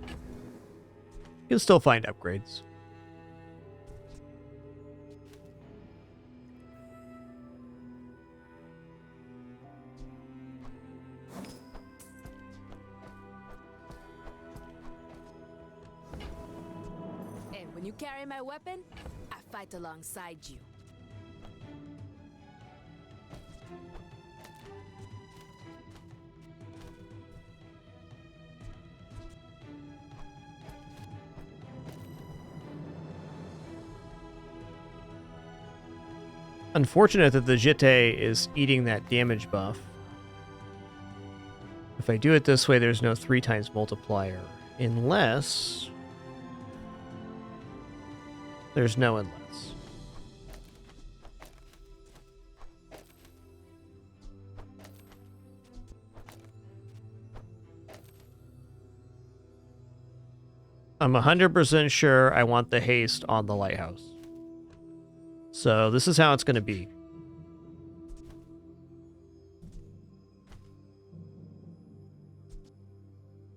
You can still find upgrades. And when you carry my weapon, I fight alongside you. Unfortunate that the Jitte is eating that damage buff. If I do it this way, there's no 3 times multiplier. Unless... There's no unless. I'm 100% sure I want the haste on the lighthouse. So this is how it's going to be.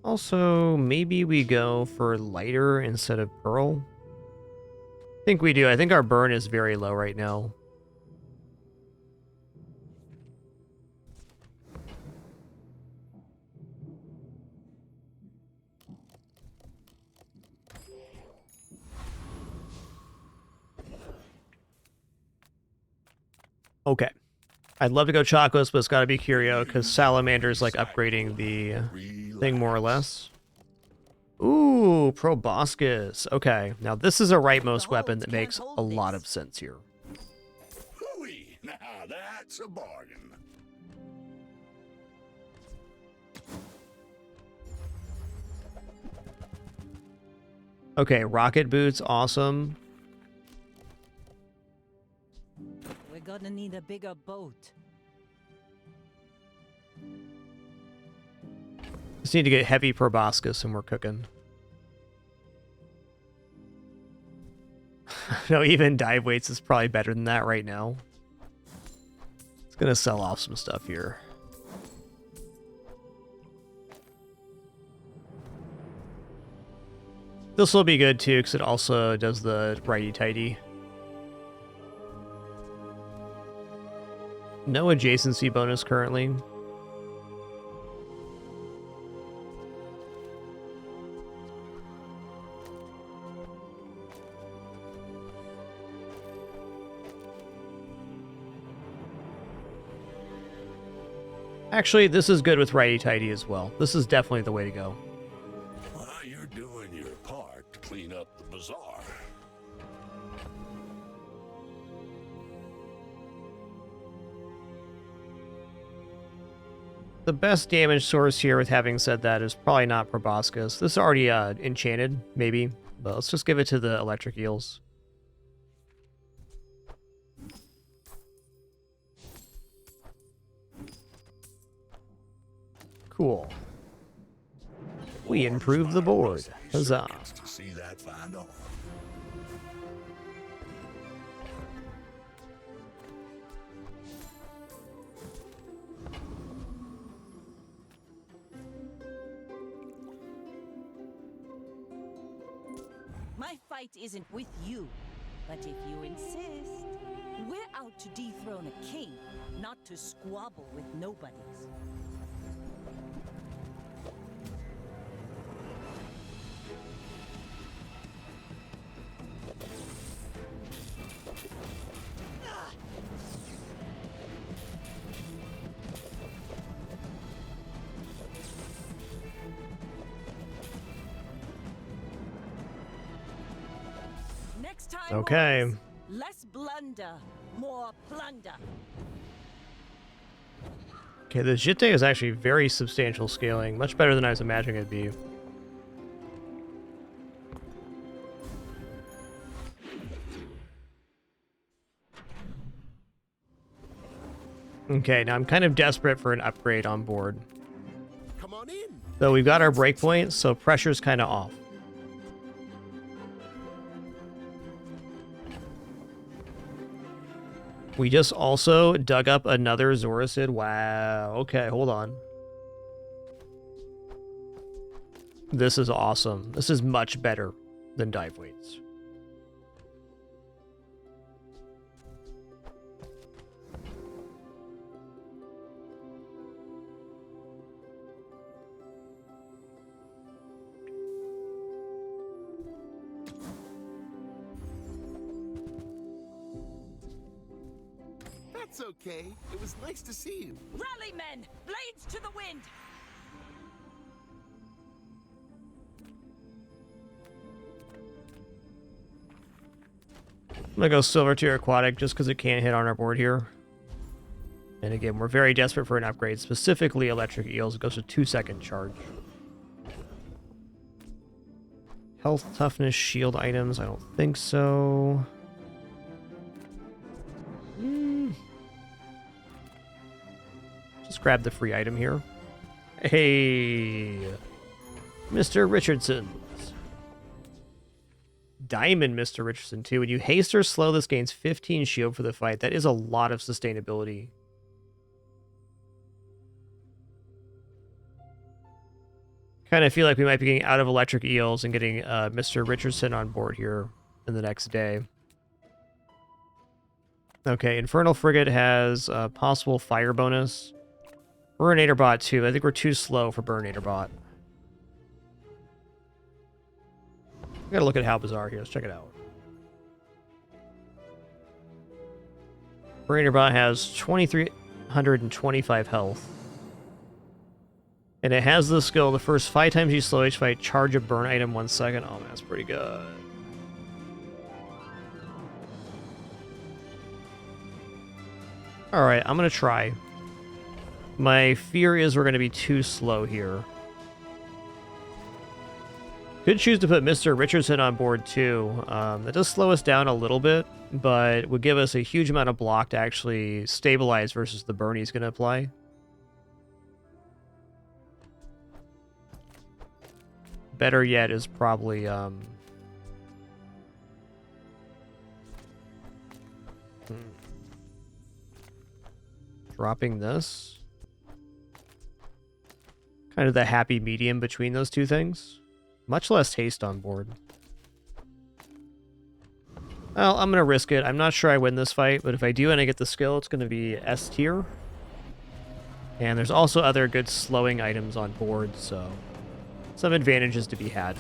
Also, maybe we go for lighter instead of pearl. I think we do. I think our burn is very low right now. Okay. I'd love to go Chocos, but it's got to be Curio, because Salamander's like upgrading the thing more or less. Ooh, Proboscis. Okay, now this is a rightmost weapon that makes a lot of sense here. Hooey! Now that's a bargain. Okay, rocket boots, awesome. We're gonna need a bigger boat. Just need to get heavy Proboscis and we're cooking. No, even dive weights is probably better than that right now. It's gonna sell off some stuff here. This will be good too, because it also does the righty-tighty. No adjacency bonus currently. Actually, this is good with righty-tighty as well. This is definitely the way to go. Well, you're doing your part to clean up the bazaar. The best damage source here, with having said that, is probably not Proboscis. This is already enchanted, maybe. But let's just give it to the electric eels. Cool. We improved the board. Huzzah. To see that find off. My fight isn't with you, but if you insist, we're out to dethrone a king, not to squabble with nobodies. Next time, Okay. boys, less blunder, more plunder. Okay, the Jitte is actually very substantial scaling, much better than I was imagining it'd be. Okay, now I'm kind of desperate for an upgrade on board. Come on in. So we've got our breakpoint, so pressure's kind of off. We just also dug up another Zorasid. Wow. Okay, hold on. This is awesome. This is much better than dive weights. That's okay. It was nice to see you. Rally, men! Blades to the wind! I'm gonna go Silver Tier Aquatic just because it can't hit on our board here. And again, we're very desperate for an upgrade, specifically Electric Eels. It goes to 2-second charge. Health, toughness, shield items. I don't think so. Just grab the free item here. Hey, Mr. Richardson. Diamond Mr. Richardson, too. When you haste or slow, this gains 15 shield for the fight. That is a lot of sustainability. Kind of feel like we might be getting out of Electric Eels and getting Mr. Richardson on board here in the next day. Okay, Infernal Frigate has a possible fire bonus. Burninator Bot, too. I think we're too slow for Burninator Bot. We gotta look at How Bizarre here. Let's check it out. Burninator Bot has 2,325 health. And it has the skill, the first 5 times you slow each fight, charge a burn item 1 second. Oh man, that's pretty good. Alright, I'm gonna try. My fear is we're gonna be too slow here. Could choose to put Mr. Richardson on board too. That does slow us down a little bit, but would give us a huge amount of block to actually stabilize versus the burn he's gonna apply. Better yet is probably dropping this. Kind of the happy medium between those two things. Much less haste on board. Well, I'm going to risk it. I'm not sure I win this fight, but if I do and I get the skill, it's going to be S tier. And there's also other good slowing items on board, so some advantages to be had.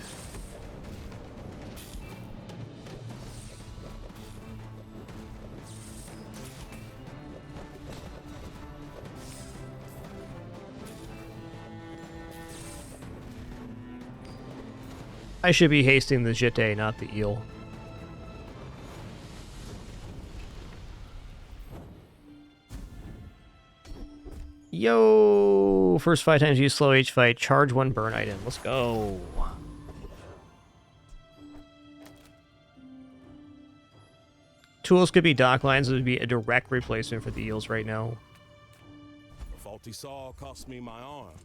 I should be hasting the Jitte, not the eel. Yo! First 5 times you slow each fight, charge 1 burn item. Let's go. Tools could be dock lines. It would be a direct replacement for the eels right now. A faulty saw cost me my arm.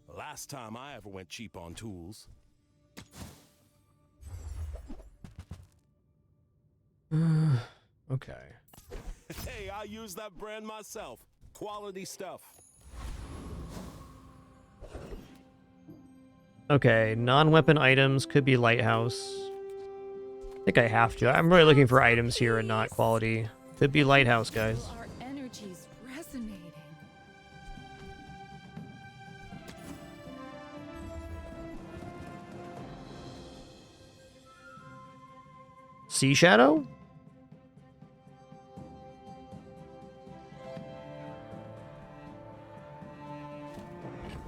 The last time I ever went cheap on tools. Okay. Hey, I use that brand myself. Quality stuff. Okay, non-weapon items could be Lighthouse. I think I have to. I'm really looking for items here and not quality. Could be Lighthouse, guys. Our energy's resonating. Sea Shadow?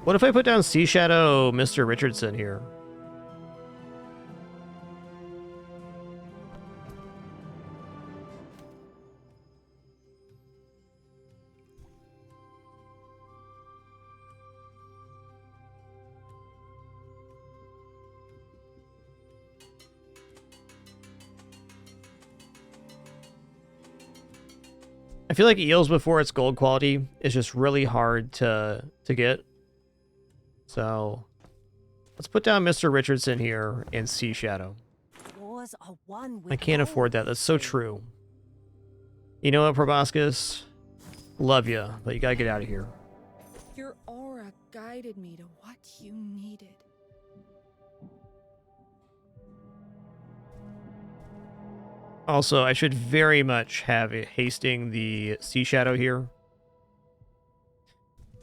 What if I put down Sea Shadow Mr. Richardson here? I feel like eels before it's gold quality is just really hard to get. So let's put down Mr. Richardson here and Sea Shadow. I can't afford that. That's so true. You know what, Proboscis? Love you, but you gotta get out of here. Your aura guided me to what you needed. Also, I should very much have it hasting the Sea Shadow here.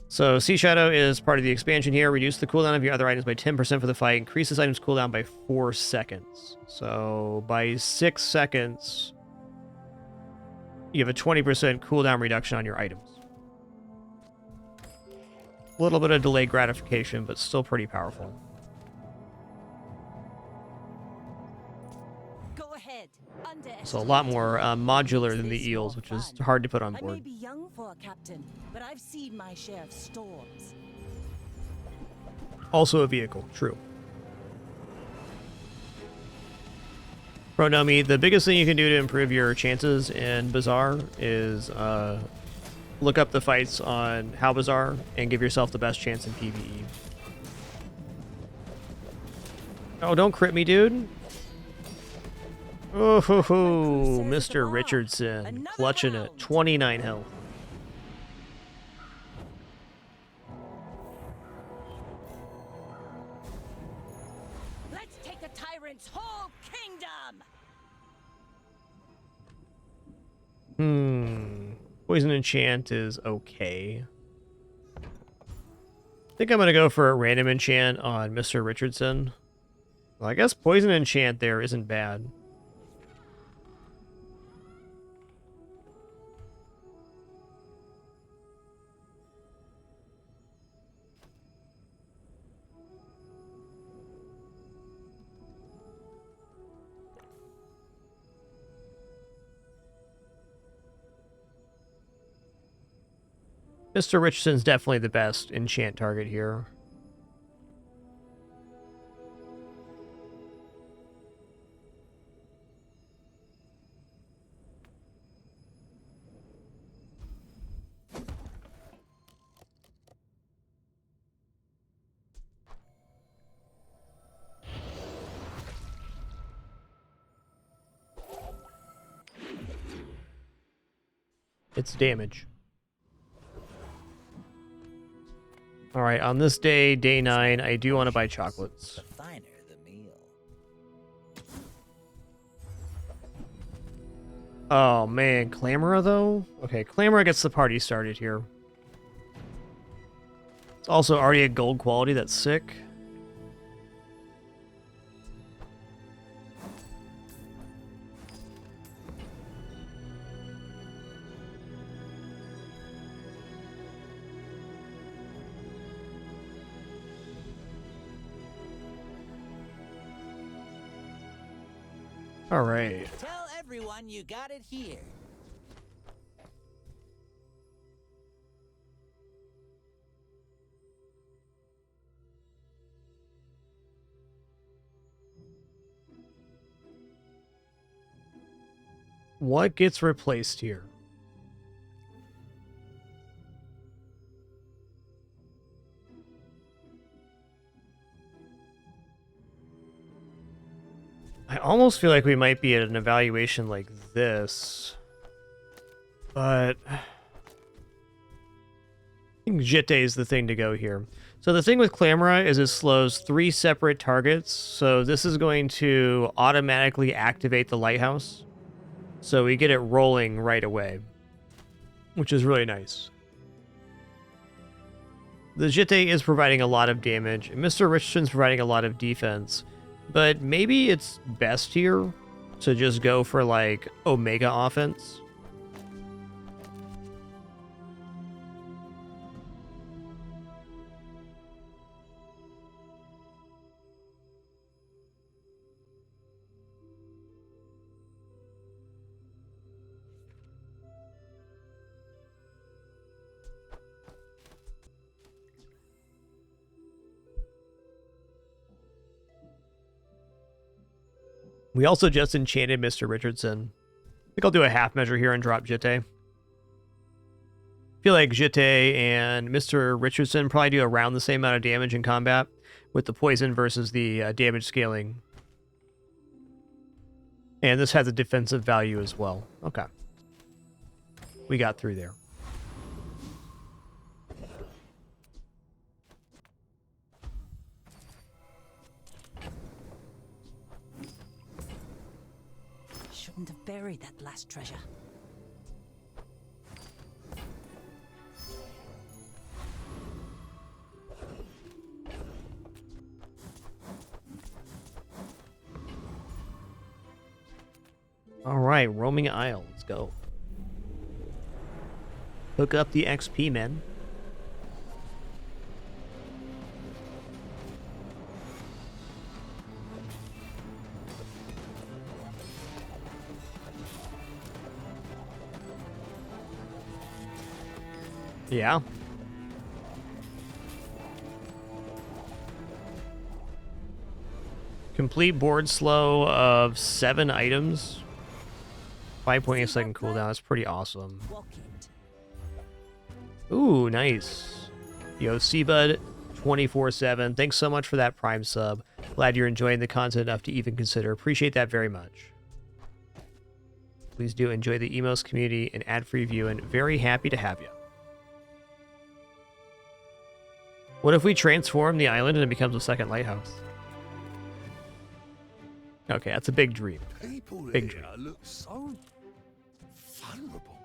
So, Sea Shadow is part of the expansion here. Reduce the cooldown of your other items by 10% for the fight. Increase this item's cooldown by 4 seconds. So, by 6 seconds, you have a 20% cooldown reduction on your items. A little bit of delayed gratification, but still pretty powerful. So a lot more modular than the eels, which is hard to put on I may board. be young for a captain, but I've seen my share of storms. Also a vehicle, true. Pronomi, the biggest thing you can do to improve your chances in Bazaar is look up the fights on How Bazaar and give yourself the best chance in PvE. Oh, don't crit me, dude. Oh, ho, ho. Mr. Richardson, clutching it. 29 health. Let's take the tyrant's whole kingdom. Poison Enchant is okay. I think I'm going to go for a random enchant on Mr. Richardson. Well, I guess Poison Enchant there isn't bad. Mr. Richardson's definitely the best enchant target here. It's damage. All right, on this day, day 9, I do want to buy chocolates. The finer the meal. Oh man, Clamora though? Okay, Clamora gets the party started here. It's also already a gold quality, that's sick. All right. Tell everyone you got it here. What gets replaced here? I almost feel like we might be at an evaluation like this, but I Jitte is the thing to go here. So the thing with Clamora is it slows 3 separate targets. So this is going to automatically activate the lighthouse. So we get it rolling right away, which is really nice. The Jitte is providing a lot of damage, and Mr. Richardson's providing a lot of defense. But maybe it's best here to just go for, like, Omega offense. We also just enchanted Mr. Richardson. I think I'll do a half measure here and drop Jitte. I feel like Jitte and Mr. Richardson probably do around the same amount of damage in combat with the poison versus the damage scaling. And this has a defensive value as well. Okay. We got through there. Shouldn't have buried that last treasure. All right, roaming isle. Let's go. Hook up the XP, men. Yeah. Complete board slow of 7 items. 5.8 second cooldown. That's pretty awesome. Ooh, nice. Yo, Seabud 24/7. Thanks so much for that Prime sub. Glad you're enjoying the content enough to even consider. Appreciate that very much. Please do enjoy the Emos community and ad-free viewing. Very happy to have you. What if we transform the island and it becomes a second lighthouse? Okay, that's a big dream. Big dream. Look so vulnerable.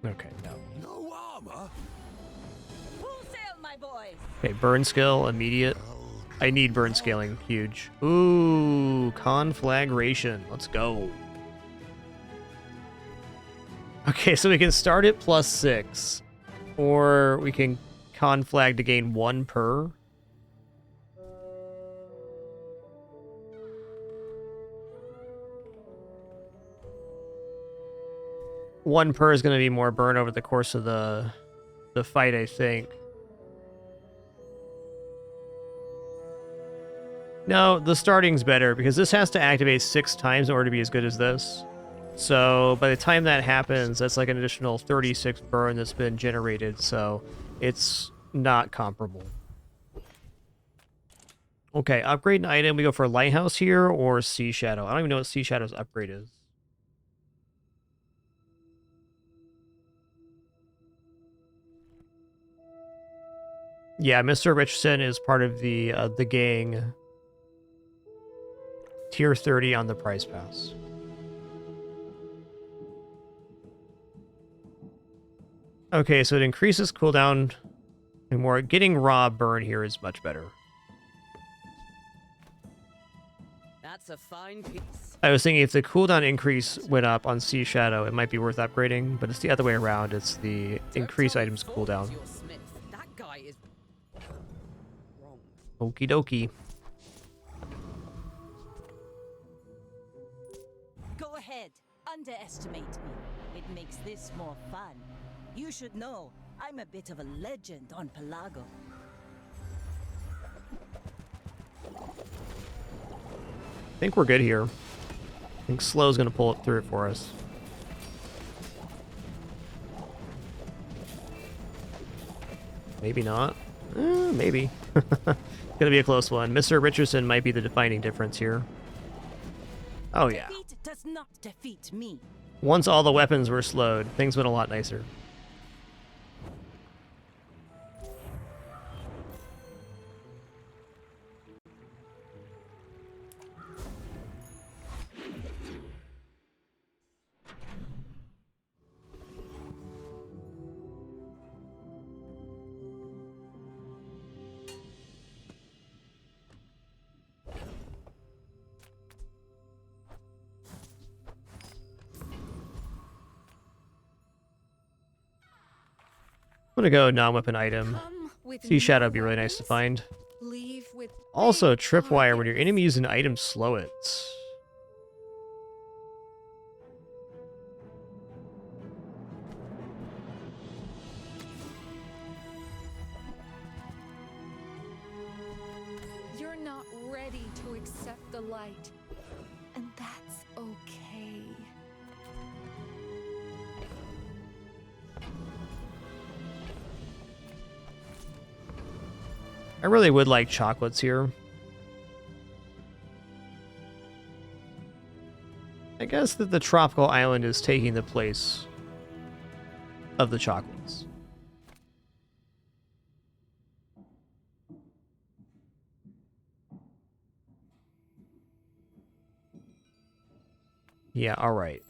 Okay, no. No armor. Full sail, my boys. Okay, burn skill, immediate. I need burn scaling, huge. Ooh, conflagration. Let's go. Okay, so we can start at +6, or we can conflag to gain 1 per. One per is going to be more burn over the course of the fight, I think. No, the starting's better, because this has to activate 6 times in order to be as good as this. So by the time that happens, that's like an additional 36 burn that's been generated, so it's not comparable. Okay, upgrade an item. We go for Lighthouse here or Sea Shadow. I don't even know what Sea Shadow's upgrade is. Yeah, Mr. Richardson is part of the gang. Tier 30 on the price pass. Okay, so it increases cooldown and more. Getting raw burn here is much better. That's a fine piece. I was thinking if the cooldown increase went up on Sea Shadow, it might be worth upgrading, but it's the other way around. It's the increase items cooldown. That guy is wrong. Okie dokie. Go ahead, underestimate me. It makes this more fun. You should know, I'm a bit of a legend on Pelago. I think we're good here. I think Slow's going to pull it through it for us. Maybe not. Maybe. Gonna be a close one. Mr. Richardson might be the defining difference here. Oh, yeah. Defeat does does not defeat me. Once all the weapons were slowed, things went a lot nicer. I'm gonna go non-weapon item. Sea Shadow would be really nice to find. Leave with Also, tripwire, when your enemy uses an item, slow it. You're not ready to accept the light, and that's okay. I really would like chocolates here. I guess that the tropical island is taking the place of the chocolates. Yeah, alright.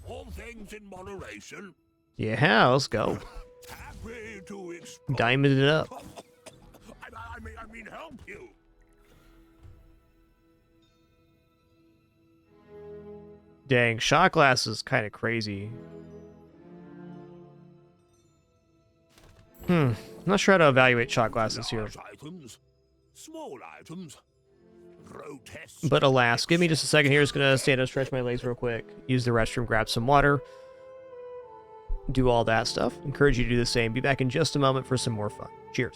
All things in moderation. Yeah, let's go. Happy to explore. Diamond it up. I mean, help you. Dang, shot glass is kind of crazy. I'm not sure how to evaluate shot glasses here. Items, small items, grotesque. But alas, give me just a second here. Just gonna stand up, stretch my legs real quick, use the restroom, grab some water, do all that stuff. Encourage you to do the same. Be back in just a moment for some more fun. Cheers.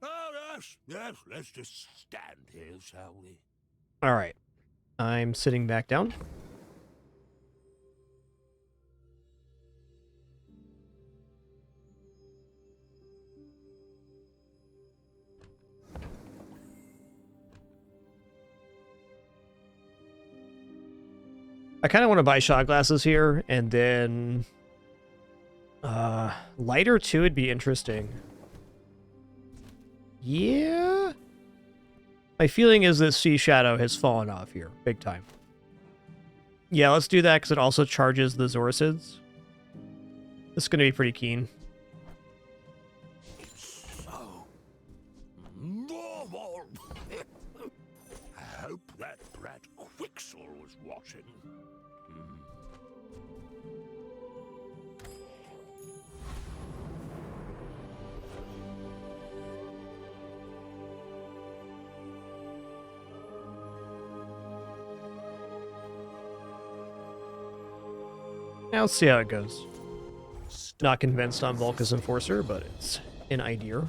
Oh, yes, let's just stand here, shall we? All right. I'm sitting back down. I kind of want to buy shot glasses here, and then lighter too would be interesting. Yeah. My feeling is that Sea Shadow has fallen off here, big time. Yeah, let's do that because it also charges the Zorcids. This is going to be pretty keen. So normal. I hope that brat Quixel was watching. Now let's see how it goes. Not convinced on Vulca's Enforcer, but it's an idea.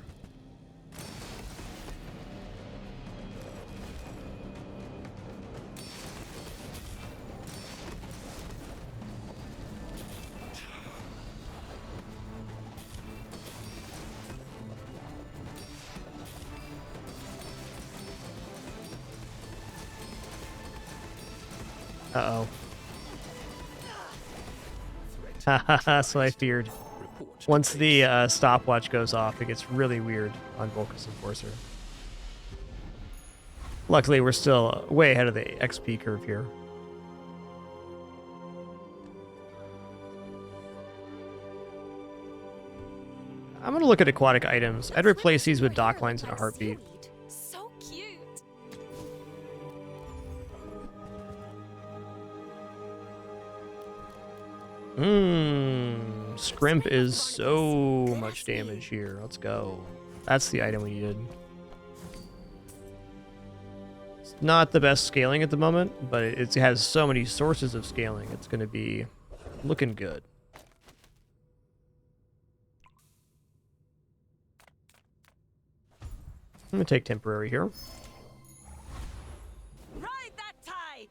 Uh-oh. Haha, so I feared. Once the stopwatch goes off, it gets really weird on Vulca's Enforcer. Luckily, we're still way ahead of the XP curve here. I'm going to look at aquatic items. I'd replace these with dock lines in a heartbeat. So cute. Scrimp is so much damage here. Let's go. That's the item we needed. It's not the best scaling at the moment, but it has so many sources of scaling. It's going to be looking good. I'm going to take temporary here. Ride that tide.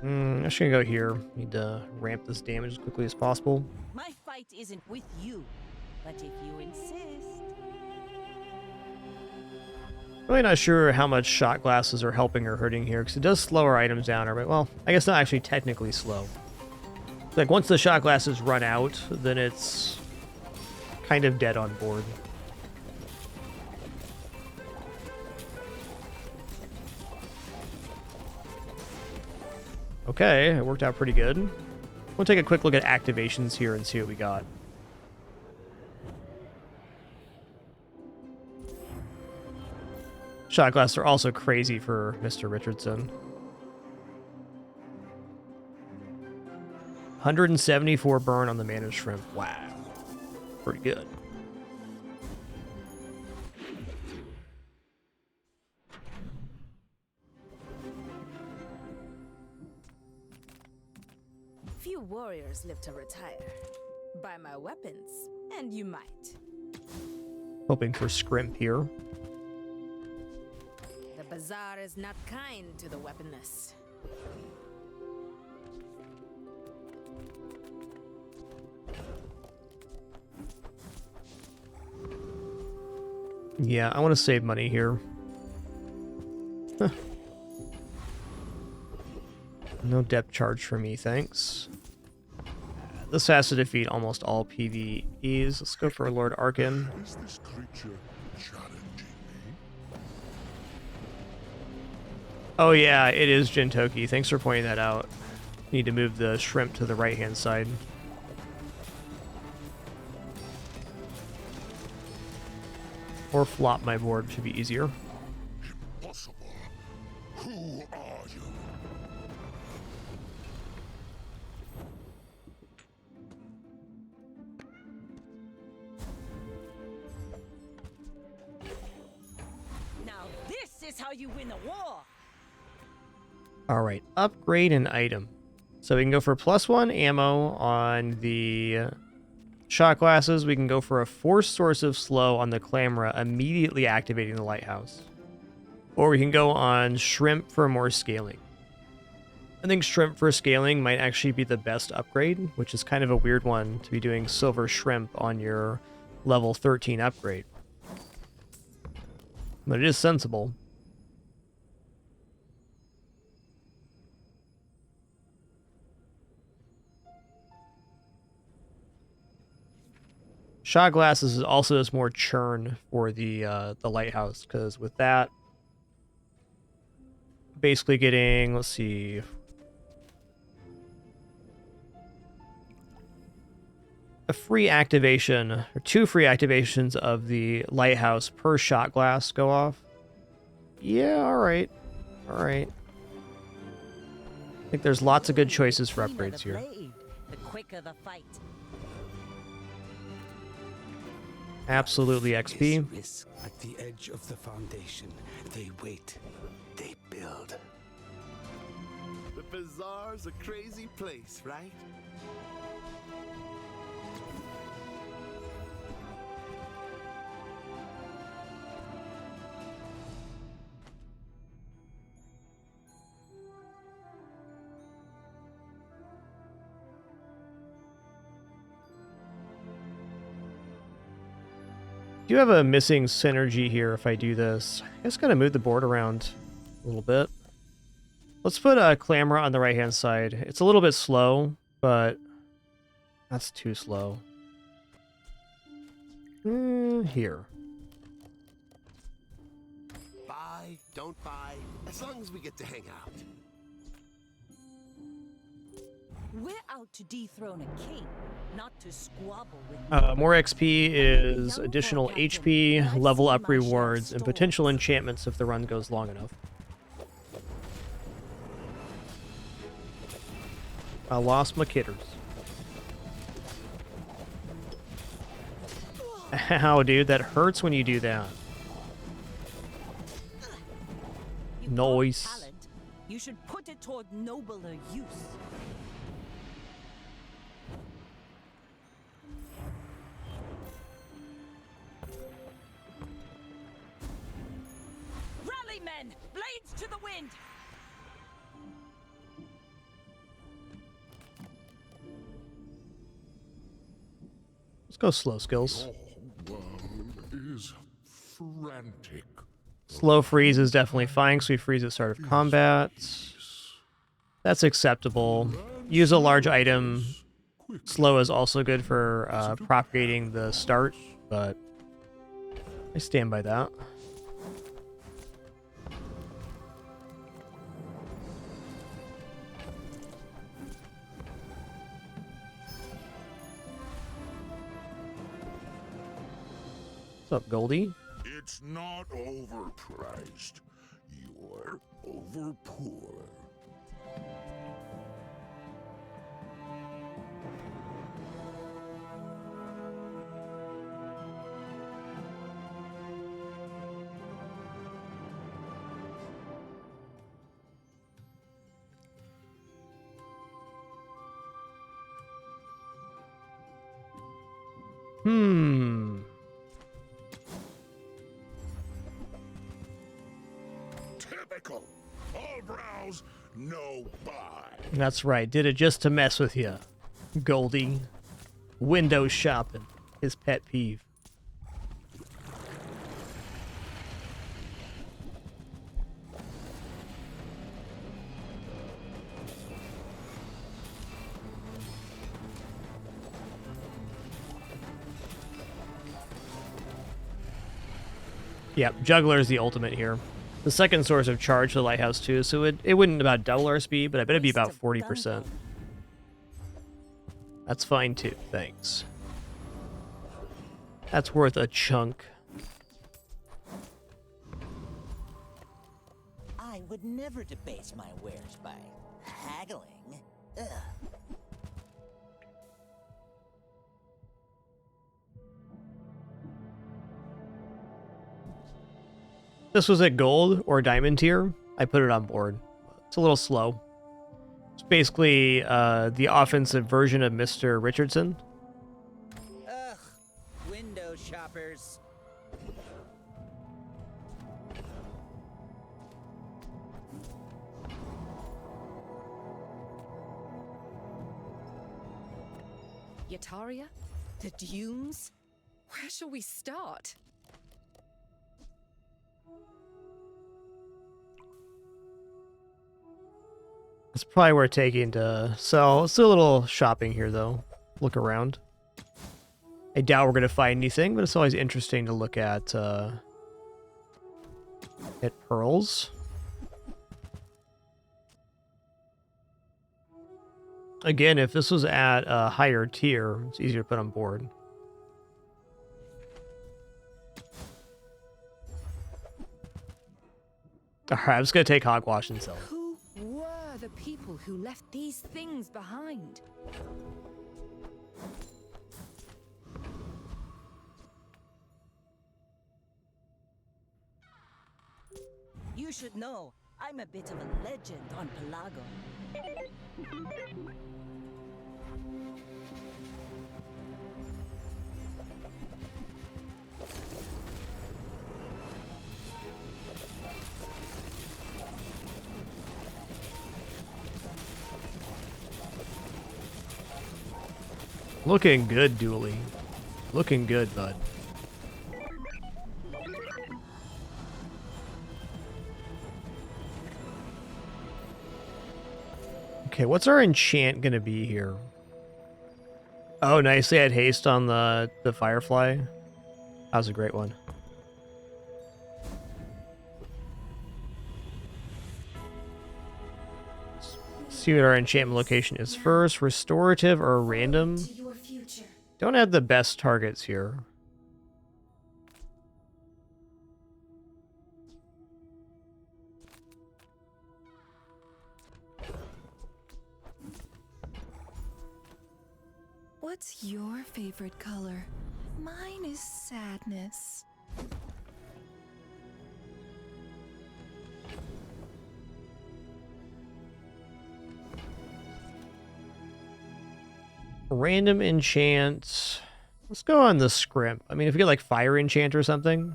I'm just going to go here. Need to ramp this damage as quickly as possible. My fight isn't with you, but if you insist. Really not sure how much shot glasses are helping or hurting here, because it does slow our items down. Or, well, I guess not actually technically slow. Like, once the shot glasses run out, then it's kind of dead on board. Okay, it worked out pretty good. We'll take a quick look at activations here and see what we got. Shot glasses are also crazy for Mr. Richardson. 174 burn on the Mana Shrimp. Wow. Pretty good. Few warriors live to retire. Buy my weapons, and you might. Hoping for Scrimp here. The bazaar is not kind to the weaponless. Yeah, I want to save money here. Huh. No depth charge for me, thanks. This has to defeat almost all PvEs. Let's go for Lord Arkin. Is this creature challenging me? Oh yeah, it is Jintoki. Thanks for pointing that out. Need to move the shrimp to the right-hand side. Or flop my board should be easier. Impossible. Who are you? Now this is how you win a war. Alright, upgrade an item. So we can go for +1 ammo on the shot glasses. We can go for a forced source of slow on the Clamora, immediately activating the lighthouse. Or we can go on Shrimp for more scaling. I think Shrimp for scaling might actually be the best upgrade, which is kind of a weird one to be doing Silver Shrimp on your level 13 upgrade. But it is sensible. Shot glasses is also just more churn for the lighthouse, because with that, basically getting, let's see, a free activation, or 2 free activations of the lighthouse per shot glass go off. Yeah, alright. Alright. think there's lots of good choices for upgrades here. The quicker the fight. Absolutely XP. Risk at the edge of the foundation. They wait. They build. The bazaar's a crazy place, right? Do you have a missing synergy here if I do this? I just gotta move the board around a little bit. Let's put a Clamor on the right-hand side. It's a little bit slow, but that's too slow. Here. Buy, don't buy, as long as we get to hang out. We're out to dethrone a king, not to squabble with More XP is additional HP, level up rewards, and potential enchantments if the run goes long enough. I lost my kitters. Ow, dude, that hurts when you do that. Noise. talent. You should put it toward nobler use. Rally, men! Blades to the wind! Let's go slow skills. Is frantic. Slow freeze is definitely fine, so we freeze at start of combat. That's acceptable. Use a large item. Slow is also good for propagating the start, but I stand by that. What's up, Goldie? It's not overpriced. You're overpoor. Typical. All browse, no buy. That's right. Did it just to mess with you, Goldie. Window shopping. His pet peeve. Yep, Juggler is the ultimate here. The second source of charge for the Lighthouse too, so it wouldn't about double our speed, but I bet it'd be about 40%. That's fine too, thanks. That's worth a chunk. I would never debase my wares by haggling. Ugh. This was at gold or diamond tier, I put it on board. It's a little slow. It's basically the offensive version of Mr. Richardson. Ugh, window shoppers. Yataria? The Dunes? Where shall we start? It's probably worth taking to sell. Let's do a little shopping here, though. Look around. I doubt we're going to find anything, but it's always interesting to look at pearls. Again, if this was at a higher tier, it's easier to put on board. Alright, I'm just going to take Hogwash and sell it. Who were the people know who left these things behind. You should know, I'm a bit of a legend on Pelago. Looking good, Dooley. Looking good, bud. Okay, what's our enchant gonna be here? Oh, nice. They had haste on the Firefly. That was a great one. See what our enchantment location is first. Restorative or random? Don't have the best targets here. What's your favorite color? Mine is sadness. Random enchant. Let's go on the scrimp. I mean, if we get like fire enchant or something.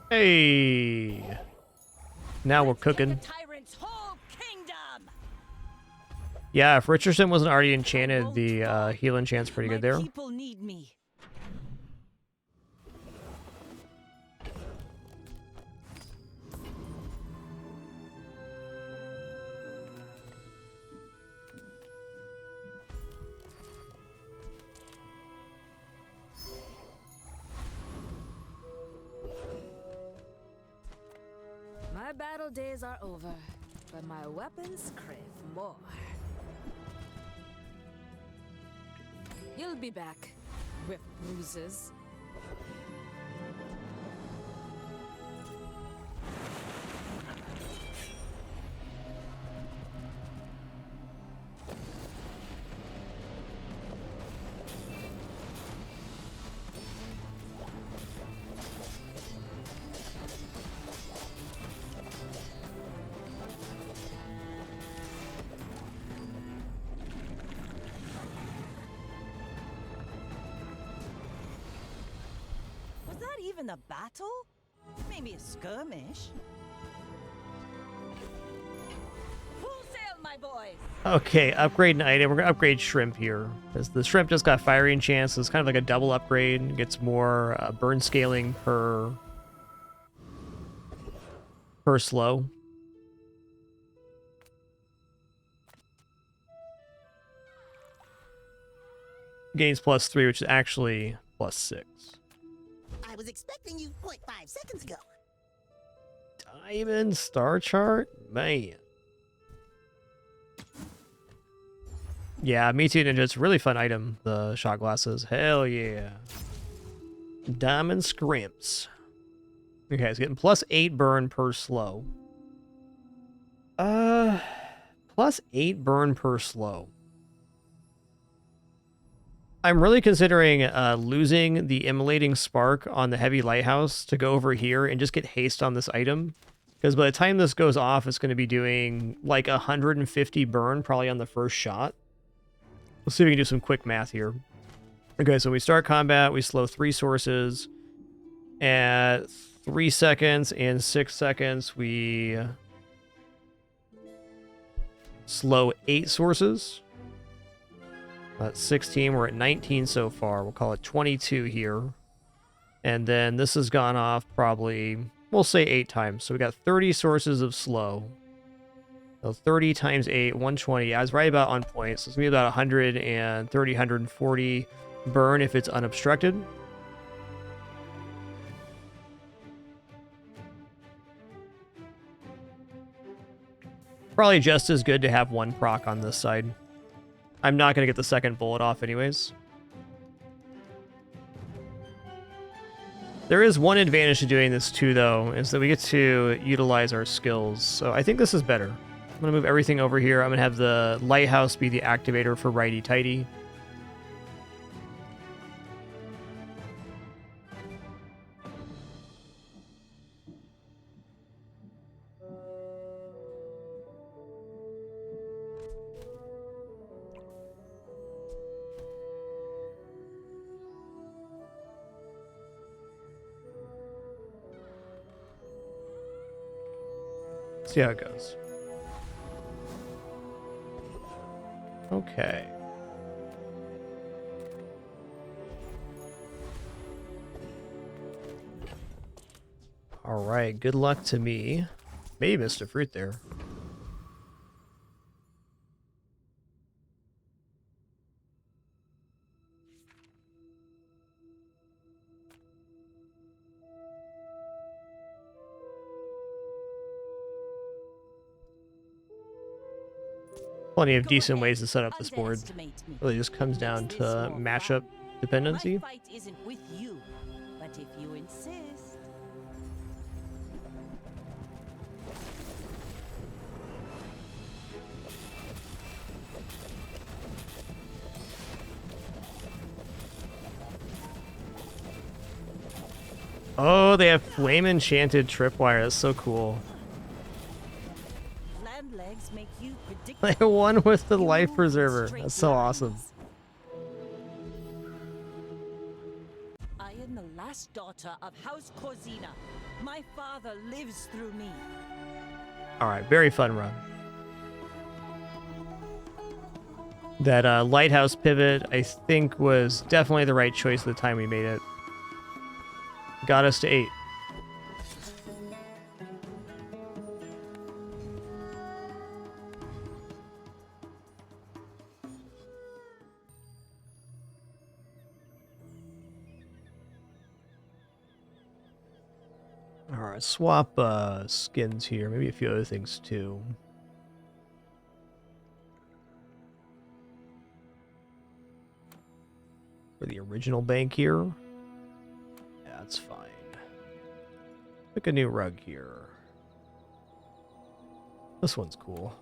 Hey. Now we're cooking. Yeah, if Richardson wasn't already enchanted, the heal enchant's pretty good there. People need me. My battle days are over, but my weapons crave more. You'll be back with bruises. Even a battle? Maybe a skirmish. Full sail, my boys! Okay, upgrade an item. We're gonna upgrade shrimp here. Because the shrimp just got fiery enchant, so it's kind of like a double upgrade. Gets more burn scaling per slow. Gains +3, which is actually +6. I was expecting you 0.5 seconds ago. Diamond star chart? Man. Yeah, me too, Ninja. It's a really fun item, the shot glasses. Hell yeah. Diamond scrimps. Okay, it's getting +8 burn per slow. +8 burn per slow. I'm really considering losing the immolating spark on the heavy lighthouse to go over here and just get haste on this item. Because by the time this goes off, it's going to be doing like 150 burn probably on the first shot. Let's see if we can do some quick math here. Okay, so we start combat, we slow 3 sources. At 3 seconds and 6 seconds, we slow 8 sources. That's 16. We're at 19 so far. We'll call it 22 here. And then this has gone off probably, we'll say 8 times. So we got 30 sources of slow. So 30 times 8, 120. I was right about on point. So it's going to be about 130, 140 burn if it's unobstructed. Probably just as good to have 1 proc on this side. I'm not going to get the second bullet off anyways. There is one advantage to doing this too, though, is that we get to utilize our skills. So I think this is better. I'm going to move everything over here. I'm going to have the lighthouse be the activator for righty-tighty. See how it goes. Okay. All right, good luck to me. Maybe missed a fruit there. Plenty of decent ways to set up this board. Really just comes down to matchup dependency. My fight isn't with you, but if you insist. Oh, they have flame enchanted tripwire. That's so cool. Land legs make you I predictable. won with the life preserver. That's so awesome. I am the last daughter of House Corzina. My father lives through me. All right, very fun run. That lighthouse pivot, I think, was definitely the right choice at the time we made it. Got us to 8. All right, swap skins here. Maybe a few other things too. For the original bank here. Yeah, that's fine. Pick a new rug here. This one's cool.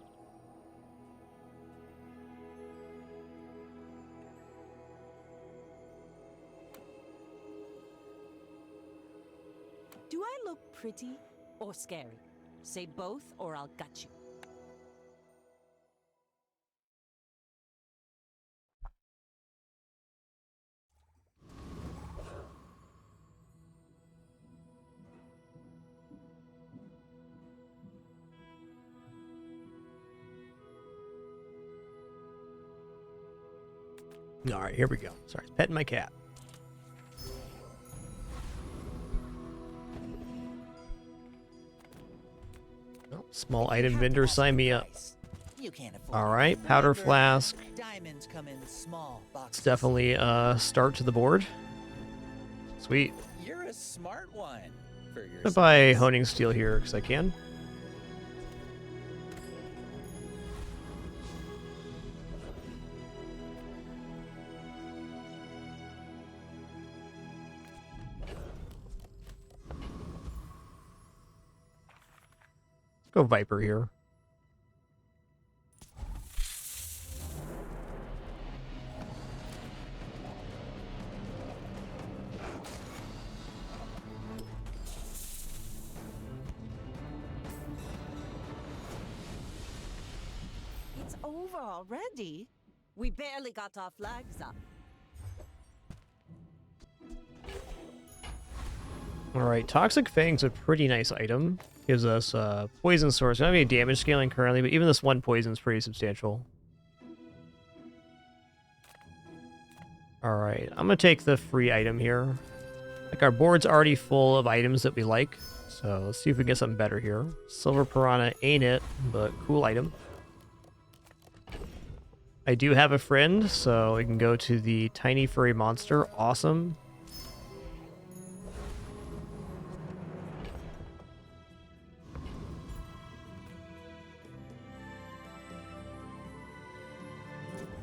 Do I look pretty or scary? Say both or I'll gut you. All right, here we go. Sorry, petting my cat. Oh, small item vendor, sign me up. You can't afford All right, powder flask. Diamonds come in small boxes. It's definitely a start to the board. Sweet. You're a smart one for your I'm gonna buy honing steel here because I can. Go Viper here. It's over already. We barely got our flags up. Alright, Toxic Fang's a pretty nice item. Gives us poison source. We don't have any damage scaling currently, but even this one poison is pretty substantial. Alright, I'm going to take the free item here. Like, our board's already full of items that we like. So let's see if we can get something better here. Silver Piranha ain't it, but cool item. I do have a friend, so we can go to the Tiny Furry Monster. Awesome.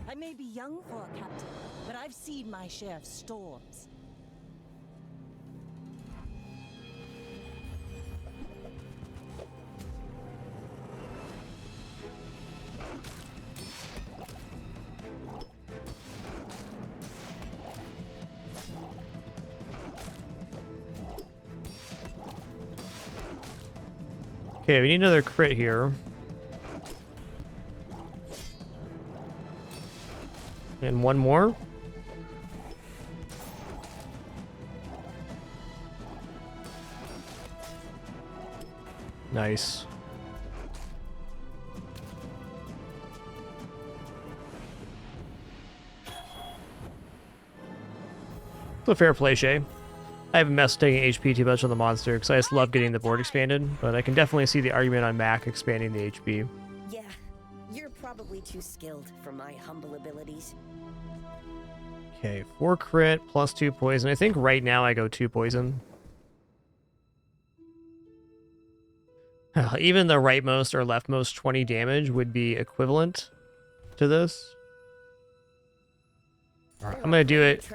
I may be young for a captain, but I've seen my share of storms. Okay, we need another crit here. And one more. Nice. It's a fair play, Shay. I haven't messed taking HP too much on the monster because I just love getting the board expanded, but I can definitely see the argument on Mac expanding the HP. Yeah, you're probably too skilled for my humble abilities. Okay, 4 crit plus 2 poison. I think right now I go 2 poison. Even the rightmost or leftmost 20 damage would be equivalent to this. Alright, I'm going to do it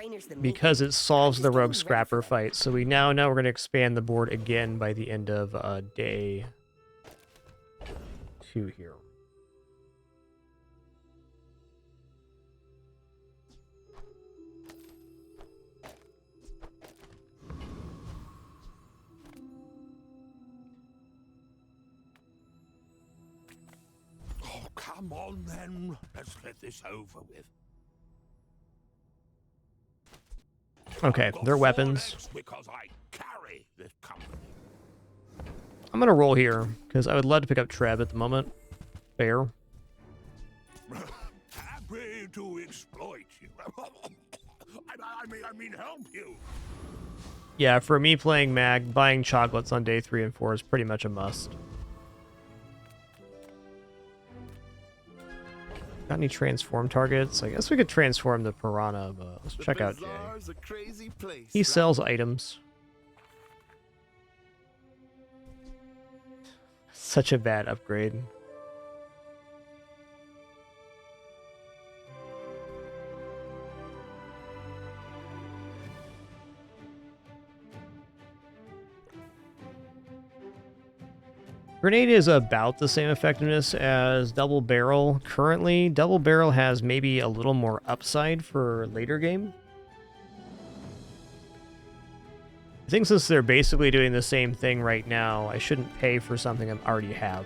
because it solves the Rogue Scrapper fight. So we now know we're going to expand the board again by the end of day 2 here. Oh, come on then. Let's get this over with. Okay, their weapons. Because I carry this company. I'm going to roll here because I would love to pick up Treb at the moment. Fair. Happy to exploit you. I mean help you. Yeah, for me playing Mag, buying chocolates on day 3 and 4 is pretty much a must. Got any transform targets? I guess we could transform the Piranha, but let's check out Jay. He sells items. Such a bad upgrade. Grenade is about the same effectiveness as Double Barrel currently. Double Barrel has maybe a little more upside for later game. I think since they're basically doing the same thing right now, I shouldn't pay for something I already have.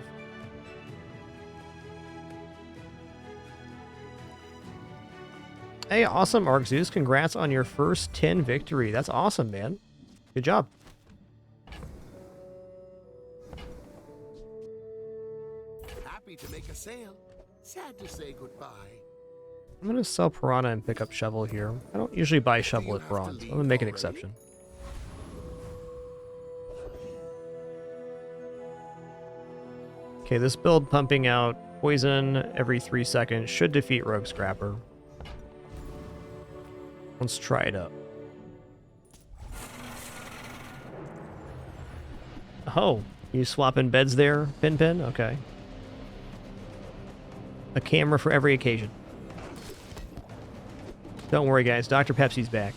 Hey, awesome, Arc Zeus. Congrats on your first 10 victory. That's awesome, man. Good job. Happy to make a sale. Sad to say goodbye. I'm going to sell Piranha and pick up Shovel here. I don't usually buy Shovel at bronze. I'm going to make an exception. Okay, this build pumping out poison every 3 seconds should defeat Rogue Scrapper. Let's try it up. Oh, you swapping beds there, Pin? Okay. A camera for every occasion. Don't worry, guys. Dr. Pepsi's back.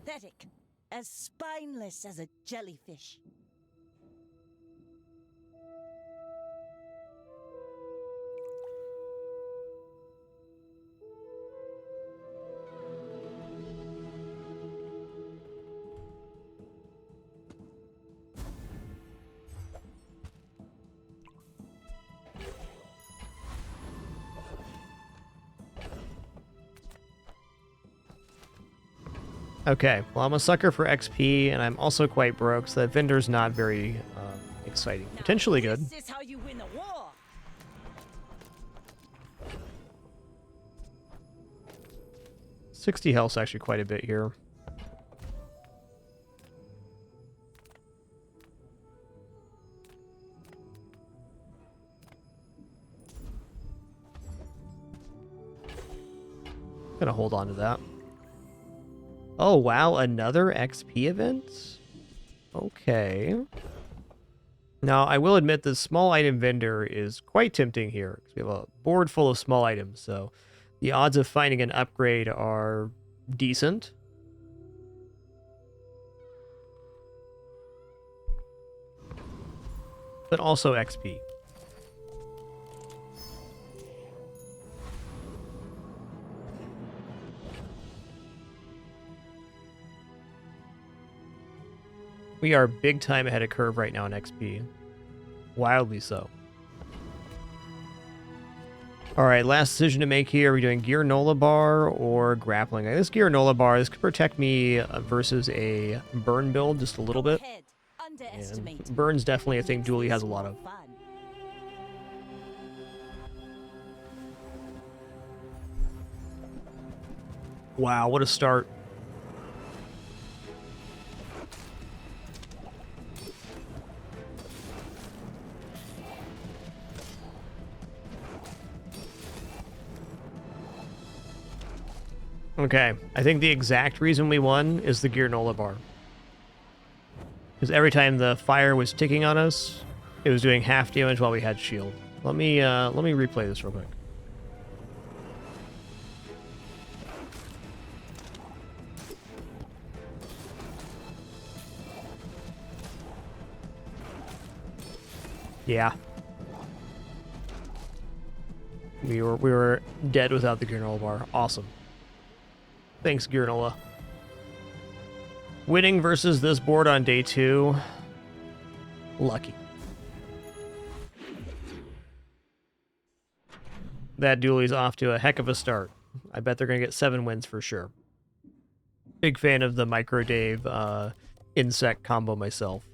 Pathetic. As spineless as a jellyfish. Okay, well, I'm a sucker for XP, and I'm also quite broke, so that vendor's not very exciting. Potentially good. This is how you win a war. 60 health's actually quite a bit here. Gonna hold on to that. Oh, wow, another XP event? Okay. Now, I will admit the small item vendor is quite tempting here, because we have a board full of small items, so the odds of finding an upgrade are decent. but also XP. We are big time ahead of curve right now in XP. Wildly so. Alright, last decision to make here. Are we doing Gear Nola Bar or Grappling? This Gear Nola Bar, this could protect me versus a Burn build just a little bit. And Burn's definitely a thing Dooley has a lot of. Wow, what a start. Okay, I think the exact reason we won is the Gear Nola Bar. Because every time the fire was ticking on us, it was doing half damage while we had shield. Let me replay this real quick. Yeah. We were dead without the Gear Nola Bar. Awesome. Thanks, Gear Nola. Winning versus this board on day 2. Lucky. That Dooley's off to a heck of a start. I bet they're going to get 7 wins for sure. Big fan of the Micro Dave insect combo myself.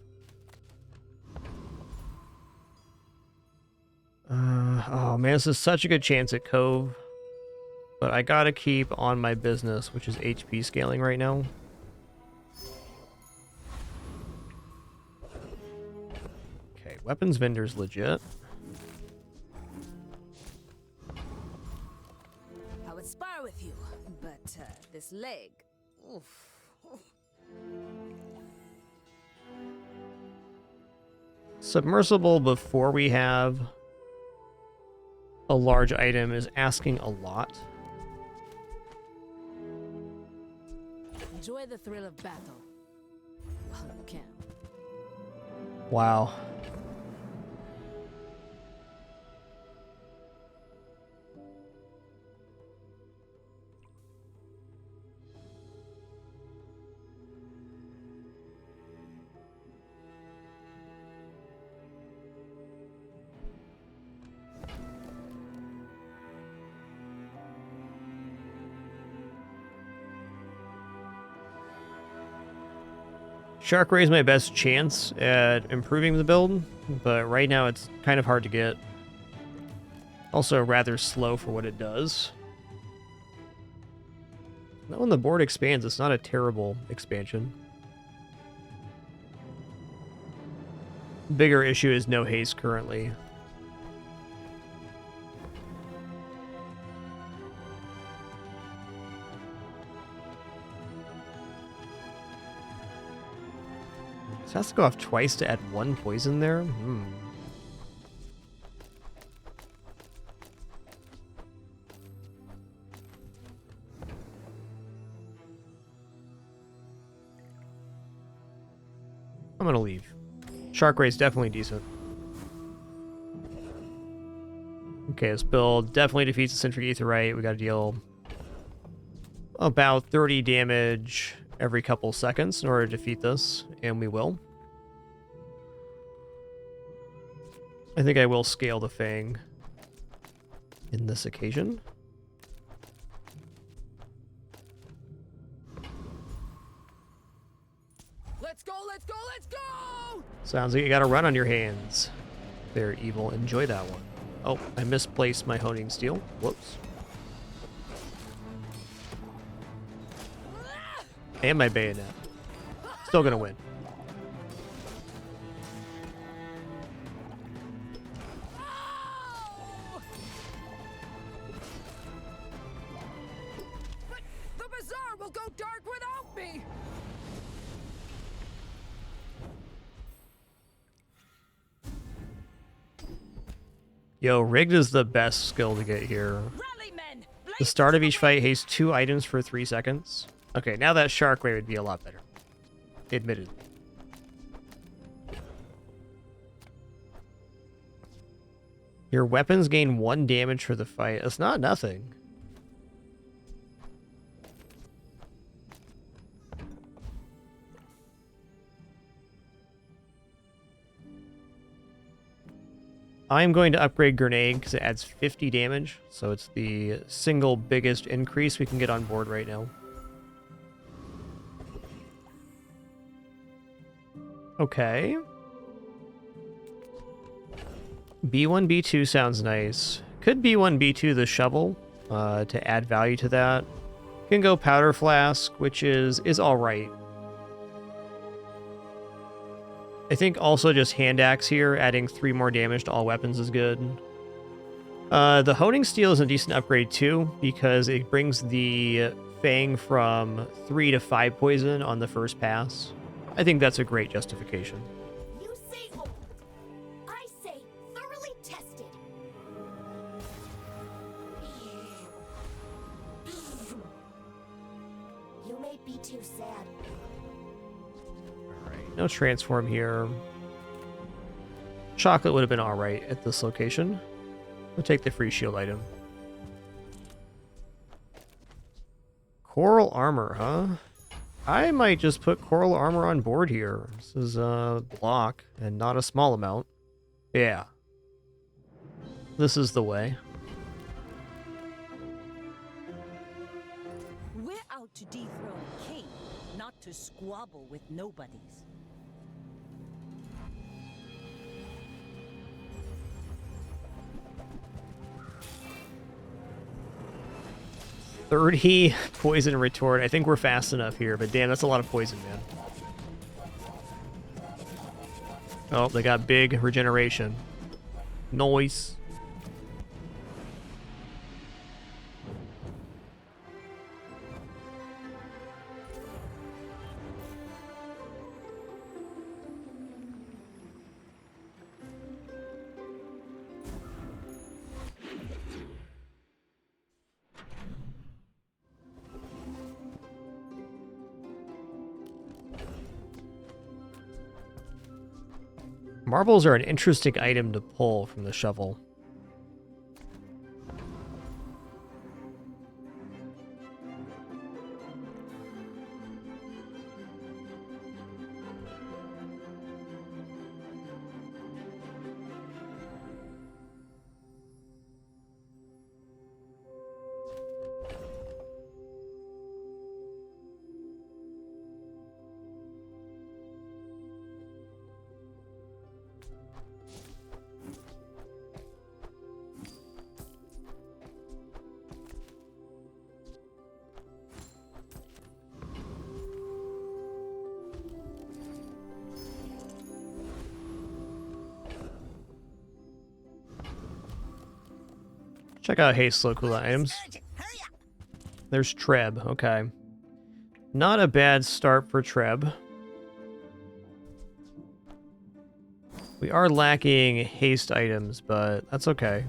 Oh man, this is such a good chance at Cove. But I gotta keep on my business, which is HP scaling right now. Okay, weapons vendor's legit. I would spar with you, but this leg. Oof. Submersible before we have a large item is asking a lot. Enjoy the thrill of battle. While you can. Wow. Shark Ray is my best chance at improving the build, but right now it's kind of hard to get. Also rather slow for what it does. Now when the board expands, it's not a terrible expansion. Bigger issue is no haste currently. So it has to go off twice to add 1 poison there? I'm gonna leave. Shark Ray's definitely decent. Okay, this build definitely defeats the Centric Aetheryte. We gotta deal about 30 damage every couple seconds in order to defeat this, and we will. I think I will scale the Fang in this occasion. Let's go, let's go, let's go! Sounds like you got a run on your hands. They're evil. Enjoy that one. Oh, I misplaced my Honing Steel. Whoops. And my Bayonet. Still gonna win. The bazaar will go dark without me! Yo, Rigged is the best skill to get here. The start of each fight hastes 2 items for 3 seconds. Okay, now that Shark Ray would be a lot better. Admitted. Your weapons gain 1 damage for the fight. That's not nothing. I'm going to upgrade Grenade because it adds 50 damage. So it's the single biggest increase we can get on board right now. Okay. B1, B2 sounds nice. Could B1, B2 the shovel to add value to that. Can go Powder Flask, which is alright. I think also just Hand Axe here, adding 3 more damage to all weapons is good. The Honing Steel is a decent upgrade too, because it brings the Fang from 3 to 5 poison on the first pass. I think that's a great justification. You say old. I say thoroughly tested. You made me too sad. No transform here. Chocolate would have been alright at this location. We'll take the free shield item. Coral armor, huh? I might just put coral armor on board here. This is a block and not a small amount. Yeah. This is the way. We're out to dethrone a king, not to squabble with nobodies. 30 poison retort. I think we're fast enough here, but damn, that's a lot of poison, man. Oh, they got big regeneration. Noise. Marbles are an interesting item to pull from the shovel. Check out Haste slow cooldown items. There's Treb, okay. Not a bad start for Treb. We are lacking haste items, but that's okay.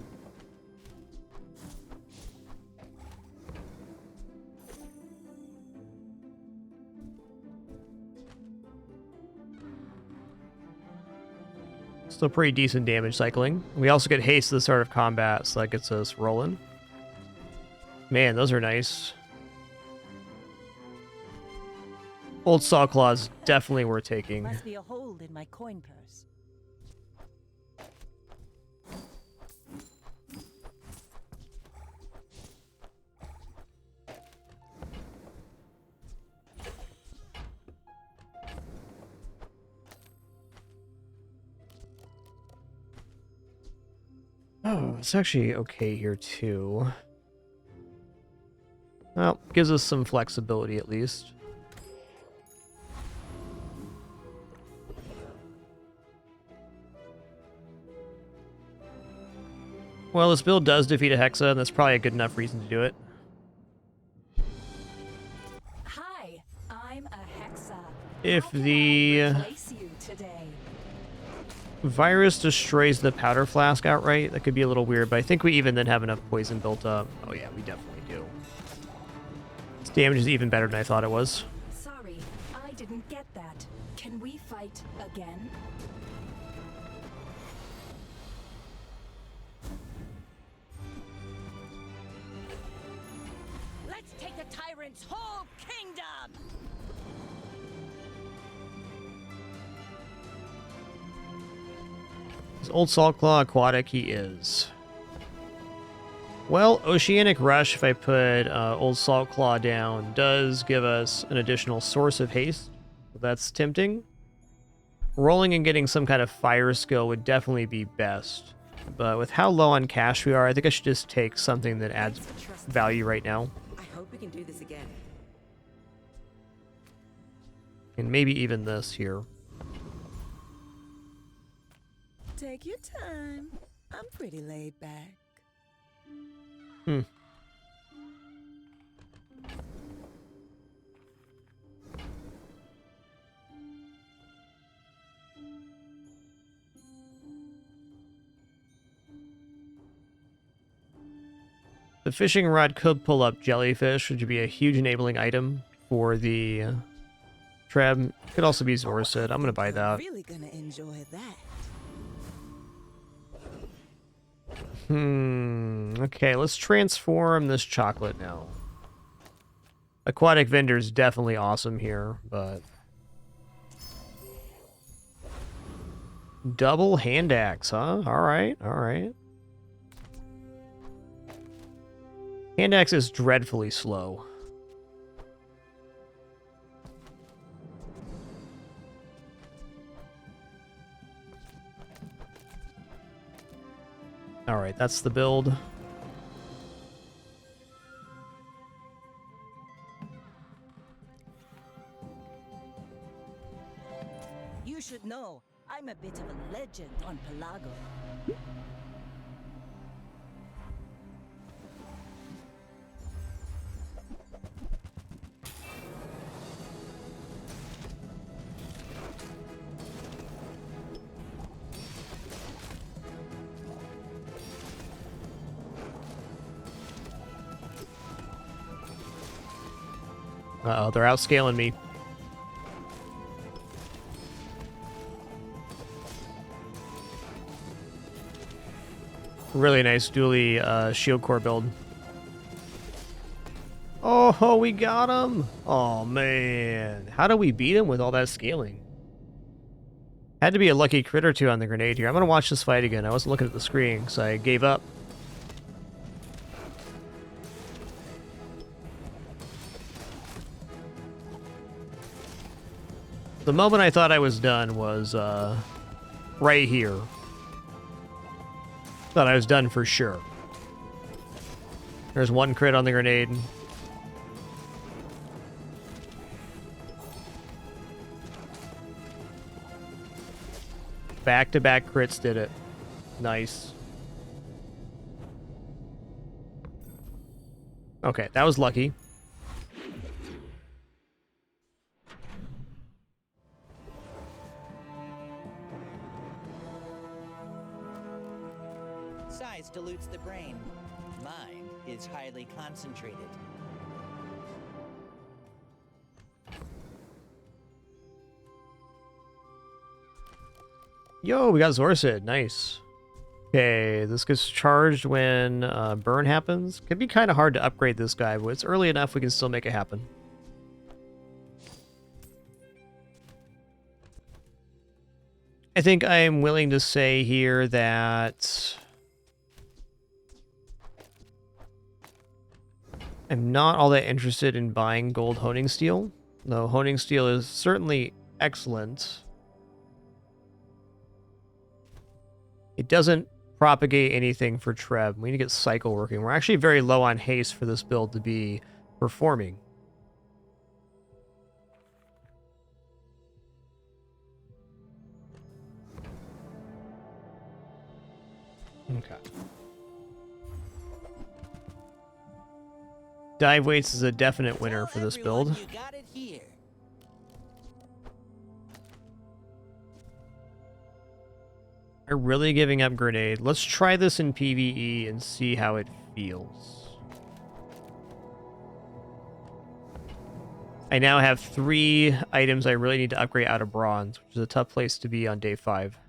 Still pretty decent damage cycling. We also get haste at the start of combat, so that gets us rolling. Man, those are nice. Old Saw Claws definitely worth taking. Must be a hold in my coin purse. Oh, it's actually okay here too. Well, gives us some flexibility at least. Well, this build does defeat a Hexa, and that's probably a good enough reason to do it. Hi, I'm a Hexa. If the virus destroys the powder flask outright, that could be a little weird, but I think we even then have enough poison built up. Oh yeah, we definitely do. This damage is even better than I thought it was. Sorry, I didn't get that. Can we fight again? tyrant's whole kingdom! Is Old Saltclaw aquatic? He is. Well, Oceanic Rush, if I put Old Saltclaw down, does give us an additional source of haste. That's tempting. Rolling and getting some kind of fire skill would definitely be best. But with how low on cash we are, I think I should just take something that adds value right now. I hope we can do this again. And maybe even this here. Take your time. I'm pretty laid back. Hmm. The fishing rod could pull up jellyfish, which would be a huge enabling item for the Treb. Could also be Zorcid. I'm gonna buy that. Really gonna enjoy that. Okay, let's transform this chocolate now. Aquatic Vendor's definitely awesome here, but... Double hand axe, huh? Alright, alright. Hand axe is dreadfully slow. Alright, that's the build. You should know, I'm a bit of a legend on Pelago. Uh-oh, they're outscaling me. Really nice dually shield core build. Oh, we got him! Oh, man. How do we beat him with all that scaling? Had to be a lucky crit or two on the grenade here. I'm going to watch this fight again. I wasn't looking at the screen because I gave up. The moment I thought I was done was right here. Thought I was done for sure. There's one crit on the grenade. Back-to-back crits did it. Nice. Okay, that was lucky. Size dilutes the brain. Mind is highly concentrated. Yo, we got Zorcid. Nice. Okay, this gets charged when burn happens. Could be kind of hard to upgrade this guy, but it's early enough we can still make it happen. I think I'm willing to say here that I'm not all that interested in buying gold honing steel, though honing steel is certainly excellent. It doesn't propagate anything for Treb. We need to get cycle working. We're actually very low on haste for this build to be performing. Okay. Dive weights is a definite winner for this build. You got it here. I'm really giving up grenade. Let's try this in PvE and see how it feels. I now have 3 items I really need to upgrade out of bronze, which is a tough place to be on day 5.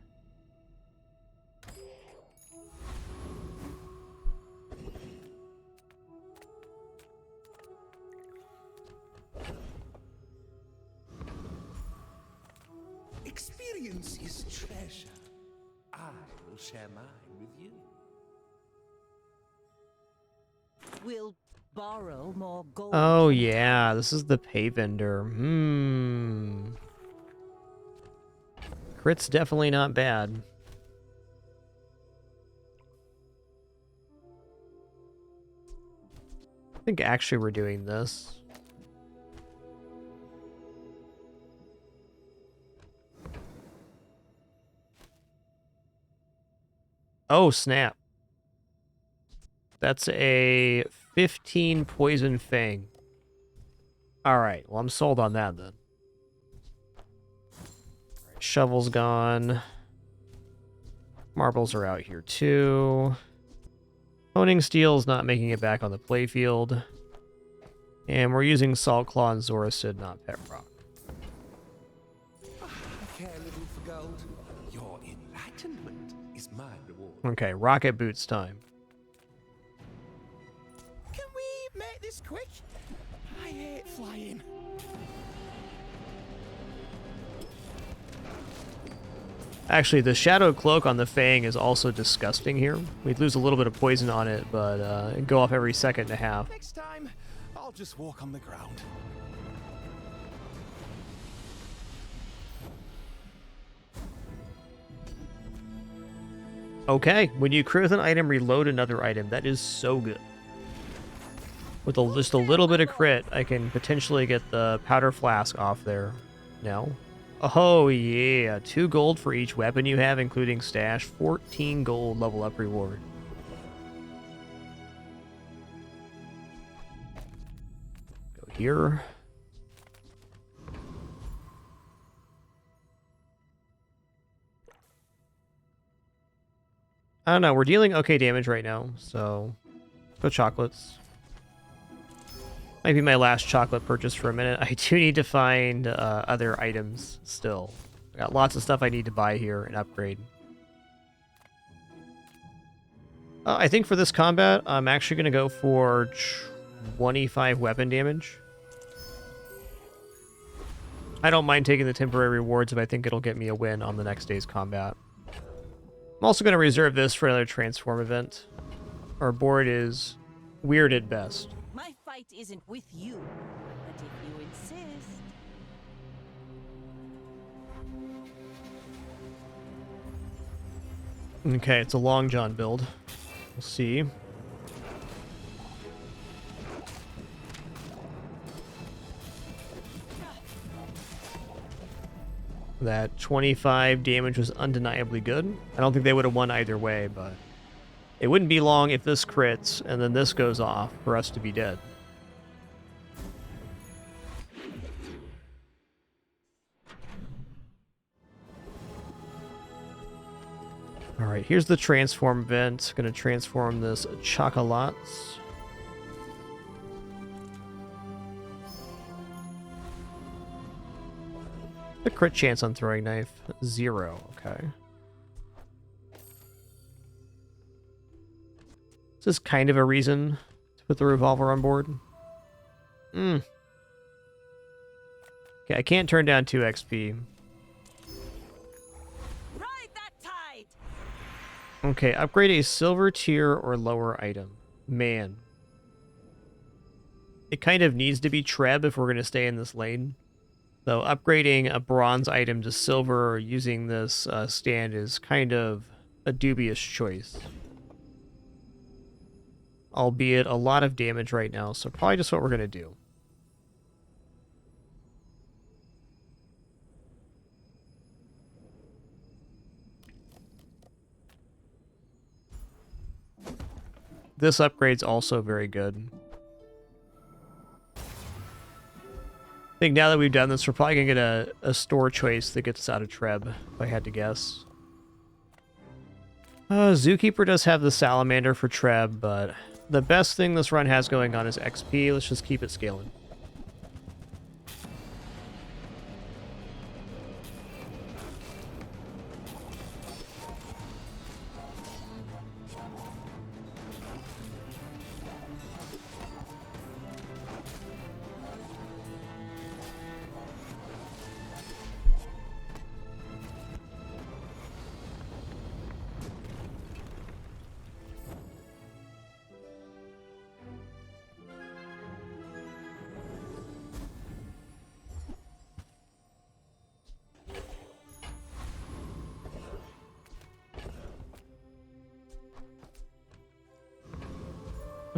Experience is treasure. I will share mine with you. We'll borrow more gold. Oh yeah, this is the pay vendor. Crit's definitely not bad. I think actually we're doing this. Oh, snap. That's a 15 poison fang. Alright, well I'm sold on that then. Right, shovel's gone. Marbles are out here too. Honing Steel's not making it back on the playfield. And we're using Salt Claw and Zoracid, not Pet Rock. I care little for gold. Your enlightenment is my reward. Okay, Rocket Boots time. Can we make this quick? I hate flying. Actually, the Shadow Cloak on the Fang is also disgusting here. We'd lose a little bit of poison on it, but it'd go off every second and a half. Next time, I'll just walk on the ground. Okay, when you crit with an item, reload another item. That is so good. With just a little bit of crit, I can potentially get the Powder Flask off there. No? Oh yeah, 2 gold for each weapon you have, including stash. 14 gold level up reward. Go here. I don't know, we're dealing okay damage right now, so go chocolates. Might be my last chocolate purchase for a minute. I do need to find other items still. I got lots of stuff I need to buy here and upgrade. I think for this combat, I'm actually going to go for 25 weapon damage. I don't mind taking the temporary rewards if I think it'll get me a win on the next day's combat. I'm also going to reserve this for another transform event. Our board is weird at best. My fight isn't with you, but if you insist. Okay, it's a Long John build. We'll see. That 25 damage was undeniably good. I don't think they would have won either way, but it wouldn't be long if this crits and then this goes off for us to be dead. Alright, here's the transform event. Gonna transform this Chocolots. The crit chance on throwing knife, 0. Okay. This is kind of a reason to put the revolver on board. Okay, I can't turn down 2 XP. Ride that tide. Okay, upgrade a silver tier or lower item. Man. It kind of needs to be Treb if we're going to stay in this lane. So upgrading a bronze item to silver or using this stand is kind of a dubious choice. Albeit a lot of damage right now, so probably just what we're going to do. This upgrade's also very good. I think now that we've done this, we're probably going to get a store choice that gets us out of Treb, if I had to guess. Zookeeper does have the Salamander for Treb, but the best thing this run has going on is XP. Let's just keep it scaling.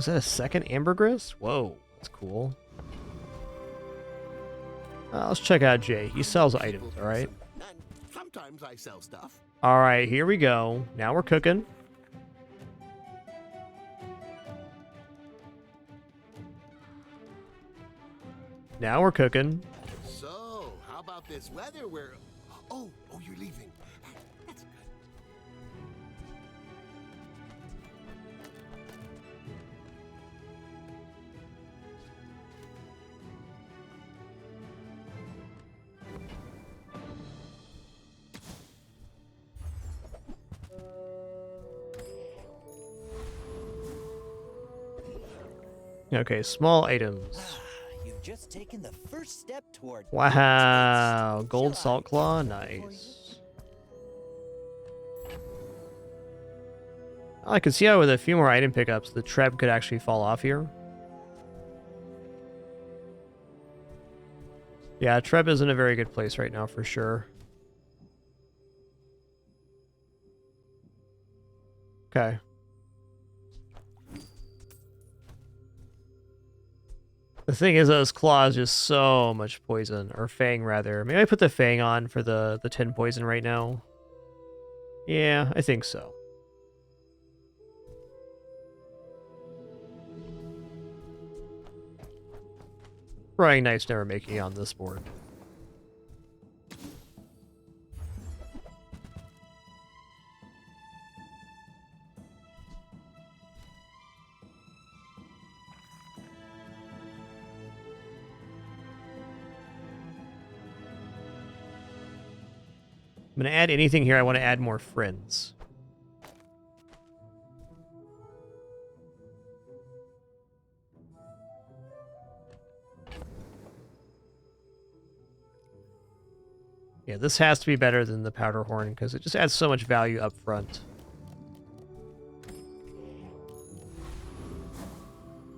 Was that a second ambergris? Whoa, that's cool. Let's check out Jay. He sells items, alright? And sometimes I sell stuff. Alright, here we go. Now we're cooking. Now we're cooking. So, how about this weather where... Oh, you're leaving. That's good. Okay, small items. You've just taken the first step toward... Wow, gold salt claw, nice. I can see how with a few more item pickups, the treb could actually fall off here. Yeah, treb is in a very good place right now for sure. Okay. The thing is, those claws just so much poison, or fang rather. Maybe I put the fang on for the 10 poison right now. Yeah, I think so. Throwing knife's never making it on this board. I'm going to add anything here. I want to add more friends. Yeah, this has to be better than the powder horn because it just adds so much value up front.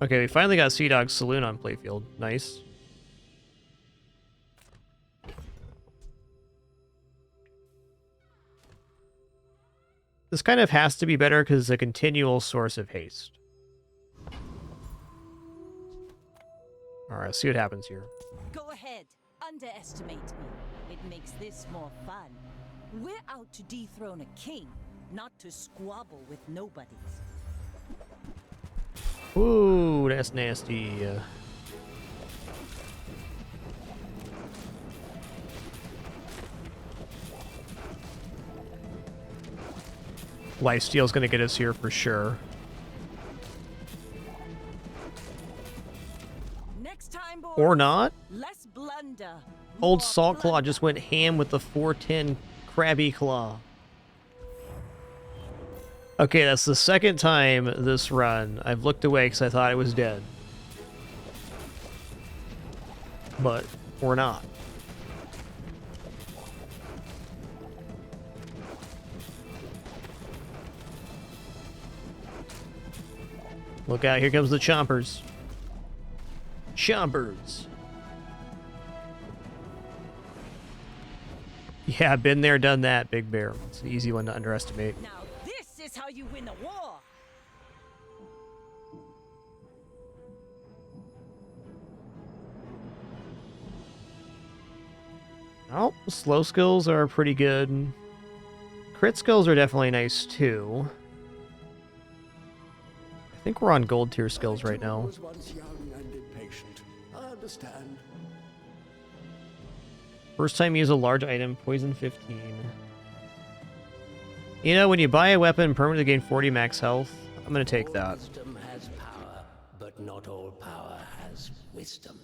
Okay, we finally got Sea Dog's Saloon on playfield. Nice. This kind of has to be better because it's a continual source of haste. Alright, let's see what happens here. Go ahead, underestimate me. It makes this more fun. We're out to dethrone a king, not to squabble with nobodies. Ooh, that's nasty. Lifesteal's gonna get us here for sure. Next time, boys, Or not. less blunder. Old Salt Claw just went ham with the 410 Krabby Claw. Okay, that's the second time this run I've looked away because I thought it was dead. But we're not. Look out, here comes the chompers. Chompers. Yeah, been there, done that, Big Bear. It's an easy one to underestimate. Now this is how you win a war. Oh, slow skills are pretty good. Crit skills are definitely nice too. I think we're on gold tier skills right now. was once young and impatient. I understand. First time use a large item, poison 15. You know, when you buy a weapon permanently gain 40 max health, I'm gonna take that. Wisdom has power, but not all power has wisdom.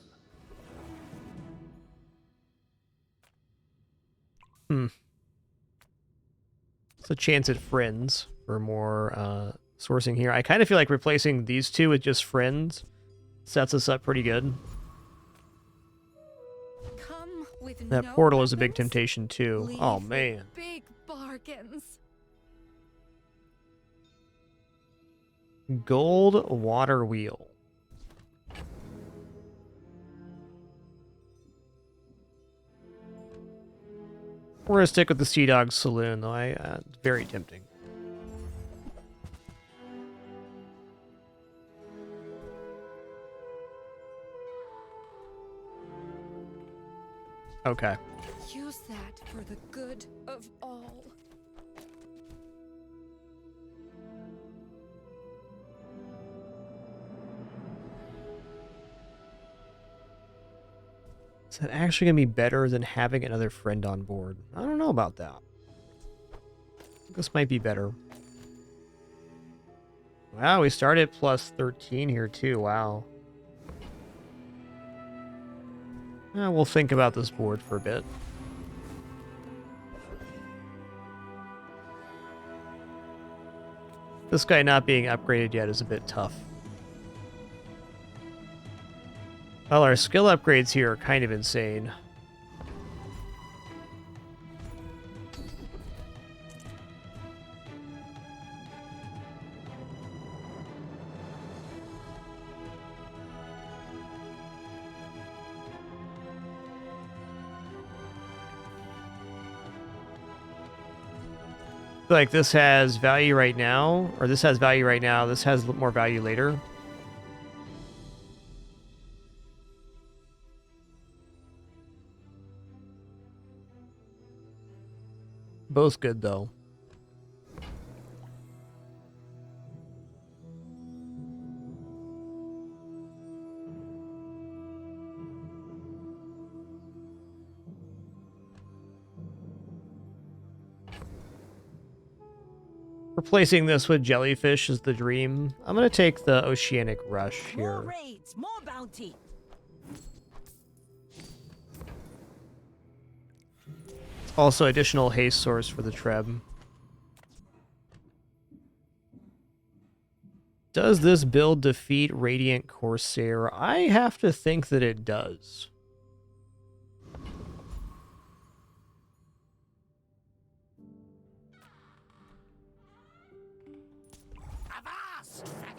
It's a chance at friends for more sourcing here. I kind of feel like replacing these two with just friends sets us up pretty good. Come with That no portal is a big weapons, temptation too. leave Oh with man. Big bargains. Gold water wheel. We're gonna stick with the Sea Dog Saloon though. It's very tempting. Okay. Use that for the good of all. Is that actually going to be better than having another friend on board? I don't know about that. This might be better. Wow, we started plus 13 here too. Wow. We'll think about this board for a bit. This guy not being upgraded yet is a bit tough. Well, our skill upgrades here are kind of insane. Like this has value right now, or this has value right now, this has more value later. Both good though. Replacing this with jellyfish is the dream. I'm gonna take the oceanic rush here. More raids, more bounty. Also additional haste source for the Treb. Does this build defeat Radiant Corsair? I have to think that it does.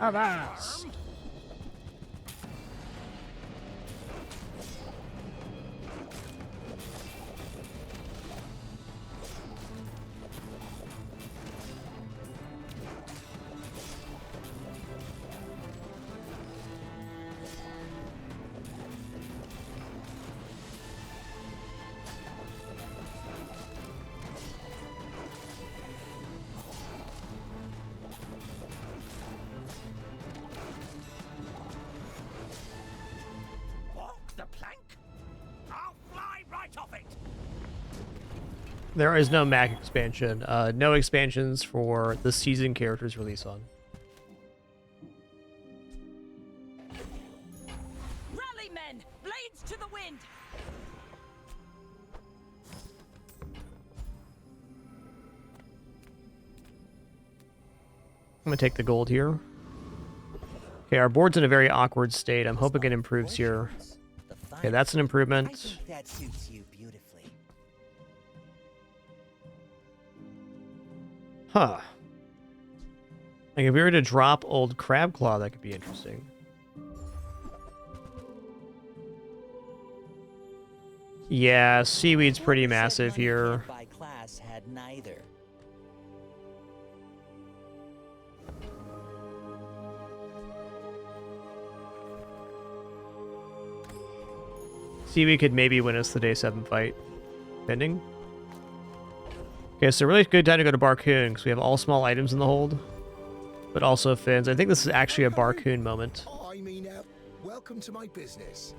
Avast! There is no Mac expansion. No expansions for the season characters release on. Rally men, blades to the wind. I'm gonna take the gold here. Okay, our board's in a very awkward state. I'm hoping it improves here. Okay, that's an improvement. I think that suits you beautifully. Huh. Like if we were to drop old Crab Claw, that could be interesting. Yeah, seaweed's pretty massive here. By class had neither. Seaweed could maybe win us the day 7 fight. Pending. Okay, so really good time to go to Barcoon, because we have all small items in the hold. But also fins. I think this is actually a Barcoon moment. I mean, welcome to my business.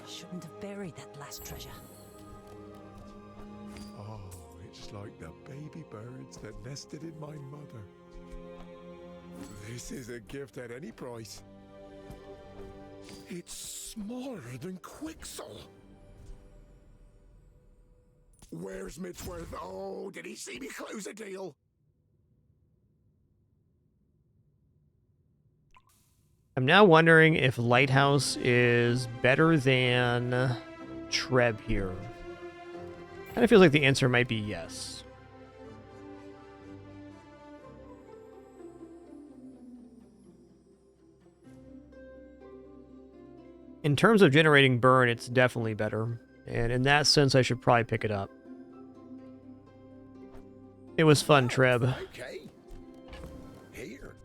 Shouldn't have buried that last treasure. Oh, it's like the baby birds that nested in my mother. This is a gift at any price. It's smaller than Quixel. Where's Midsworth? Oh, did he see me close a deal? I'm now wondering if Lighthouse is better than Treb here. Kind of feels like the answer might be yes. In terms of generating burn, it's definitely better. And in that sense, I should probably pick it up. It was fun, Treb. Okay. Here.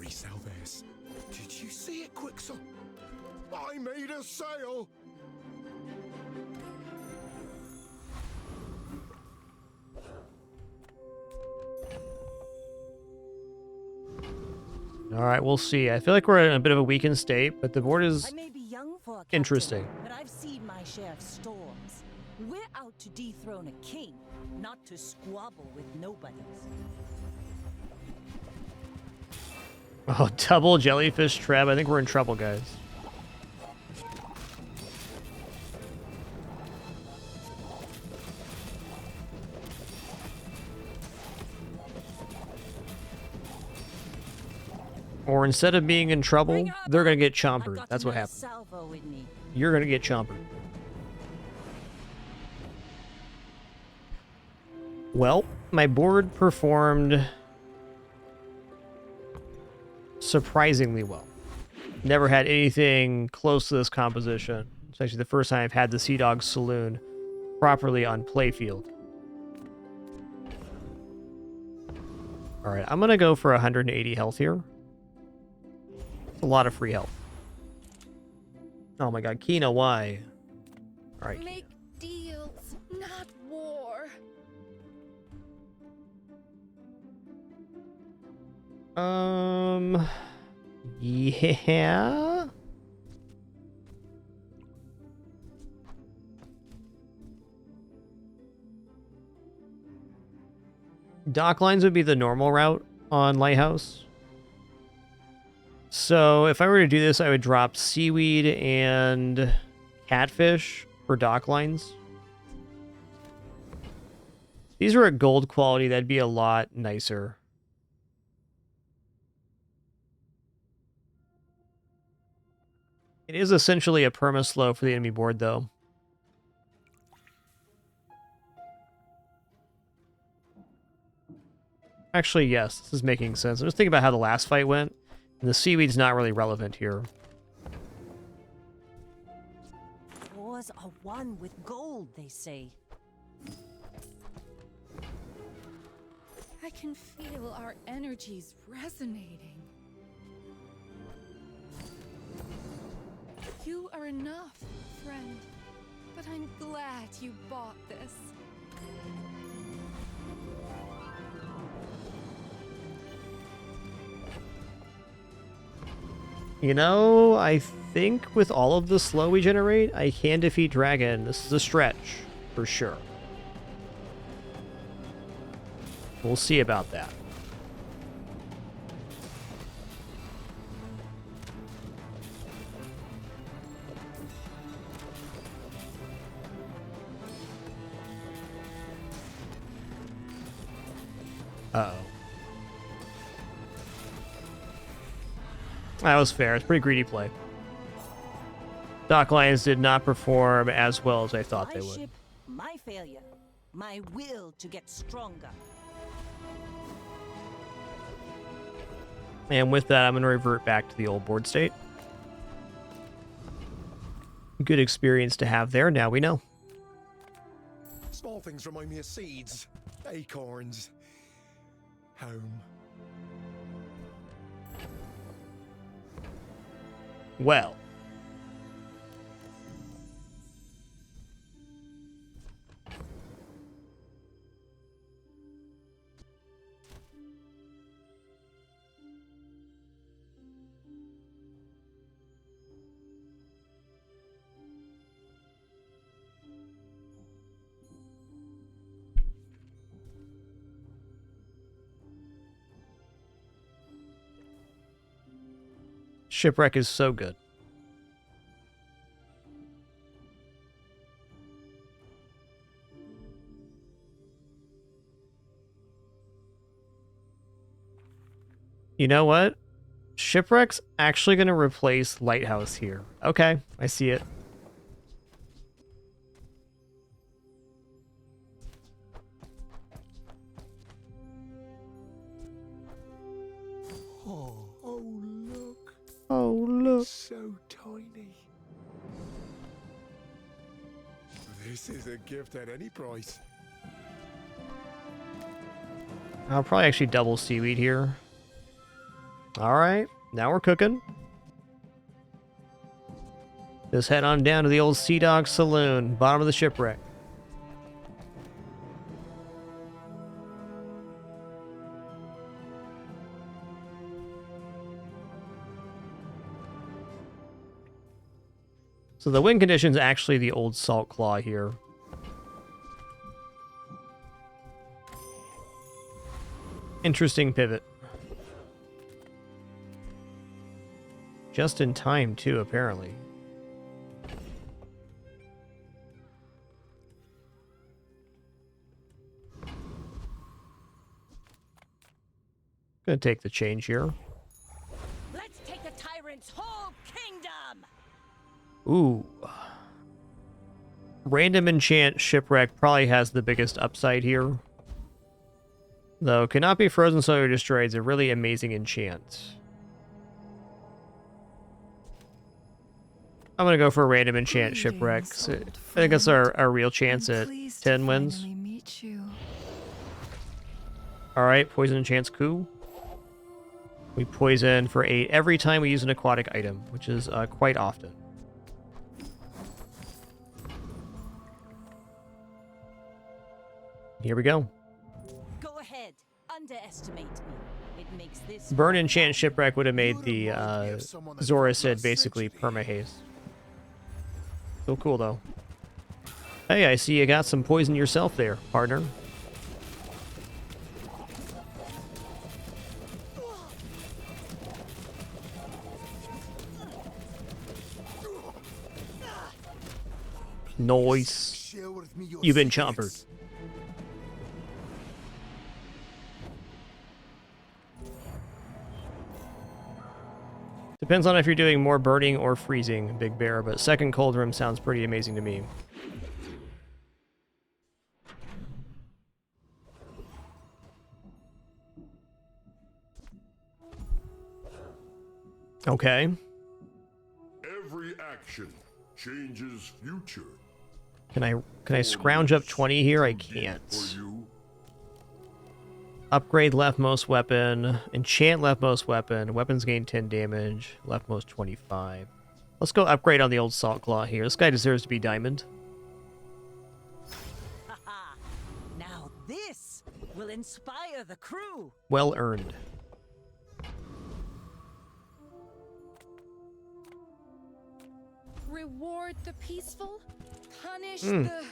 very Salvez. Did you see it, Quixel? I made a sail! All right, we'll see. I feel like we're in a bit of a weakened state, but the board is interesting. But I've seen my share of storms. We're out to dethrone a king, not to squabble with nobodies. Oh, double jellyfish trap. I think we're in trouble, guys. Or instead of being in trouble, they're going to get chompered. That's what happens. You're going to get chompered. Well, my board performed surprisingly well. Never had anything close to this composition. It's actually the first time I've had the Sea Dog Saloon properly on playfield. All right, I'm going to go for 180 health here. It's a lot of free health. Oh my god, Kina, why? All right. Make deals, not war. Yeah. Dock lines would be the normal route on Lighthouse. So if I were to do this, I would drop seaweed and catfish for dock lines. These are at gold quality. That'd be a lot nicer. It is essentially a perma-slow for the enemy board, though. Actually, yes, this is making sense. I'm just thinking about how the last fight went. And the seaweed's not really relevant here. Wars are won with gold, they say. I can feel our energies resonating. You are enough, friend. But I'm glad you bought this. You know, I think with all of the slow we generate, I can defeat Dragon. This is a stretch, for sure. We'll see about that. Uh-oh. That was fair. It's a pretty greedy play. Dock Lions did not perform as well as I thought they would. My failure. My will to get stronger. And with that, I'm going to revert back to the old board state. Good experience to have there. Now we know. Small things remind me of seeds, acorns, home. Well. Shipwreck is so good. You know what? Shipwreck's actually going to replace Lighthouse here. Okay, I see it. Oh, look. Oh, look. It's so tiny. This is a gift at any price. I'll probably actually double seaweed here. All right, now we're cooking. Just head on down to the old Sea Dog Saloon, bottom of the shipwreck. So the win condition's actually the old Salt Claw here. Interesting pivot. Just in time, too, apparently. Gonna take the change here. Let's take the tyrant's whole kingdom. Ooh. Random enchant shipwreck probably has the biggest upside here. Though cannot be frozen so destroyed is a really amazing enchant. I'm gonna go for a random enchant shipwreck. I think that's our real chance at 10 wins. Alright, poison enchant's cool. We poison for 8 every time we use an aquatic item, which is quite often. Here we go. Go ahead, underestimate me. It makes this Burn enchant shipwreck would have made the Zorasid basically perma-haste. Still cool though. Hey, I see you got some poison yourself there, partner. Nice. You've been chompered. Depends on if you're doing more burning or freezing, Big Bear, but second cold room sounds pretty amazing to me. Okay. Every action changes future. Can I scrounge up 20 here? I can't. Upgrade leftmost weapon. Enchant leftmost weapon. Weapons gain 10 damage. Leftmost 25. Let's go upgrade on the old Salt Claw here. This guy deserves to be diamond. Now this will inspire the crew. Well earned. Reward the peaceful, punish the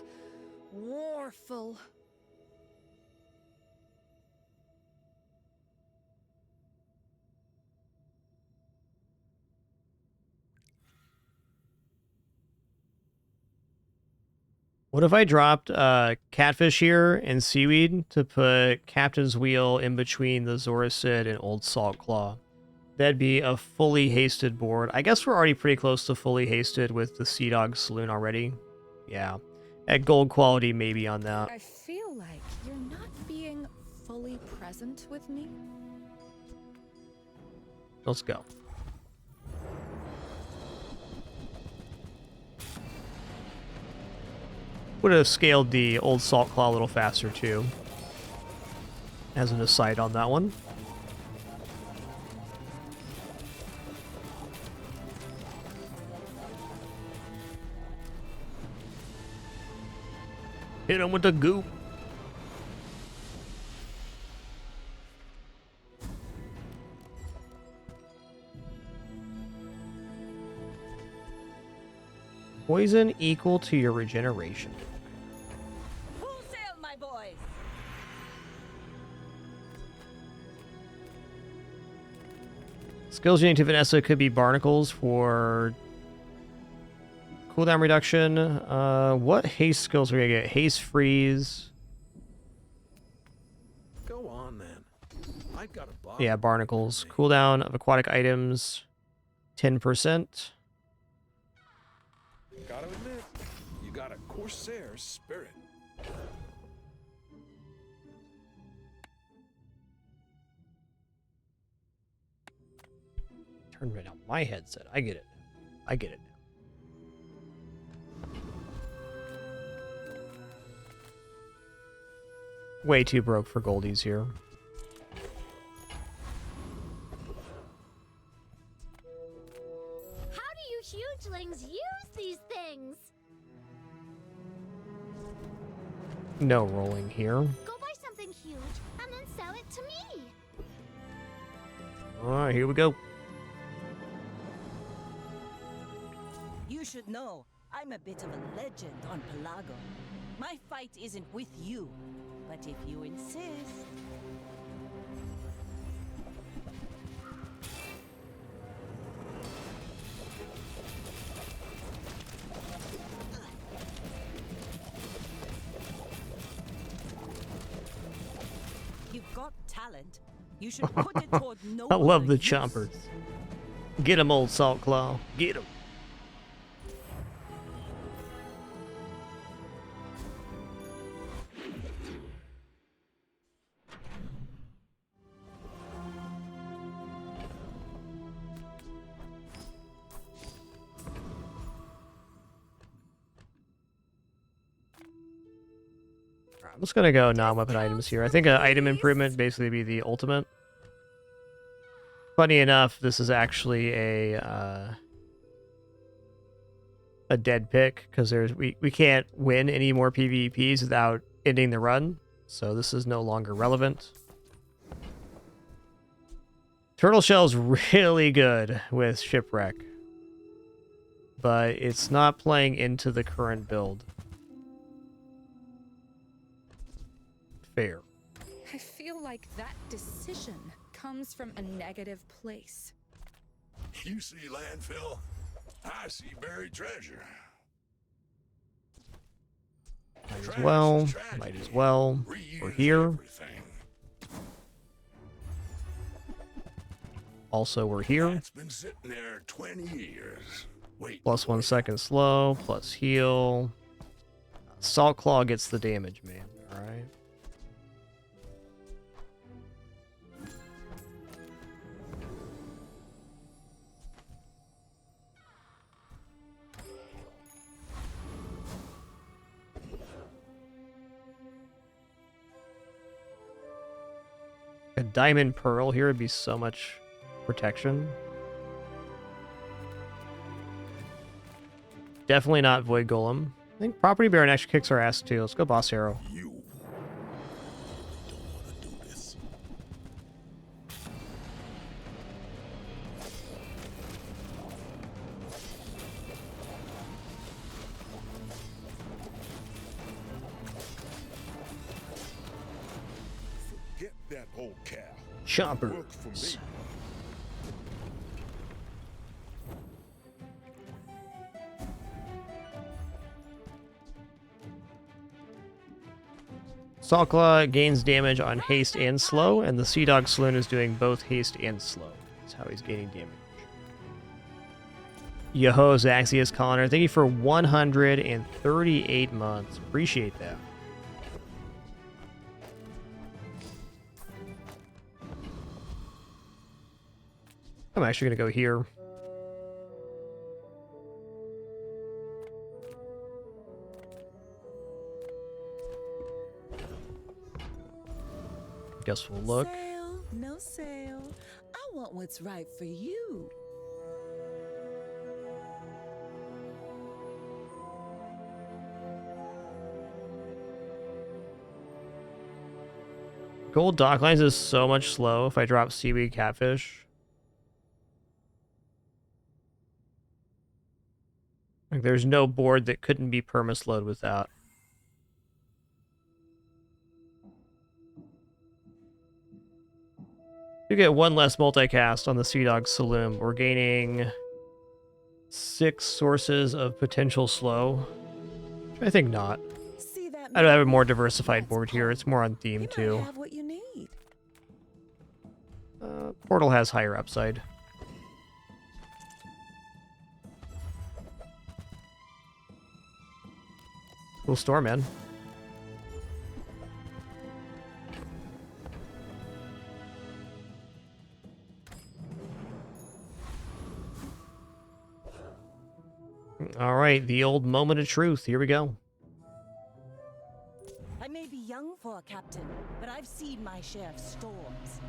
warful. What if I dropped catfish here and seaweed to put Captain's Wheel in between the Zorasid and Old Salt Claw? That'd be a fully hasted board. I guess we're already pretty close to fully hasted with the Sea Dog Saloon already. Yeah. At gold quality, maybe on that. I feel like you're not being fully present with me. Let's go. Would have scaled the old Salt Claw a little faster too. As an aside on that one. Hit him with the goop. Poison equal to your regeneration. Full sail, my boys. Skills unique to Vanessa could be barnacles for cooldown reduction. What haste skills are we gonna get? Haste freeze. Go on then. I've got a box. Yeah, barnacles. Cooldown of aquatic items, 10%. Gotta admit, you got a Corsair spirit. Turn right on my headset. I get it. I get it now. Way too broke for goldies here. No rolling here. Go buy something huge and then sell it to me. Alright, here we go. You should know, I'm a bit of a legend on Pelago. My fight isn't with you, but if you insist... You've got talent. You should put it toward no I love the other use. chompers. Get him, old Salt Claw. Get him. I'm just gonna go non-weapon items here. I think an item improvement basically be the ultimate. Funny enough, this is actually a dead pick because we can't win any more PvPs without ending the run, so this is no longer relevant. Turtle Shell's really good with Shipwreck, but it's not playing into the current build. Fair. I feel like that decision comes from a negative place. You see landfill, I see buried treasure. Might as well. We're here. Also, we're here. It's been sitting there 20 years. Wait. Plus 1 second slow, plus heal. Salt Claw gets the damage, man. Alright. A diamond pearl here would be so much protection. Definitely not Void Golem. I think Property Baron actually kicks our ass too. Let's go Boss Hero. Get that old cow. Chompers. Work for me. Salt Claw gains damage on haste and slow, and the Sea Dog Saloon is doing both haste and slow. That's how he's gaining damage. Yoho Zaxius Connor, thank you for 138 months. Appreciate that. I'm actually going to go here. Guess we'll look. Sale, no sale. I want what's right for you. Gold Docklines is so much slow if I drop Seaweed Catfish. Like, there's no board that couldn't be permaslowed without. We get one less multicast on the Sea Dog Saloon. We're gaining 6 sources of potential slow. I think not. I don't have a more diversified board here. It's more on theme too. Have what you need. Portal has higher upside. Cool store, man. All right, the old moment of truth. Here we go. I may be young for a captain, but I've seen my share of storms.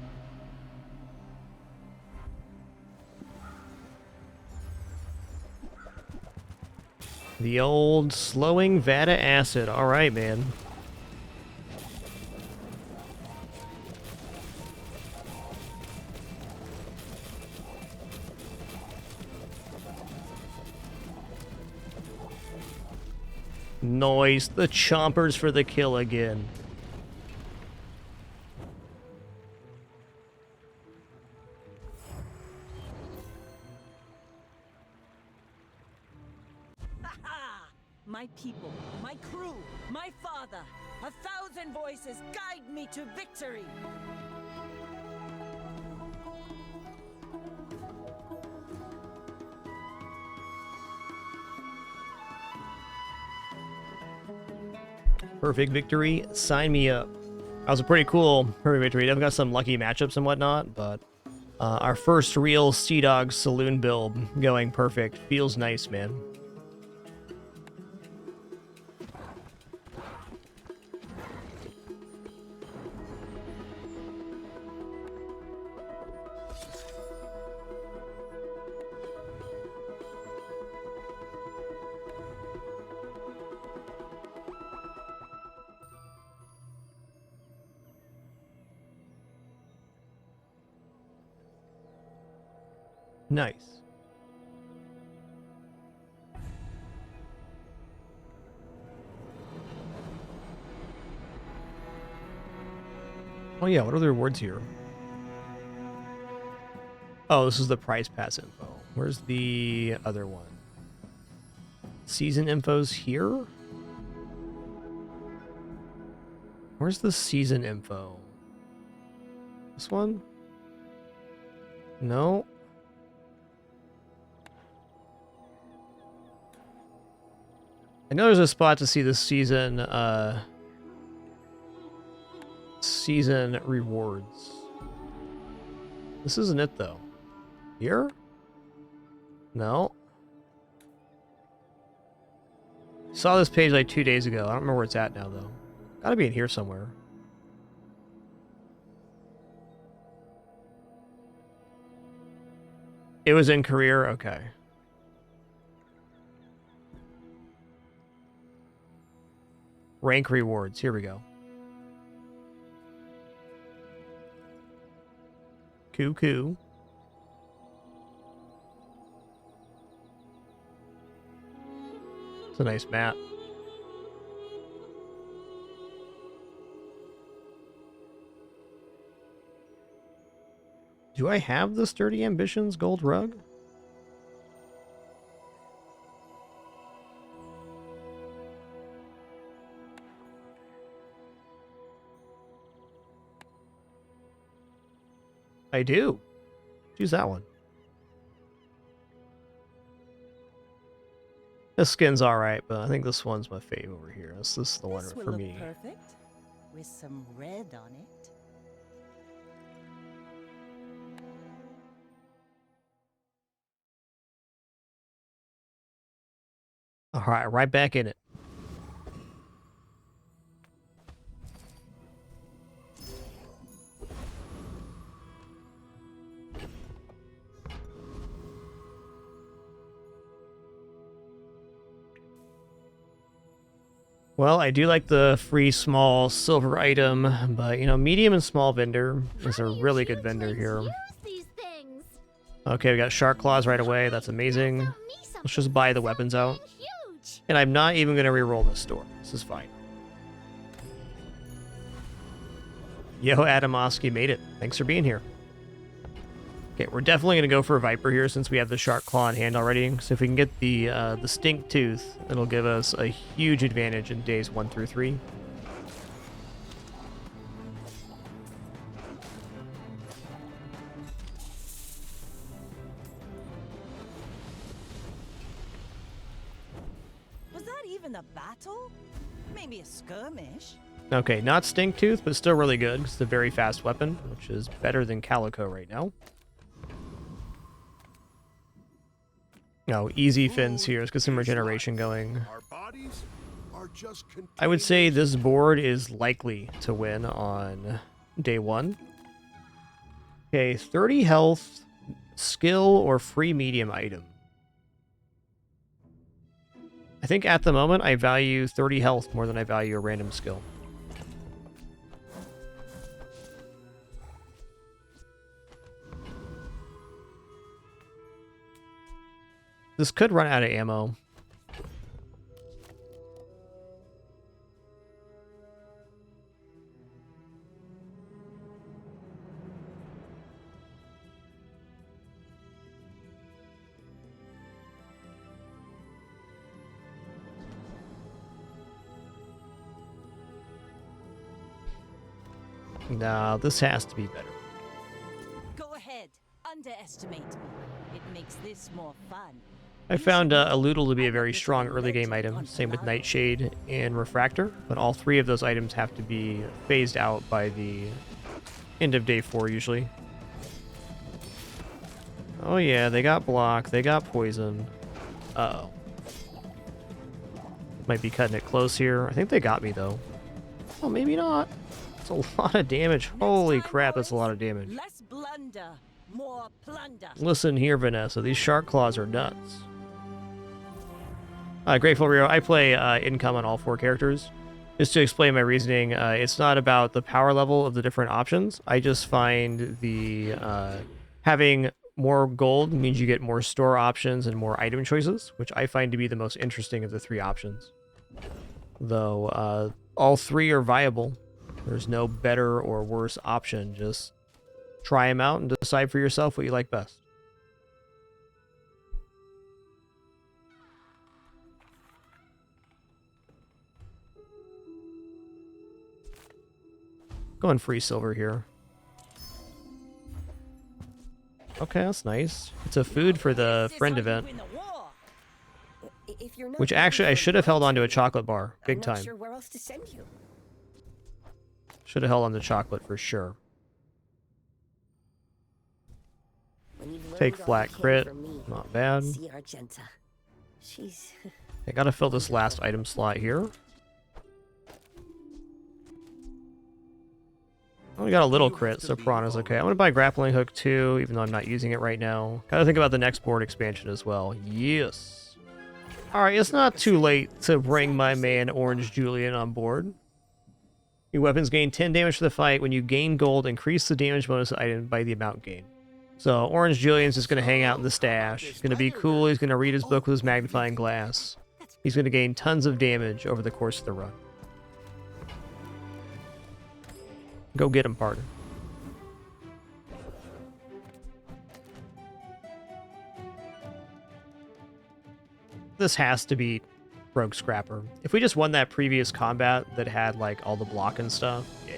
The old slowing Vata acid. All right, man. Noise. The chompers for the kill again. My people, my crew, my father. 1,000 voices guide me to victory. Perfect victory. Sign me up. That was a pretty cool perfect victory. I've got some lucky matchups and whatnot, but our first real Sea Dog Saloon build going perfect. Feels nice, man. Nice. Oh yeah, what are the rewards here? Oh, this is the prize pass info. Where's the other one? Season info's here? Where's the season info? This one? No. I know there's a spot to see the season season rewards. This isn't it though. Here? No. Saw this page like 2 days ago. I don't remember where it's at now though. Gotta be in here somewhere. It was in career? Okay. Rank rewards. Here we go. Cuckoo. It's a nice map. Do I have the Sturdy Ambitions gold rug? I do. Choose that one. This skin's alright, but I think this one's my fave over here. This is the one This will for look me. perfect with some red on it. Alright, right back in it. Well, I do like the free small silver item, but you know, medium and small vendor is a really good vendor here. Okay, we got shark claws right away. That's amazing. Let's just buy the weapons out. And I'm not even going to re-roll this store. This is fine. Yo, Adamoski made it. Thanks for being here. Okay, we're definitely going to go for a Viper here since we have the Shark Claw in hand already. So if we can get the Stink Tooth, it'll give us a huge advantage in days 1 through 3. Was that even a battle? Maybe a skirmish? Okay, not Stink Tooth, but still really good. It's a very fast weapon, which is better than Calico right now. No, easy fins here. Let's get some regeneration going. I would say this board is likely to win on day 1. Okay, 30 health, skill, or free medium item. I think at the moment I value 30 health more than I value a random skill. This could run out of ammo. No, this has to be better. Go ahead, underestimate me. It makes this more fun. I found a Loodle to be a very strong early game item, same with Nightshade and Refractor, but all three of those items have to be phased out by the end of day 4 usually. Oh yeah, they got block, they got poison. Uh-oh. Might be cutting it close here. I think they got me though. Oh, maybe not. It's a lot of damage. Holy crap, that's a lot of damage. Less blunder, more plunder. Listen here, Vanessa. These shark claws are nuts. Grateful Rio. I play income on all 4 characters. Just to explain my reasoning, it's not about the power level of the different options. I just find the having more gold means you get more store options and more item choices, which I find to be the most interesting of the 3 options. Though all 3 are viable. There's no better or worse option. Just try them out and decide for yourself what you like best. Going free silver here. Okay, that's nice. It's a food for the friend event. Which actually, I should have held on to a chocolate bar. Big time. Sure where else to send you. Should have held on to chocolate for sure. Take flat crit. Not bad. She's... I gotta fill this last item slot here. Oh, we got a little crit, so Piranha's okay. I'm gonna buy Grappling Hook too, even though I'm not using it right now. Gotta think about the next board expansion as well. Yes. Alright, it's not too late to bring my man Orange Julian on board. Your weapons gain 10 damage for the fight. When you gain gold, increase the damage bonus item by the amount gained. So Orange Julian's just gonna hang out in the stash. He's gonna be cool, he's gonna read his book with his magnifying glass. He's gonna gain tons of damage over the course of the run. Go get him, partner. This has to be Rogue Scrapper. If we just won that previous combat that had like all the block and stuff, yeah.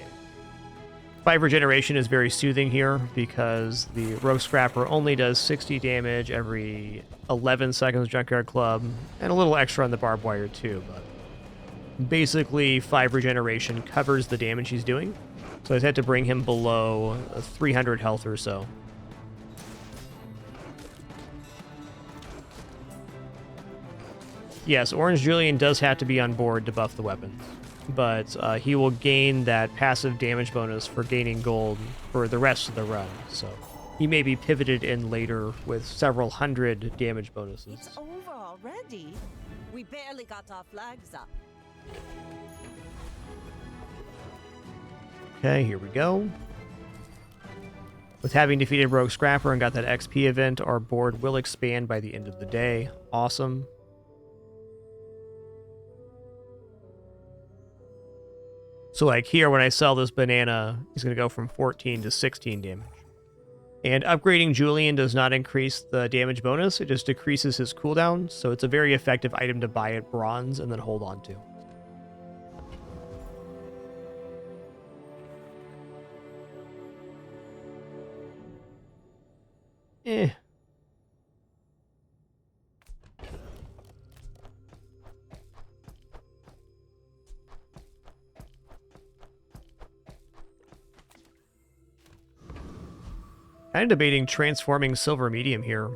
5 regeneration is very soothing here because the Rogue Scrapper only does 60 damage every 11 seconds Junkyard Club, and a little extra on the barbed wire too, but basically 5 regeneration covers the damage he's doing. So I just had to bring him below 300 health or so. Yes, Orange Julian does have to be on board to buff the weapons, but he will gain that passive damage bonus for gaining gold for the rest of the run. So he may be pivoted in later with several hundred damage bonuses. It's over already. We barely got our flags up. Okay, here we go. With having defeated Rogue Scrapper and got that XP event, our board will expand by the end of the day. Awesome. So like here, when I sell this banana, he's going to go from 14 to 16 damage. And upgrading Julian does not increase the damage bonus, it just decreases his cooldown, so it's a very effective item to buy at bronze and then hold on to. Eh. Kind of debating transforming Silver Medium here.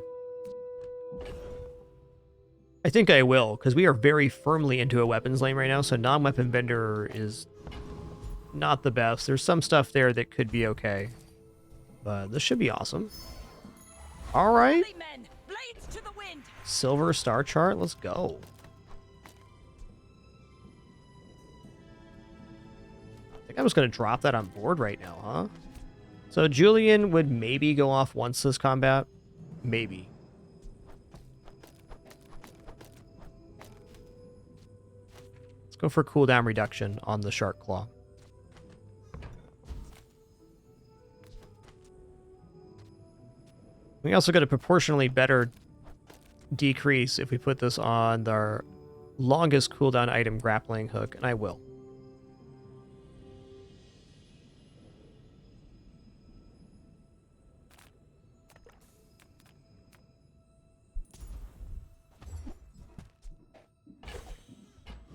I think I will, because we are very firmly into a weapons lane right now, so non-weapon vendor is not the best. There's some stuff there that could be okay, but this should be awesome. All right. Silver star chart, let's go. I think I'm just going to drop that on board right now, huh? So Julian would maybe go off once this combat. Maybe. Let's go for cooldown reduction on the Shark Claw. We also get a proportionally better decrease if we put this on our longest cooldown item, Grappling Hook, and I will.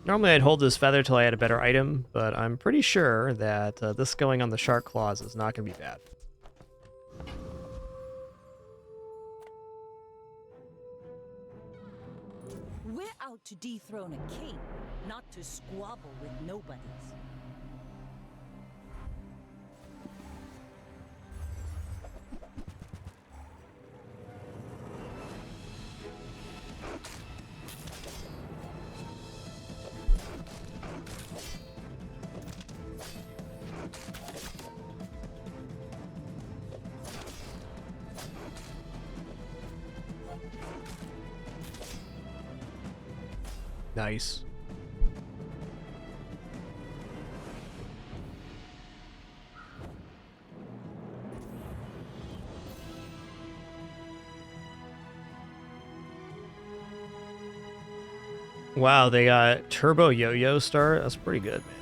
Normally I'd hold this feather till I had a better item, but I'm pretty sure that this going on the shark claws is not going to be bad. We're out to dethrone a king, not to squabble with nobodies. Nice. Wow, they got Turbo Yo-Yo start. That's pretty good, man.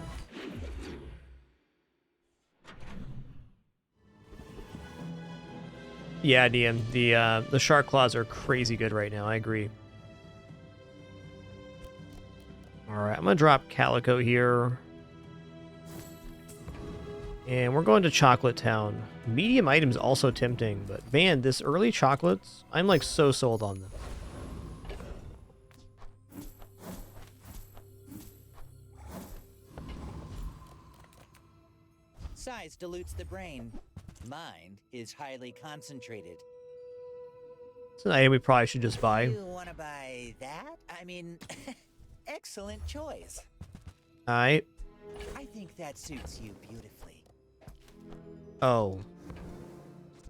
Yeah, DM. The shark claws are crazy good right now. I agree. All right, I'm gonna drop Calico here, and we're going to Chocolate Town. Medium items also tempting, but man, this early chocolates, I'm like so sold on them. Size dilutes the brain. Mind is highly concentrated. It's an item we probably should just buy. You want to buy that? I mean, excellent choice. Alright. I think that suits you beautifully. Oh.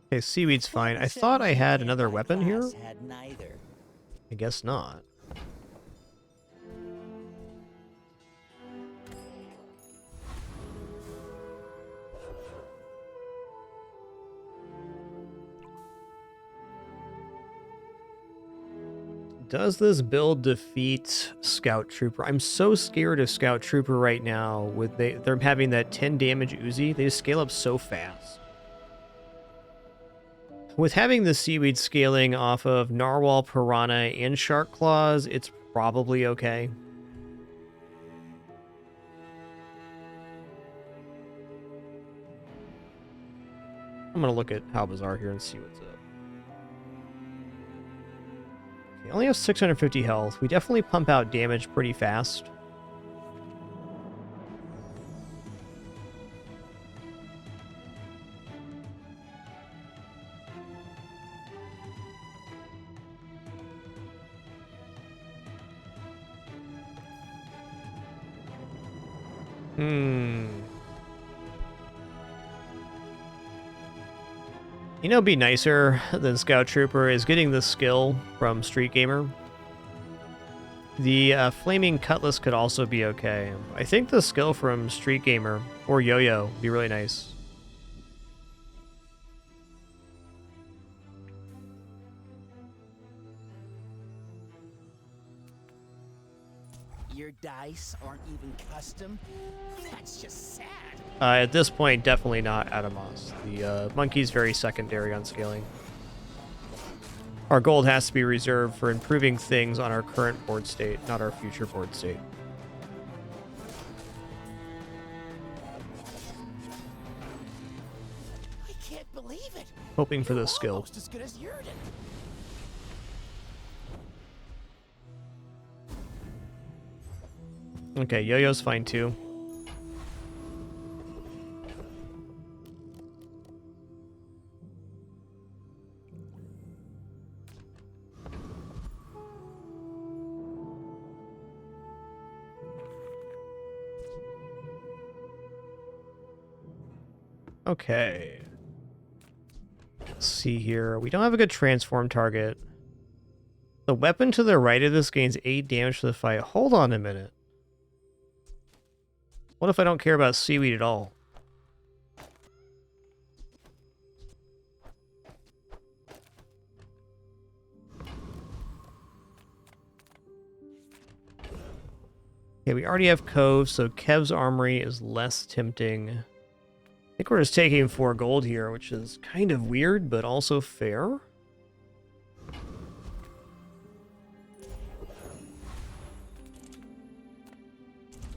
Okay, seaweed's fine. I thought I had another weapon here. Had neither. I guess not. Does this build defeat Scout Trooper? I'm so scared of Scout Trooper right now with they're having that 10 damage Uzi. They just scale up so fast. With having the seaweed scaling off of Narwhal, Piranha, and Shark Claws, it's probably okay. I'm gonna look at How Bizarre here and see what's up. Okay, only have 650 health. We definitely pump out damage pretty fast. You know, be nicer than Scout Trooper is getting the skill from Street Gamer. The Flaming Cutlass could also be okay. I think the skill from Street Gamer or Yo-Yo would be really nice. Your dice aren't even custom? That's just sad. At this point, definitely not Atomos. The monkey's very secondary on scaling. Our gold has to be reserved for improving things on our current board state, not our future board state. I can't believe it. Hoping for the skill. Almost as good as Yurden. Okay, Yo-Yo's fine too. Okay. Let's see here. We don't have a good transform target. The weapon to the right of this gains 8 damage to the fight. Hold on a minute. What if I don't care about seaweed at all? Okay, we already have Cove, so Kev's Armory is less tempting. I think we're just taking 4 gold here, which is kind of weird, but also fair.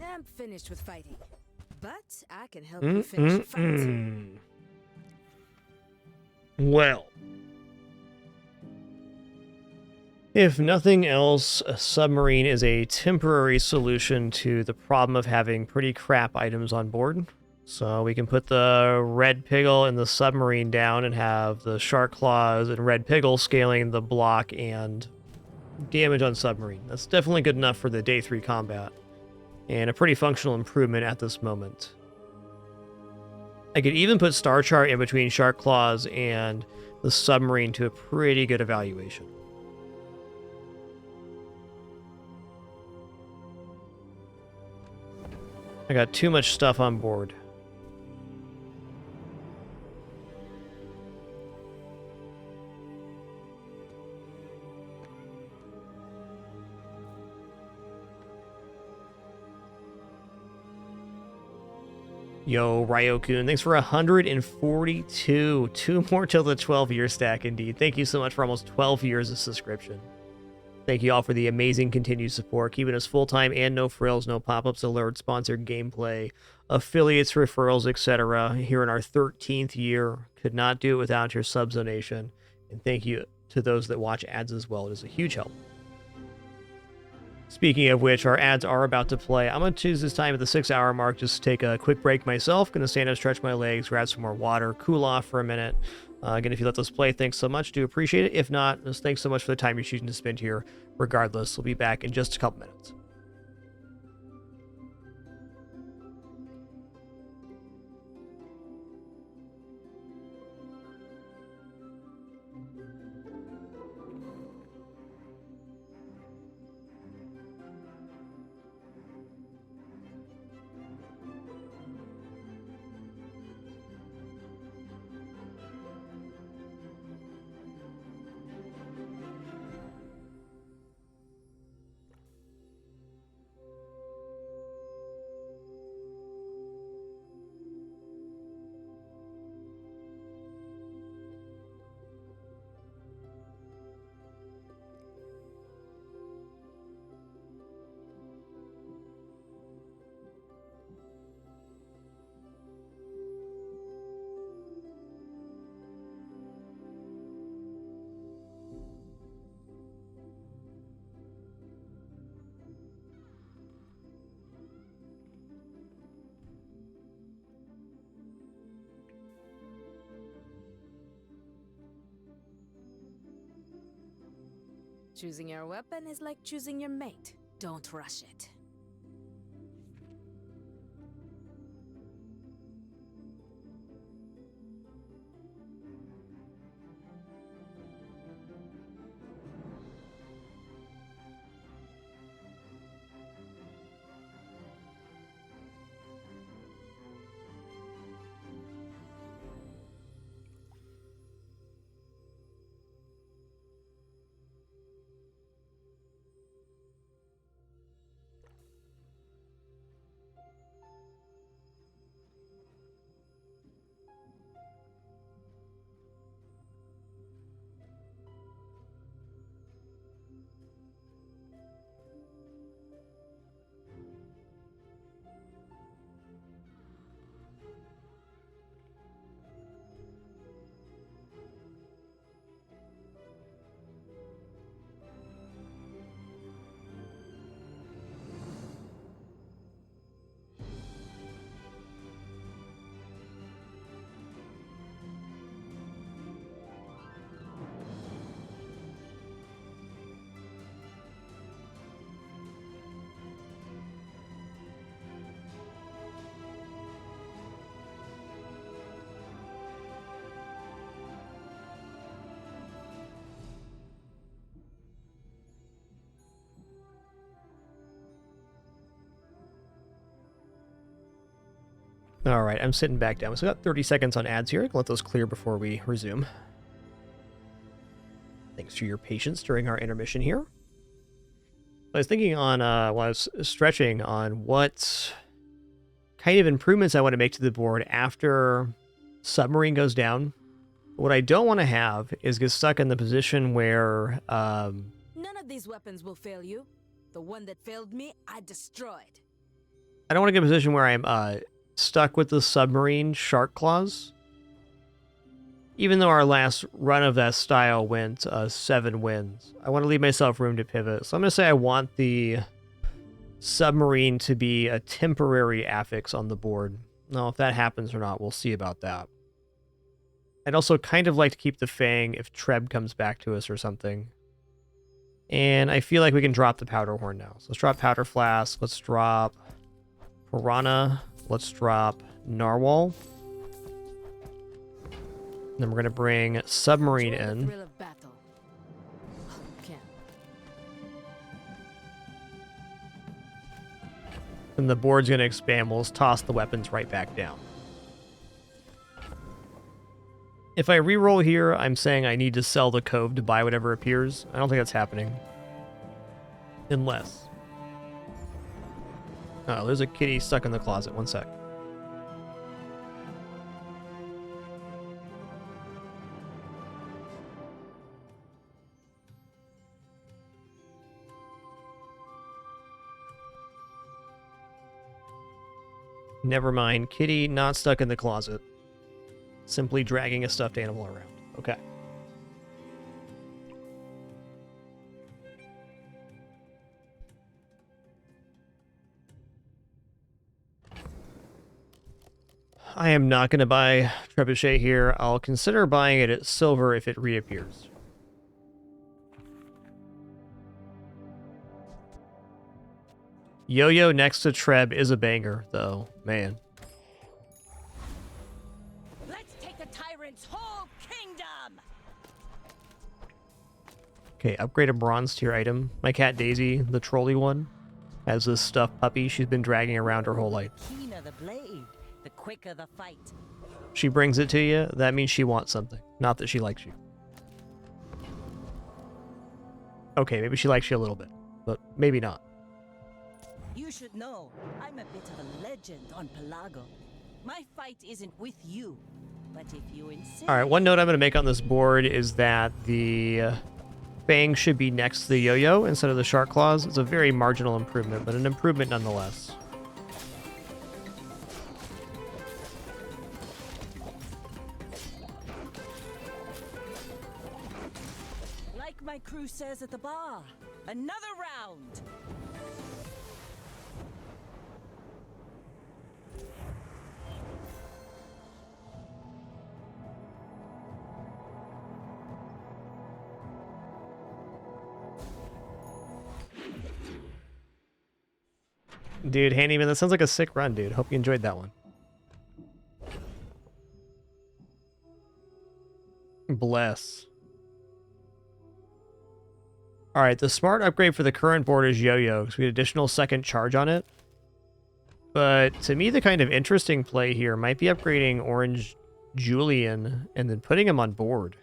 I'm finished with fighting, but I can help you finish the fight. Well, if nothing else, a submarine is a temporary solution to the problem of having pretty crap items on board. So we can put the red piggle in the submarine down and have the shark claws and red piggle scaling the block and damage on submarine. That's definitely good enough for the day 3 combat, and a pretty functional improvement at this moment. I could even put Star Chart in between Shark Claws and the submarine to a pretty good evaluation. I got too much stuff on board. Yo, Ryokun, thanks for 142. 2 more till the 12-year stack, indeed. Thank you so much for almost 12 years of subscription. Thank you all for the amazing continued support, keeping us full-time and no frills, no pop-ups, alerts, sponsored gameplay, affiliates, referrals, etc. Here in our 13th year. Could not do it without your subs donation. And thank you to those that watch ads as well. It is a huge help. Speaking of which, our ads are about to play. I'm going to choose this time at the 6-hour mark just to take a quick break myself. Going to stand up, stretch my legs, grab some more water, cool off for a minute. Again, if you let those play, thanks so much. Do appreciate it. If not, just thanks so much for the time you're choosing to spend here. Regardless, we'll be back in just a couple minutes. Choosing your weapon is like choosing your mate. Don't rush it. All right, I'm sitting back down. So I got 30 seconds on ads here. I can let those clear before we resume. Thanks for your patience during our intermission here. I was thinking on, while I was stretching, on what kind of improvements I want to make to the board after submarine goes down. What I don't want to have is get stuck in the position where... None of these weapons will fail you. The one that failed me, I destroyed. I don't want to get in a position where I'm stuck with the submarine shark claws. Even though our last run of that style went 7 wins, I want to leave myself room to pivot. So I'm going to say I want the submarine to be a temporary affix on the board. Now, if that happens or not, we'll see about that. I'd also kind of like to keep the Fang if Treb comes back to us or something. And I feel like we can drop the Powder Horn now. So let's drop Powder Flask. Let's drop Piranha. Let's drop Narwhal. Then we're going to bring Submarine in. And the board's going to expand. We'll just toss the weapons right back down. If I reroll here, I'm saying I need to sell the Cove to buy whatever appears. I don't think that's happening. Unless. Oh, there's a kitty stuck in the closet. One sec. Never mind. Kitty not stuck in the closet. Simply dragging a stuffed animal around. Okay. I am not going to buy Trebuchet here. I'll consider buying it at silver if it reappears. Yo-Yo next to Treb is a banger, though. Man. Okay, upgrade a bronze tier item. My cat Daisy, the trolley one, has this stuffed puppy she's been dragging around her whole life. Keener the blade, the quicker the fight. She brings it to you, that means she wants something. Not that she likes you. Okay, maybe she likes you a little bit, but maybe not. You should know, I'm a bit of a legend on Pelago. My fight isn't with you, but if you insist... Alright, one note I'm going to make on this board is that the Fang should be next to the Yo-Yo instead of the Shark Claws. It's a very marginal improvement, but an improvement nonetheless. Like my crew says at the bar, another round! Dude, Handyman, that sounds like a sick run, dude. Hope you enjoyed that one. Bless. Alright, the smart upgrade for the current board is Yo-Yo, because we get additional second charge on it. But to me, the kind of interesting play here might be upgrading Orange Julian and then putting him on board.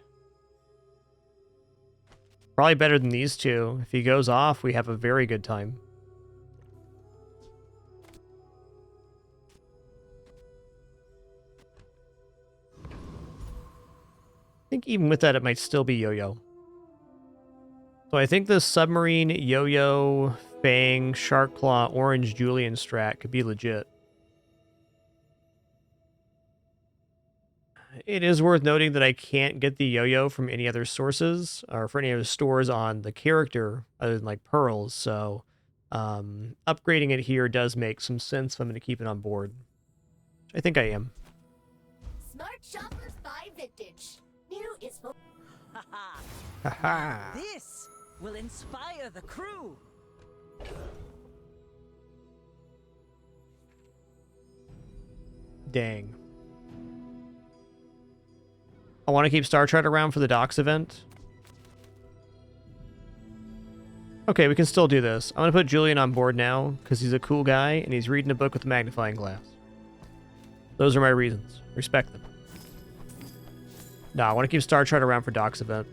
Probably better than these two. If he goes off, we have a very good time. I think even with that, it might still be Yo-Yo. So I think the Submarine, Yo-Yo, Fang, Shark Claw, Orange Julian strat could be legit. It is worth noting that I can't get the Yo-Yo from any other sources or for any other stores on the character other than like pearls. So upgrading it here does make some sense if I'm going to keep it on board. I think I am. Smart shoppers buy vintage. New is for... Haha. This will inspire the crew. Dang. I want to keep Star Trek around for the docks event. Okay, we can still do this. I'm going to put Julian on board now because he's a cool guy and he's reading a book with a magnifying glass. Those are my reasons. Respect them. Nah, I want to keep Star Trek around for docks event.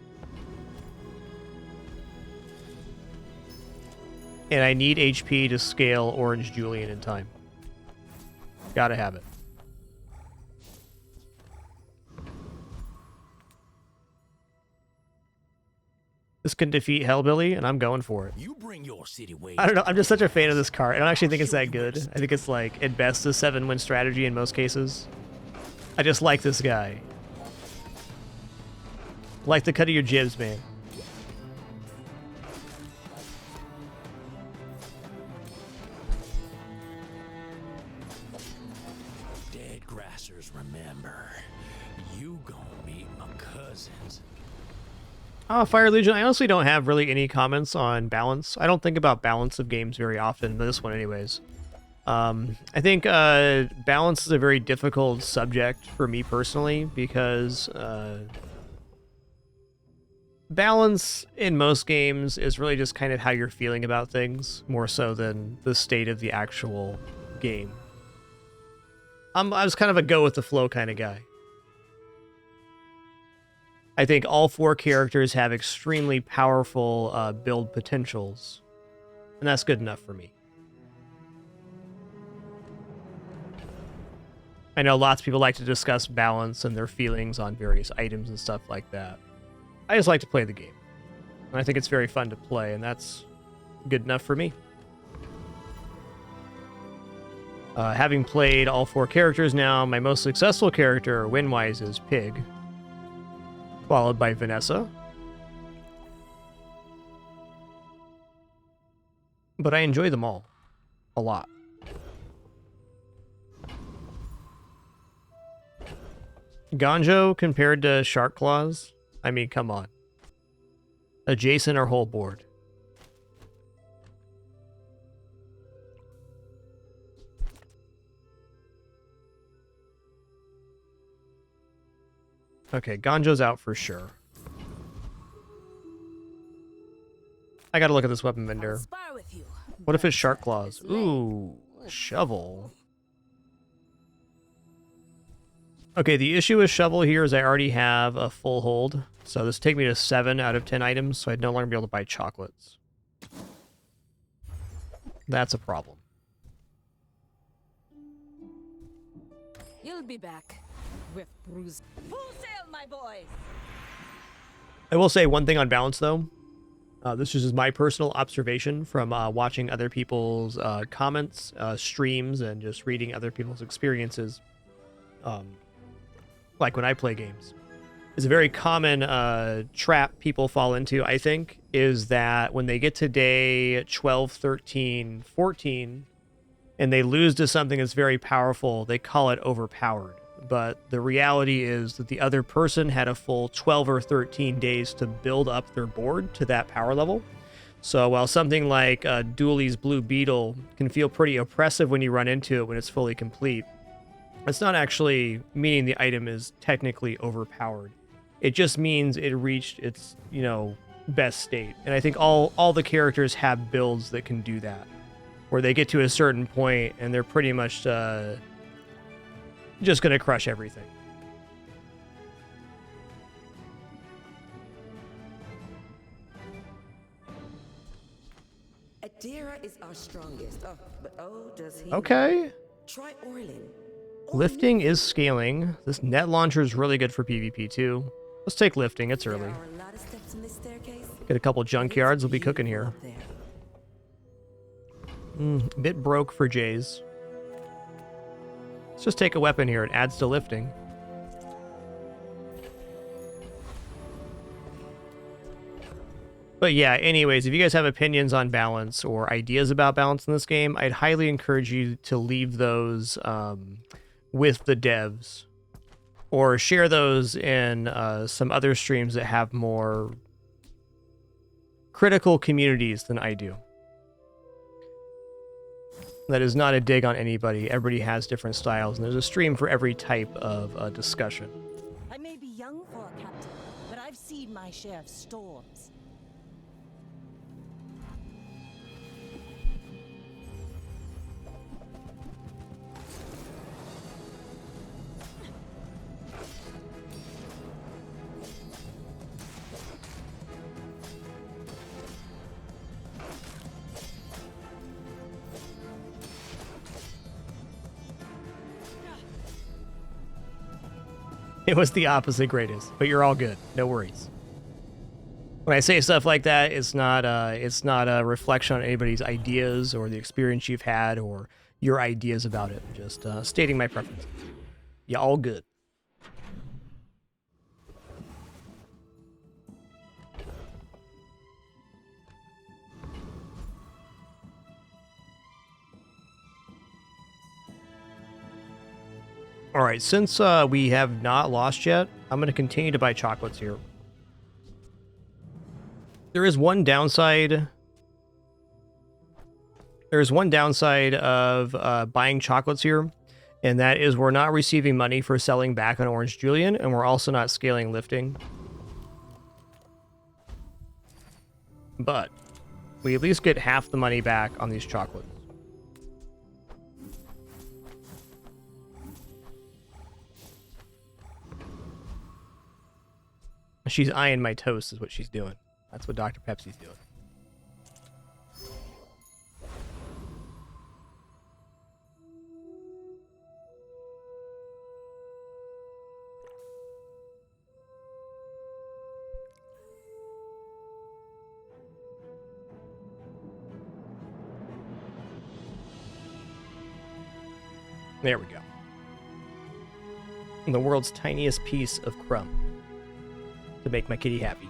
And I need HP to scale Orange Julian in time. Gotta have it. This can defeat Hellbilly, and I'm going for it. You bring your city ways. I don't know. I'm just such a fan of this card. I don't actually think it's that good. I think it's like, at best, a 7-win strategy in most cases. I just like this guy. Like the cut of your jibs, man. Dead grassers, remember. You gonna meet my cousins. Fire Legion, I honestly don't have really any comments on balance. I don't think about balance of games very often, this one anyways. I think balance is a very difficult subject for me personally because balance in most games is really just kind of how you're feeling about things, more so than the state of the actual game. I was kind of a go with the flow kind of guy. I think all 4 characters have extremely powerful build potentials, and that's good enough for me. I know lots of people like to discuss balance and their feelings on various items and stuff like that. I just like to play the game, and I think it's very fun to play, and that's good enough for me. Having played all 4 characters now, my most successful character, win-wise, is Pig, followed by Vanessa. But I enjoy them all a lot. Ganjo compared to Shark Claws? I mean, come on. Adjacent or whole board? Okay, Ganjo's out for sure. I gotta look at this weapon vendor. What if it's Shark Claws? Ooh, shovel. Okay, the issue with shovel here is I already have a full hold. So this take me to 7 out of 10 items, so I'd no longer be able to buy chocolates. That's a problem. You'll be back with bruise. Full sail, my boys! I will say one thing on balance, though. This is just my personal observation from watching other people's comments, streams, and just reading other people's experiences. Like when I play games. It's a very common trap people fall into, I think, is that when they get to day 12, 13, 14, and they lose to something that's very powerful, they call it overpowered. But the reality is that the other person had a full 12 or 13 days to build up their board to that power level. So while something like Dooley's Blue Beetle can feel pretty oppressive when you run into it when it's fully complete, it's not actually meaning the item is technically overpowered. It just means it reached its, best state. And I think all the characters have builds that can do that, where they get to a certain point and they're pretty much just going to crush everything. Adira is our strongest. Does he? Okay. Try Orlin. Lifting is scaling. This net launcher is really good for PvP too. Let's take lifting. It's early. Get a couple junkyards. We'll be cooking here. Bit broke for Jays. Let's just take a weapon here. It adds to lifting. But yeah, anyways, if you guys have opinions on balance or ideas about balance in this game, I'd highly encourage you to leave those with the devs, or share those in some other streams that have more critical communities than I do. That is not a dig on anybody. Everybody has different styles, and there's a stream for every type of discussion. I may be young for a captain, but I've seen my share of storms. It was the opposite greatest, but you're all good. No worries. When I say stuff like that, it's not a reflection on anybody's ideas or the experience you've had or your ideas about it. Just stating my preferences. Yeah, all good. All right, since we have not lost yet, I'm going to continue to buy chocolates here. There is one downside. There's one downside of buying chocolates here, and that is we're not receiving money for selling back on Orange Julian, and we're also not scaling lifting. But we at least get half the money back on these chocolates. She's eyeing my toast is what she's doing. That's what Dr. Pepsi's doing. There we go. The world's tiniest piece of crumb to make my kitty happy.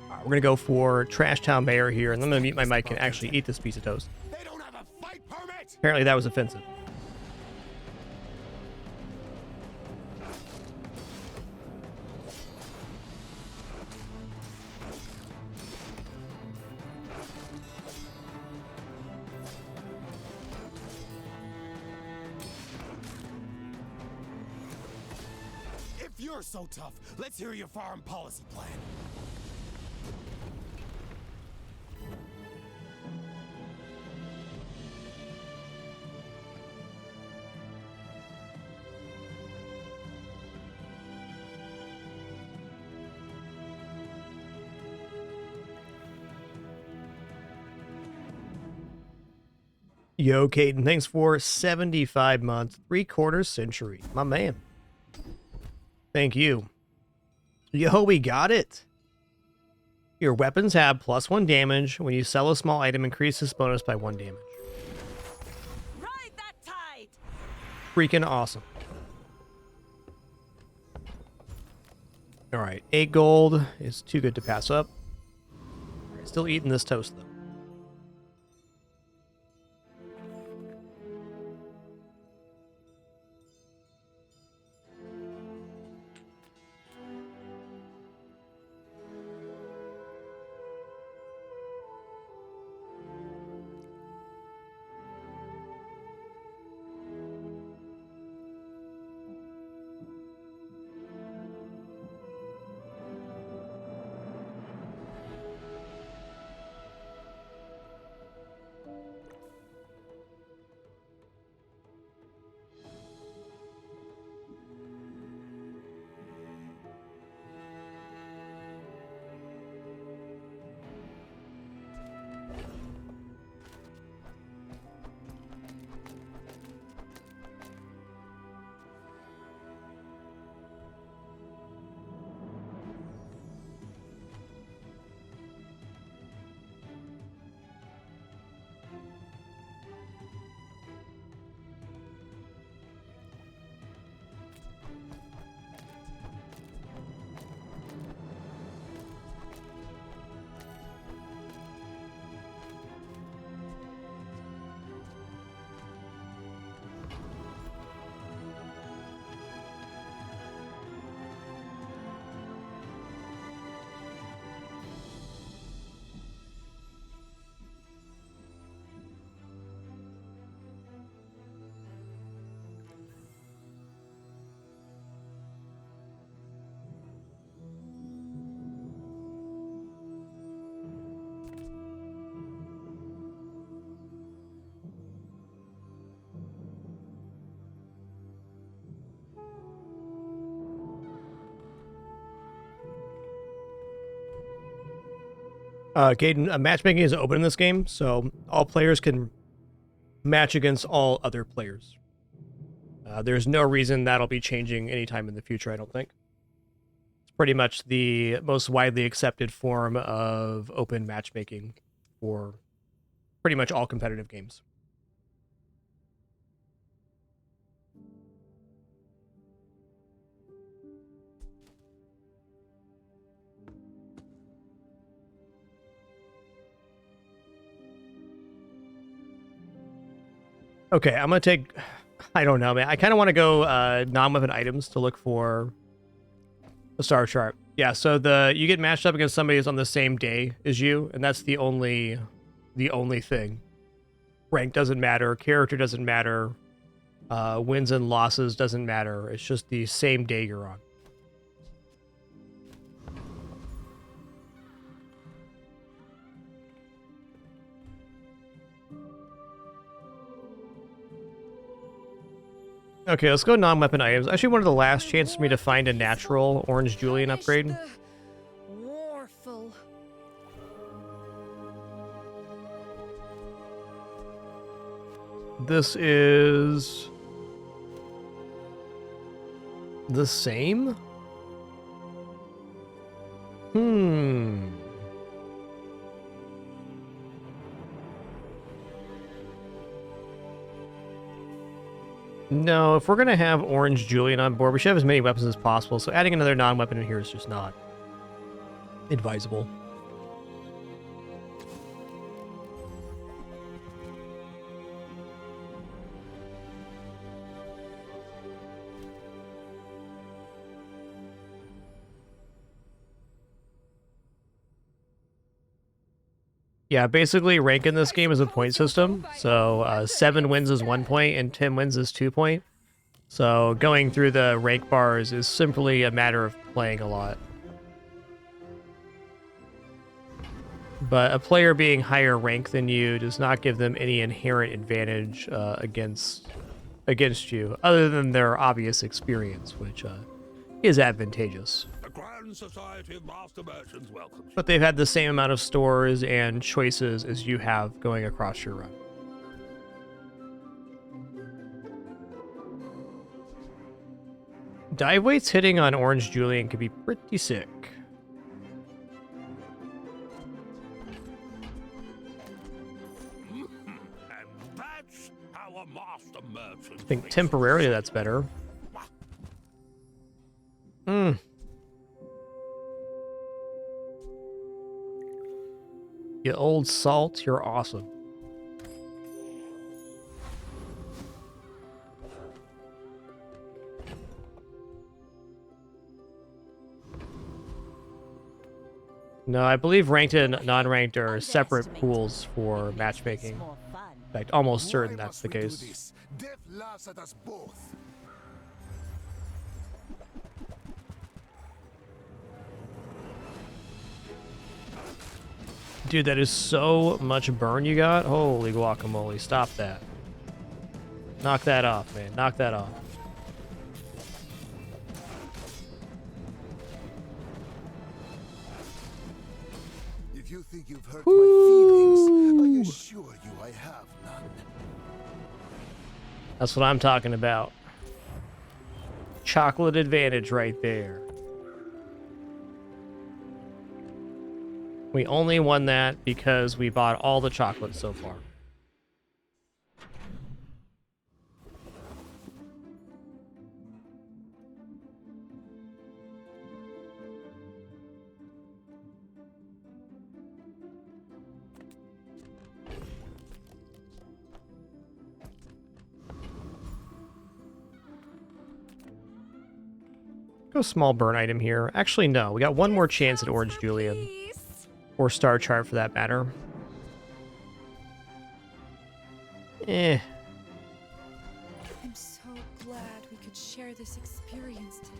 All right, we're gonna go for Trash Town Mayor here, and I'm gonna mute my mic and actually eat this piece of toast. They don't have a fight permit. Apparently that was offensive. If you're so tough, let's hear your foreign policy plan. Yo, Caden, thanks for 75 months, 3/4 century. My man. Thank you. Yo, we got it. Your weapons have +1 damage. When you sell a small item, increase this bonus by 1 damage. Ride that tide. Freaking awesome. All right, 8 gold is too good to pass up. Still eating this toast, though. Caden, matchmaking is open in this game, so all players can match against all other players. There's no reason that'll be changing anytime in the future, I don't think. It's pretty much the most widely accepted form of open matchmaking for pretty much all competitive games. Okay, I'm gonna take, I don't know, man. I kind of want to go non-weapon items to look for the star chart. Yeah, so you get matched up against somebody who's on the same day as you, and that's the only thing. Rank doesn't matter, character doesn't matter, wins and losses doesn't matter. It's just the same day you're on. Okay, let's go non-weapon items. Actually, one of the last chances for me to find a natural Orange Julian upgrade. Warful. This is the same? No, if we're going to have Orange Julian on board, we should have as many weapons as possible, so adding another non-weapon in here is just not advisable. Yeah, basically rank in this game is a point system. So 7 wins is 1 point and 10 wins is 2 point. So going through the rank bars is simply a matter of playing a lot. But a player being higher rank than you does not give them any inherent advantage against you, other than their obvious experience, which is advantageous. Society of Master Merchants welcomes you. But they've had the same amount of stores and choices as you have going across your run. Dive weights hitting on Orange Julian could be pretty sick. And that's how a Master Merchant I think temporarily that's better. You old salt, you're awesome. No, I believe ranked and non-ranked are separate pools for matchmaking. In fact, almost certain that's the case. Death laughs at us both. Dude, that is so much burn you got. Holy guacamole, stop that. Knock that off, man. Knock that off. If you think you've hurt my feelings, I assure you I have none. That's what I'm talking about. Chocolate advantage right there. We only won that because we bought all the chocolate so far. Go small burn item here. Actually, no. We got one more chance at Orange Julian. Or Star Chart, for that matter. I'm so glad we could share this experience today.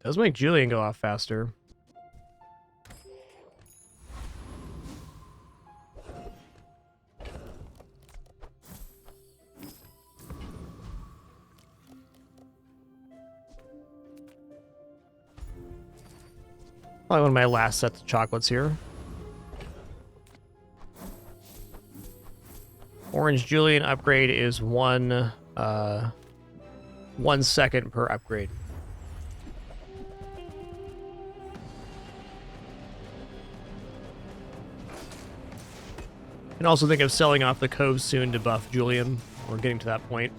Does make Julian go off faster. Probably one of my last sets of chocolates here. Orange Julian upgrade is 1 second per upgrade. And also think of selling off the Cove soon to buff Julian. We're getting to that point.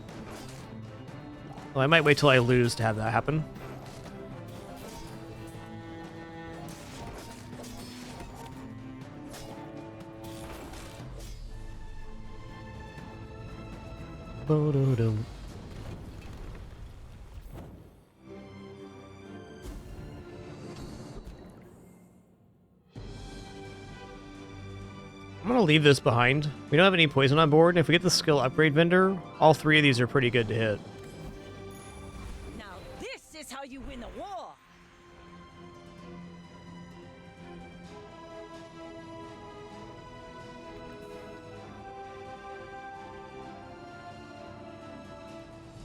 Well, I might wait till I lose to have that happen. Bo-do-dum. I'm gonna leave this behind. We don't have any poison on board, and if we get the skill upgrade vendor, all 3 of these are pretty good to hit. Now this is how you win a war.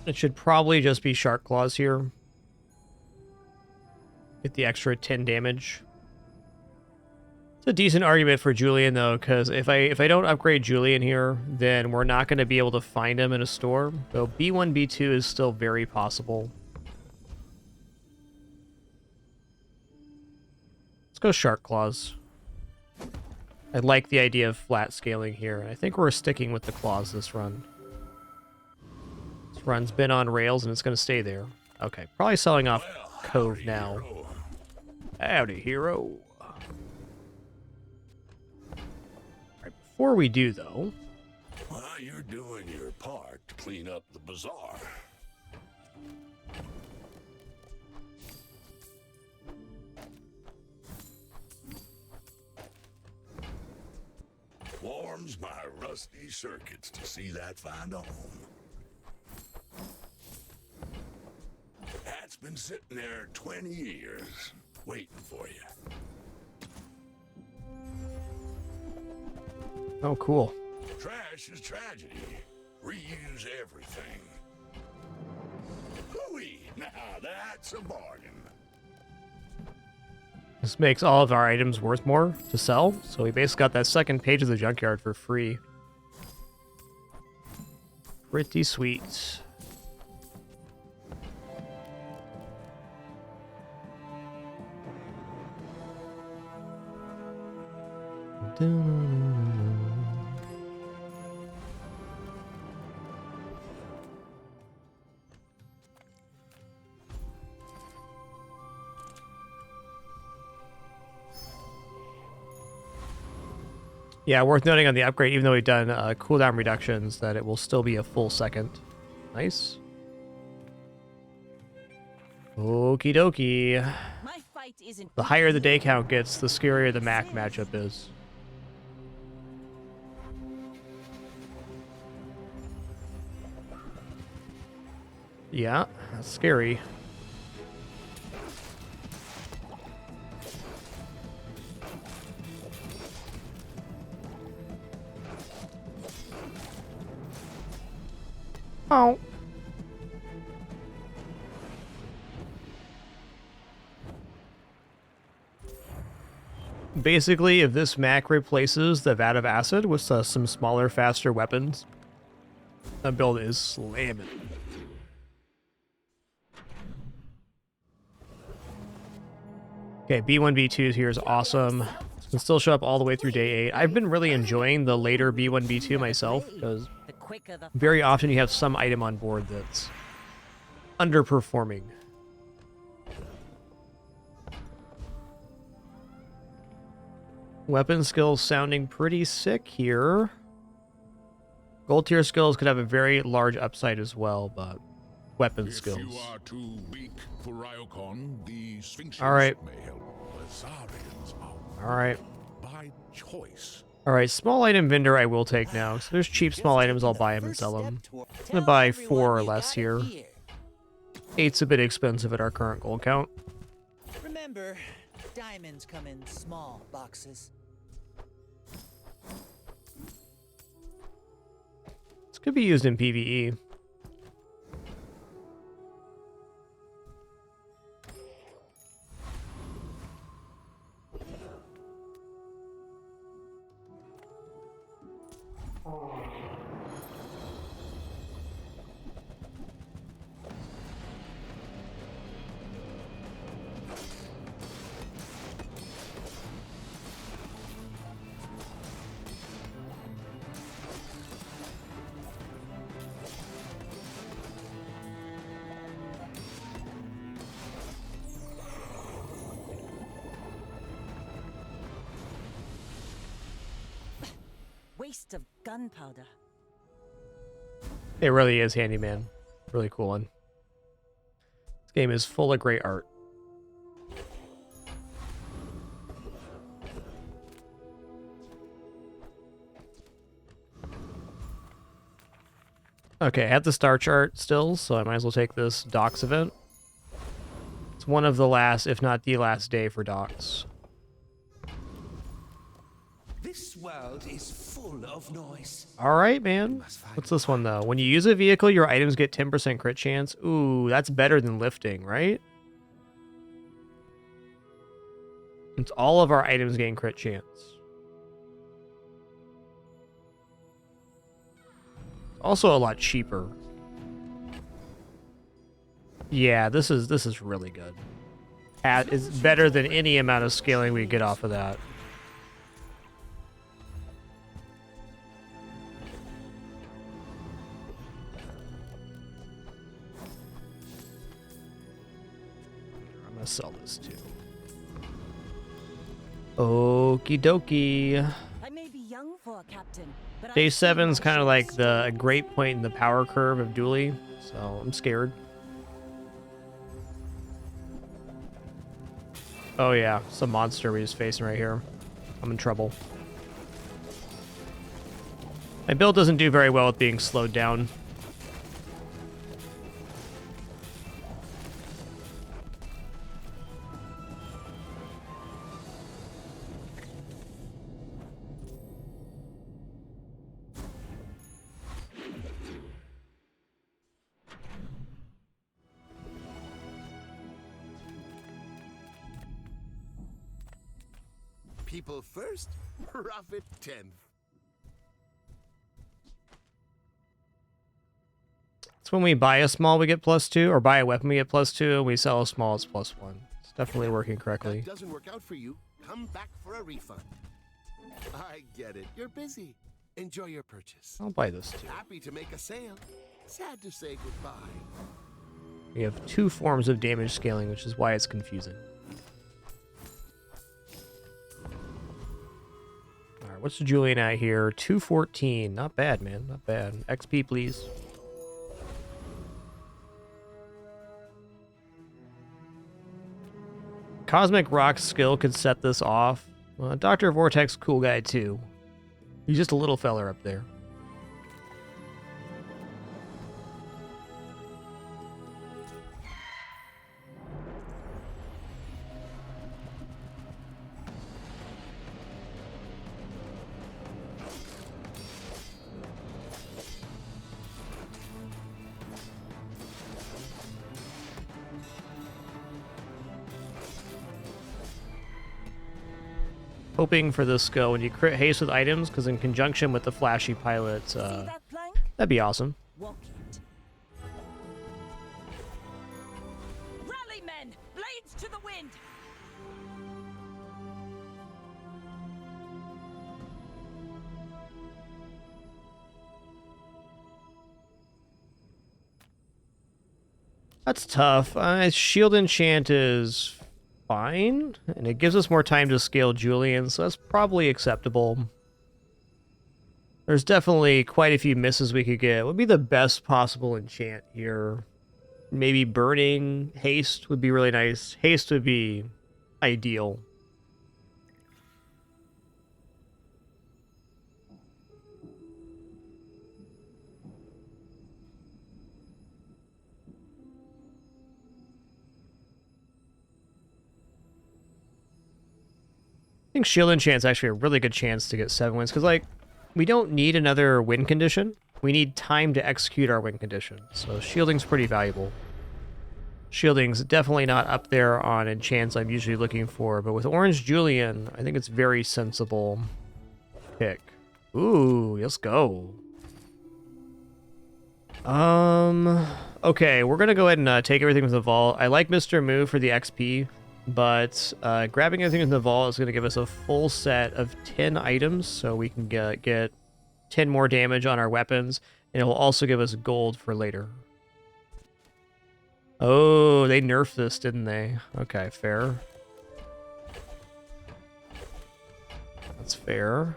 It should probably just be Shark Claws here. Get the extra 10 damage. It's a decent argument for Julian, though, because if I don't upgrade Julian here, then we're not going to be able to find him in a store. Though B1, B2 is still very possible. Let's go Shark Claws. I like the idea of flat scaling here. I think we're sticking with the claws this run. This run's been on rails, and it's going to stay there. Okay, probably selling off Cove now. Howdy, hero. Before we do, though... Well, you're doing your part to clean up the bazaar. Warms my rusty circuits to see that find a home. That's been sitting there 20 years, waiting for you. Oh, cool. Trash is tragedy. Reuse everything. Hooey! Now that's a bargain. This makes all of our items worth more to sell, so we basically got that second page of the junkyard for free. Pretty sweet. Yeah, worth noting on the upgrade, even though we've done cooldown reductions, that it will still be a full second. Nice. Okie dokie. The higher the day count gets, the scarier the Mac matchup is. Yeah, that's scary. Oh. Basically, if this Mac replaces the Vat of Acid with some smaller, faster weapons, that build is slamming. Okay, B1, B2 here is awesome. Can still show up all the way through day 8. I've been really enjoying the later B1, B2 myself, because very often you have some item on board that's underperforming. Weapon skills sounding pretty sick here. Gold tier skills could have a very large upside as well, but weapon skills. If you are too weak for Ryokon, the Sphinxians All right. may help. Lazarians are All right. by choice. All right, small item vendor I will take now. So there's cheap small items, I'll buy them and sell them. I'm gonna buy 4 or less here. 8's a bit expensive at our current gold count. Remember, diamonds come in small boxes. This could be used in PvE. waste of gunpowder. It really is, Handyman. Really cool one. This game is full of great art. Okay, I have the star chart still, so I might as well take this docks event. It's one of the last, if not the last day for docks. This world is full of noise. All right, man. What's this one, though? When you use a vehicle, your items get 10% crit chance. Ooh, that's better than lifting, right? It's all of our items gain crit chance. Also a lot cheaper. Yeah, this is really good. It's better than any amount of scaling we get off of that. I'm gonna sell this too. Okie dokie. I may be young for a captain, but Day 7's kind of like a great point in the power curve of Dooley, so I'm scared. Oh yeah, some monster we're just facing right here. I'm in trouble. My build doesn't do very well with being slowed down. People first, profit 10th. It's when we buy a small we get +2, or buy a weapon we get +2, and we sell a small it's +1. It's definitely working correctly. That doesn't work out for you. Come back for a refund. I get it. You're busy. Enjoy your purchase. I'll buy this too. Happy to make a sale. Sad to say goodbye. We have 2 forms of damage scaling, which is why it's confusing. Alright, what's Julian at here? 214. Not bad, man. Not bad. XP, please. Cosmic Rock skill could set this off. Dr. Vortex, cool guy too. He's just a little feller up there. Hoping for this skill when you crit haste with items, because in conjunction with the flashy pilots, that'd be awesome. Walk it. Rally, men! Blades to the wind! That's tough. Shield enchant is fine, and it gives us more time to scale Julian, so that's probably acceptable. There's definitely quite a few misses we could get. What would be the best possible enchant here? Maybe burning haste would be really nice. Haste would be ideal. I think shield enchant's actually a really good chance to get 7 wins, because, like, we don't need another win condition. We need time to execute our win condition, so shielding's pretty valuable. Shielding's definitely not up there on enchants I'm usually looking for, but with Orange Julian, I think it's very sensible pick. Ooh, let's go. Okay, we're gonna go ahead and take everything from the vault. I like Mr. Moo for the XP. But grabbing everything in the vault is going to give us a full set of 10 items, so we can get 10 more damage on our weapons, and it will also give us gold for later. Oh, they nerfed this, didn't they? Okay, fair. That's fair.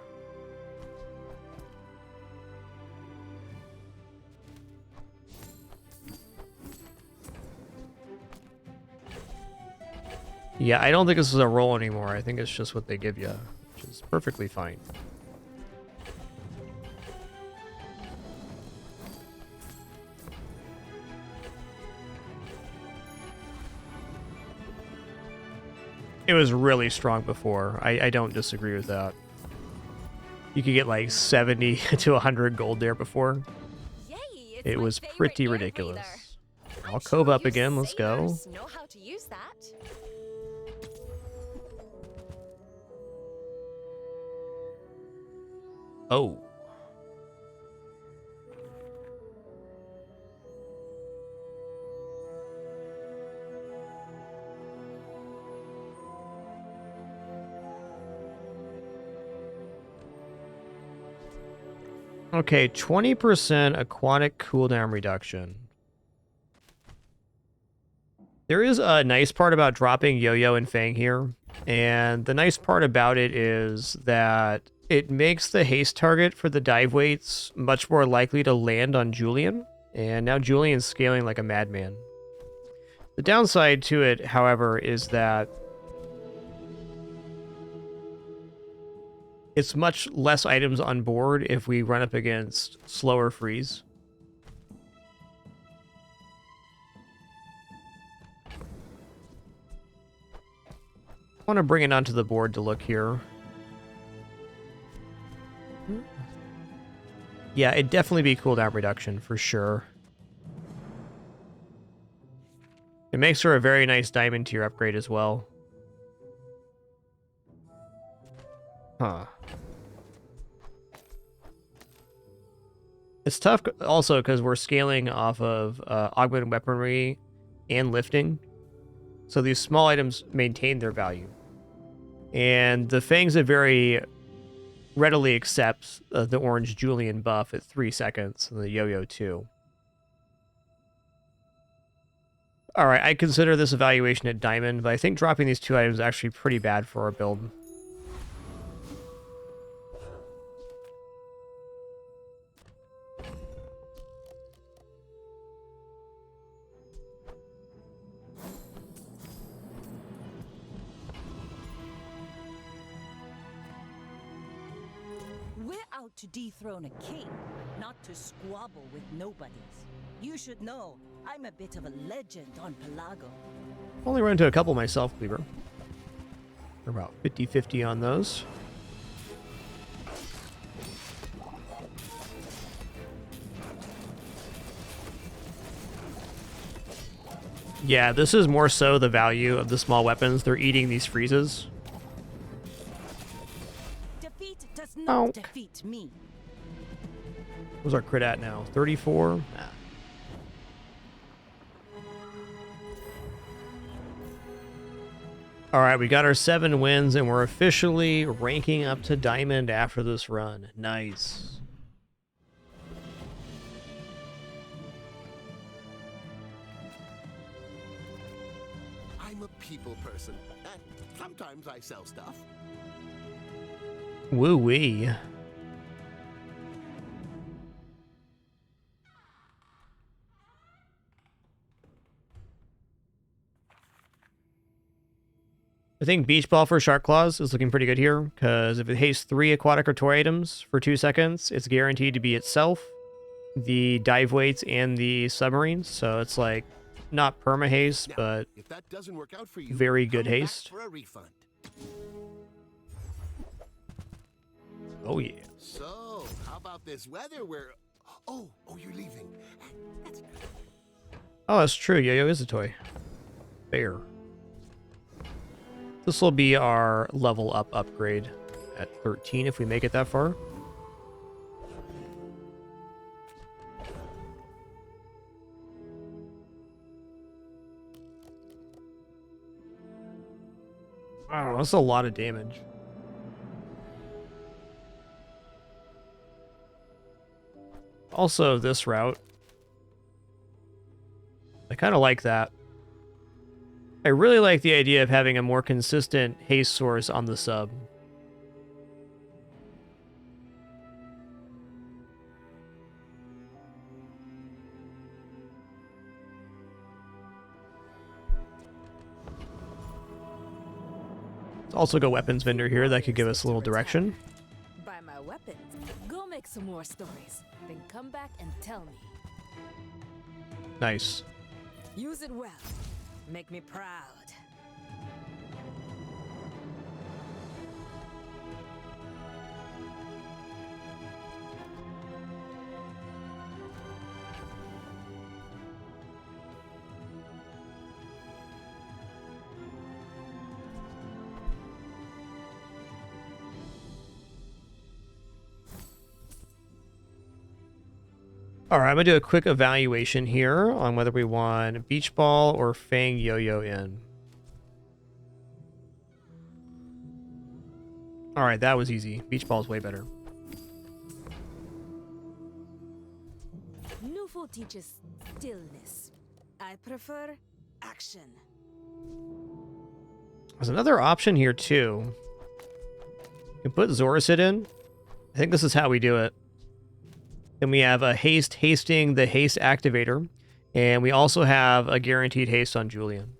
Yeah, I don't think this is a roll anymore. I think it's just what they give you, which is perfectly fine. It was really strong before. I don't disagree with that. You could get like 70 to 100 gold there before. Yay, It was pretty ridiculous. I'll cove up again. Let's go. Know how to use that. Oh. Okay, 20% aquatic cooldown reduction. There is a nice part about dropping Yo-Yo and Fang here, and the nice part about it is that it makes the haste target for the dive weights much more likely to land on Julian, and now Julian's scaling like a madman. The downside to it, however, is that it's much less items on board if we run up against slower freeze. I want to bring it onto the board to look here. Yeah, it'd definitely be cooldown reduction for sure. It makes her a very nice diamond tier upgrade as well. Huh. It's tough also because we're scaling off of augmented weaponry and lifting. So these small items maintain their value. And the Fangs it very readily accepts the orange Julian buff at 3 seconds, and the Yo-Yo too. Alright, I consider this evaluation at Diamond, but I think dropping these 2 items is actually pretty bad for our build. We're out to dethrone a king, not to squabble with nobodies. You should know, I'm a bit of a legend on Pelago. Only run into a couple myself, Cleaver. We're about 50-50 on those. Yeah, this is more so the value of the small weapons. They're eating these freezes. Defeat does not defeat me. What's our crit at now? 34? Nah. Alright, we got our 7 wins, and we're officially ranking up to Diamond after this run. Nice. I'm a people person, and sometimes I sell stuff. Woo-wee. I think Beach Ball for Shark Claws is looking pretty good here, because if it hastes 3 aquatic or toy items for 2 seconds, it's guaranteed to be itself, the dive weights, and the submarines. So it's like not perma haste, but If that doesn't work out for you, very good come back haste. for a refund. Oh yeah. So, how about this weather where... Oh, you're leaving. That's good. Oh, that's true. Yo-Yo is a toy. Fair. This will be our level up upgrade at 13 if we make it that far. Wow, that's a lot of damage. Also, this route. I kind of like that. I really like the idea of having a more consistent haste source on the sub. Let's also go weapons vendor here. That could give us a little direction. Buy my weapons. Go make some more stories. Then come back and tell me. Nice. Use it well. Make me proud. All right, I'm gonna do a quick evaluation here on whether we want Beach Ball or Fang Yo-Yo in. All right, that was easy. Beach Ball is way better. Newful teaches stillness. I prefer action. There's another option here too. You can put Zoricid in. I think this is how we do it. Then we have a hasting the haste activator, and we also have a guaranteed haste on Julian.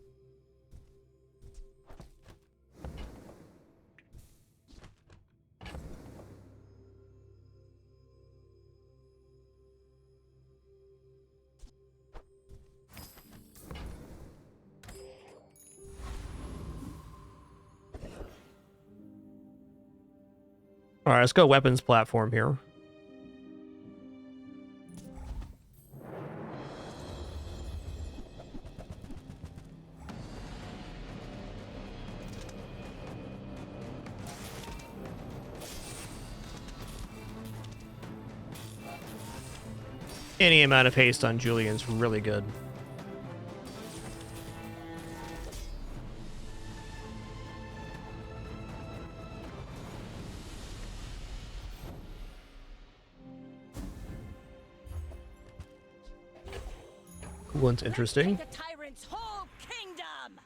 All right, let's go weapons platform here. Any amount of haste on Julian's really good. Cool one's interesting. The tyrant's whole kingdom.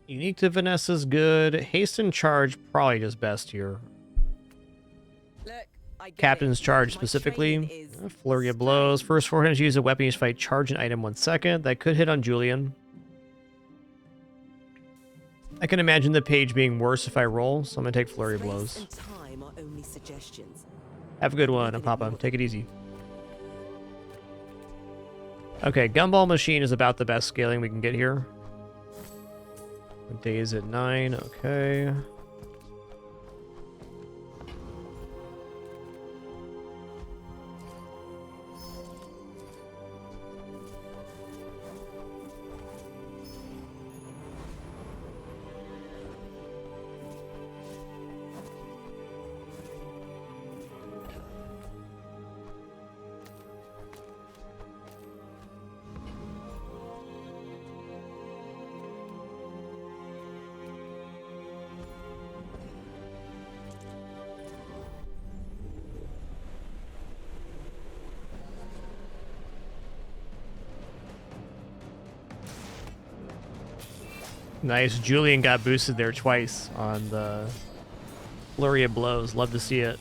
Unique to Vanessa's good. Haste and charge probably just best here. Captain's charge specifically. Flurry of blows. First 4 hands use a weapon you fight charge an item 1 second. That could hit on Julian. I can imagine the page being worse if I roll, so I'm gonna take flurry of blows. Time are only suggestions. Have a good one, Papa. Take it easy. Okay, Gumball Machine is about the best scaling we can get here. What day is it? 9. Okay. Nice. Julian got boosted there twice on the flurry of blows. Love to see it.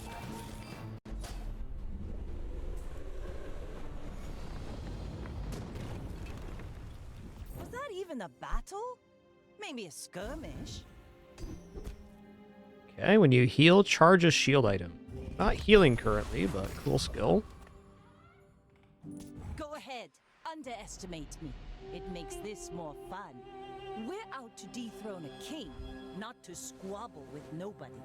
Was that even a battle? Maybe a skirmish. Okay, when you heal, charge a shield item. Not healing currently, but cool skill. Go ahead. Underestimate me. It makes this more fun. We're out to dethrone a king, not to squabble with nobodies.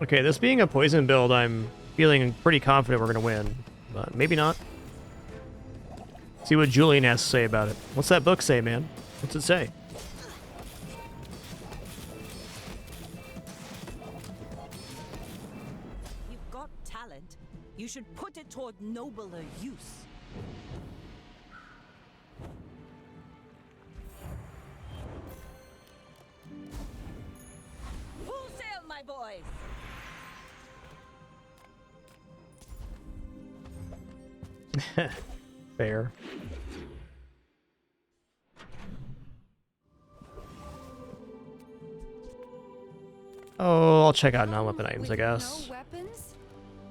Okay, this being a poison build, I'm feeling pretty confident we're going to win. But maybe not. See what Julian has to say about it. What's that book say, man? What's it say? You've got talent. You should put it toward nobler use. Full sail, my boys! Fair. Oh, I'll check out non-weapon items, I guess. No weapons?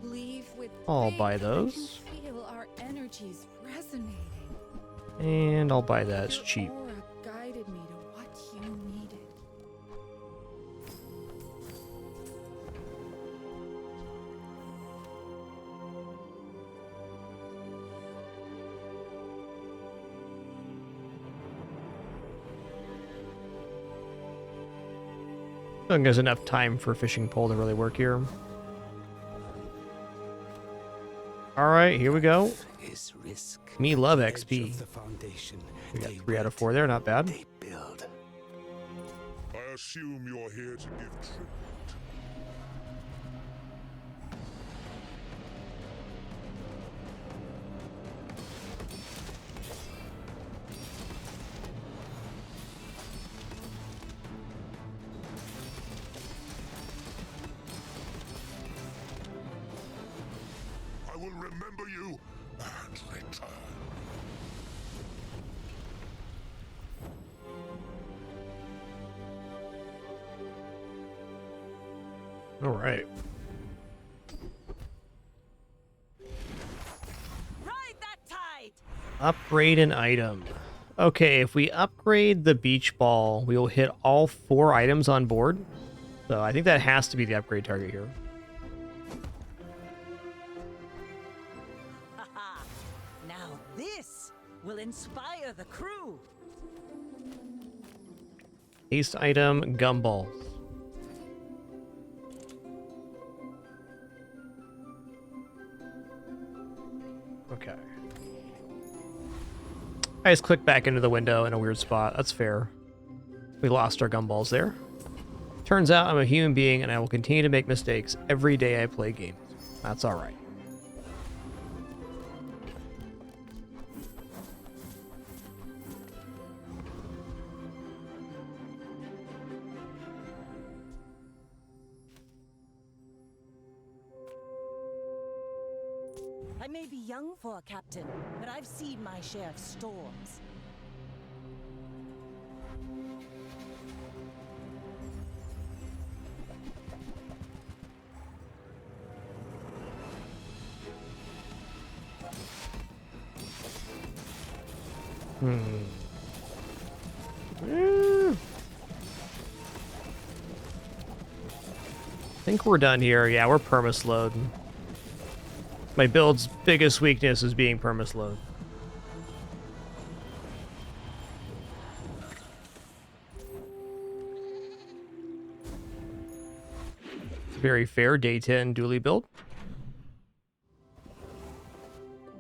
Leave with I'll faith buy that those. can feel our energy's resonating. And I'll buy that. It's cheap. Aura guided me to what you needed. I don't think there's enough time for fishing pole to really work here. All right, here we go. Is risk. Me love The edge XP. of the foundation. We got They 3 out of built, 4 there, not bad. They build. I assume you're here to give tribute. I will remember you and return. All right. Ride that tide! Upgrade an item. Okay, if we upgrade the beach ball, we will hit all 4 items on board. So I think that has to be the upgrade target here. Haha! Now this will inspire the crew. Haste item, gumballs. Okay. I just clicked back into the window in a weird spot. That's fair. We lost our gumballs there. Turns out I'm a human being and I will continue to make mistakes every day I play games. That's alright. I may be young for a captain, but I've seen my share of storms. I think we're done here. Yeah, we're permaslowed. My build's biggest weakness is being permaslowed. Very fair. Day 10 dually build.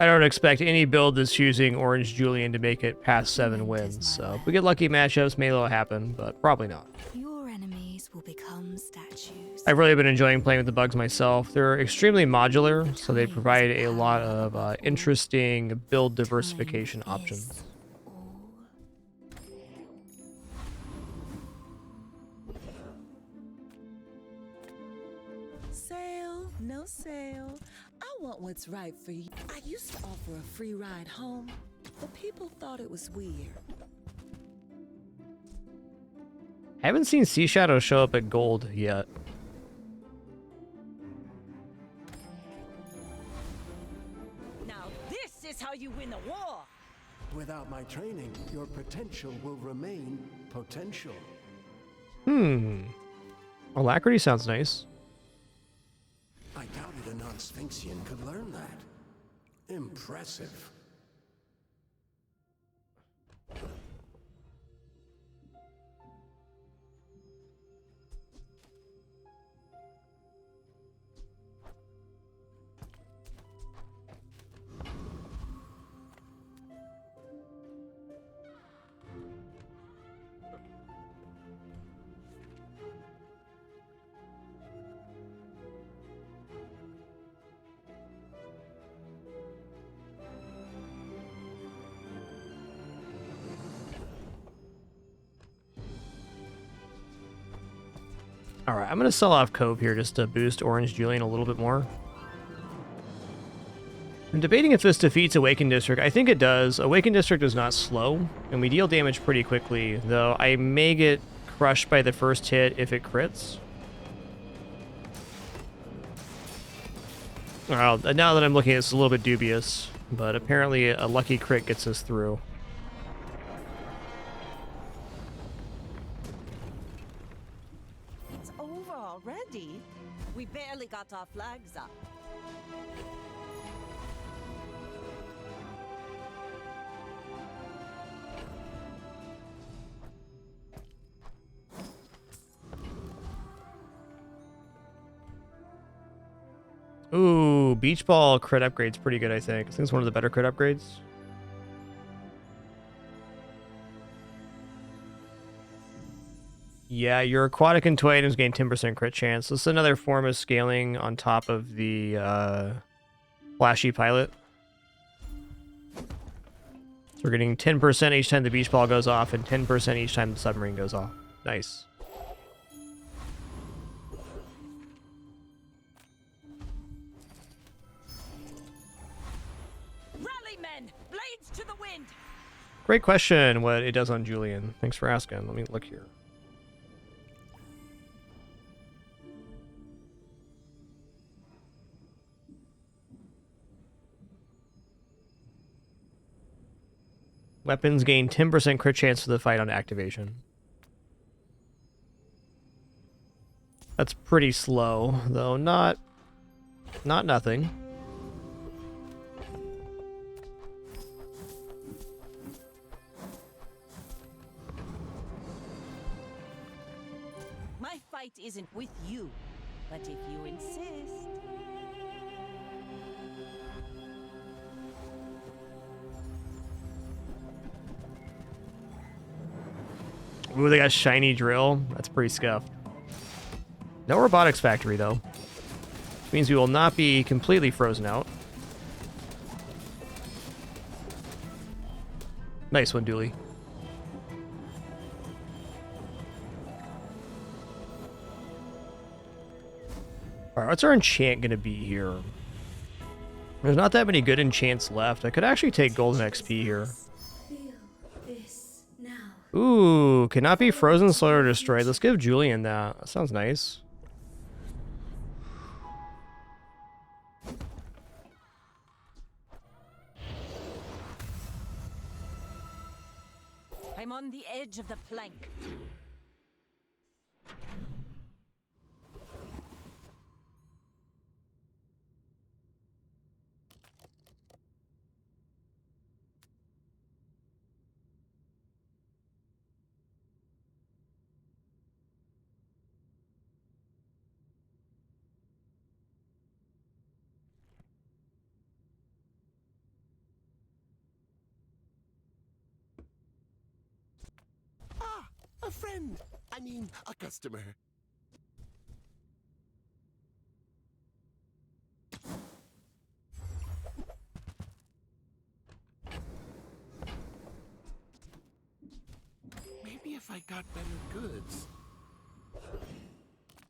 I don't expect any build that's using Orange Julian to make it past 7 wins. So if we get lucky matchups, maybe it'll happen, but probably not. Your enemies will become statues. I've really been enjoying playing with the bugs myself. They're extremely modular, so they provide a lot of interesting build diversification options. Sale, no sale. I want what's right for you. I used to offer a free ride home, but people thought it was weird. I haven't seen Sea Shadow show up at gold yet. Now this is how you win a war! Without my training, your potential will remain potential. Alacrity sounds nice. I doubted a non-Sphinxian could learn that. Impressive. Alright, I'm going to sell off Cove here just to boost Orange Julian a little bit more. I'm debating if this defeats Awakened District. I think it does. Awakened District is not slow, and we deal damage pretty quickly, though I may get crushed by the first hit if it crits. Now that I'm looking at it, it's a little bit dubious. But apparently a lucky crit gets us through. It's over already. We barely got our flags up. Ooh, beach ball crit upgrade's pretty good, I think. I think it's one of the better crit upgrades. Yeah, your aquatic and toy items gain 10% crit chance. This is another form of scaling on top of the flashy pilot. So we're getting 10% each time the beach ball goes off and 10% each time the submarine goes off. Nice. Rally men, blades to the wind. Great question what it does on Julian. Thanks for asking. Let me look here. Weapons gain 10% crit chance for the fight on activation. That's pretty slow, though not nothing. My fight isn't with you, but if you insist. Ooh, they got shiny drill. That's pretty scuffed. No robotics factory, though. Which means we will not be completely frozen out. Nice one, Dooley. Alright, what's our enchant gonna be here? There's not that many good enchants left. I could actually take golden XP here. Ooh, cannot be frozen, slowed, or destroyed. Let's give Julian that. That sounds nice. I'm on the edge of the plank. Ah, a friend. I mean, a customer. Maybe if I got better goods.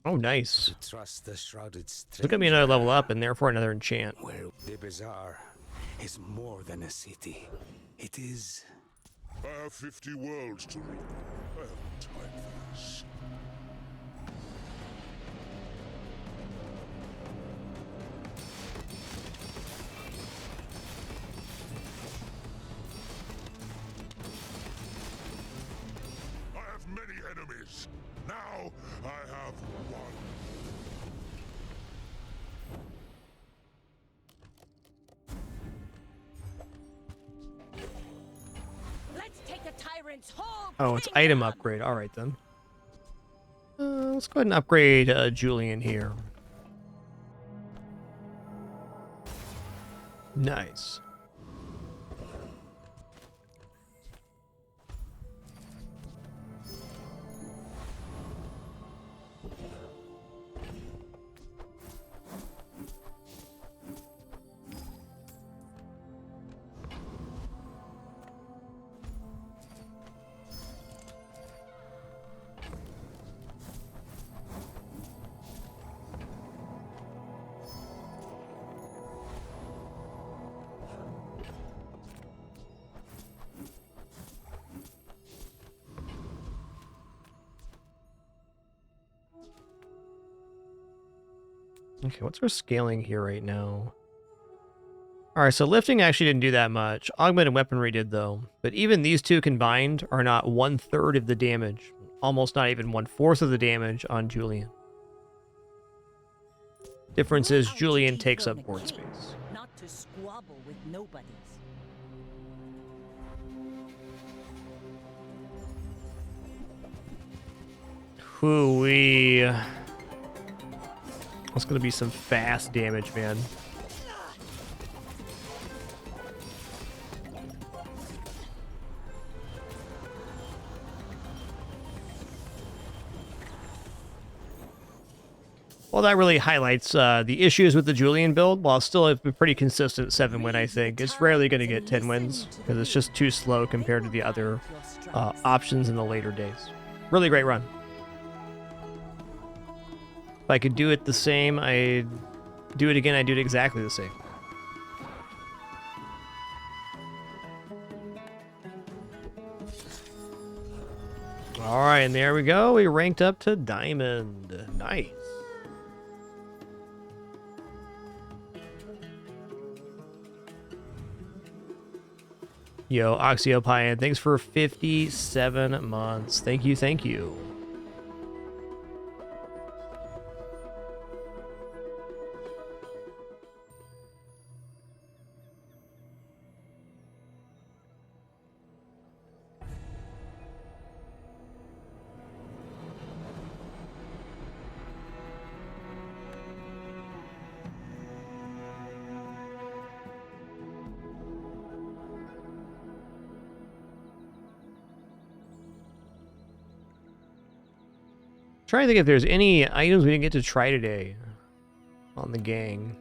Oh, nice. Trust the shrouded stranger. Look at me another level up and therefore another enchant. Where the bazaar is more than a city. It is. I have 50 worlds to rule. I haven't time for this. I have many enemies. Now I have one. Let's take the tyrant's whole Oh, it's item upgrade. All right, then. Let's go ahead and upgrade Julian here. Nice. Okay, what's our scaling here right now? Alright, so lifting actually didn't do that much. Augmented weaponry did, though. But even these two combined are not 1/3 of the damage. Almost not even 1/4 of the damage on Julian. Difference is Julian takes up board space. Not to squabble with nobodies. Hoo-wee. That's gonna be some fast damage, man. Well, that really highlights the issues with the Julian build. While still a pretty consistent 7-win, I think. It's rarely going to get 10 wins because it's just too slow compared to the other options in the later days. Really great run. If I could do it the same, I'd do it again. I'd do it exactly the same. All right, and there we go. We ranked up to Diamond. Nice. Yo, Oxyopyan, thanks for 57 months. Thank you, thank you. Trying to think if there's any items we didn't get to try today on the gang.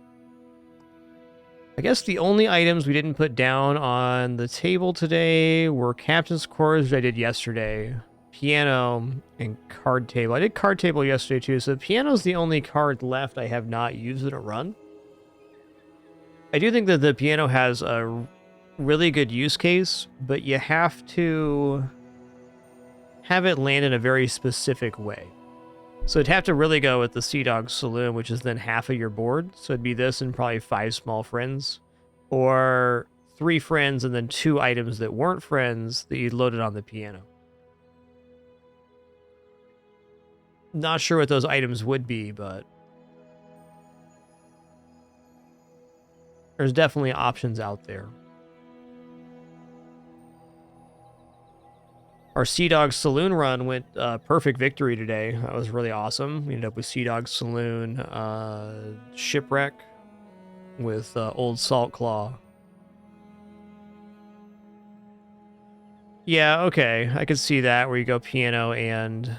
I guess the only items we didn't put down on the table today were Captain's Quarters, which I did yesterday, piano, and card table. I did card table yesterday too, so piano's the only card left I have not used in a run. I do think that the piano has a really good use case, but you have to have it land in a very specific way. So it'd have to really go with the Sea Dog Saloon, which is then half of your board. So it'd be this and probably 5 small friends. Or 3 friends and then 2 items that weren't friends that you loaded on the piano. Not sure what those items would be, but there's definitely options out there. Our Sea Dog Saloon run went perfect victory today. That was really awesome. We ended up with Sea Dog Saloon, Shipwreck with Old Salt Claw. Yeah, okay. I could see that where you go piano and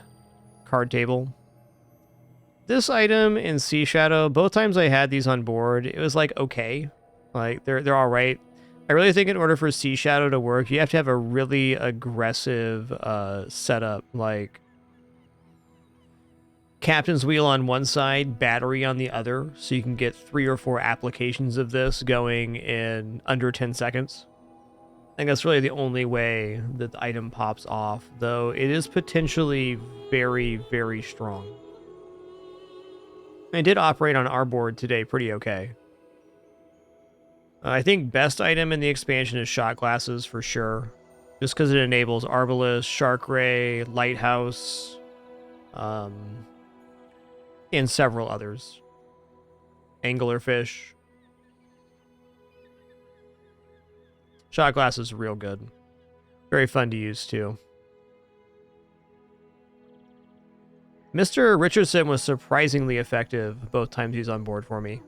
card table. This item in Sea Shadow, both times I had these on board, it was like okay. Like they're all right. I really think in order for Sea Shadow to work, you have to have a really aggressive setup, like Captain's Wheel on one side, battery on the other, so you can get 3 or 4 applications of this going in under 10 seconds. I think that's really the only way that the item pops off, though it is potentially very, very strong. It did operate on our board today pretty okay. I think best item in the expansion is shot glasses for sure. Just because it enables Arbalest, Shark Ray, Lighthouse, and several others. Anglerfish. Shot glasses are real good. Very fun to use too. Mr. Richardson was surprisingly effective both times he's on board for me.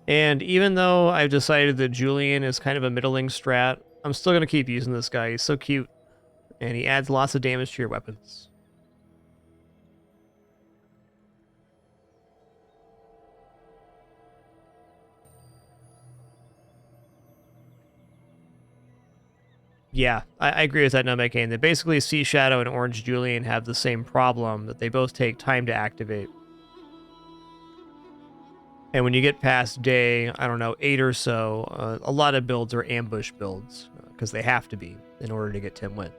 And even though I've decided that Julian is kind of a middling strat, I'm still going to keep using this guy. He's so cute. And he adds lots of damage to your weapons. Yeah, I agree with that, Nomekane. That basically Sea Shadow and Orange Julian have the same problem, that they both take time to activate. And when you get past day, I don't know, 8 or so, a lot of builds are ambush builds, because they have to be in order to get 10 wins.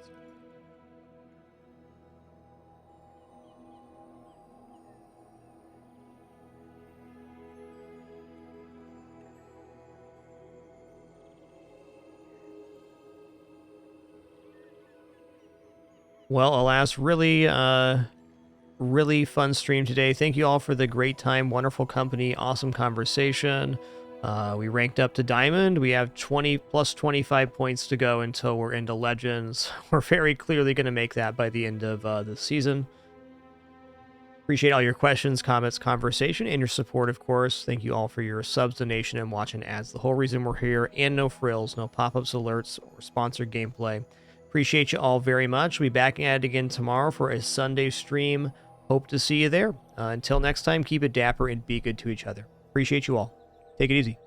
Well, alas, really, really fun stream today. Thank you all for the great time, wonderful company, awesome conversation. We ranked up to Diamond. We have 20 plus 25 points to go until we're into Legends. We're very clearly going to make that by the end of the season. Appreciate all your questions, comments, conversation, and your support, of course. Thank you all for your subs, donation, and watching ads. The whole reason we're here, and no frills, no pop-ups, alerts, or sponsored gameplay. Appreciate you all very much. We'll be back at it again tomorrow for a Sunday stream. Hope to see you there. Until next time, keep it dapper and be good to each other. Appreciate you all. Take it easy.